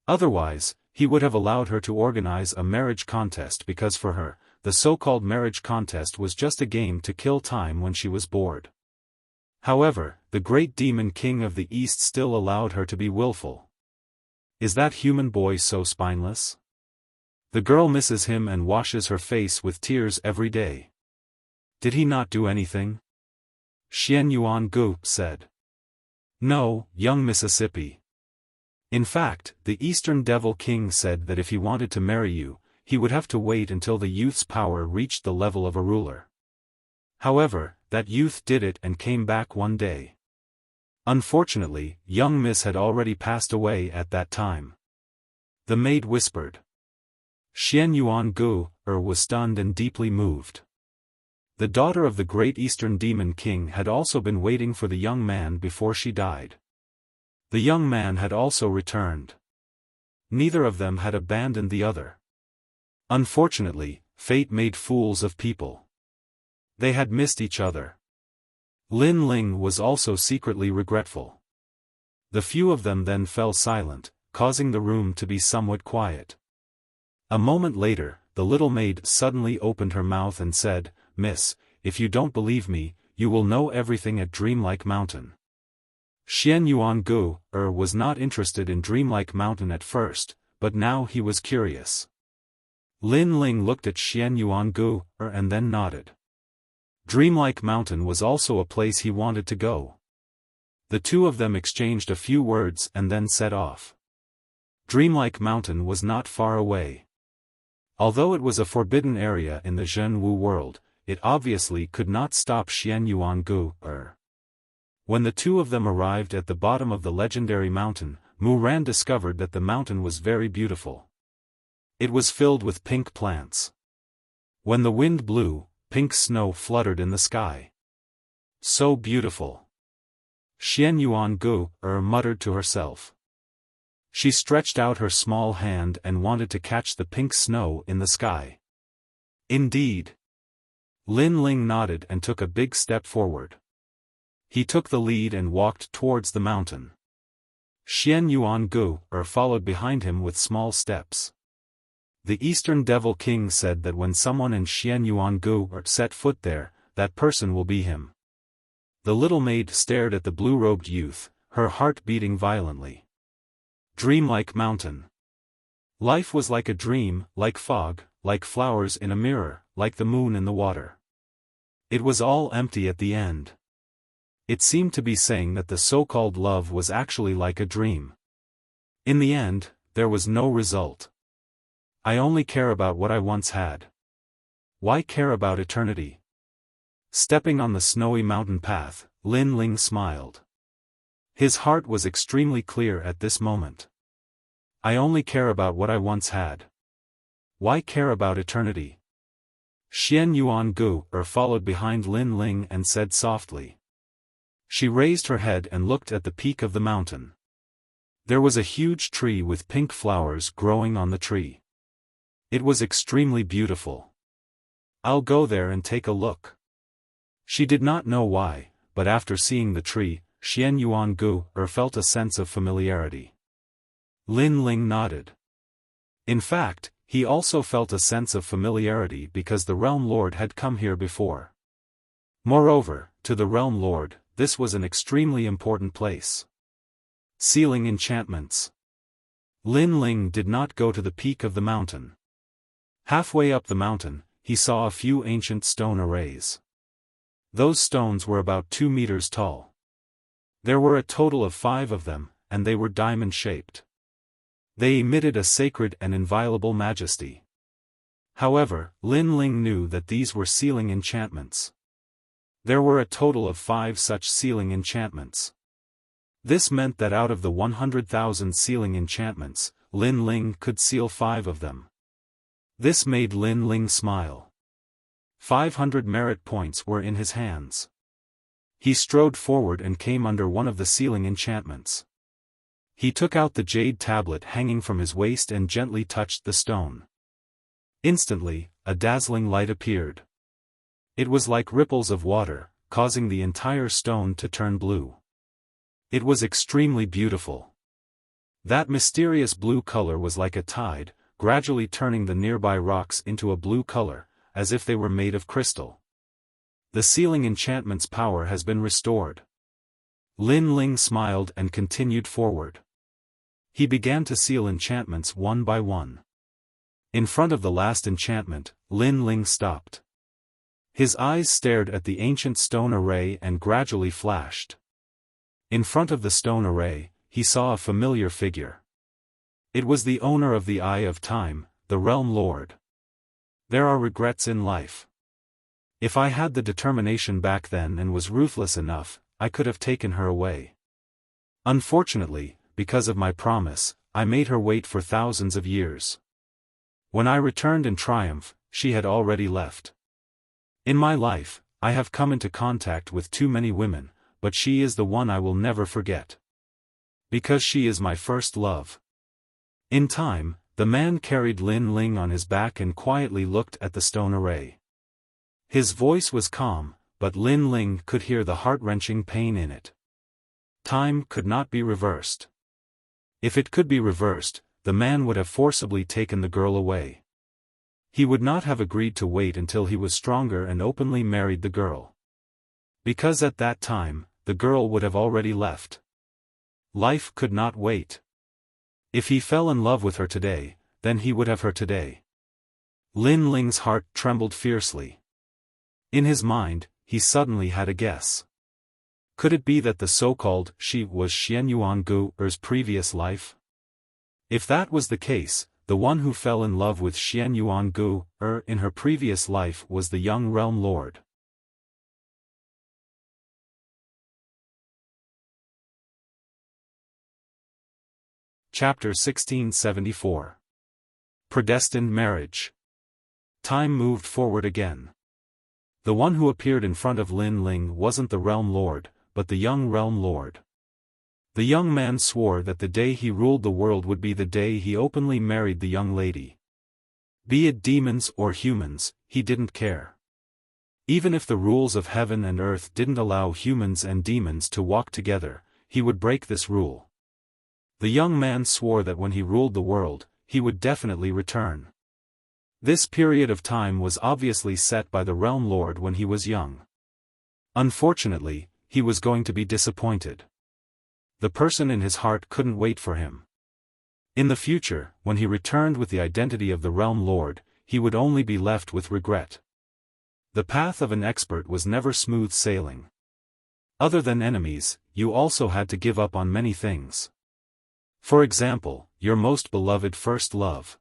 Otherwise, he would have allowed her to organize a marriage contest because for her, the so-called marriage contest was just a game to kill time when she was bored. However, the great Demon King of the East still allowed her to be willful. Is that human boy so spineless? The girl misses him and washes her face with tears every day. Did he not do anything? Xian Yuan Gu said. No, young Mississippi. In fact, the Eastern Devil King said that if he wanted to marry you, he would have to wait until the youth's power reached the level of a ruler. However, that youth did it and came back one day. Unfortunately, young Miss had already passed away at that time. The maid whispered. Xian Yuan Gu was stunned and deeply moved. The daughter of the great Eastern Demon King had also been waiting for the young man before she died. The young man had also returned. Neither of them had abandoned the other. Unfortunately, fate made fools of people. They had missed each other. Lin Ling was also secretly regretful. The few of them then fell silent, causing the room to be somewhat quiet. A moment later, the little maid suddenly opened her mouth and said, "Miss, if you don't believe me, you will know everything at Dreamlike Mountain." Xian Yuan Gu was not interested in Dreamlike Mountain at first, but now he was curious. Lin Ling looked at Xian Yuangu and then nodded. Dreamlike Mountain was also a place he wanted to go. The two of them exchanged a few words and then set off. Dreamlike Mountain was not far away. Although it was a forbidden area in the Zhenwu world, it obviously could not stop Xian Yuangu. When the two of them arrived at the bottom of the legendary mountain, Mu Ran discovered that the mountain was very beautiful. It was filled with pink plants. When the wind blew, pink snow fluttered in the sky. So beautiful. Xian Yuangu muttered to herself. She stretched out her small hand and wanted to catch the pink snow in the sky. Indeed. Lin Ling nodded and took a big step forward. He took the lead and walked towards the mountain. Xian Yuangu followed behind him with small steps. The Eastern Devil King said that when someone in Xian Yuangu set foot there, that person will be him. The little maid stared at the blue-robed youth, her heart beating violently. Dreamlike Mountain. Life was like a dream, like fog, like flowers in a mirror, like the moon in the water. It was all empty at the end. It seemed to be saying that the so-called love was actually like a dream. In the end, there was no result. I only care about what I once had. Why care about eternity? Stepping on the snowy mountain path, Lin Ling smiled. His heart was extremely clear at this moment. I only care about what I once had. Why care about eternity? Xian Yuangu followed behind Lin Ling and said softly. She raised her head and looked at the peak of the mountain. There was a huge tree with pink flowers growing on the tree. It was extremely beautiful. I'll go there and take a look. She did not know why, but after seeing the tree, Xian Yuangu felt a sense of familiarity. Lin Ling nodded. In fact, he also felt a sense of familiarity because the Realm Lord had come here before. Moreover, to the Realm Lord, this was an extremely important place. Sealing enchantments. Lin Ling did not go to the peak of the mountain. Halfway up the mountain, he saw a few ancient stone arrays. Those stones were about 2 meters tall. There were a total of 5 of them, and they were diamond-shaped. They emitted a sacred and inviolable majesty. However, Lin Ling knew that these were sealing enchantments. There were a total of 5 such sealing enchantments. This meant that out of the 100,000 sealing enchantments, Lin Ling could seal 5 of them. This made Lin Ling smile. 500 merit points were in his hands. He strode forward and came under one of the sealing enchantments. He took out the jade tablet hanging from his waist and gently touched the stone. Instantly, a dazzling light appeared. It was like ripples of water, causing the entire stone to turn blue. It was extremely beautiful. That mysterious blue color was like a tide, gradually turning the nearby rocks into a blue color, as if they were made of crystal. The sealing enchantment's power has been restored. Lin Ling smiled and continued forward. He began to seal enchantments one by one. In front of the last enchantment, Lin Ling stopped. His eyes stared at the ancient stone array and gradually flashed. In front of the stone array, he saw a familiar figure. It was the owner of the Eye of Time, the Realm Lord. There are regrets in life. If I had the determination back then and was ruthless enough, I could have taken her away. Unfortunately, because of my promise, I made her wait for thousands of years. When I returned in triumph, she had already left. In my life, I have come into contact with too many women, but she is the one I will never forget. Because she is my first love. In time, the man carried Lin Ling on his back and quietly looked at the stone array. His voice was calm, but Lin Ling could hear the heart-wrenching pain in it. Time could not be reversed. If it could be reversed, the man would have forcibly taken the girl away. He would not have agreed to wait until he was stronger and openly married the girl. Because at that time, the girl would have already left. Life could not wait. If he fell in love with her today, then he would have her today. Lin Ling's heart trembled fiercely. In his mind, he suddenly had a guess. Could it be that the so-called she was Xian Yuangu's previous life? If that was the case, the one who fell in love with Xian Yuangu in her previous life was the young realm lord. Chapter 1674. Predestined Marriage. Time moved forward again. The one who appeared in front of Lin Ling wasn't the realm lord, but the young realm lord. The young man swore that the day he ruled the world would be the day he openly married the young lady. Be it demons or humans, he didn't care. Even if the rules of heaven and earth didn't allow humans and demons to walk together, he would break this rule. The young man swore that when he ruled the world, he would definitely return. This period of time was obviously set by the realm lord when he was young. Unfortunately, he was going to be disappointed. The person in his heart couldn't wait for him. In the future, when he returned with the identity of the realm lord, he would only be left with regret. The path of an expert was never smooth sailing. Other than enemies, you also had to give up on many things. For example, your most beloved first love.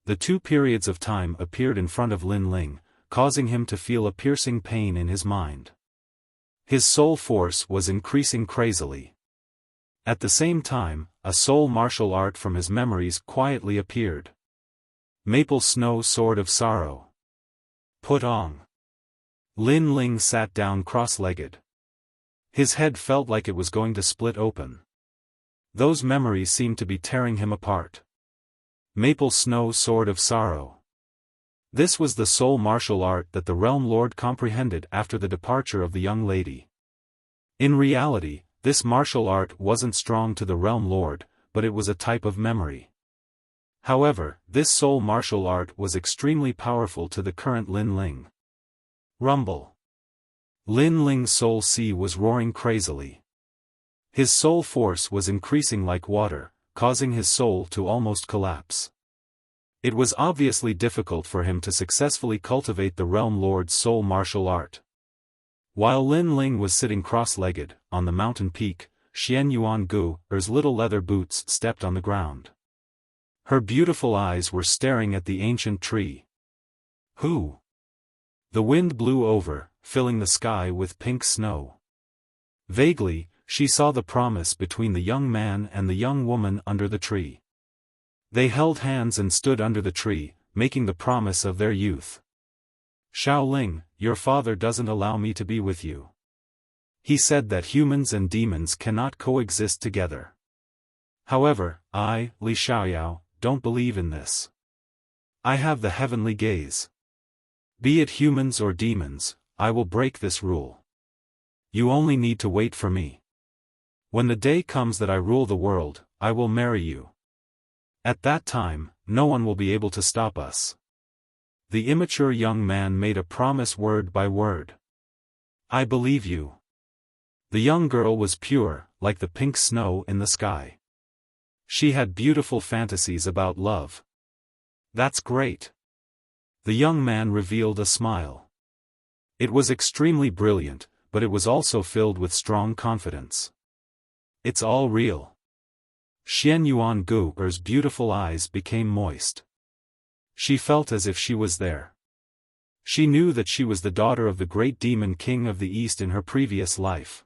The two periods of time appeared in front of Lin Ling, causing him to feel a piercing pain in his mind. His soul force was increasing crazily. At the same time, a soul martial art from his memories quietly appeared. Maple Snow Sword of Sorrow. Put on. Lin Ling sat down cross-legged. His head felt like it was going to split open. Those memories seemed to be tearing him apart. Maple Snow Sword of Sorrow. This was the soul martial art that the realm lord comprehended after the departure of the young lady. In reality, this martial art wasn't strong to the realm lord, but it was a type of memory. However, this soul martial art was extremely powerful to the current Lin Ling. Rumble. Lin Ling's soul sea was roaring crazily. His soul force was increasing like water, causing his soul to almost collapse. It was obviously difficult for him to successfully cultivate the realm lord's soul martial art. While Lin Ling was sitting cross-legged, on the mountain peak, Xian Yuangu's little leather boots stepped on the ground. Her beautiful eyes were staring at the ancient tree. Who? The wind blew over, filling the sky with pink snow. Vaguely, she saw the promise between the young man and the young woman under the tree. They held hands and stood under the tree, making the promise of their youth. Xiaoling, your father doesn't allow me to be with you. He said that humans and demons cannot coexist together. However, I, Li Xiaoyao, don't believe in this. I have the heavenly gaze. Be it humans or demons, I will break this rule. You only need to wait for me. When the day comes that I rule the world, I will marry you. At that time, no one will be able to stop us. The immature young man made a promise word by word. I believe you. The young girl was pure, like the pink snow in the sky. She had beautiful fantasies about love. That's great. The young man revealed a smile. It was extremely brilliant, but it was also filled with strong confidence. It's all real. Xian Yuangu's beautiful eyes became moist. She felt as if she was there. She knew that she was the daughter of the great demon king of the East in her previous life.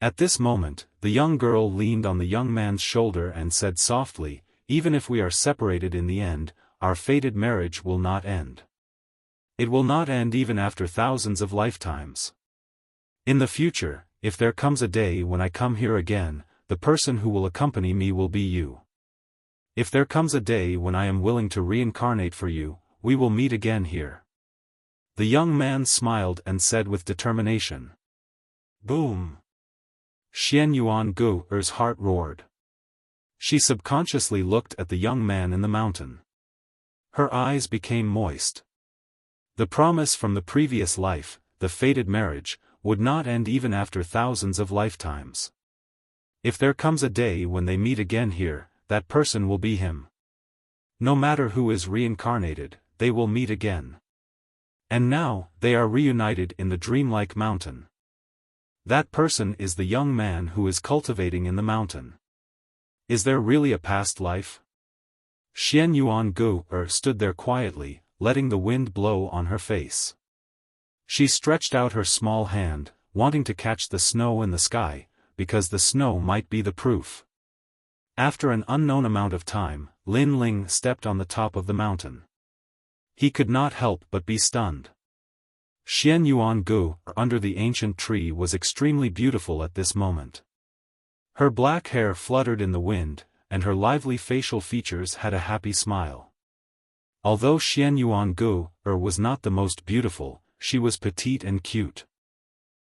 At this moment, the young girl leaned on the young man's shoulder and said softly, even if we are separated in the end, our fated marriage will not end. It will not end even after thousands of lifetimes. In the future, if there comes a day when I come here again, the person who will accompany me will be you. If there comes a day when I am willing to reincarnate for you, we will meet again here. The young man smiled and said with determination. Boom! Xian Yuangu's heart roared. She subconsciously looked at the young man in the mountain. Her eyes became moist. The promise from the previous life, the fated marriage, would not end even after thousands of lifetimes. If there comes a day when they meet again here, that person will be him. No matter who is reincarnated, they will meet again. And now, they are reunited in the dreamlike mountain. That person is the young man who is cultivating in the mountain. Is there really a past life? Xian Yuan-gu stood there quietly, letting the wind blow on her face. She stretched out her small hand, wanting to catch the snow in the sky, because the snow might be the proof. After an unknown amount of time, Lin Ling stepped on the top of the mountain. He could not help but be stunned. Xian Yuan-gu, under the ancient tree, was extremely beautiful at this moment. Her black hair fluttered in the wind, and her lively facial features had a happy smile. Although Xian Yuan-gu was not the most beautiful, she was petite and cute.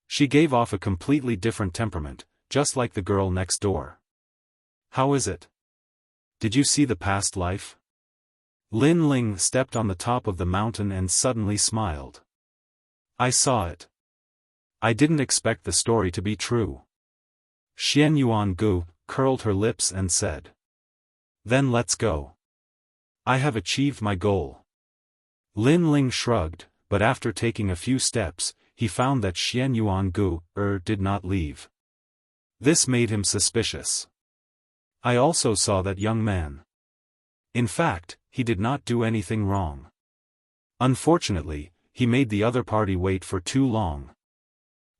She gave off a completely different temperament, just like the girl next door. How is it? Did you see the past life? Lin Ling stepped on the top of the mountain and suddenly smiled. I saw it. I didn't expect the story to be true. Xian Yuan-gu curled her lips and said. Then let's go. I have achieved my goal. Lin Ling shrugged, but after taking a few steps, he found that Xian Yuan-gu did not leave. This made him suspicious. I also saw that young man. In fact, he did not do anything wrong. Unfortunately, he made the other party wait for too long.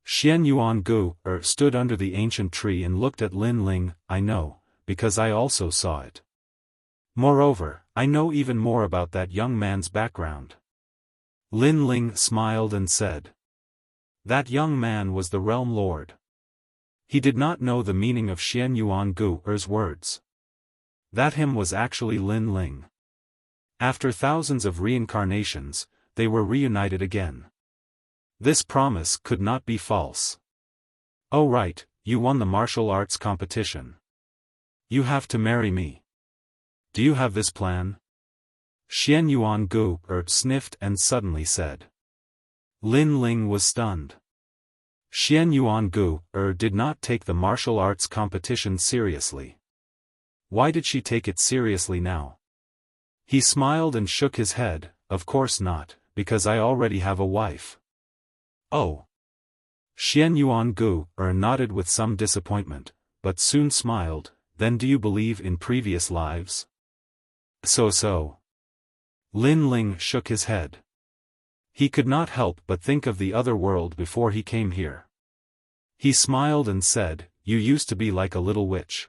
Xian Yuan-gu stood under the ancient tree and looked at Lin Ling. I know, because I also saw it. Moreover, I know even more about that young man's background. Lin Ling smiled and said. That young man was the Realm Lord. He did not know the meaning of Xian Yuan-gu's words. That him was actually Lin Ling. After thousands of reincarnations, they were reunited again. This promise could not be false. Oh right, you won the martial arts competition. You have to marry me. Do you have this plan? Xian Yuan-gu sniffed and suddenly said. Lin Ling was stunned. Xian Yuan-gu did not take the martial arts competition seriously. Why did she take it seriously now? He smiled and shook his head. Of course not, because I already have a wife. Oh. Xian Yuan-gu nodded with some disappointment, but soon smiled. Then do you believe in previous lives? So. Lin Ling shook his head. He could not help but think of the other world before he came here. He smiled and said, you used to be like a little witch.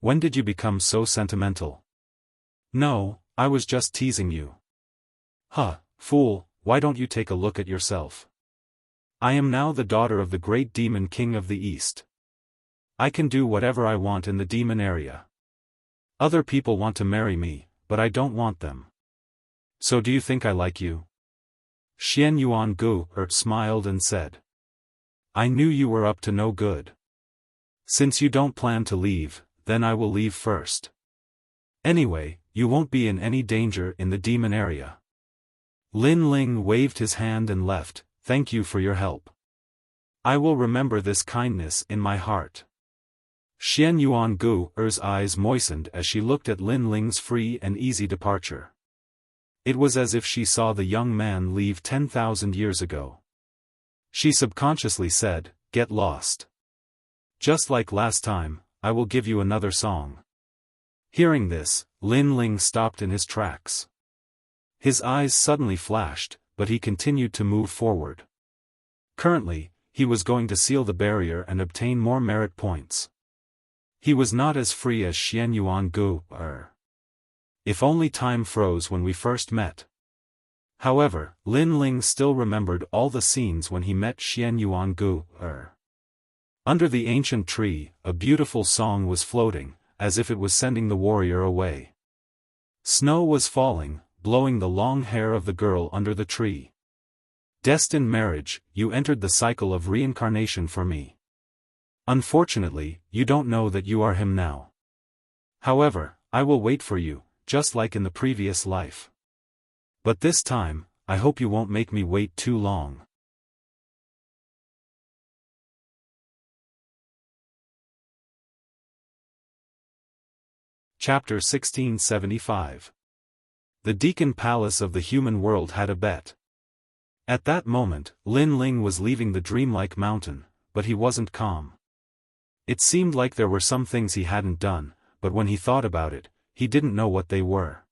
When did you become so sentimental? No, I was just teasing you. Huh, fool, why don't you take a look at yourself? I am now the daughter of the great demon king of the East. I can do whatever I want in the demon area. Other people want to marry me, but I don't want them. So do you think I like you? Xian Yuan-gu smiled and said. I knew you were up to no good. Since you don't plan to leave, then I will leave first. Anyway, you won't be in any danger in the demon area. Lin Ling waved his hand and left. Thank you for your help. I will remember this kindness in my heart. Xian Yuan-gu's eyes moistened as she looked at Lin Ling's free and easy departure. It was as if she saw the young man leave 10,000 years ago. She subconsciously said, get lost. Just like last time, I will give you another song. Hearing this, Lin Ling stopped in his tracks. His eyes suddenly flashed, but he continued to move forward. Currently, he was going to seal the barrier and obtain more merit points. He was not as free as Xian Yuan-gu. If only time froze when we first met. However, Lin Ling still remembered all the scenes when he met Xian Yuan-gu. Under the ancient tree, a beautiful song was floating, as if it was sending the warrior away. Snow was falling, blowing the long hair of the girl under the tree. Destined marriage, you entered the cycle of reincarnation for me. Unfortunately, you don't know that you are him now. However, I will wait for you, just like in the previous life. But this time, I hope you won't make me wait too long. Chapter 1675. The Deacon Palace of the human world had a bet. At that moment, Lin Ling was leaving the dreamlike mountain, but he wasn't calm. It seemed like there were some things he hadn't done, but when he thought about it, he didn't know what they were.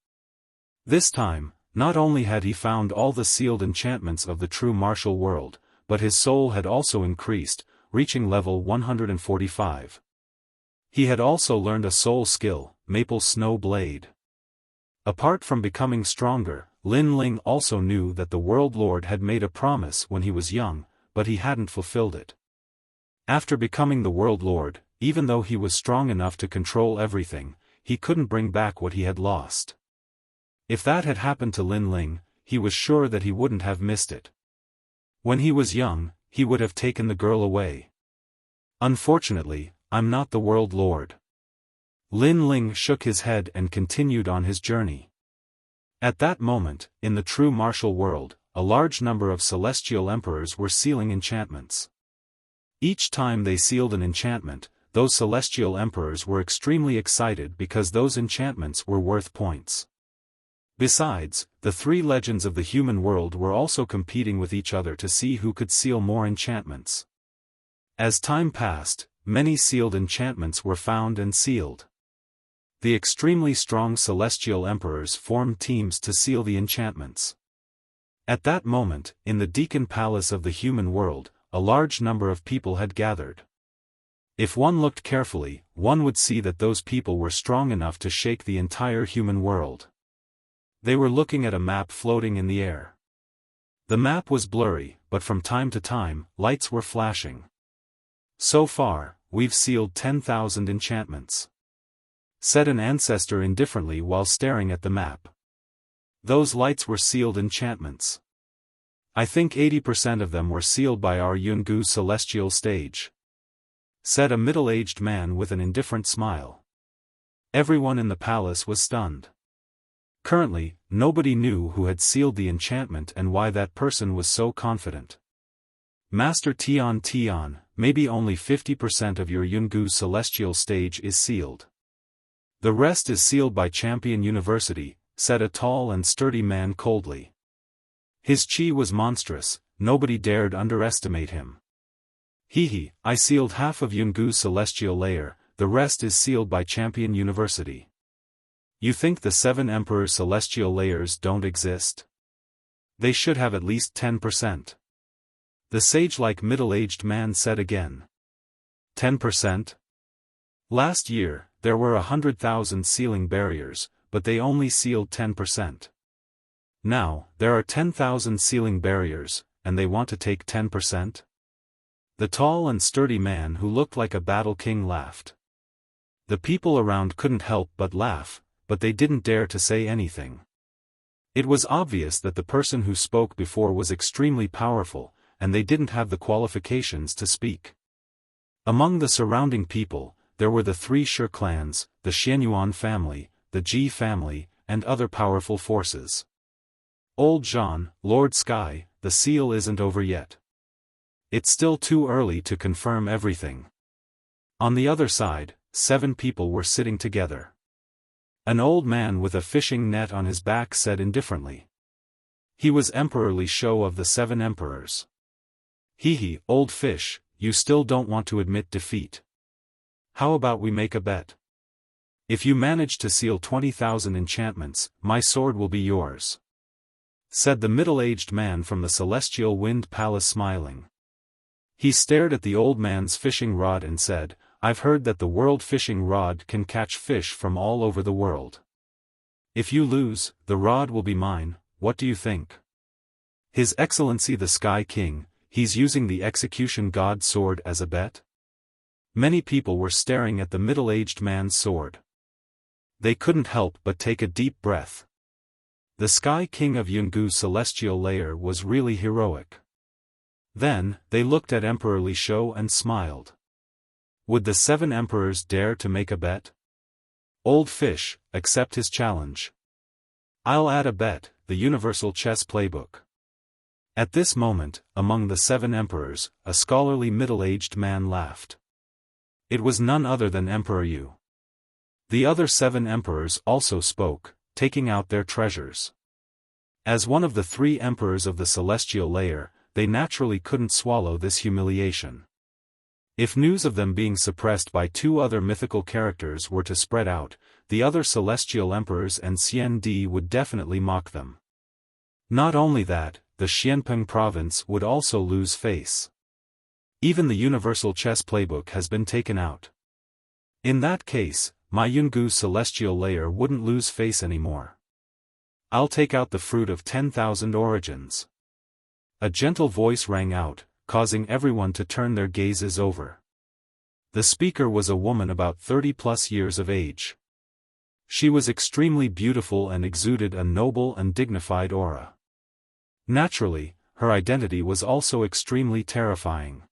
This time, not only had he found all the sealed enchantments of the true martial world, but his soul had also increased, reaching level 145. He had also learned a soul skill, Maple Snow Blade. Apart from becoming stronger, Lin Ling also knew that the World Lord had made a promise when he was young, but he hadn't fulfilled it. After becoming the World Lord, even though he was strong enough to control everything, he couldn't bring back what he had lost. If that had happened to Lin Ling, he was sure that he wouldn't have missed it. When he was young, he would have taken the girl away. Unfortunately, I'm not the World Lord. Lin Ling shook his head and continued on his journey. At that moment, in the true martial world, a large number of celestial emperors were sealing enchantments. Each time they sealed an enchantment, those celestial emperors were extremely excited because those enchantments were worth points. Besides, the three legends of the human world were also competing with each other to see who could seal more enchantments. As time passed, many sealed enchantments were found and sealed. The extremely strong celestial emperors formed teams to seal the enchantments. At that moment, in the Deacon Palace of the human world, a large number of people had gathered. If one looked carefully, one would see that those people were strong enough to shake the entire human world. They were looking at a map floating in the air. The map was blurry, but from time to time, lights were flashing. So far, we've sealed 10,000 enchantments, said an ancestor indifferently while staring at the map. Those lights were sealed enchantments. I think 80% of them were sealed by our Yungu celestial stage, said a middle-aged man with an indifferent smile. Everyone in the palace was stunned. Currently, nobody knew who had sealed the enchantment and why that person was so confident. Master Tian, maybe only 50% of your Yungu celestial stage is sealed. The rest is sealed by Champion University, said a tall and sturdy man coldly. His chi was monstrous, nobody dared underestimate him. I sealed half of Yungu's celestial layer, the rest is sealed by Champion University. You think the 7 Emperor celestial layers don't exist? They should have at least 10%. The sage-like middle-aged man said again. 10%? Last year, there were 100,000 sealing barriers, but they only sealed 10%. Now, there are 10,000 sealing barriers, and they want to take 10%? The tall and sturdy man who looked like a battle king laughed. The people around couldn't help but laugh, but they didn't dare to say anything. It was obvious that the person who spoke before was extremely powerful, and they didn't have the qualifications to speak. Among the surrounding people, there were the 3 Shi clans, the Xianyuan family, the Ji family, and other powerful forces. Old Jean, Lord Sky, the seal isn't over yet. It's still too early to confirm everything. On the other side, 7 people were sitting together. An old man with a fishing net on his back said indifferently. He was Emperor Li Shou of the 7 emperors. Old fish, you still don't want to admit defeat. How about we make a bet? If you manage to seal 20,000 enchantments, my sword will be yours, said the middle-aged man from the Celestial Wind Palace smiling. He stared at the old man's fishing rod and said, I've heard that the world fishing rod can catch fish from all over the world. If you lose, the rod will be mine, what do you think? His Excellency the Sky King, he's using the Execution God sword as a bet? Many people were staring at the middle-aged man's sword. They couldn't help but take a deep breath. The Sky King of Yungu's celestial layer was really heroic. Then, they looked at Emperor Li Shou and smiled. Would the 7 emperors dare to make a bet? Old fish, accept his challenge. I'll add a bet, the Universal Chess Playbook. At this moment, among the 7 emperors, a scholarly middle-aged man laughed. It was none other than Emperor Yu. The other 7 emperors also spoke, taking out their treasures. As one of the 3 emperors of the celestial layer, they naturally couldn't swallow this humiliation. If news of them being suppressed by 2 other mythical characters were to spread out, the other celestial emperors and Xian would definitely mock them. Not only that, the Xianpeng province would also lose face. Even the universal chess playbook has been taken out. In that case, my Yungu celestial layer wouldn't lose face anymore. I'll take out the fruit of 10,000 origins. A gentle voice rang out, causing everyone to turn their gazes over. The speaker was a woman about 30+ years of age. She was extremely beautiful and exuded a noble and dignified aura. Naturally, her identity was also extremely terrifying.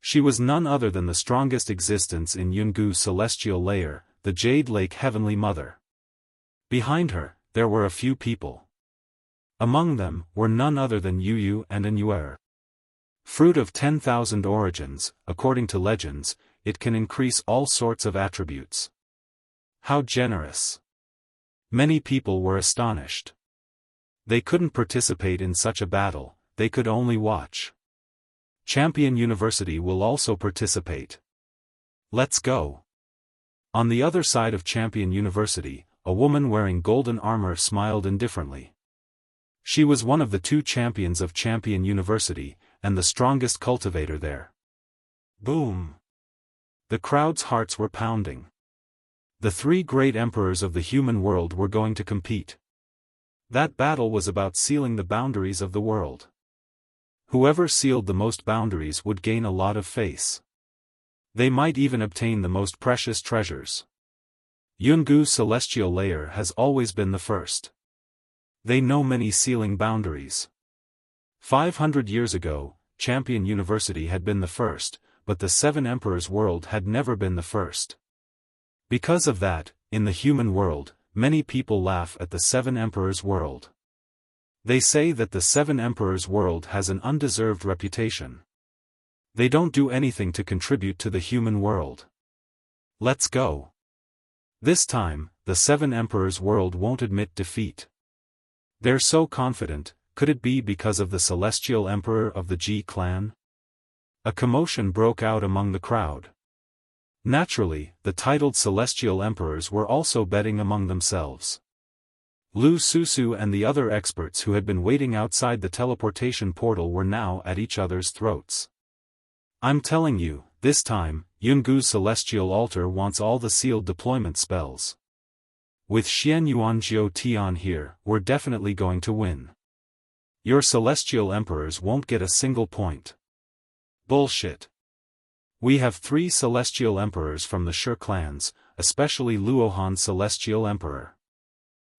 She was none other than the strongest existence in Yungu celestial layer, the Jade Lake Heavenly Mother. Behind her, there were a few people. Among them were none other than Yu and Anuer. Fruit of 10,000 origins, according to legends, it can increase all sorts of attributes. How generous! Many people were astonished. They couldn't participate in such a battle, they could only watch. Champion University will also participate. Let's go. On the other side of Champion University, a woman wearing golden armor smiled indifferently. She was one of the 2 champions of Champion University, and the strongest cultivator there. Boom! The crowd's hearts were pounding. The 3 great emperors of the human world were going to compete. That battle was about sealing the boundaries of the world. Whoever sealed the most boundaries would gain a lot of face. They might even obtain the most precious treasures. Yungu celestial layer has always been the first. They know many sealing boundaries. 500 years ago, Champion University had been the first, but the 7 emperors world had never been the first. Because of that, in the human world, many people laugh at the 7 emperors world. They say that the 7 emperors world has an undeserved reputation. They don't do anything to contribute to the human world. Let's go. This time, the 7 emperors world won't admit defeat. They're so confident. Could it be because of the celestial emperor of the Ji clan? A commotion broke out among the crowd. Naturally, the titled celestial emperors were also betting among themselves. Lu Susu and the other experts who had been waiting outside the teleportation portal were now at each other's throats. I'm telling you, this time, Yungu's celestial altar wants all the sealed deployment spells. With Xian Yuanjiu Tian here, we're definitely going to win. Your celestial emperors won't get a single point. Bullshit. We have 3 celestial emperors from the Shi clans, especially Luohan's celestial emperor.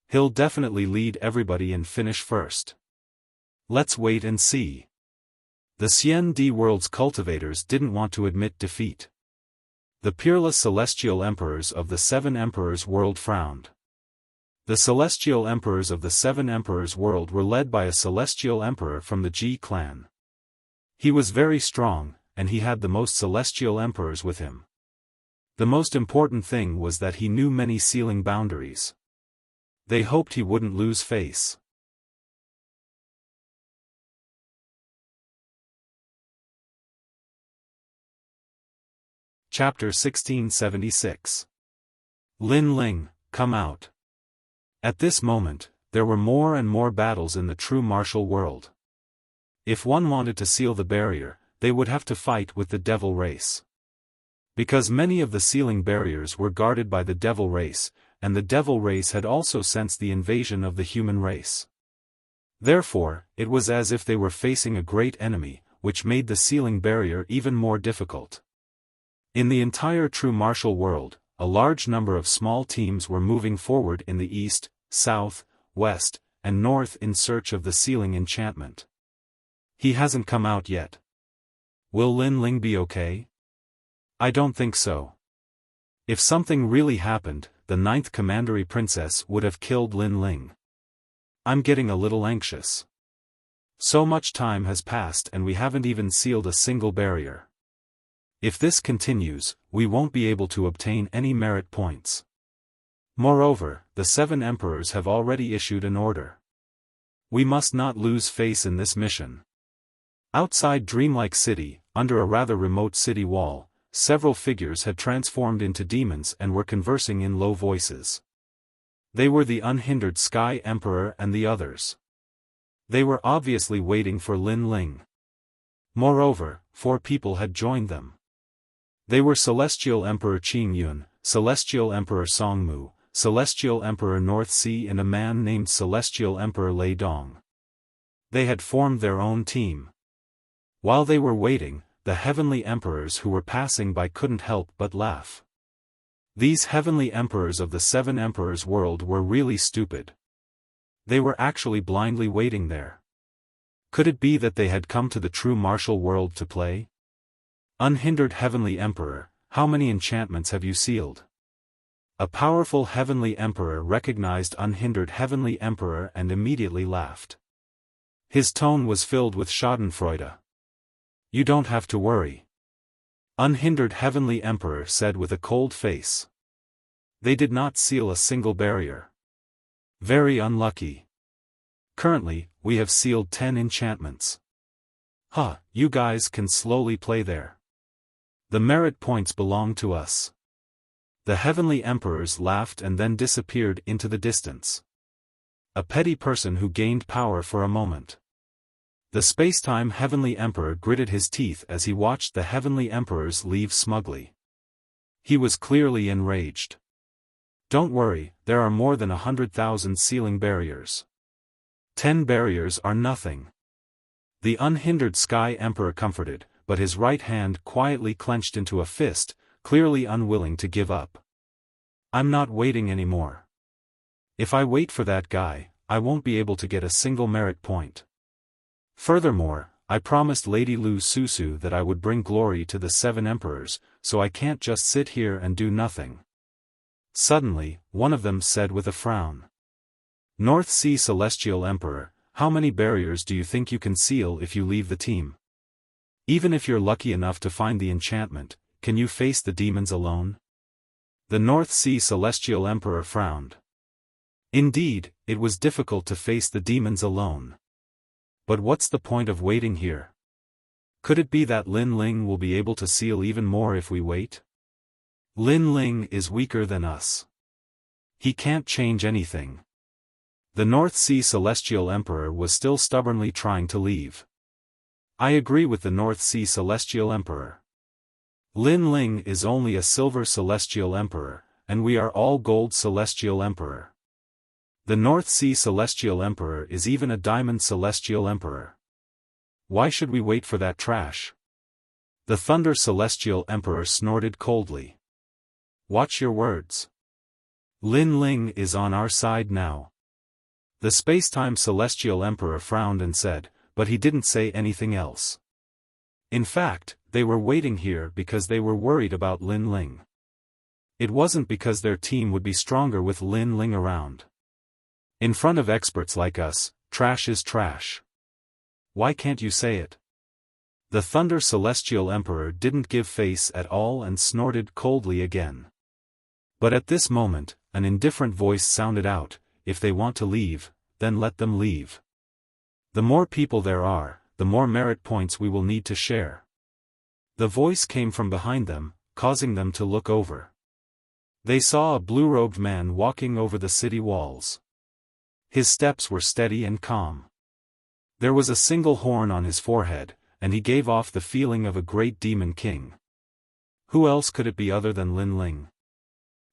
He'll definitely lead everybody and finish first. Let's wait and see. The Xian world's cultivators didn't want to admit defeat. The peerless celestial emperors of the 7 emperors world frowned. The celestial emperors of the 7 emperors world were led by a celestial emperor from the Ji clan. He was very strong, and he had the most celestial emperors with him. The most important thing was that he knew many sealing boundaries. They hoped he wouldn't lose face. Chapter 1676. Lin Ling, come out. At this moment, there were more and more battles in the true martial world. If one wanted to seal the barrier, they would have to fight with the devil race. Because many of the sealing barriers were guarded by the devil race, and the devil race had also sensed the invasion of the human race. Therefore, it was as if they were facing a great enemy, which made the sealing barrier even more difficult. In the entire true martial world, a large number of small teams were moving forward in the east, south, west, and north in search of the sealing enchantment. He hasn't come out yet. Will Lin Ling be okay? I don't think so. If something really happened, the 9th Commandery Princess would have killed Lin Ling. I'm getting a little anxious. So much time has passed and we haven't even sealed a single barrier. If this continues, we won't be able to obtain any merit points. Moreover, the 7 emperors have already issued an order. We must not lose face in this mission. Outside Dreamlike City, under a rather remote city wall, several figures had transformed into demons and were conversing in low voices. They were the unhindered Sky Emperor and the others. They were obviously waiting for Lin Ling. Moreover, 4 people had joined them. They were Celestial Emperor Qing Yun, Celestial Emperor Song Mu, Celestial Emperor North Sea and a man named Celestial Emperor Lei Dong. They had formed their own team. While they were waiting, the heavenly emperors who were passing by couldn't help but laugh. These heavenly emperors of the 7 emperors world were really stupid. They were actually blindly waiting there. Could it be that they had come to the true martial world to play? Unhindered heavenly emperor, how many enchantments have you sealed? A powerful heavenly emperor recognized unhindered heavenly emperor and immediately laughed. His tone was filled with schadenfreude. You don't have to worry. Unhindered heavenly emperor said with a cold face. They did not seal a single barrier. Very unlucky. Currently, we have sealed 10 enchantments. You guys can slowly play there. The merit points belong to us. The heavenly emperors laughed and then disappeared into the distance. A petty person who gained power for a moment. The spacetime heavenly emperor gritted his teeth as he watched the heavenly emperors leave smugly. He was clearly enraged. Don't worry, there are more than 100,000 sealing barriers. 10 barriers are nothing. The unhindered Sky Emperor comforted, but his right hand quietly clenched into a fist, clearly unwilling to give up. I'm not waiting anymore. If I wait for that guy, I won't be able to get a single merit point. Furthermore, I promised Lady Lu Susu that I would bring glory to the 7 emperors, so I can't just sit here and do nothing. Suddenly, one of them said with a frown. North Sea Celestial Emperor, how many barriers do you think you can seal if you leave the team? Even if you're lucky enough to find the enchantment, can you face the demons alone? The North Sea Celestial Emperor frowned. Indeed, it was difficult to face the demons alone. But what's the point of waiting here? Could it be that Lin Ling will be able to seal even more if we wait? Lin Ling is weaker than us. He can't change anything. The North Sea Celestial Emperor was still stubbornly trying to leave. I agree with the North Sea Celestial Emperor. Lin Ling is only a Silver Celestial Emperor, and we are all Gold Celestial Emperor. The North Sea Celestial Emperor is even a Diamond Celestial Emperor. Why should we wait for that trash? The Thunder Celestial Emperor snorted coldly. Watch your words. Lin Ling is on our side now. The Spacetime Celestial Emperor frowned and said, but he didn't say anything else. In fact, they were waiting here because they were worried about Lin Ling. It wasn't because their team would be stronger with Lin Ling around. In front of experts like us, trash is trash. Why can't you say it? The Thunder Celestial Emperor didn't give face at all and snorted coldly again. But at this moment, an indifferent voice sounded out, if they want to leave, then let them leave. The more people there are, the more merit points we will need to share. The voice came from behind them, causing them to look over. They saw a blue-robed man walking over the city walls. His steps were steady and calm. There was a single horn on his forehead, and he gave off the feeling of a great demon king. Who else could it be other than Lin Ling?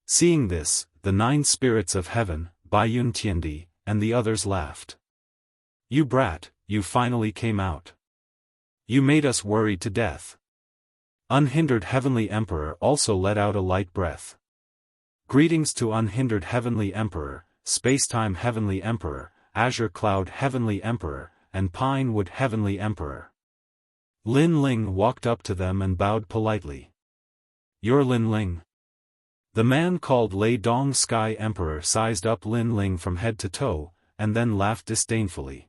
Seeing this, the 9 spirits of heaven, Baiyun Tiandi, and the others laughed. You brat, you finally came out. You made us worried to death. Unhindered Heavenly Emperor also let out a light breath. Greetings to Unhindered Heavenly Emperor, Spacetime Heavenly Emperor, Azure Cloud Heavenly Emperor, and Pinewood Heavenly Emperor. Lin Ling walked up to them and bowed politely. You're Lin Ling? The man called Lei Dong Sky Emperor sized up Lin Ling from head to toe, and then laughed disdainfully.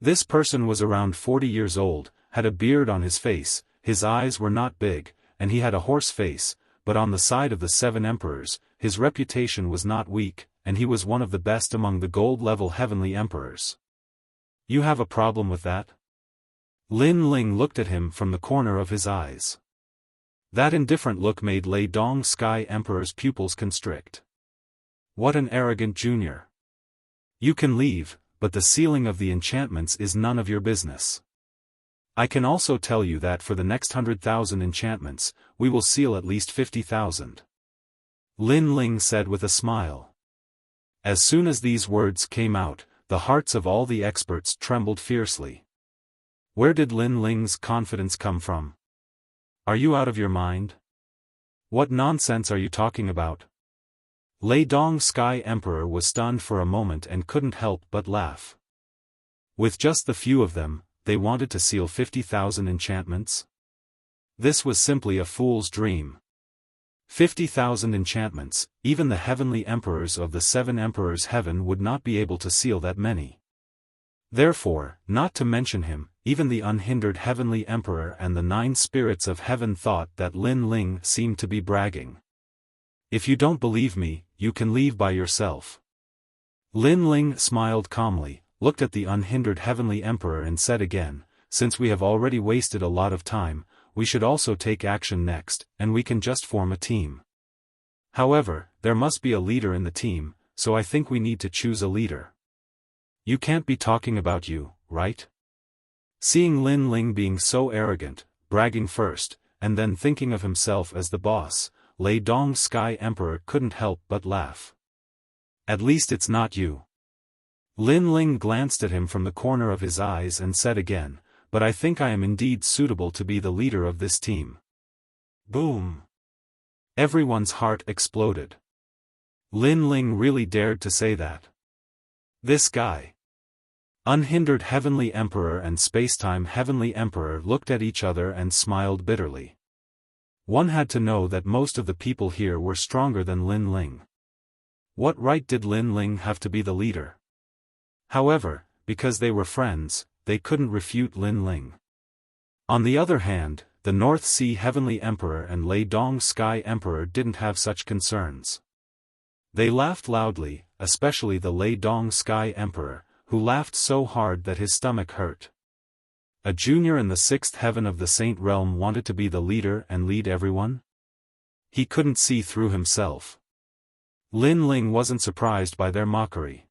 This person was around 40 years old, had a beard on his face, his eyes were not big, and he had a horse face, but on the side of the 7 emperors, his reputation was not weak, and he was one of the best among the gold-level heavenly emperors. You have a problem with that? Lin Ling looked at him from the corner of his eyes. That indifferent look made Lei Dong Sky Emperor's pupils constrict. What an arrogant junior. You can leave, but the sealing of the enchantments is none of your business. I can also tell you that for the next 100,000 enchantments, we will seal at least 50,000. Lin Ling said with a smile. As soon as these words came out, the hearts of all the experts trembled fiercely. Where did Lin Ling's confidence come from? Are you out of your mind? What nonsense are you talking about? Lei Dong Sky Emperor was stunned for a moment and couldn't help but laugh. With just the few of them, they wanted to seal 50,000 enchantments? This was simply a fool's dream. 50,000 enchantments, even the heavenly emperors of the 7 emperors' heaven would not be able to seal that many. Therefore, not to mention him, even the unhindered heavenly emperor and the 9 spirits of heaven thought that Lin Ling seemed to be bragging. If you don't believe me, you can leave by yourself. Lin Ling smiled calmly, looked at the unhindered heavenly emperor and said again, since we have already wasted a lot of time, we should also take action next, and we can just form a team. However, there must be a leader in the team, so I think we need to choose a leader. You can't be talking about you, right? Seeing Lin Ling being so arrogant, bragging first, and then thinking of himself as the boss, Lei Dong Sky Emperor couldn't help but laugh. At least it's not you. Lin Ling glanced at him from the corner of his eyes and said again, but I think I am indeed suitable to be the leader of this team. Boom! Everyone's heart exploded. Lin Ling really dared to say that. This guy. Unhindered Heavenly Emperor and Spacetime Heavenly Emperor looked at each other and smiled bitterly. One had to know that most of the people here were stronger than Lin Ling. What right did Lin Ling have to be the leader? However, because they were friends, they couldn't refute Lin Ling. On the other hand, the North Sea Heavenly Emperor and Lei Dong Sky Emperor didn't have such concerns. They laughed loudly, especially the Lei Dong Sky Emperor, who laughed so hard that his stomach hurt. A junior in the 6th heaven of the Saint Realm wanted to be the leader and lead everyone? He couldn't see through himself. Lin Ling wasn't surprised by their mockery.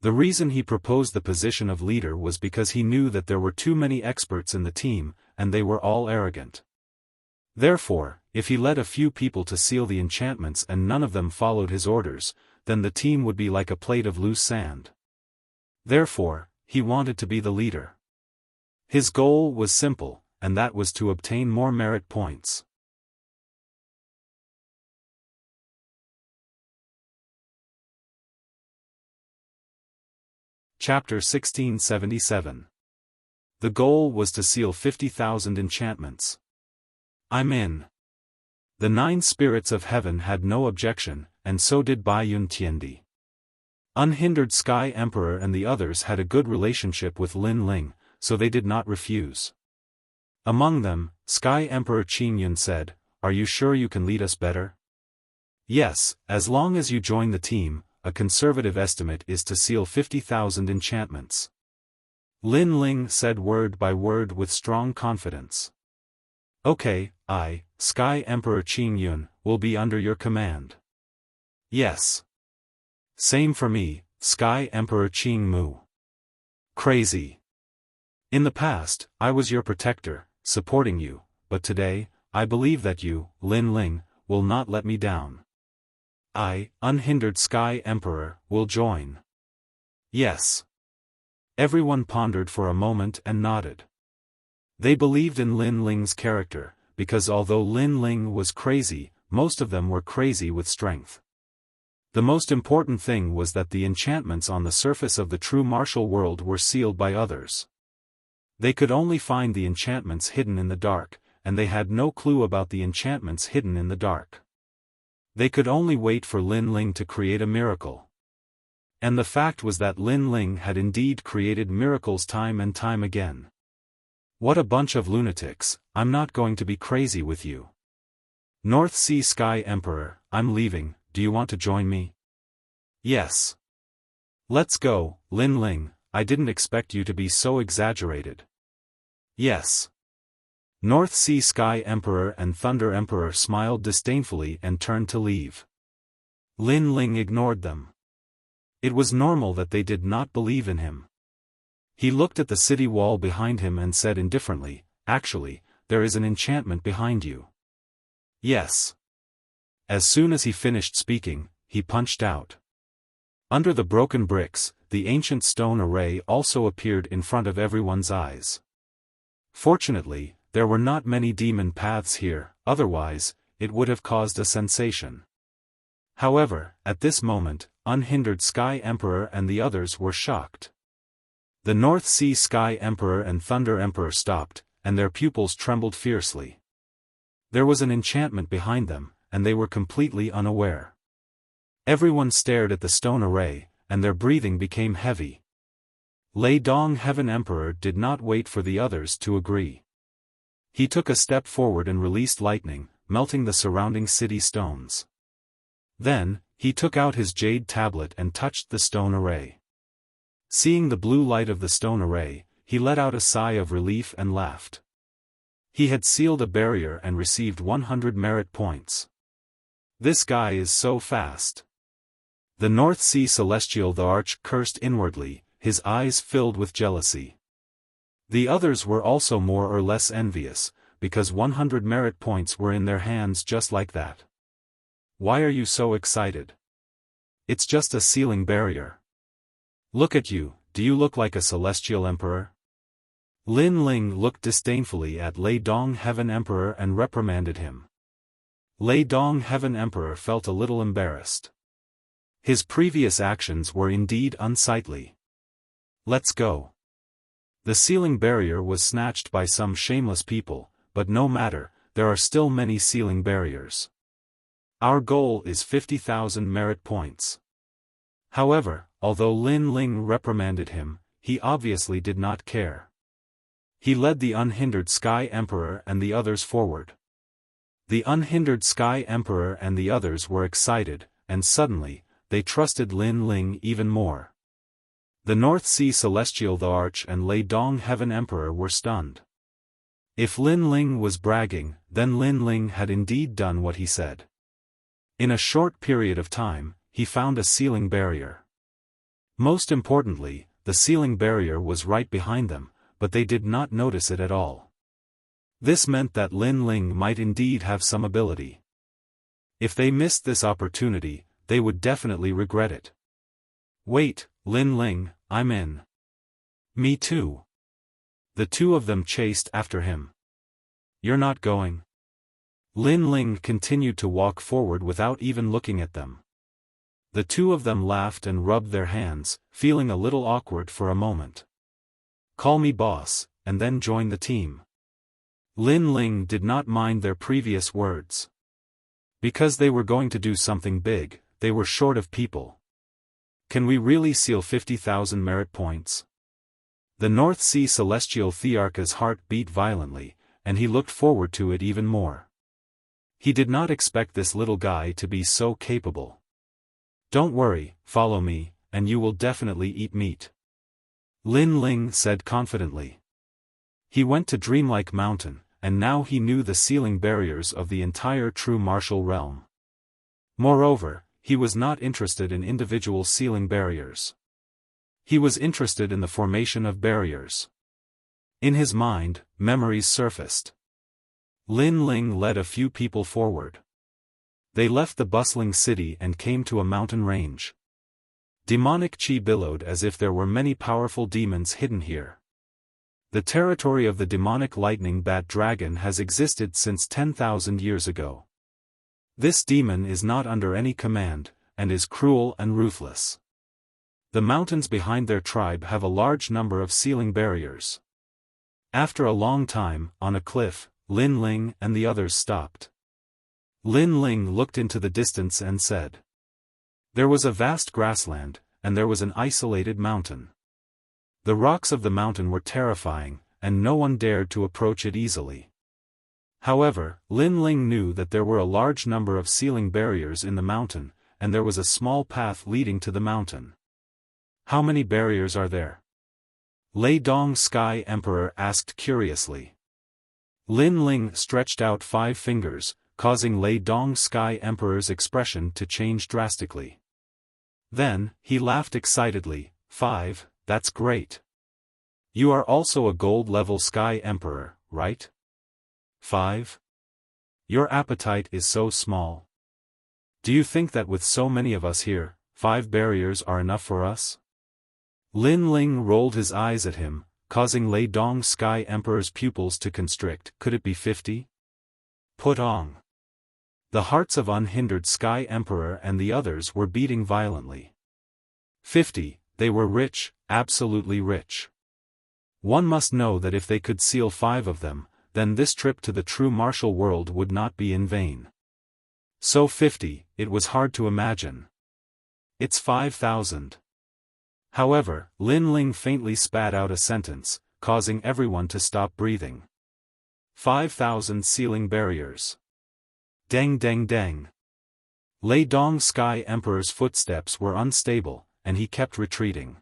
The reason he proposed the position of leader was because he knew that there were too many experts in the team, and they were all arrogant. Therefore, if he led a few people to seal the enchantments and none of them followed his orders, then the team would be like a plate of loose sand. Therefore, he wanted to be the leader. His goal was simple, and that was to obtain more merit points. Chapter 1677. The goal was to seal 50,000 enchantments. I'm in. The 9 spirits of heaven had no objection, and so did Baiyun Tiandi. Unhindered Sky Emperor and the others had a good relationship with Lin Ling, so they did not refuse. Among them, Sky Emperor Qingyun said, "Are you sure you can lead us better?" "Yes, as long as you join the team. A conservative estimate is to seal 50,000 enchantments." Lin Ling said word by word with strong confidence. "Okay, I, Sky Emperor Qingyun, will be under your command." "Yes. Same for me, Sky Emperor Qingmu." "Crazy. In the past, I was your protector, supporting you, but today, I believe that you, Lin Ling, will not let me down. I, Unhindered Sky Emperor, will join." "Yes." Everyone pondered for a moment and nodded. They believed in Lin Ling's character, because although Lin Ling was crazy, most of them were crazy with strength. The most important thing was that the enchantments on the surface of the true martial world were sealed by others. They could only find the enchantments hidden in the dark, and they had no clue about the enchantments hidden in the dark. They could only wait for Lin Ling to create a miracle. And the fact was that Lin Ling had indeed created miracles time and time again. What a bunch of lunatics, I'm not going to be crazy with you. North Sea Sky Emperor, I'm leaving, do you want to join me? Yes. Let's go, Lin Ling, I didn't expect you to be so exaggerated. Yes. North Sea Sky Emperor and Thunder Emperor smiled disdainfully and turned to leave. Lin Ling ignored them. It was normal that they did not believe in him. He looked at the city wall behind him and said indifferently, actually, there is an enchantment behind you. Yes. As soon as he finished speaking, he punched out. Under the broken bricks, the ancient stone array also appeared in front of everyone's eyes. Fortunately, there were not many demon paths here, otherwise, it would have caused a sensation. However, at this moment, Unhindered Sky Emperor and the others were shocked. The North Sea Sky Emperor and Thunder Emperor stopped, and their pupils trembled fiercely. There was an enchantment behind them, and they were completely unaware. Everyone stared at the stone array, and their breathing became heavy. Lei Dong Heaven Emperor did not wait for the others to agree. He took a step forward and released lightning, melting the surrounding city stones. Then, he took out his jade tablet and touched the stone array. Seeing the blue light of the stone array, he let out a sigh of relief and laughed. He had sealed a barrier and received 100 merit points. This guy is so fast. The North Sea Celestial the Arch cursed inwardly, his eyes filled with jealousy. The others were also more or less envious, because 100 merit points were in their hands just like that. Why are you so excited? It's just a sealing barrier. Look at you, do you look like a celestial emperor? Lin Ling looked disdainfully at Lei Dong Heaven Emperor and reprimanded him. Lei Dong Heaven Emperor felt a little embarrassed. His previous actions were indeed unsightly. Let's go. The sealing barrier was snatched by some shameless people, but no matter, there are still many sealing barriers. Our goal is 50,000 merit points. However, although Lin Ling reprimanded him, he obviously did not care. He led the Unhindered Sky Emperor and the others forward. The Unhindered Sky Emperor and the others were excited, and suddenly, they trusted Lin Ling even more. The North Sea Celestial the Arch and Lei Dong Heaven Emperor were stunned. If Lin Ling was bragging, then Lin Ling had indeed done what he said. In a short period of time, he found a sealing barrier. Most importantly, the sealing barrier was right behind them, but they did not notice it at all. This meant that Lin Ling might indeed have some ability. If they missed this opportunity, they would definitely regret it. Wait, Lin Ling, I'm in. Me too. The two of them chased after him. You're not going. Lin Ling continued to walk forward without even looking at them. The two of them laughed and rubbed their hands, feeling a little awkward for a moment. Call me boss, and then join the team. Lin Ling did not mind their previous words. Because they were going to do something big, they were short of people. Can we really seal 50,000 merit points? The North Sea Celestial Thearch's heart beat violently, and he looked forward to it even more. He did not expect this little guy to be so capable. Don't worry, follow me, and you will definitely eat meat. Lin Ling said confidently. He went to Dreamlike Mountain, and now he knew the sealing barriers of the entire true martial realm. Moreover, he was not interested in individual sealing barriers. He was interested in the formation of barriers. In his mind, memories surfaced. Lin Ling led a few people forward. They left the bustling city and came to a mountain range. Demonic chi billowed as if there were many powerful demons hidden here. The territory of the demonic lightning bat dragon has existed since 10,000 years ago. This demon is not under any command, and is cruel and ruthless. The mountains behind their tribe have a large number of sealing barriers. After a long time, on a cliff, Lin Ling and the others stopped. Lin Ling looked into the distance and said. There was a vast grassland, and there was an isolated mountain. The rocks of the mountain were terrifying, and no one dared to approach it easily. However, Lin Ling knew that there were a large number of sealing barriers in the mountain, and there was a small path leading to the mountain. How many barriers are there? Lei Dong Sky Emperor asked curiously. Lin Ling stretched out 5 fingers, causing Lei Dong Sky Emperor's expression to change drastically. Then, he laughed excitedly. 5, that's great. You are also a gold-level Sky Emperor, right? 5? Your appetite is so small. Do you think that with so many of us here, 5 barriers are enough for us? Lin Ling rolled his eyes at him, causing Lei Dong Sky Emperor's pupils to constrict. Could it be 50? Put on. The hearts of unhindered Sky Emperor and the others were beating violently. 50, they were rich, absolutely rich. One must know that if they could seal 5 of them, then this trip to the true martial world would not be in vain. So 50, it was hard to imagine. It's 5,000. However, Lin Ling faintly spat out a sentence, causing everyone to stop breathing. 5,000 sealing barriers. Deng deng deng. Lei Dong Sky Emperor's footsteps were unstable, and he kept retreating.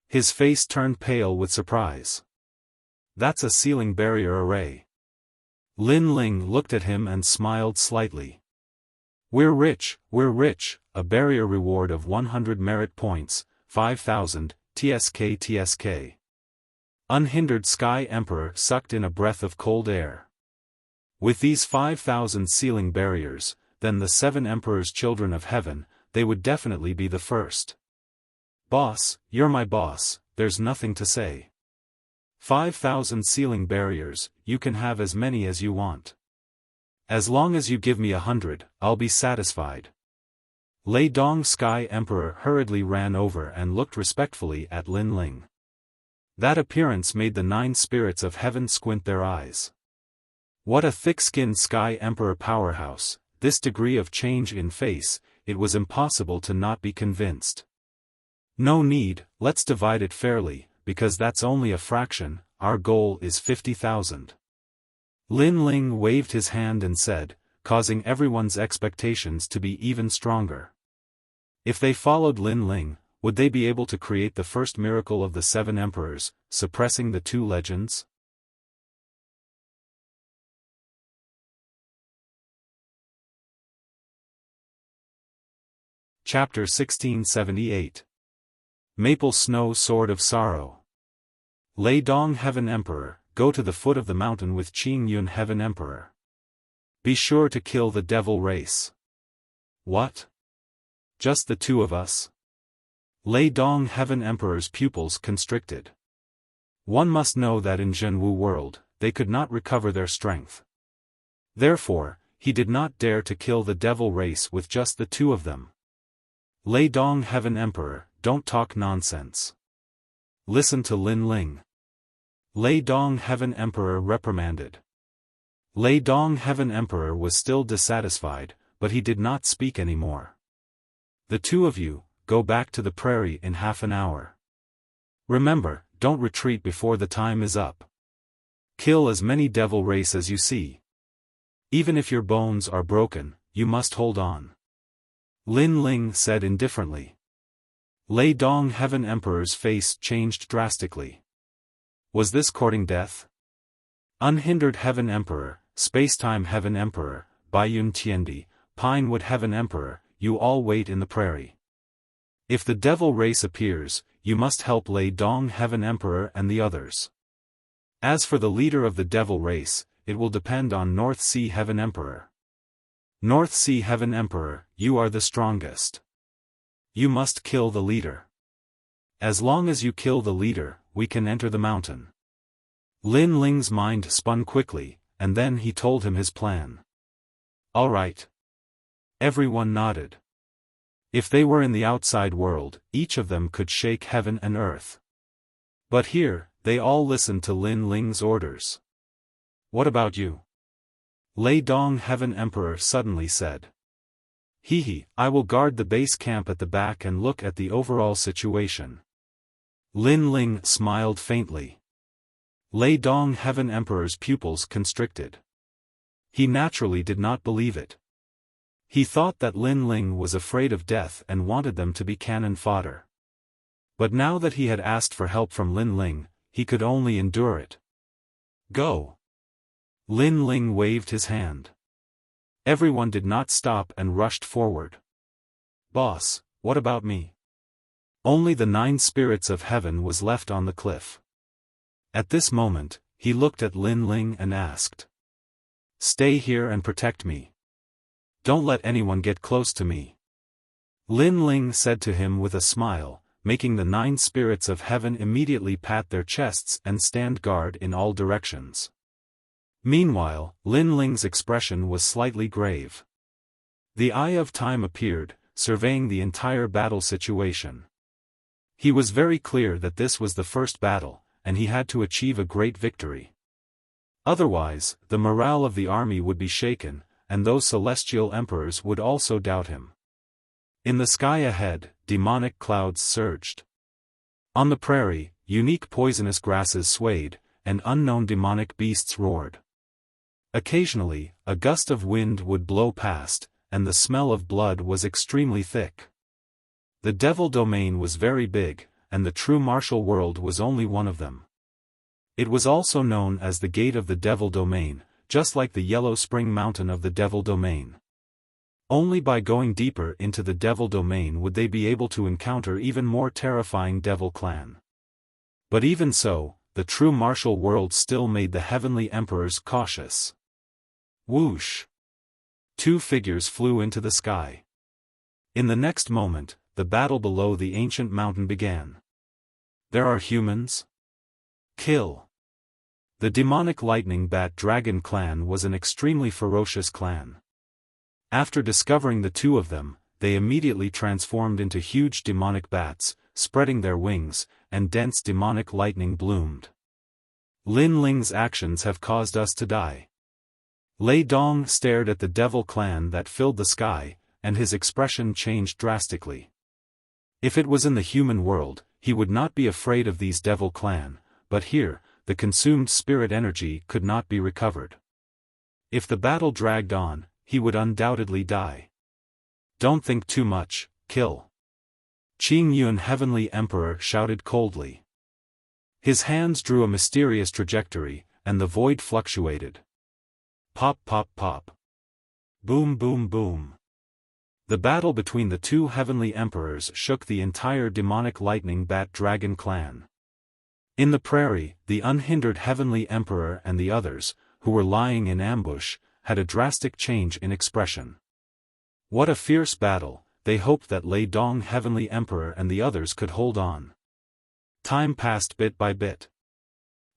His face turned pale with surprise. That's a sealing barrier array. Lin Ling looked at him and smiled slightly. We're rich, a barrier reward of 100 merit points, 5,000, TSK. Unhindered Sky Emperor sucked in a breath of cold air. With these 5,000 sealing barriers, then the 7 Emperor's children of heaven, they would definitely be the first. Boss, you're my boss, there's nothing to say. 5,000 sealing barriers, you can have as many as you want. As long as you give me 100, I'll be satisfied. Lei Dong Sky Emperor hurriedly ran over and looked respectfully at Lin Ling. That appearance made the 9 spirits of heaven squint their eyes. What a thick-skinned Sky Emperor powerhouse, this degree of change in face, it was impossible to not be convinced. No need, let's divide it fairly, because that's only a fraction, our goal is 50,000. Lin Ling waved his hand and said, causing everyone's expectations to be even stronger. If they followed Lin Ling, would they be able to create the first miracle of the 7 emperors, suppressing the 2 legends? Chapter 1678. Maple Snow Sword of Sorrow. Lei Dong Heaven Emperor, go to the foot of the mountain with Qing Yun Heaven Emperor. Be sure to kill the devil race. What? Just the 2 of us? Lei Dong Heaven Emperor's pupils constricted. One must know that in Zhenwu world, they could not recover their strength. Therefore, he did not dare to kill the devil race with just the 2 of them. Lei Dong Heaven Emperor, don't talk nonsense. Listen to Lin Ling. Lei Dong Heaven Emperor reprimanded. Lei Dong Heaven Emperor was still dissatisfied, but he did not speak anymore. The 2 of you, go back to the prairie in half an hour. Remember, don't retreat before the time is up. Kill as many devil race as you see. Even if your bones are broken, you must hold on. Lin Ling said indifferently. Lei Dong Heaven Emperor's face changed drastically. Was this courting death? Unhindered Heaven Emperor, Spacetime Heaven Emperor, Baiyun Tiandi, Pinewood Heaven Emperor, you all wait in the prairie. If the devil race appears, you must help Lei Dong Heaven Emperor and the others. As for the leader of the devil race, it will depend on North Sea Heaven Emperor. North Sea Heaven Emperor, you are the strongest. You must kill the leader. As long as you kill the leader, we can enter the mountain. Lin Ling's mind spun quickly, and then he told him his plan. All right. Everyone nodded. If they were in the outside world, each of them could shake heaven and earth. But here, they all listened to Lin Ling's orders. What about you? Lei Dong Heaven Emperor suddenly said. I will guard the base camp at the back and look at the overall situation. Lin Ling smiled faintly. Lei Dong Heaven Emperor's pupils constricted. He naturally did not believe it. He thought that Lin Ling was afraid of death and wanted them to be cannon fodder. But now that he had asked for help from Lin Ling, he could only endure it. Go! Lin Ling waved his hand. Everyone did not stop and rushed forward. Boss, what about me? Only the 9 spirits of heaven was left on the cliff. At this moment, he looked at Lin Ling and asked. Stay here and protect me. Don't let anyone get close to me. Lin Ling said to him with a smile, making the 9 spirits of heaven immediately pat their chests and stand guard in all directions. Meanwhile, Lin Ling's expression was slightly grave. The Eye of Time appeared, surveying the entire battle situation. He was very clear that this was the first battle, and he had to achieve a great victory. Otherwise, the morale of the army would be shaken, and those celestial emperors would also doubt him. In the sky ahead, demonic clouds surged. On the prairie, unique poisonous grasses swayed, and unknown demonic beasts roared. Occasionally, a gust of wind would blow past, and the smell of blood was extremely thick. The devil domain was very big, and the true martial world was only one of them. It was also known as the Gate of the Devil Domain, just like the Yellow Spring Mountain of the Devil Domain. Only by going deeper into the Devil Domain would they be able to encounter even more terrifying Devil Clan. But even so, the true martial world still made the heavenly emperors cautious. Whoosh! 2 figures flew into the sky. In the next moment, the battle below the ancient mountain began. There are humans? Kill! The demonic lightning bat dragon clan was an extremely ferocious clan. After discovering the 2 of them, they immediately transformed into huge demonic bats, spreading their wings, and dense demonic lightning bloomed. Lin Ling's actions have caused us to die. Lei Dong stared at the devil clan that filled the sky, and his expression changed drastically. If it was in the human world, he would not be afraid of these devil clan, but here, the consumed spirit energy could not be recovered. If the battle dragged on, he would undoubtedly die. Don't think too much, kill. Qing Yuan Heavenly Emperor shouted coldly. His hands drew a mysterious trajectory, and the void fluctuated. Pop pop pop. Boom boom boom. The battle between the 2 heavenly emperors shook the entire demonic lightning bat dragon clan. In the prairie, the unhindered heavenly emperor and the others, who were lying in ambush, had a drastic change in expression. What a fierce battle! They hoped that Lei Dong heavenly emperor and the others could hold on. Time passed bit by bit.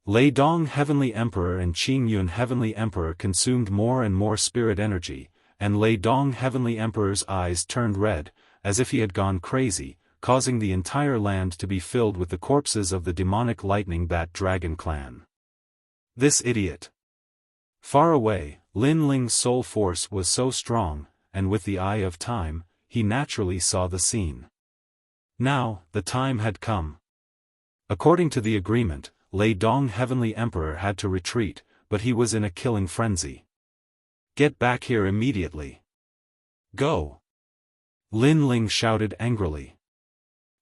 Lei Dong heavenly emperor and Qing Yuan heavenly emperor consumed more and more spirit energy, and Lei Dong heavenly emperor's eyes turned red, as if he had gone crazy, causing the entire land to be filled with the corpses of the demonic lightning bat dragon clan. This idiot! Far away, Lin Ling's soul force was so strong, and with the Eye of Time, he naturally saw the scene. Now, the time had come. According to the agreement, Lei Dong heavenly emperor had to retreat, but he was in a killing frenzy. Get back here immediately. Go! Lin Ling shouted angrily.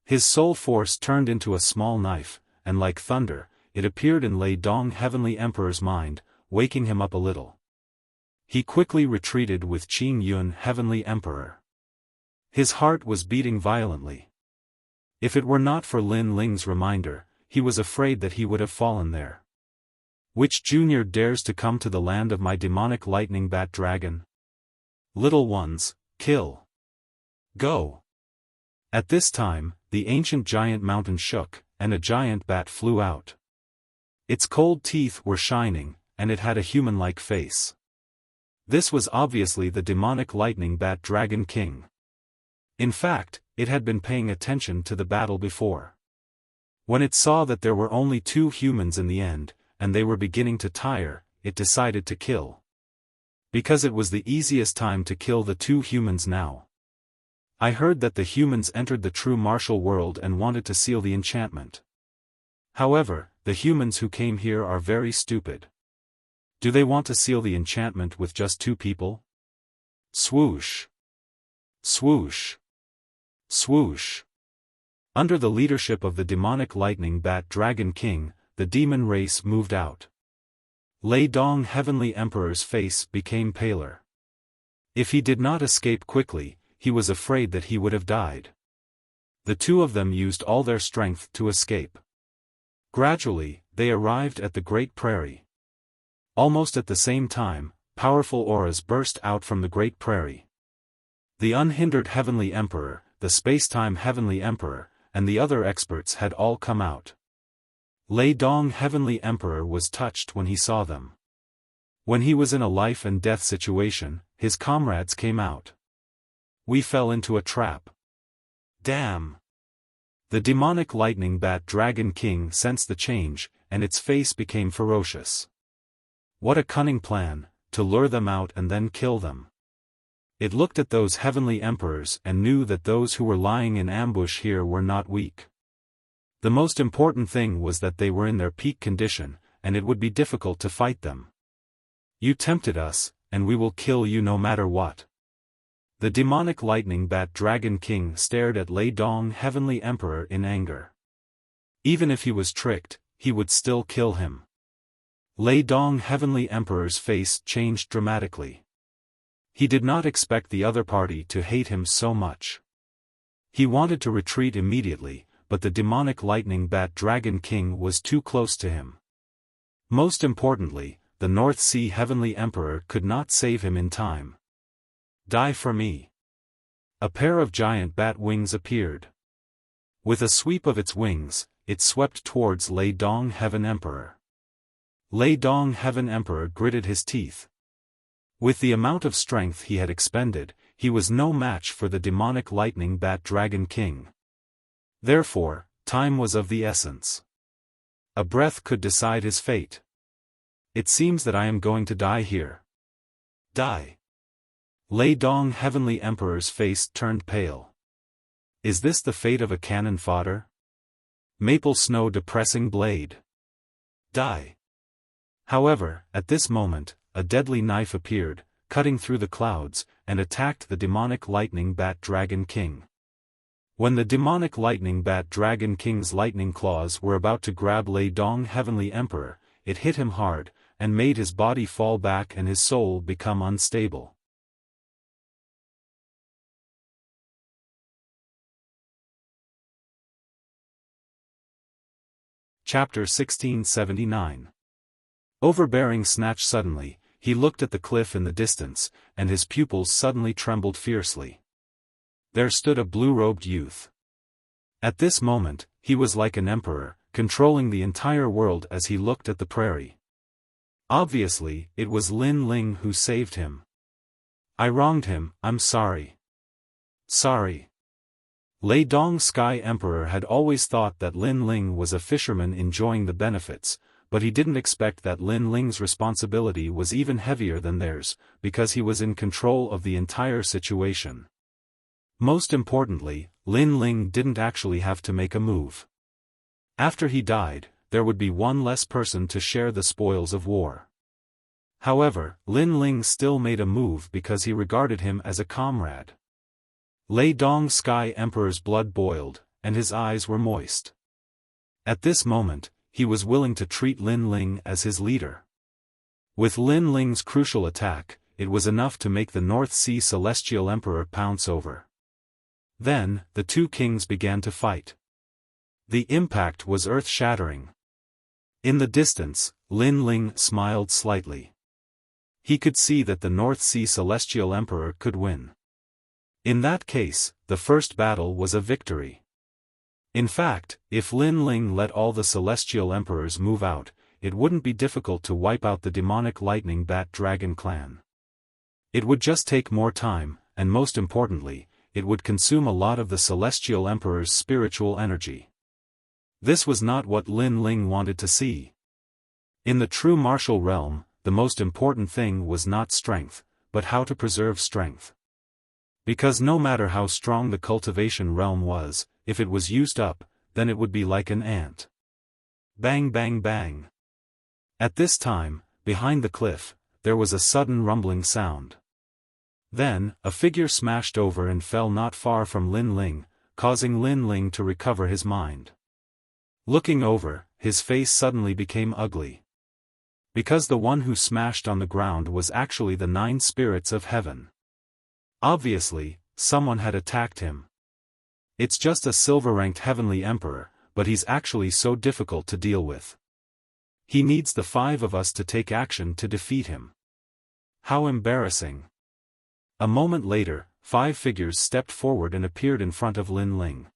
His soul force turned into a small knife, and like thunder, it appeared in Lei Dong heavenly emperor's mind, waking him up a little. He quickly retreated with Qing Yuan heavenly emperor. His heart was beating violently. If it were not for Lin Ling's reminder, he was afraid that he would have fallen there. Which junior dares to come to the land of my demonic lightning bat dragon? Little ones, kill. Go. At this time, the ancient giant mountain shook, and a giant bat flew out. Its cold teeth were shining, and it had a human-like face. This was obviously the demonic lightning bat dragon king. In fact, it had been paying attention to the battle before. When it saw that there were only 2 humans in the end, and they were beginning to tire, it decided to kill. Because it was the easiest time to kill the 2 humans now. I heard that the humans entered the true martial world and wanted to seal the enchantment. However, the humans who came here are very stupid. Do they want to seal the enchantment with just 2 people? Swoosh! Swoosh! Swoosh! Under the leadership of the demonic lightning bat Dragon King, the demon race moved out. Lei Dong Heavenly Emperor's face became paler. If he did not escape quickly, he was afraid that he would have died. The two of them used all their strength to escape. Gradually, they arrived at the Great Prairie. Almost at the same time, powerful auras burst out from the Great Prairie. The unhindered Heavenly Emperor, the Space-Time Heavenly Emperor, and the other experts had all come out. Lei Dong Heavenly Emperor was touched when he saw them. When he was in a life-and-death situation, his comrades came out. We fell into a trap. Damn! The demonic lightning bat Dragon King sensed the change, and its face became ferocious. What a cunning plan, to lure them out and then kill them. It looked at those heavenly emperors and knew that those who were lying in ambush here were not weak. The most important thing was that they were in their peak condition, and it would be difficult to fight them. You tempted us, and we will kill you no matter what. The demonic lightning bat Dragon King stared at Lei Dong Heavenly Emperor in anger. Even if he was tricked, he would still kill him. Lei Dong Heavenly Emperor's face changed dramatically. He did not expect the other party to hate him so much. He wanted to retreat immediately, but the demonic lightning bat Dragon King was too close to him. Most importantly, the North Sea Heavenly Emperor could not save him in time. Die for me. A pair of giant bat wings appeared. With a sweep of its wings, it swept towards Lei Dong Heaven Emperor. Lei Dong Heaven Emperor gritted his teeth. With the amount of strength he had expended, he was no match for the demonic lightning bat Dragon King. Therefore, time was of the essence. A breath could decide his fate. It seems that I am going to die here. Die. Lei Dong Heavenly Emperor's face turned pale. Is this the fate of a cannon fodder? Maple snow depressing blade. Die. However, at this moment, a deadly knife appeared, cutting through the clouds, and attacked the demonic lightning bat Dragon King. When the demonic lightning bat Dragon King's lightning claws were about to grab Lei Dong Heavenly Emperor, it hit him hard, and made his body fall back and his soul become unstable. Chapter 1679. Overbearing snatch. Suddenly, he looked at the cliff in the distance, and his pupils suddenly trembled fiercely. There stood a blue-robed youth. At this moment, he was like an emperor, controlling the entire world as he looked at the prairie. Obviously, it was Lin Ling who saved him. I wronged him, I'm sorry. Sorry. Lei Dong Sky Emperor had always thought that Lin Ling was a fisherman enjoying the benefits, but he didn't expect that Lin Ling's responsibility was even heavier than theirs, because he was in control of the entire situation. Most importantly, Lin Ling didn't actually have to make a move. After he died, there would be one less person to share the spoils of war. However, Lin Ling still made a move because he regarded him as a comrade. Lei Dong Sky Emperor's blood boiled, and his eyes were moist. At this moment, he was willing to treat Lin Ling as his leader. With Lin Ling's crucial attack, it was enough to make the North Sea Celestial Emperor pounce over. Then, the two kings began to fight. The impact was earth-shattering. In the distance, Lin Ling smiled slightly. He could see that the North Sea Celestial Emperor could win. In that case, the first battle was a victory. In fact, if Lin Ling let all the Celestial Emperors move out, it wouldn't be difficult to wipe out the demonic lightning bat Dragon clan. It would just take more time, and most importantly, it would consume a lot of the Celestial Emperor's spiritual energy. This was not what Lin Ling wanted to see. In the true martial realm, the most important thing was not strength, but how to preserve strength. Because no matter how strong the cultivation realm was, if it was used up, then it would be like an ant. Bang bang bang. At this time, behind the cliff, there was a sudden rumbling sound. Then, a figure smashed over and fell not far from Lin Ling, causing Lin Ling to recover his mind. Looking over, his face suddenly became ugly. Because the one who smashed on the ground was actually the 9 spirits of heaven. Obviously, someone had attacked him. It's just a silver-ranked heavenly emperor, but he's actually so difficult to deal with. He needs the 5 of us to take action to defeat him. How embarrassing. A moment later, 5 figures stepped forward and appeared in front of Lin Ling.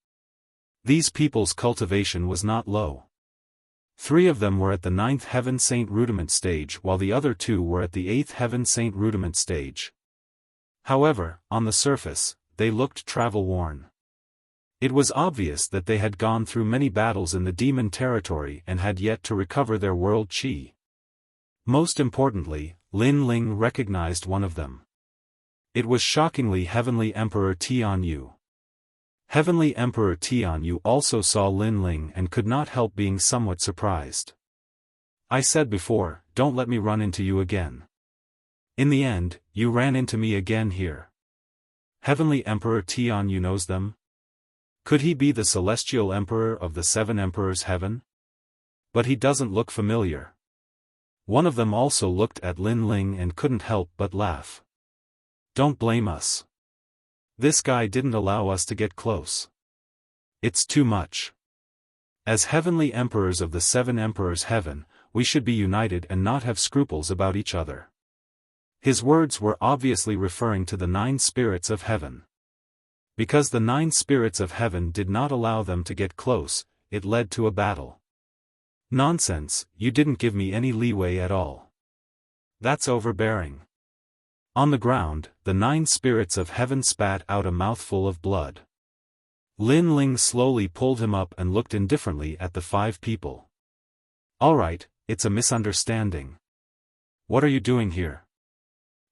These people's cultivation was not low. 3 of them were at the 9th Heaven Saint Rudiment stage while the other 2 were at the 8th Heaven Saint Rudiment stage. However, on the surface, they looked travel-worn. It was obvious that they had gone through many battles in the demon territory and had yet to recover their world chi. Most importantly, Lin Ling recognized one of them. It was shockingly Heavenly Emperor Tianyu. Heavenly Emperor Tianyu also saw Lin Ling and could not help being somewhat surprised. I said before, don't let me run into you again. In the end, you ran into me again here. Heavenly Emperor Tianyu knows them? Could he be the celestial emperor of the 7 emperors heaven? But he doesn't look familiar. One of them also looked at Lin Ling and couldn't help but laugh. Don't blame us. This guy didn't allow us to get close. It's too much. As heavenly emperors of the 7 emperors heaven, we should be united and not have scruples about each other. His words were obviously referring to the 9 spirits of heaven. Because the 9 spirits of heaven did not allow them to get close, it led to a battle. Nonsense, you didn't give me any leeway at all. That's overbearing. On the ground, the 9 spirits of heaven spat out a mouthful of blood. Lin Ling slowly pulled him up and looked indifferently at the 5 people. Alright, it's a misunderstanding. What are you doing here?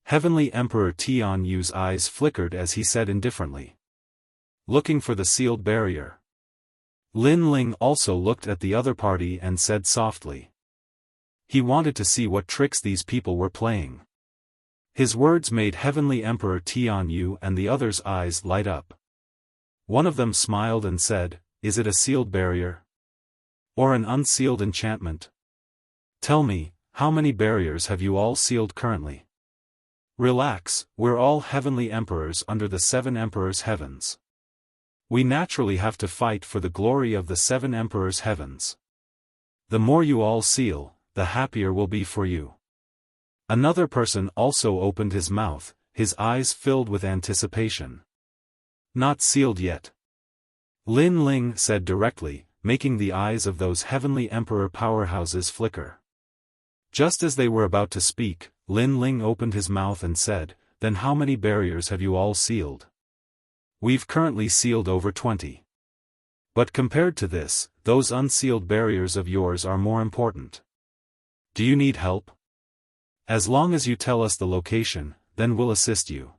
Heavenly Emperor Tianyu's eyes flickered as he said indifferently. Looking for the sealed barrier. Lin Ling also looked at the other party and said softly. He wanted to see what tricks these people were playing. His words made Heavenly Emperor Tianyu and the others' eyes light up. One of them smiled and said, is it a sealed barrier? Or an unsealed enchantment? Tell me, how many barriers have you all sealed currently? Relax, we're all heavenly emperors under the 7 emperors' heavens. We naturally have to fight for the glory of the 7 emperors' heavens. The more you all seal, the happier we'll be for you. Another person also opened his mouth, his eyes filled with anticipation. Not sealed yet. Lin Ling said directly, making the eyes of those heavenly emperor powerhouses flicker. Just as they were about to speak, Lin Ling opened his mouth and said, then how many barriers have you all sealed? We've currently sealed over 20. But compared to this, those unsealed barriers of yours are more important. Do you need help? As long as you tell us the location, then we'll assist you.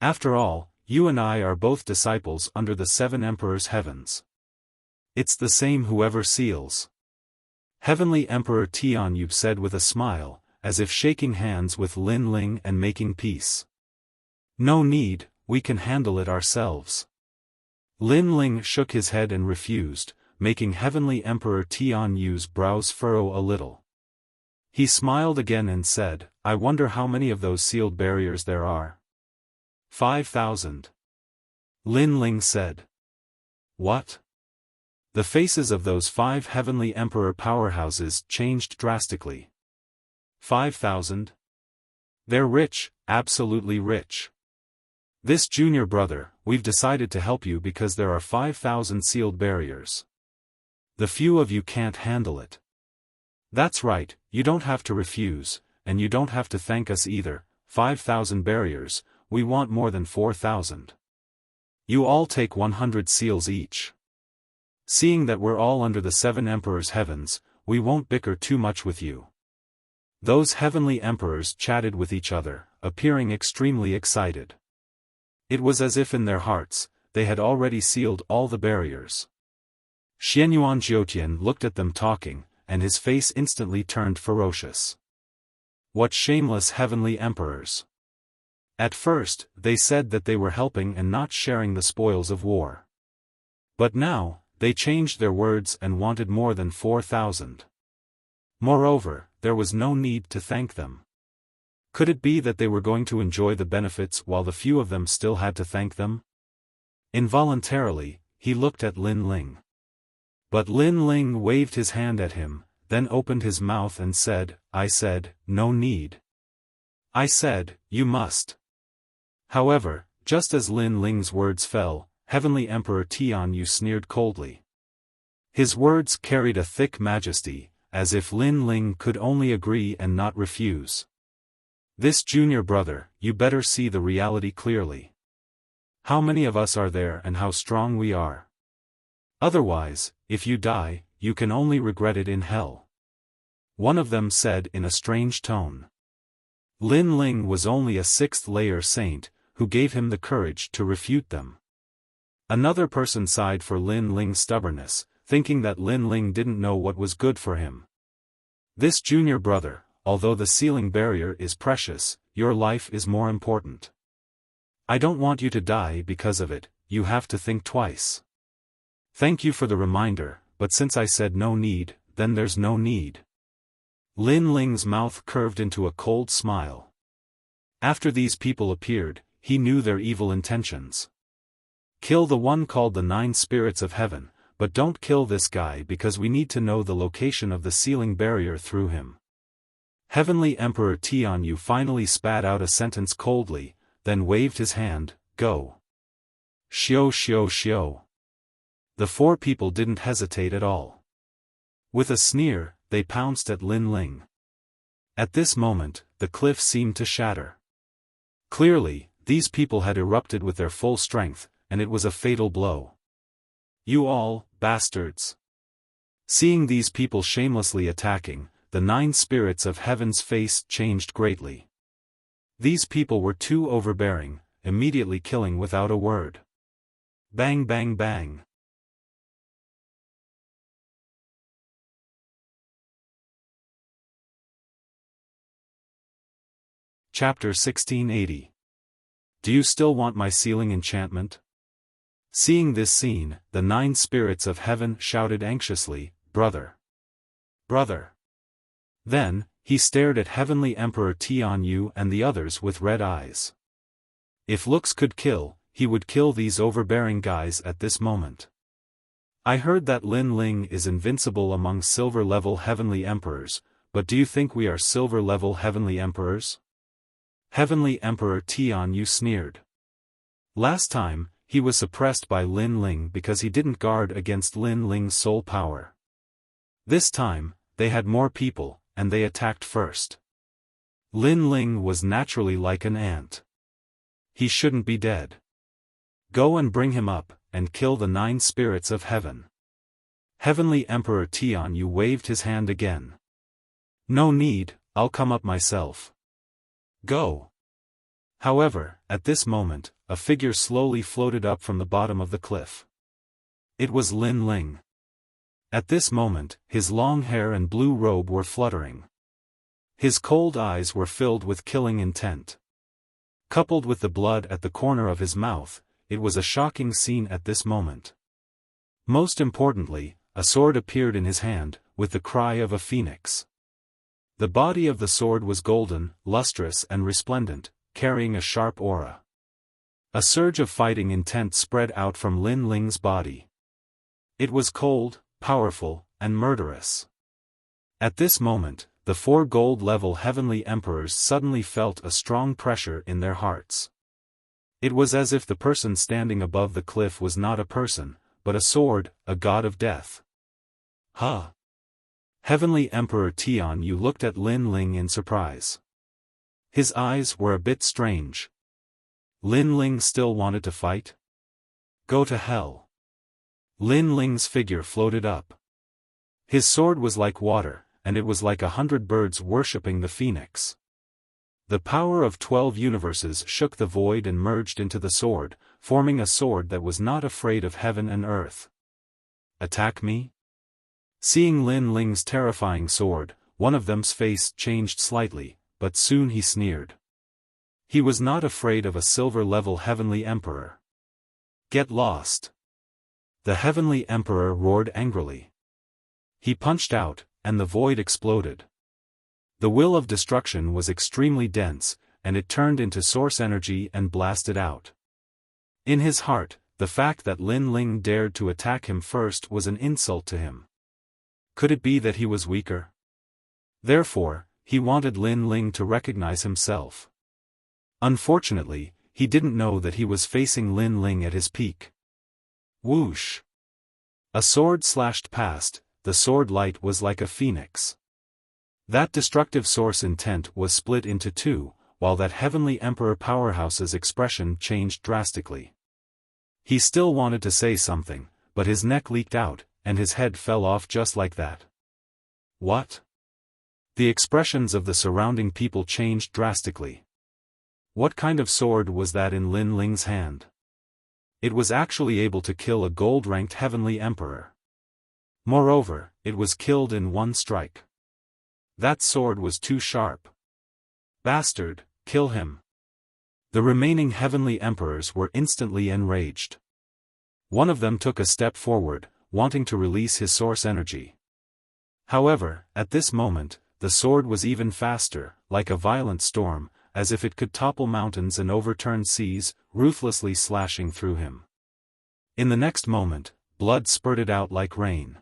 After all, you and I are both disciples under the 7 emperors' heavens. It's the same whoever seals. Heavenly Emperor Tianyu said with a smile, as if shaking hands with Lin Ling and making peace. No need, we can handle it ourselves. Lin Ling shook his head and refused, making Heavenly Emperor Tianyu's brows furrow a little. He smiled again and said, I wonder how many of those sealed barriers there are. 5,000. Lin Ling said. What? The faces of those 5 heavenly emperor powerhouses changed drastically. 5,000? They're rich, absolutely rich. This junior brother, we've decided to help you because there are 5,000 sealed barriers. The few of you can't handle it. That's right, you don't have to refuse, and you don't have to thank us either. 5,000 barriers, we want more than 4,000. You all take 100 seals each. Seeing that we're all under the 7 emperors' heavens, we won't bicker too much with you. Those heavenly emperors chatted with each other, appearing extremely excited. It was as if in their hearts, they had already sealed all the barriers. Xianyuan Jiutian looked at them talking, and his face instantly turned ferocious. What shameless heavenly emperors! At first, they said that they were helping and not sharing the spoils of war. But now, they changed their words and wanted more than 4,000. Moreover, there was no need to thank them. Could it be that they were going to enjoy the benefits while the few of them still had to thank them? Involuntarily, he looked at Lin Ling. But Lin Ling waved his hand at him, then opened his mouth and said, "I said, no need. I said, you must." However, just as Lin Ling's words fell, Heavenly Emperor Tianyu sneered coldly. His words carried a thick majesty, as if Lin Ling could only agree and not refuse. "This junior brother, you better see the reality clearly. How many of us are there and how strong we are? Otherwise, if you die, you can only regret it in hell," one of them said in a strange tone. Lin Ling was only a 6th-layer saint, who gave him the courage to refute them. Another person sighed for Lin Ling's stubbornness, thinking that Lin Ling didn't know what was good for him. "This junior brother, although the sealing barrier is precious, your life is more important. I don't want you to die because of it, you have to think twice. Thank you for the reminder, but since I said no need, then there's no need." Lin Ling's mouth curved into a cold smile. After these people appeared, he knew their evil intentions. "Kill the one called the 9 spirits of heaven, but don't kill this guy because we need to know the location of the sealing barrier through him." Heavenly Emperor Tianyu finally spat out a sentence coldly, then waved his hand, "Go." "Xiao xiao xiao." The 4 people didn't hesitate at all. With a sneer, they pounced at Lin Ling. At this moment, the cliff seemed to shatter. Clearly, these people had erupted with their full strength, and it was a fatal blow. "You all, bastards." Seeing these people shamelessly attacking, the 9 spirits of heaven's face changed greatly. These people were too overbearing, immediately killing without a word. Bang bang bang. Chapter 1680. Do you still want my sealing enchantment? Seeing this scene, the 9 spirits of heaven shouted anxiously, "Brother! Brother!" Then, he stared at Heavenly Emperor Tianyu and the others with red eyes. If looks could kill, he would kill these overbearing guys at this moment. "I heard that Lin Ling is invincible among silver-level heavenly emperors, but do you think we are silver-level heavenly emperors?" Heavenly Emperor Tianyu sneered. Last time, he was suppressed by Lin Ling because he didn't guard against Lin Ling's soul power. This time, they had more people, and they attacked first. Lin Ling was naturally like an ant. He shouldn't be dead. Go and bring him up, and kill the 9 spirits of heaven. Heavenly Emperor Tianyu waved his hand again. "No need, I'll come up myself. Go." However, at this moment, a figure slowly floated up from the bottom of the cliff. It was Lin Ling. At this moment, his long hair and blue robe were fluttering. His cold eyes were filled with killing intent. Coupled with the blood at the corner of his mouth, it was a shocking scene at this moment. Most importantly, a sword appeared in his hand, with the cry of a phoenix. The body of the sword was golden, lustrous and resplendent, carrying a sharp aura. A surge of fighting intent spread out from Lin Ling's body. It was cold, powerful, and murderous. At this moment, the 4 gold-level heavenly emperors suddenly felt a strong pressure in their hearts. It was as if the person standing above the cliff was not a person, but a sword, a god of death. Huh! Heavenly Emperor Tianyu looked at Lin Ling in surprise. His eyes were a bit strange. Lin Ling still wanted to fight? Go to hell. Lin Ling's figure floated up. His sword was like water, and it was like 100 birds worshipping the phoenix. The power of 12 universes shook the void and merged into the sword, forming a sword that was not afraid of heaven and earth. Attack me? Seeing Lin Ling's terrifying sword, one of them's face changed slightly, but soon he sneered. He was not afraid of a silver-level Heavenly Emperor. Get lost! The Heavenly Emperor roared angrily. He punched out, and the void exploded. The will of destruction was extremely dense, and it turned into source energy and blasted out. In his heart, the fact that Lin Ling dared to attack him first was an insult to him. Could it be that he was weaker? Therefore, he wanted Lin Ling to recognize himself. Unfortunately, he didn't know that he was facing Lin Ling at his peak. Whoosh! A sword slashed past. The sword light was like a phoenix. That destructive source intent was split into two, while that Heavenly Emperor powerhouse's expression changed drastically. He still wanted to say something, but his neck leaked out, and his head fell off just like that. What? The expressions of the surrounding people changed drastically. What kind of sword was that in Lin Ling's hand? It was actually able to kill a gold-ranked Heavenly Emperor. Moreover, it was killed in one strike. That sword was too sharp. Bastard, kill him. The remaining Heavenly Emperors were instantly enraged. One of them took a step forward, wanting to release his source energy. However, at this moment, the sword was even faster, like a violent storm, as if it could topple mountains and overturn seas, ruthlessly slashing through him. In the next moment, blood spurted out like rain.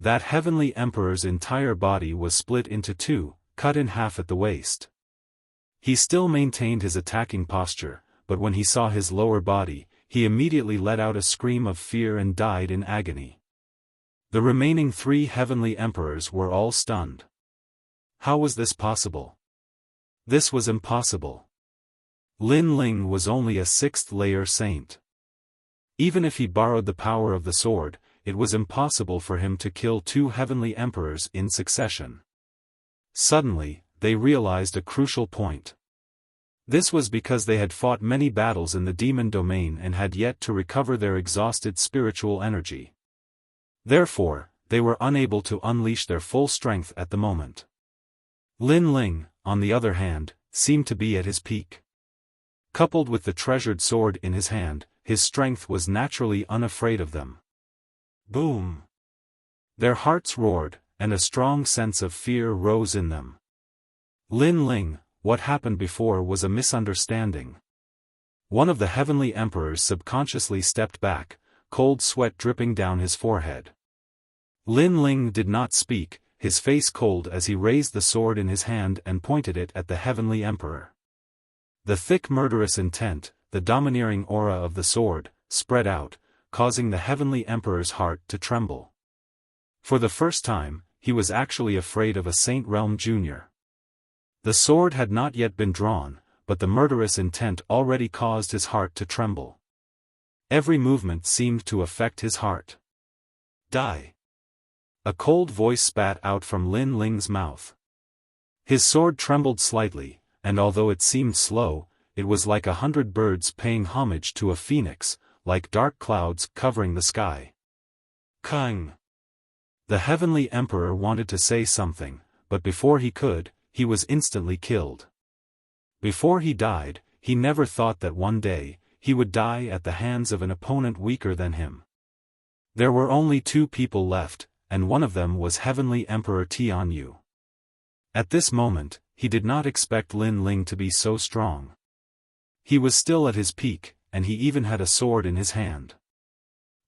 That Heavenly Emperor's entire body was split into two, cut in half at the waist. He still maintained his attacking posture, but when he saw his lower body, he immediately let out a scream of fear and died in agony. The remaining 3 Heavenly Emperors were all stunned. How was this possible? This was impossible. Lin Ling was only a 6th-layer saint. Even if he borrowed the power of the sword, it was impossible for him to kill 2 Heavenly Emperors in succession. Suddenly, they realized a crucial point. This was because they had fought many battles in the demon domain and had yet to recover their exhausted spiritual energy. Therefore, they were unable to unleash their full strength at the moment. Lin Ling, on the other hand, seemed to be at his peak. Coupled with the treasured sword in his hand, his strength was naturally unafraid of them. Boom! Their hearts roared, and a strong sense of fear rose in them. Lin Ling, what happened before was a misunderstanding. One of the Heavenly Emperors subconsciously stepped back, cold sweat dripping down his forehead. Lin Ling did not speak, his face cold as he raised the sword in his hand and pointed it at the Heavenly Emperor. The thick murderous intent, the domineering aura of the sword, spread out, causing the Heavenly Emperor's heart to tremble. For the first time, he was actually afraid of a Saint Realm Junior. The sword had not yet been drawn, but the murderous intent already caused his heart to tremble. Every movement seemed to affect his heart. Die! A cold voice spat out from Lin Ling's mouth. His sword trembled slightly, and although it seemed slow, it was like 100 birds paying homage to a phoenix, like dark clouds covering the sky. Kang! The Heavenly Emperor wanted to say something, but before he could, he was instantly killed. Before he died, he never thought that one day, he would die at the hands of an opponent weaker than him. There were only 2 people left, and one of them was Heavenly Emperor Tianyu. At this moment, he did not expect Lin Ling to be so strong. He was still at his peak, and he even had a sword in his hand.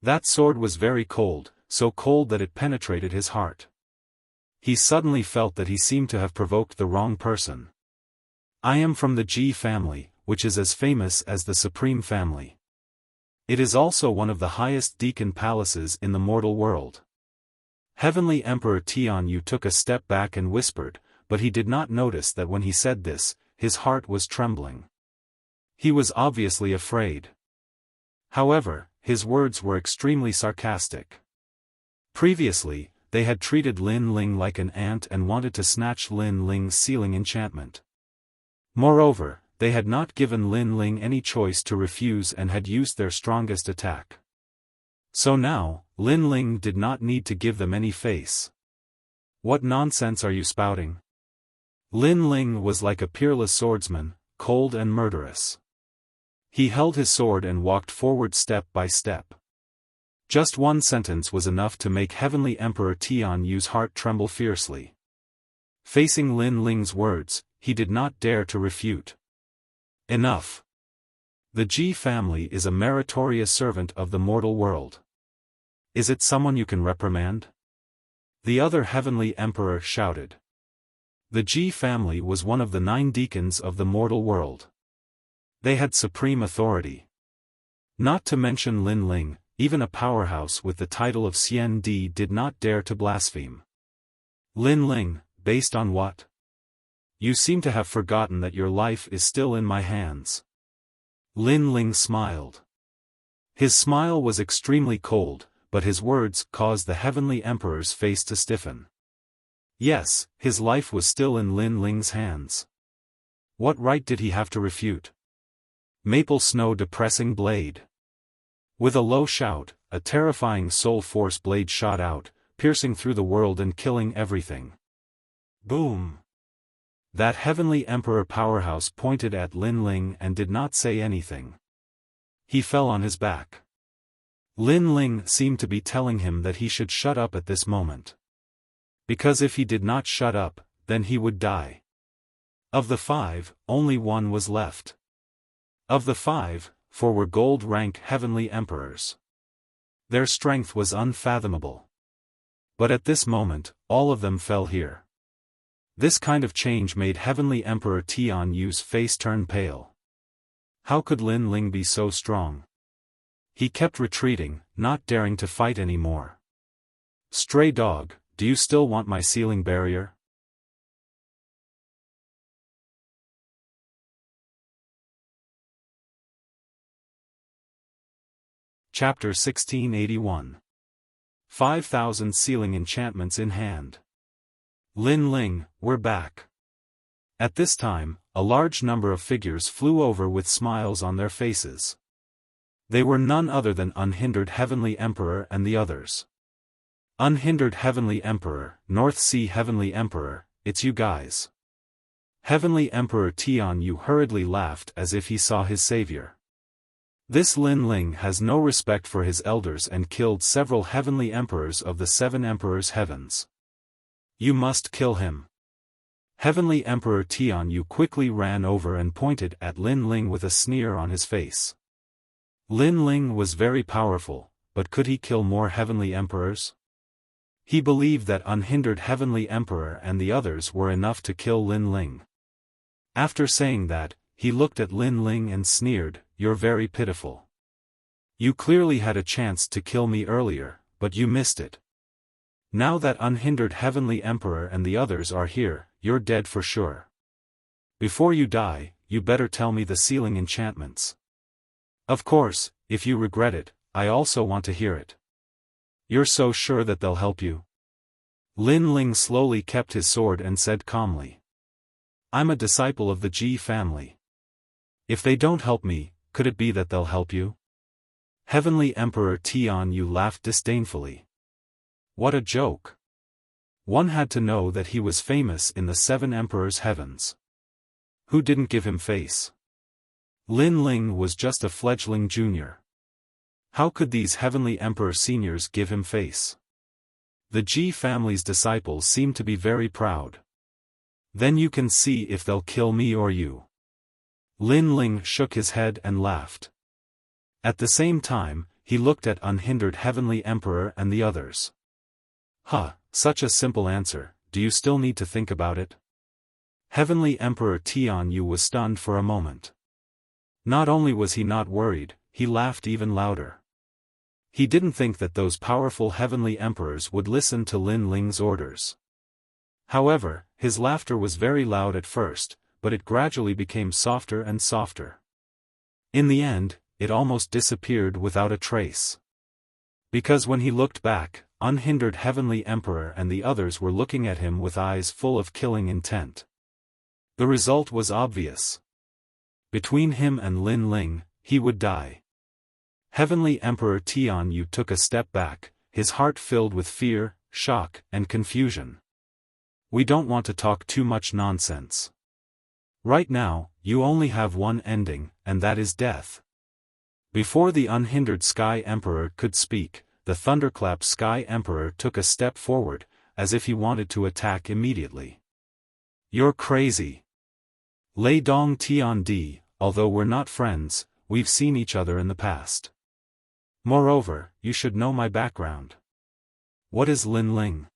That sword was very cold, so cold that it penetrated his heart. He suddenly felt that he seemed to have provoked the wrong person. I am from the Ji family, which is as famous as the Supreme Family. It is also one of the highest deacon palaces in the mortal world. Heavenly Emperor Tianyu took a step back and whispered, but he did not notice that when he said this, his heart was trembling. He was obviously afraid. However, his words were extremely sarcastic. Previously, they had treated Lin Ling like an ant and wanted to snatch Lin Ling's sealing enchantment. Moreover, they had not given Lin Ling any choice to refuse and had used their strongest attack. So now, Lin Ling did not need to give them any face. What nonsense are you spouting? Lin Ling was like a peerless swordsman, cold and murderous. He held his sword and walked forward step by step. Just one sentence was enough to make Heavenly Emperor Tian Yu's heart tremble fiercely. Facing Lin Ling's words, he did not dare to refute. Enough. The Ji family is a meritorious servant of the mortal world. Is it someone you can reprimand? The other Heavenly Emperor shouted. The Ji family was one of the 9 deacons of the mortal world. They had supreme authority. Not to mention Lin Ling, even a powerhouse with the title of Xian Di did not dare to blaspheme. Lin Ling, based on what? You seem to have forgotten that your life is still in my hands. Lin Ling smiled. His smile was extremely cold, but his words caused the Heavenly Emperor's face to stiffen. Yes, his life was still in Lin Ling's hands. What right did he have to refute? Maple Snow Depressing Blade. With a low shout, a terrifying soul force blade shot out, piercing through the world and killing everything. Boom! That Heavenly Emperor powerhouse pointed at Lin Ling and did not say anything. He fell on his back. Lin Ling seemed to be telling him that he should shut up at this moment. Because if he did not shut up, then he would die. Of the 5, only one was left. Of the 5, 4 were gold-rank Heavenly Emperors. Their strength was unfathomable. But at this moment, all of them fell here. This kind of change made Heavenly Emperor Tian Yu's face turn pale. How could Lin Ling be so strong? He kept retreating, not daring to fight anymore. Stray dog, do you still want my sealing barrier? Chapter 1681. 5,000 sealing enchantments in hand. Lin Ling, we're back. At this time, a large number of figures flew over with smiles on their faces. They were none other than Unhindered Heavenly Emperor and the others. Unhindered Heavenly Emperor, North Sea Heavenly Emperor, it's you guys. Heavenly Emperor Tian Yu hurriedly laughed as if he saw his savior. This Lin Ling has no respect for his elders and killed several Heavenly Emperors of the 7 Emperors' heavens. You must kill him. Heavenly Emperor Tian Yu quickly ran over and pointed at Lin Ling with a sneer on his face. Lin Ling was very powerful, but could he kill more Heavenly Emperors? He believed that Unhindered Heavenly Emperor and the others were enough to kill Lin Ling. After saying that, he looked at Lin Ling and sneered, "You're very pitiful. You clearly had a chance to kill me earlier, but you missed it. Now that Unhindered Heavenly Emperor and the others are here, you're dead for sure. Before you die, you better tell me the sealing enchantments. Of course, if you regret it, I also want to hear it. You're so sure that they'll help you?" Lin Ling slowly kept his sword and said calmly. "I'm a disciple of the Ji family. If they don't help me, could it be that they'll help you?" Heavenly Emperor Tian Yu laughed disdainfully. What a joke. One had to know that he was famous in the 7 Emperors' heavens. Who didn't give him face? Lin Ling was just a fledgling junior. How could these Heavenly Emperor seniors give him face? The Ji family's disciples seem to be very proud. Then you can see if they'll kill me or you. Lin Ling shook his head and laughed. At the same time, he looked at Unhindered Heavenly Emperor and the others. Such a simple answer, do you still need to think about it? Heavenly Emperor Tian Yu was stunned for a moment. Not only was he not worried, he laughed even louder. He didn't think that those powerful Heavenly Emperors would listen to Lin Ling's orders. However, his laughter was very loud at first, but it gradually became softer and softer. In the end, it almost disappeared without a trace. Because when he looked back, Unhindered Heavenly Emperor and the others were looking at him with eyes full of killing intent. The result was obvious. Between him and Lin Ling, he would die. Heavenly Emperor Tian Yu took a step back, his heart filled with fear, shock, and confusion. We don't want to talk too much nonsense. Right now, you only have one ending, and that is death. Before the unhindered Sky Emperor could speak, the thunderclap Sky Emperor took a step forward, as if he wanted to attack immediately. You're crazy. Lei Dong Tiandi, although we're not friends, we've seen each other in the past. Moreover, you should know my background. What is Lin Ling?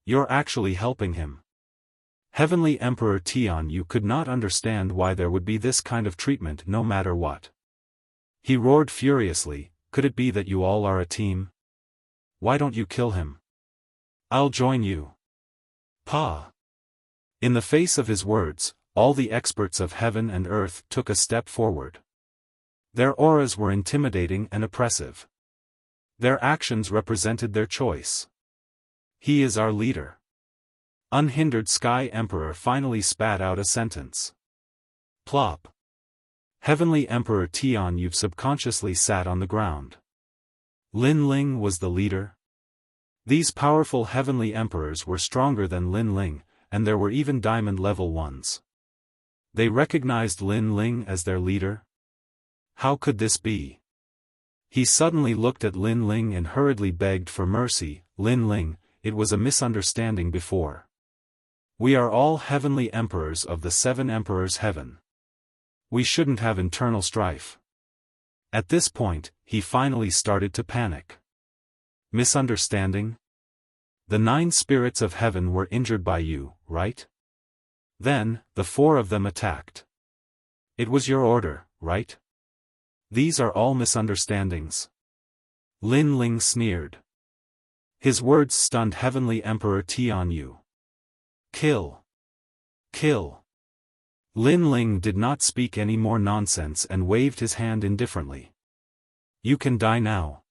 You're actually helping him. Heavenly Emperor Tian Yu could not understand why there would be this kind of treatment no matter what. He roared furiously, could it be that you all are a team? Why don't you kill him? I'll join you. Pa! In the face of his words, all the experts of heaven and earth took a step forward. Their auras were intimidating and oppressive. Their actions represented their choice. He is our leader. Unhindered Sky Emperor finally spat out a sentence. Plop. Heavenly Emperor Tian Yu subconsciously sat on the ground. Lin Ling was the leader? These powerful heavenly emperors were stronger than Lin Ling, and there were even diamond level ones. They recognized Lin Ling as their leader? How could this be? He suddenly looked at Lin Ling and hurriedly begged for mercy. Lin Ling, it was a misunderstanding before. We are all heavenly emperors of the 7 emperors' heaven. We shouldn't have internal strife. At this point, he finally started to panic. Misunderstanding? The 9 spirits of heaven were injured by you, right? Then, the 4 of them attacked. It was your order, right? These are all misunderstandings. Lin Ling sneered. His words stunned Heavenly Emperor Tian Yu. Kill. Kill. Lin Ling did not speak any more nonsense and waved his hand indifferently. You can die now.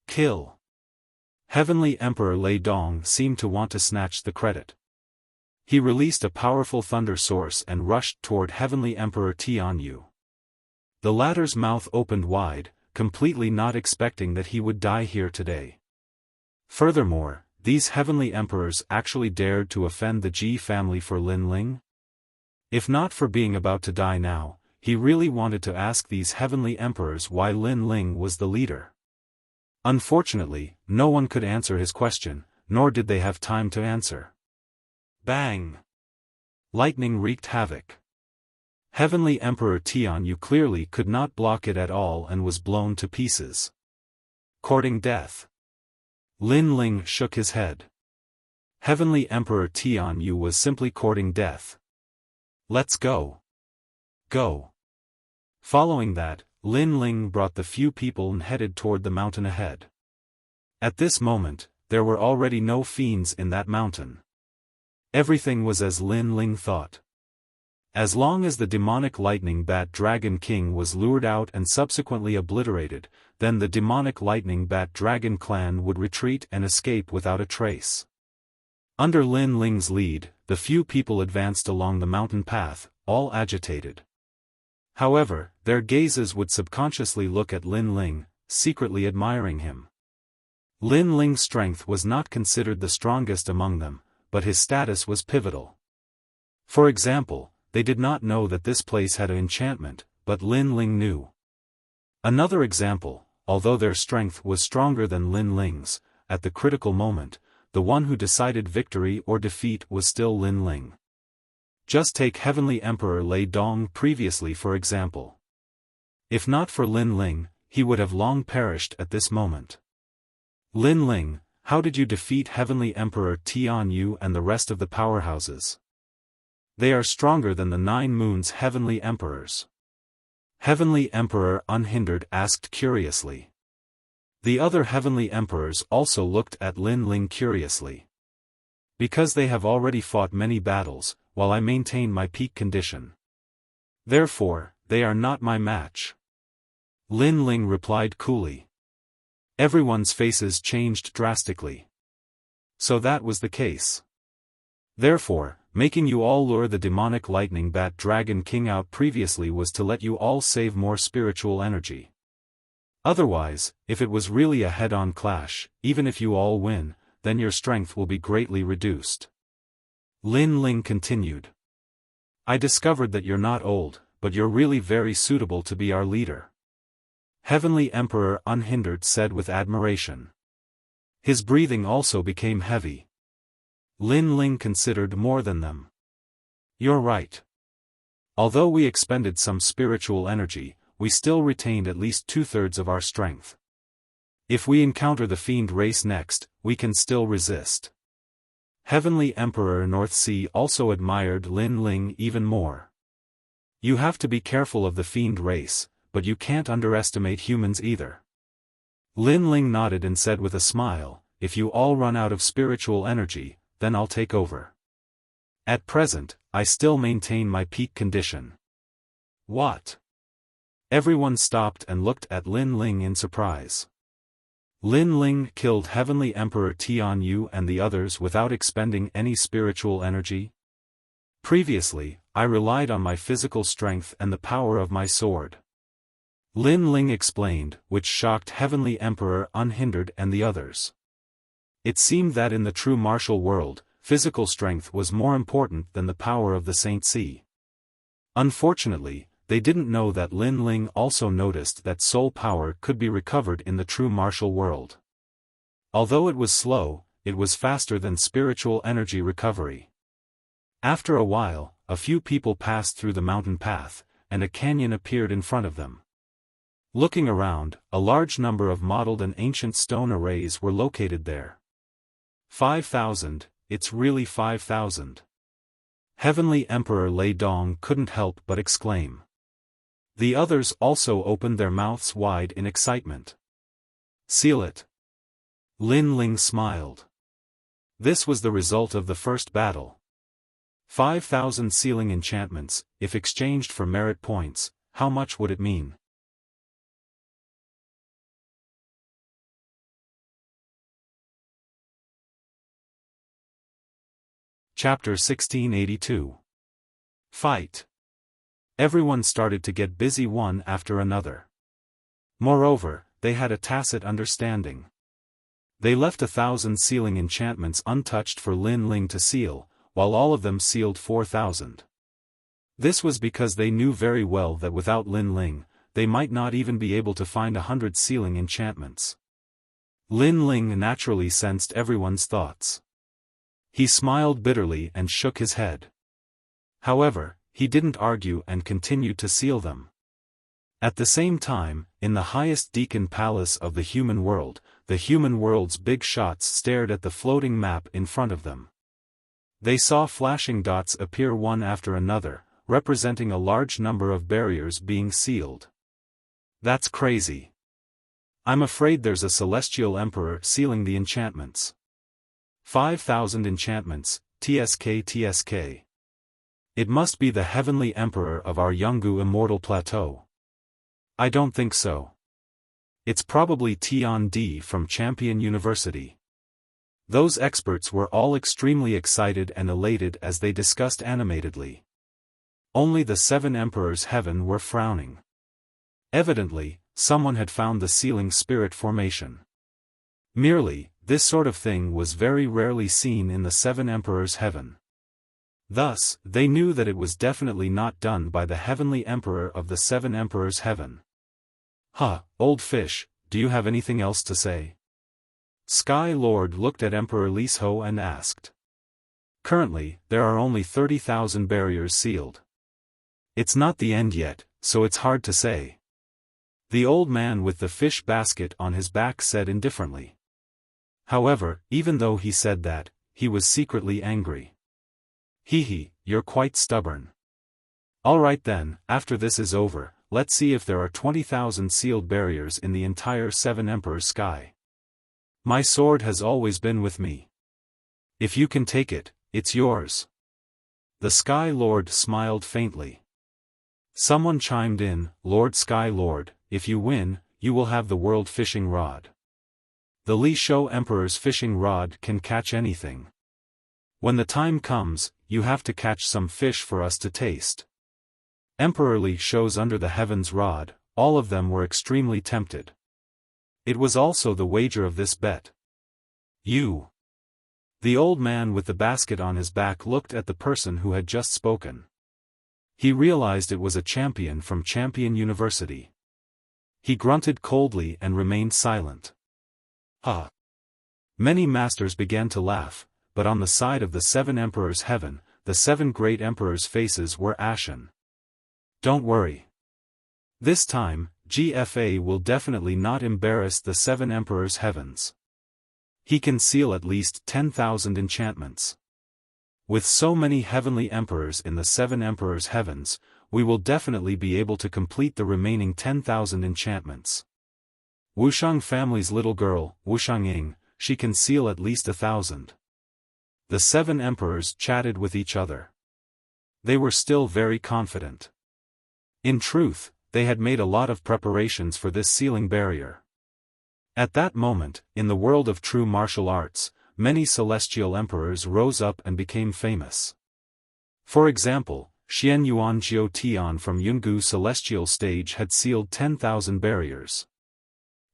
Kill. Heavenly Emperor Lei Dong seemed to want to snatch the credit. He released a powerful thunder source and rushed toward Heavenly Emperor Tian Yu. The latter's mouth opened wide, completely not expecting that he would die here today. Furthermore, these heavenly emperors actually dared to offend the Ji family for Lin Ling? If not for being about to die now, he really wanted to ask these heavenly emperors why Lin Ling was the leader. Unfortunately, no one could answer his question, nor did they have time to answer. Bang! Lightning wreaked havoc. Heavenly Emperor Tian Yu clearly could not block it at all and was blown to pieces. Courting death. Lin Ling shook his head. Heavenly Emperor Tian Yu was simply courting death. Let's go. Go. Following that, Lin Ling brought the few people and headed toward the mountain ahead. At this moment, there were already no fiends in that mountain. Everything was as Lin Ling thought. As long as the demonic lightning bat dragon king was lured out and subsequently obliterated, then the demonic lightning bat dragon clan would retreat and escape without a trace. Under Lin Ling's lead, the few people advanced along the mountain path, all agitated. However, their gazes would subconsciously look at Lin Ling, secretly admiring him. Lin Ling's strength was not considered the strongest among them, but his status was pivotal. For example, they did not know that this place had an enchantment, but Lin Ling knew. Another example, although their strength was stronger than Lin Ling's, at the critical moment, the one who decided victory or defeat was still Lin Ling. Just take Heavenly Emperor Lei Dong previously for example. If not for Lin Ling, he would have long perished at this moment. Lin Ling, how did you defeat Heavenly Emperor Tian Yu and the rest of the powerhouses? They are stronger than the 9 moons heavenly emperors. Heavenly Emperor Unhindered asked curiously. The other heavenly emperors also looked at Lin Ling curiously. Because they have already fought many battles, while I maintain my peak condition. Therefore, they are not my match. Lin Ling replied coolly. Everyone's faces changed drastically. So that was the case. Therefore, making you all lure the demonic lightning bat dragon king out previously was to let you all save more spiritual energy. Otherwise, if it was really a head-on clash, even if you all win, then your strength will be greatly reduced. Lin Ling continued. I discovered that you're not old, but you're really very suitable to be our leader. Heavenly Emperor Unhindered said with admiration. His breathing also became heavy. Lin Ling considered more than them. You're right. Although we expended some spiritual energy, we still retained at least 2/3 of our strength. If we encounter the fiend race next, we can still resist. Heavenly Emperor North Sea also admired Lin Ling even more. You have to be careful of the fiend race, but you can't underestimate humans either. Lin Ling nodded and said with a smile, if you all run out of spiritual energy, then I'll take over. At present, I still maintain my peak condition. What? Everyone stopped and looked at Lin Ling in surprise. Lin Ling killed Heavenly Emperor Tian Yu and the others without expending any spiritual energy? Previously, I relied on my physical strength and the power of my sword. Lin Ling explained, which shocked Heavenly Emperor Unhindered and the others. It seemed that in the true martial world, physical strength was more important than the power of the Saint Sea. Unfortunately, they didn't know that Lin Ling also noticed that soul power could be recovered in the true martial world. Although it was slow, it was faster than spiritual energy recovery. After a while, a few people passed through the mountain path, and a canyon appeared in front of them. Looking around, a large number of modeled and ancient stone arrays were located there. 5,000, it's really 5,000. Heavenly Emperor Lei Dong couldn't help but exclaim. The others also opened their mouths wide in excitement. Seal it. Lin Ling smiled. This was the result of the first battle. 5,000 sealing enchantments, if exchanged for merit points, how much would it mean? Chapter 1682. Fight. Everyone started to get busy one after another. Moreover, they had a tacit understanding. They left 1,000 sealing enchantments untouched for Lin Ling to seal, while all of them sealed 4,000. This was because they knew very well that without Lin Ling, they might not even be able to find 100 sealing enchantments. Lin Ling naturally sensed everyone's thoughts. He smiled bitterly and shook his head. However, he didn't argue and continued to seal them. At the same time, in the highest Deacon Palace of the human world, the human world's big shots stared at the floating map in front of them. They saw flashing dots appear one after another, representing a large number of barriers being sealed. That's crazy. I'm afraid there's a celestial emperor sealing the enchantments. 5,000 enchantments, TSK. It must be the Heavenly Emperor of our Yungu Immortal Plateau. I don't think so. It's probably Tian Di from Champion University. Those experts were all extremely excited and elated as they discussed animatedly. Only the 7 Emperors Heaven were frowning. Evidently, someone had found the sealing spirit formation. Merely, this sort of thing was very rarely seen in the 7 Emperors Heaven. Thus, they knew that it was definitely not done by the Heavenly Emperor of the 7 Emperors Heaven. Old fish, do you have anything else to say? Sky Lord looked at Emperor Lisho and asked. Currently, there are only 30,000 barriers sealed. It's not the end yet, so it's hard to say. The old man with the fish basket on his back said indifferently. However, even though he said that, he was secretly angry. You're quite stubborn. Alright then, after this is over, let's see if there are 20,000 sealed barriers in the entire 7 Emperors sky. My sword has always been with me. If you can take it, it's yours. The Sky Lord smiled faintly. Someone chimed in, Lord Sky Lord, if you win, you will have the world fishing rod. The Li Shou Emperor's fishing rod can catch anything. When the time comes, you have to catch some fish for us to taste. Emperor Li Shou's under the heavens rod, all of them were extremely tempted. It was also the wager of this bet. You. The old man with the basket on his back looked at the person who had just spoken. He realized it was a champion from Champion University. He grunted coldly and remained silent. Ha! Many masters began to laugh, but on the side of the 7 emperors' heaven, the 7 great emperors' faces were ashen. Don't worry. This time, GFA will definitely not embarrass the 7 emperors' heavens. He can seal at least 10,000 enchantments. With so many heavenly emperors in the 7 emperors' heavens, we will definitely be able to complete the remaining 10,000 enchantments. Wushang family's little girl, Wushang, she can seal at least 1,000. The 7 emperors chatted with each other. They were still very confident. In truth, they had made a lot of preparations for this sealing barrier. At that moment, in the world of true martial arts, many celestial emperors rose up and became famous. For example, Xian Yuan Jiu Tian from Yungu Celestial Stage had sealed 10,000 barriers.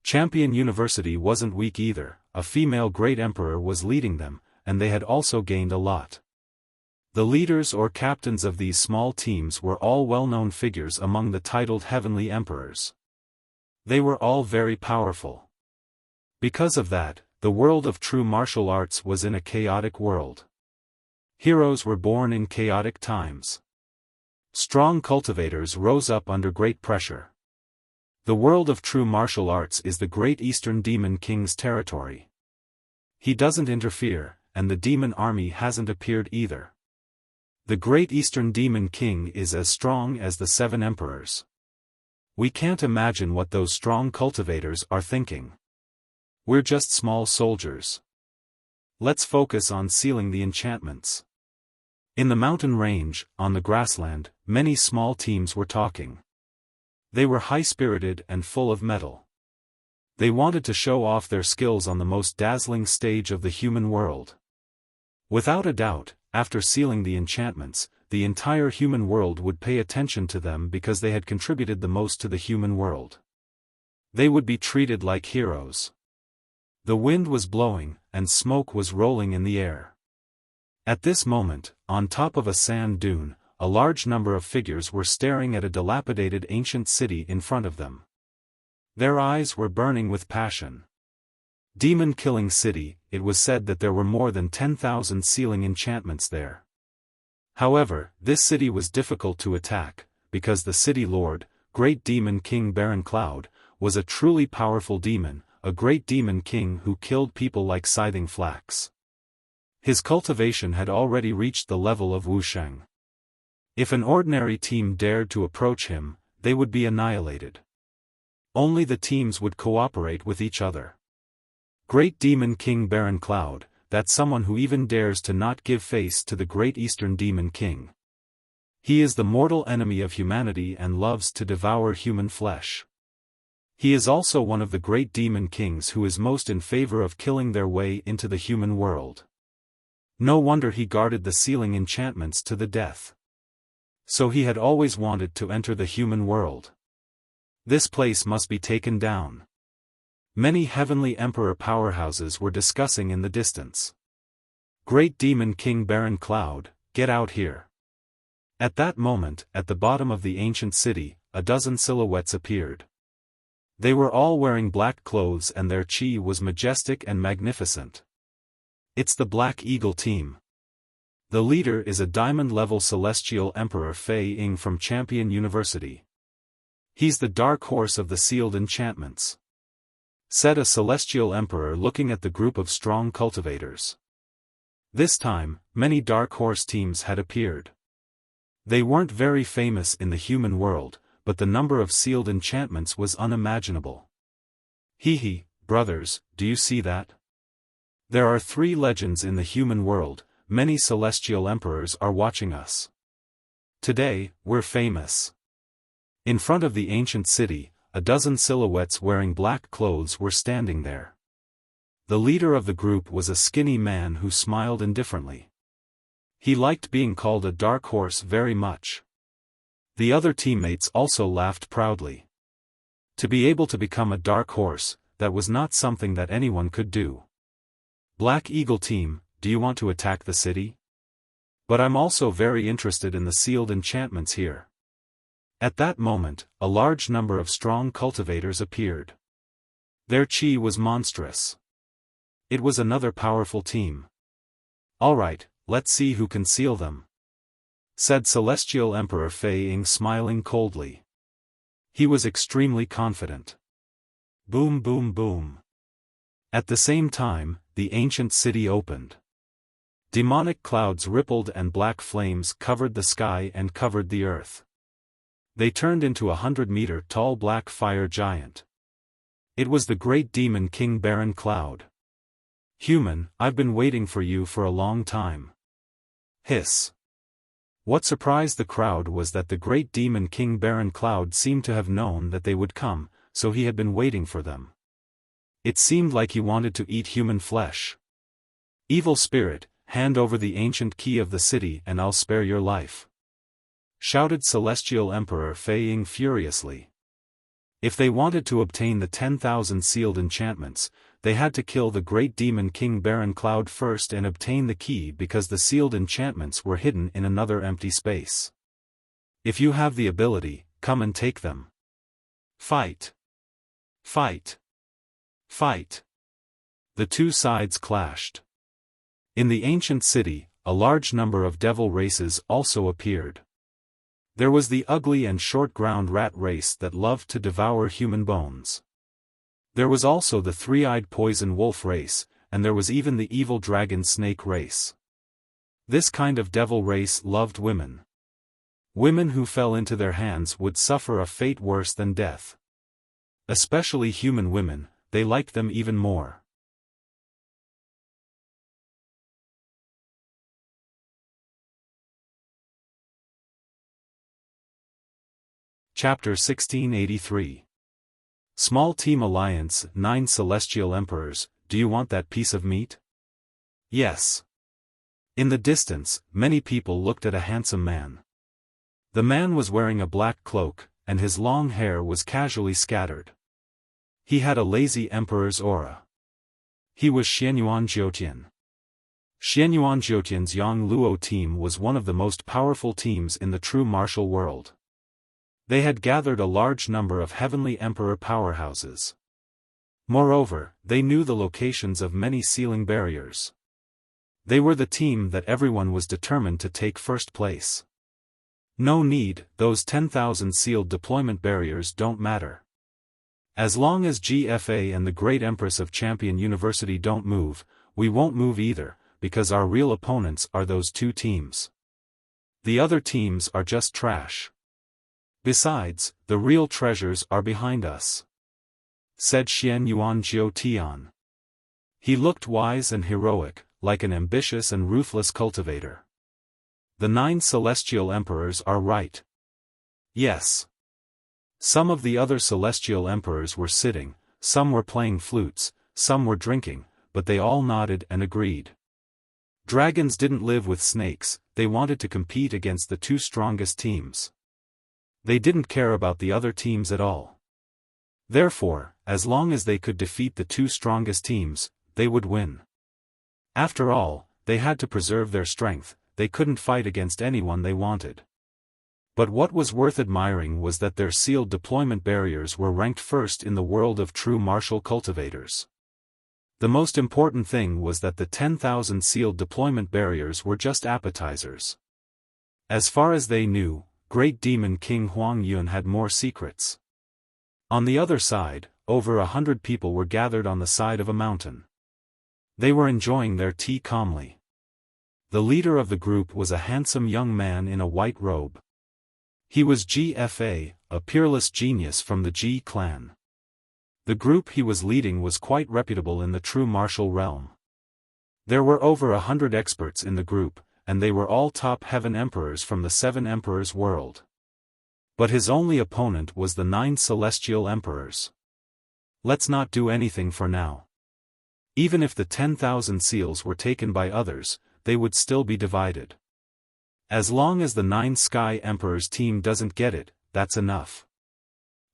Champion University wasn't weak either, a female great emperor was leading them, and they had also gained a lot. The leaders or captains of these small teams were all well-known figures among the titled heavenly emperors. They were all very powerful. Because of that, the world of true martial arts was in a chaotic world. Heroes were born in chaotic times. Strong cultivators rose up under great pressure. The world of true martial arts is the Great Eastern Demon King's territory. He doesn't interfere, and the demon army hasn't appeared either. The Great Eastern Demon King is as strong as the 7 emperors. We can't imagine what those strong cultivators are thinking. We're just small soldiers. Let's focus on sealing the enchantments. In the mountain range, on the grassland, many small teams were talking. They were high-spirited and full of mettle. They wanted to show off their skills on the most dazzling stage of the human world. Without a doubt, after sealing the enchantments, the entire human world would pay attention to them because they had contributed the most to the human world. They would be treated like heroes. The wind was blowing, and smoke was rolling in the air. At this moment, on top of a sand dune, a large number of figures were staring at a dilapidated ancient city in front of them. Their eyes were burning with passion. Demon-killing city, it was said that there were more than 10,000 sealing enchantments there. However, this city was difficult to attack, because the city lord, Great Demon King Baron Cloud, was a truly powerful demon, a great demon king who killed people like scything flax. His cultivation had already reached the level of Wushang. If an ordinary team dared to approach him, they would be annihilated. Only the teams would cooperate with each other. Great Demon King Baron Cloud, that's someone who even dares to not give face to the Great Eastern Demon King. He is the mortal enemy of humanity and loves to devour human flesh. He is also one of the great demon kings who is most in favor of killing their way into the human world. No wonder he guarded the sealing enchantments to the death. So he had always wanted to enter the human world. This place must be taken down. Many heavenly emperor powerhouses were discussing in the distance. Great Demon King Baron Cloud, get out here. At that moment, at the bottom of the ancient city, a dozen silhouettes appeared. They were all wearing black clothes and their chi was majestic and magnificent. It's the Black Eagle team. The leader is a diamond-level celestial emperor Fei Ying from Champion University. He's the dark horse of the sealed enchantments, said a celestial emperor looking at the group of strong cultivators. This time, many dark horse teams had appeared. They weren't very famous in the human world, but the number of sealed enchantments was unimaginable. Hee, brothers, do you see that? There are 3 legends in the human world, many celestial emperors are watching us. Today, we're famous. In front of the ancient city, a dozen silhouettes wearing black clothes were standing there. The leader of the group was a skinny man who smiled indifferently. He liked being called a dark horse very much. The other teammates also laughed proudly. To be able to become a dark horse, that was not something that anyone could do. Black Eagle team, do you want to attack the city? But I'm also very interested in the sealed enchantments here. At that moment, a large number of strong cultivators appeared. Their chi was monstrous. It was another powerful team. Alright, let's see who can seal them, said Celestial Emperor Fei Ying, smiling coldly. He was extremely confident. Boom boom boom. At the same time, the ancient city opened. Demonic clouds rippled and black flames covered the sky and covered the earth. They turned into a 100-meter-tall black fire giant. It was the great demon King Baron Cloud. Human, I've been waiting for you for a long time. Hiss. What surprised the crowd was that the great demon King Baron Cloud seemed to have known that they would come, so he had been waiting for them. It seemed like he wanted to eat human flesh. Evil spirit, hand over the ancient key of the city and I'll spare your life, shouted Celestial Emperor Fei Ying furiously. If they wanted to obtain the 10,000 sealed enchantments, they had to kill the great demon King Baron Cloud first and obtain the key because the sealed enchantments were hidden in another empty space. If you have the ability, come and take them. Fight! Fight! Fight! The two sides clashed. In the ancient city, a large number of devil races also appeared. There was the ugly and short-ground rat race that loved to devour human bones. There was also the three-eyed poison wolf race, and there was even the evil dragon snake race. This kind of devil race loved women. Women who fell into their hands would suffer a fate worse than death. Especially human women, they liked them even more. Chapter 1683. Small Team Alliance, 9 Celestial Emperors, do you want that piece of meat? Yes. In the distance, many people looked at a handsome man. The man was wearing a black cloak, and his long hair was casually scattered. He had a lazy emperor's aura. He was Xianyuan Jiutian. Xianyuan Jiutian's Yang Luo team was one of the most powerful teams in the true martial world. They had gathered a large number of heavenly emperor powerhouses. Moreover, they knew the locations of many sealing barriers. They were the team that everyone was determined to take first place. No need, those 10,000 sealed deployment barriers don't matter. As long as GFA and the Great Empress of Champion University don't move, we won't move either, because our real opponents are those two teams. The other teams are just trash. Besides, the real treasures are behind us, said Xianyuan Jiutian. He looked wise and heroic, like an ambitious and ruthless cultivator. The 9 Celestial Emperors are right. Yes. Some of the other Celestial Emperors were sitting, some were playing flutes, some were drinking, but they all nodded and agreed. Dragons didn't live with snakes, they wanted to compete against the two strongest teams. They didn't care about the other teams at all. Therefore, as long as they could defeat the two strongest teams, they would win. After all, they had to preserve their strength, they couldn't fight against anyone they wanted. But what was worth admiring was that their sealed deployment barriers were ranked first in the world of true martial cultivators. The most important thing was that the 10,000 sealed deployment barriers were just appetizers. As far as they knew, Great Demon King Huang Yun had more secrets. On the other side, over 100 people were gathered on the side of a mountain. They were enjoying their tea calmly. The leader of the group was a handsome young man in a white robe. He was GFA, a peerless genius from the G clan. The group he was leading was quite reputable in the true martial realm. There were over 100 experts in the group, and they were all top heaven emperors from the 7 emperors world. But his only opponent was the 9 celestial emperors. Let's not do anything for now. Even if the 10,000 seals were taken by others, they would still be divided. As long as the 9 sky emperors team doesn't get it, that's enough.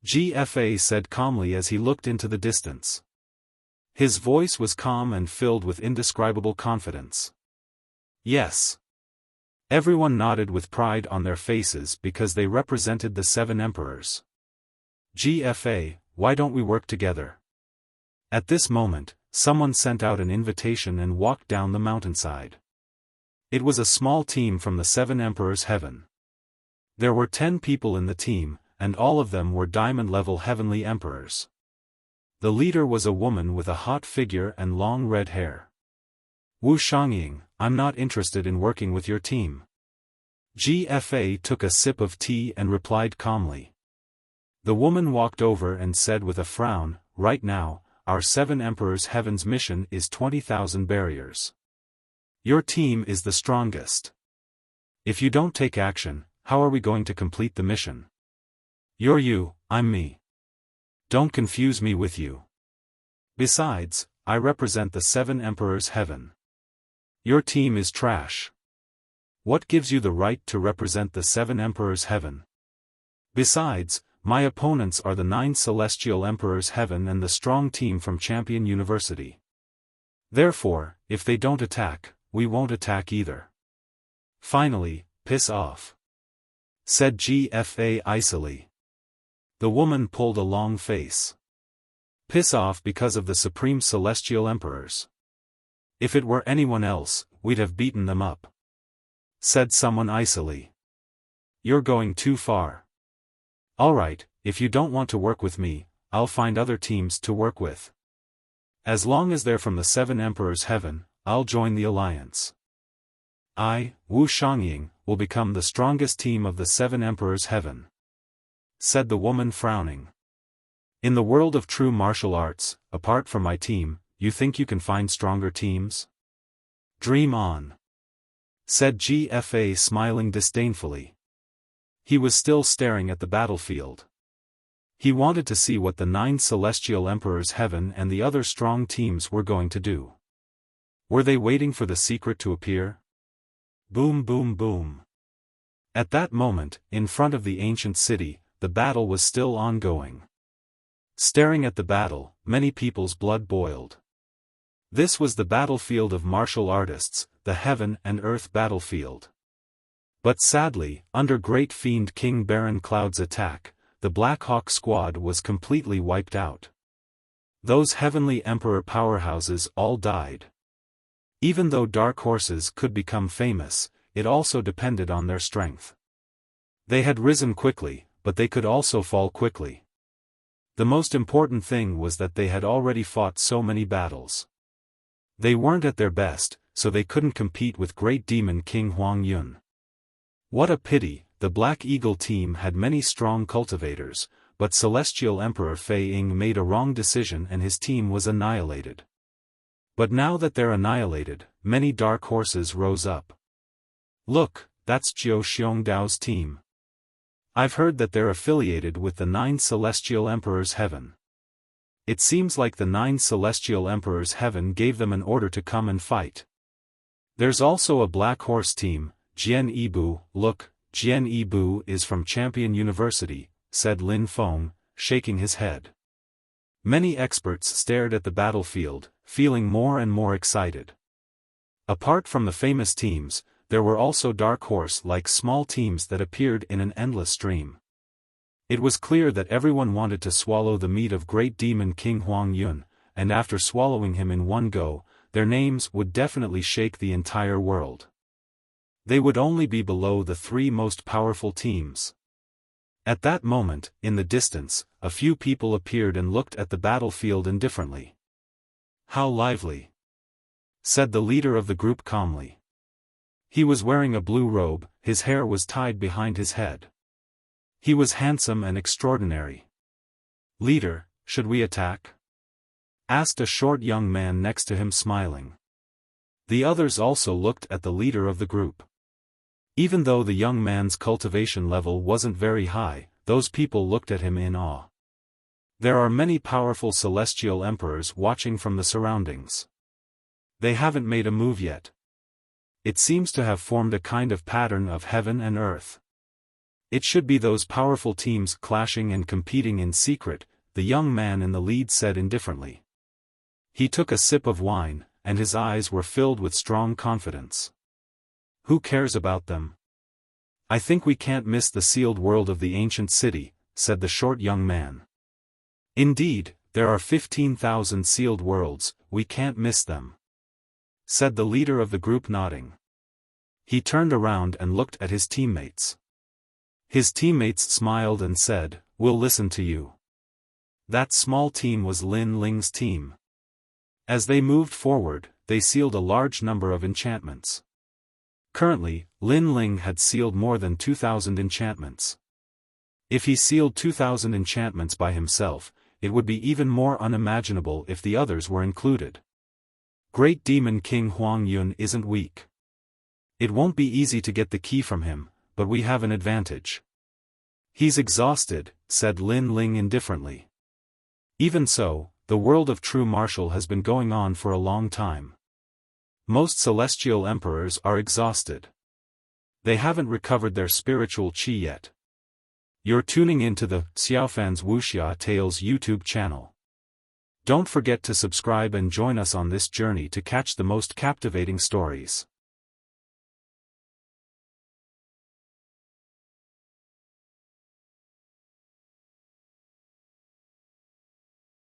GFA said calmly as he looked into the distance. His voice was calm and filled with indescribable confidence. Yes. Everyone nodded with pride on their faces because they represented the 7 emperors. GFA, why don't we work together? At this moment, someone sent out an invitation and walked down the mountainside. It was a small team from the 7 emperors' heaven. There were 10 people in the team, and all of them were diamond-level heavenly emperors. The leader was a woman with a hot figure and long red hair. Wu Shangying, I'm not interested in working with your team. GFA took a sip of tea and replied calmly. The woman walked over and said with a frown, right now, our 7 emperors' heaven's mission is 20,000 barriers. Your team is the strongest. If you don't take action, how are we going to complete the mission? You're you, I'm me. Don't confuse me with you. Besides, I represent the 7 emperors' heaven. Your team is trash. What gives you the right to represent the 7 emperors' heaven? Besides, my opponents are the 9 celestial emperors' heaven and the strong team from Champion University. Therefore, if they don't attack, we won't attack either. Finally, piss off, said GFA icily. The woman pulled a long face. Piss off because of the supreme celestial emperors. If it were anyone else, we'd have beaten them up, said someone icily. You're going too far. Alright, if you don't want to work with me, I'll find other teams to work with. As long as they're from the 7 emperors' heaven, I'll join the alliance. I, Wu Shangying, will become the strongest team of the 7 emperors' heaven, said the woman frowning. In the world of true martial arts, apart from my team, you think you can find stronger teams? Dream on, said GFA smiling disdainfully. He was still staring at the battlefield. He wanted to see what the 9 celestial emperors' heaven and the other strong teams were going to do. Were they waiting for the secret to appear? Boom boom boom. At that moment, in front of the ancient city, the battle was still ongoing. Staring at the battle, many people's blood boiled. This was the battlefield of martial artists, the heaven and earth battlefield. But sadly, under Great Fiend King Baron Cloud's attack, the Black Hawk squad was completely wiped out. Those heavenly emperor powerhouses all died. Even though dark horses could become famous, it also depended on their strength. They had risen quickly, but they could also fall quickly. The most important thing was that they had already fought so many battles. They weren't at their best, so they couldn't compete with Great Demon King Huang Yun. What a pity, the Black Eagle team had many strong cultivators, but Celestial Emperor Fei Ying made a wrong decision and his team was annihilated. But now that they're annihilated, many dark horses rose up. Look, that's Jiu Xiongdao's team. I've heard that they're affiliated with the 9 Celestial Emperors' Heaven. It seems like the 9 Celestial Emperors' Heaven gave them an order to come and fight. There's also a Black Horse team, Jian Yibu. Look, Jian Yibu is from Champion University, said Lin Feng, shaking his head. Many experts stared at the battlefield, feeling more and more excited. Apart from the famous teams, there were also dark horse-like small teams that appeared in an endless stream. It was clear that everyone wanted to swallow the meat of Great Demon King Huang Yun, and after swallowing him in one go, their names would definitely shake the entire world. They would only be below the 3 most powerful teams. At that moment, in the distance, a few people appeared and looked at the battlefield indifferently. How lively, said the leader of the group calmly. He was wearing a blue robe, his hair was tied behind his head. He was handsome and extraordinary. Leader, should we attack? Asked a short young man next to him smiling. The others also looked at the leader of the group. Even though the young man's cultivation level wasn't very high, those people looked at him in awe. There are many powerful celestial emperors watching from the surroundings. They haven't made a move yet. It seems to have formed a kind of pattern of heaven and earth. It should be those powerful teams clashing and competing in secret, the young man in the lead said indifferently. He took a sip of wine, and his eyes were filled with strong confidence. Who cares about them? I think we can't miss the sealed world of the ancient city, said the short young man. Indeed, there are 15,000 sealed worlds, we can't miss them, said the leader of the group, nodding. He turned around and looked at his teammates. His teammates smiled and said, "We'll listen to you." That small team was Lin Ling's team. As they moved forward, they sealed a large number of enchantments. Currently, Lin Ling had sealed more than 2,000 enchantments. If he sealed 2,000 enchantments by himself, it would be even more unimaginable if the others were included. Great Demon King Huang Yun isn't weak. It won't be easy to get the key from him, but we have an advantage. He's exhausted, said Lin Ling indifferently. Even so, the world of true martial has been going on for a long time. Most celestial emperors are exhausted. They haven't recovered their spiritual qi yet. You're tuning into the Xiaofan's Wuxia Tales YouTube channel. Don't forget to subscribe and join us on this journey to catch the most captivating stories.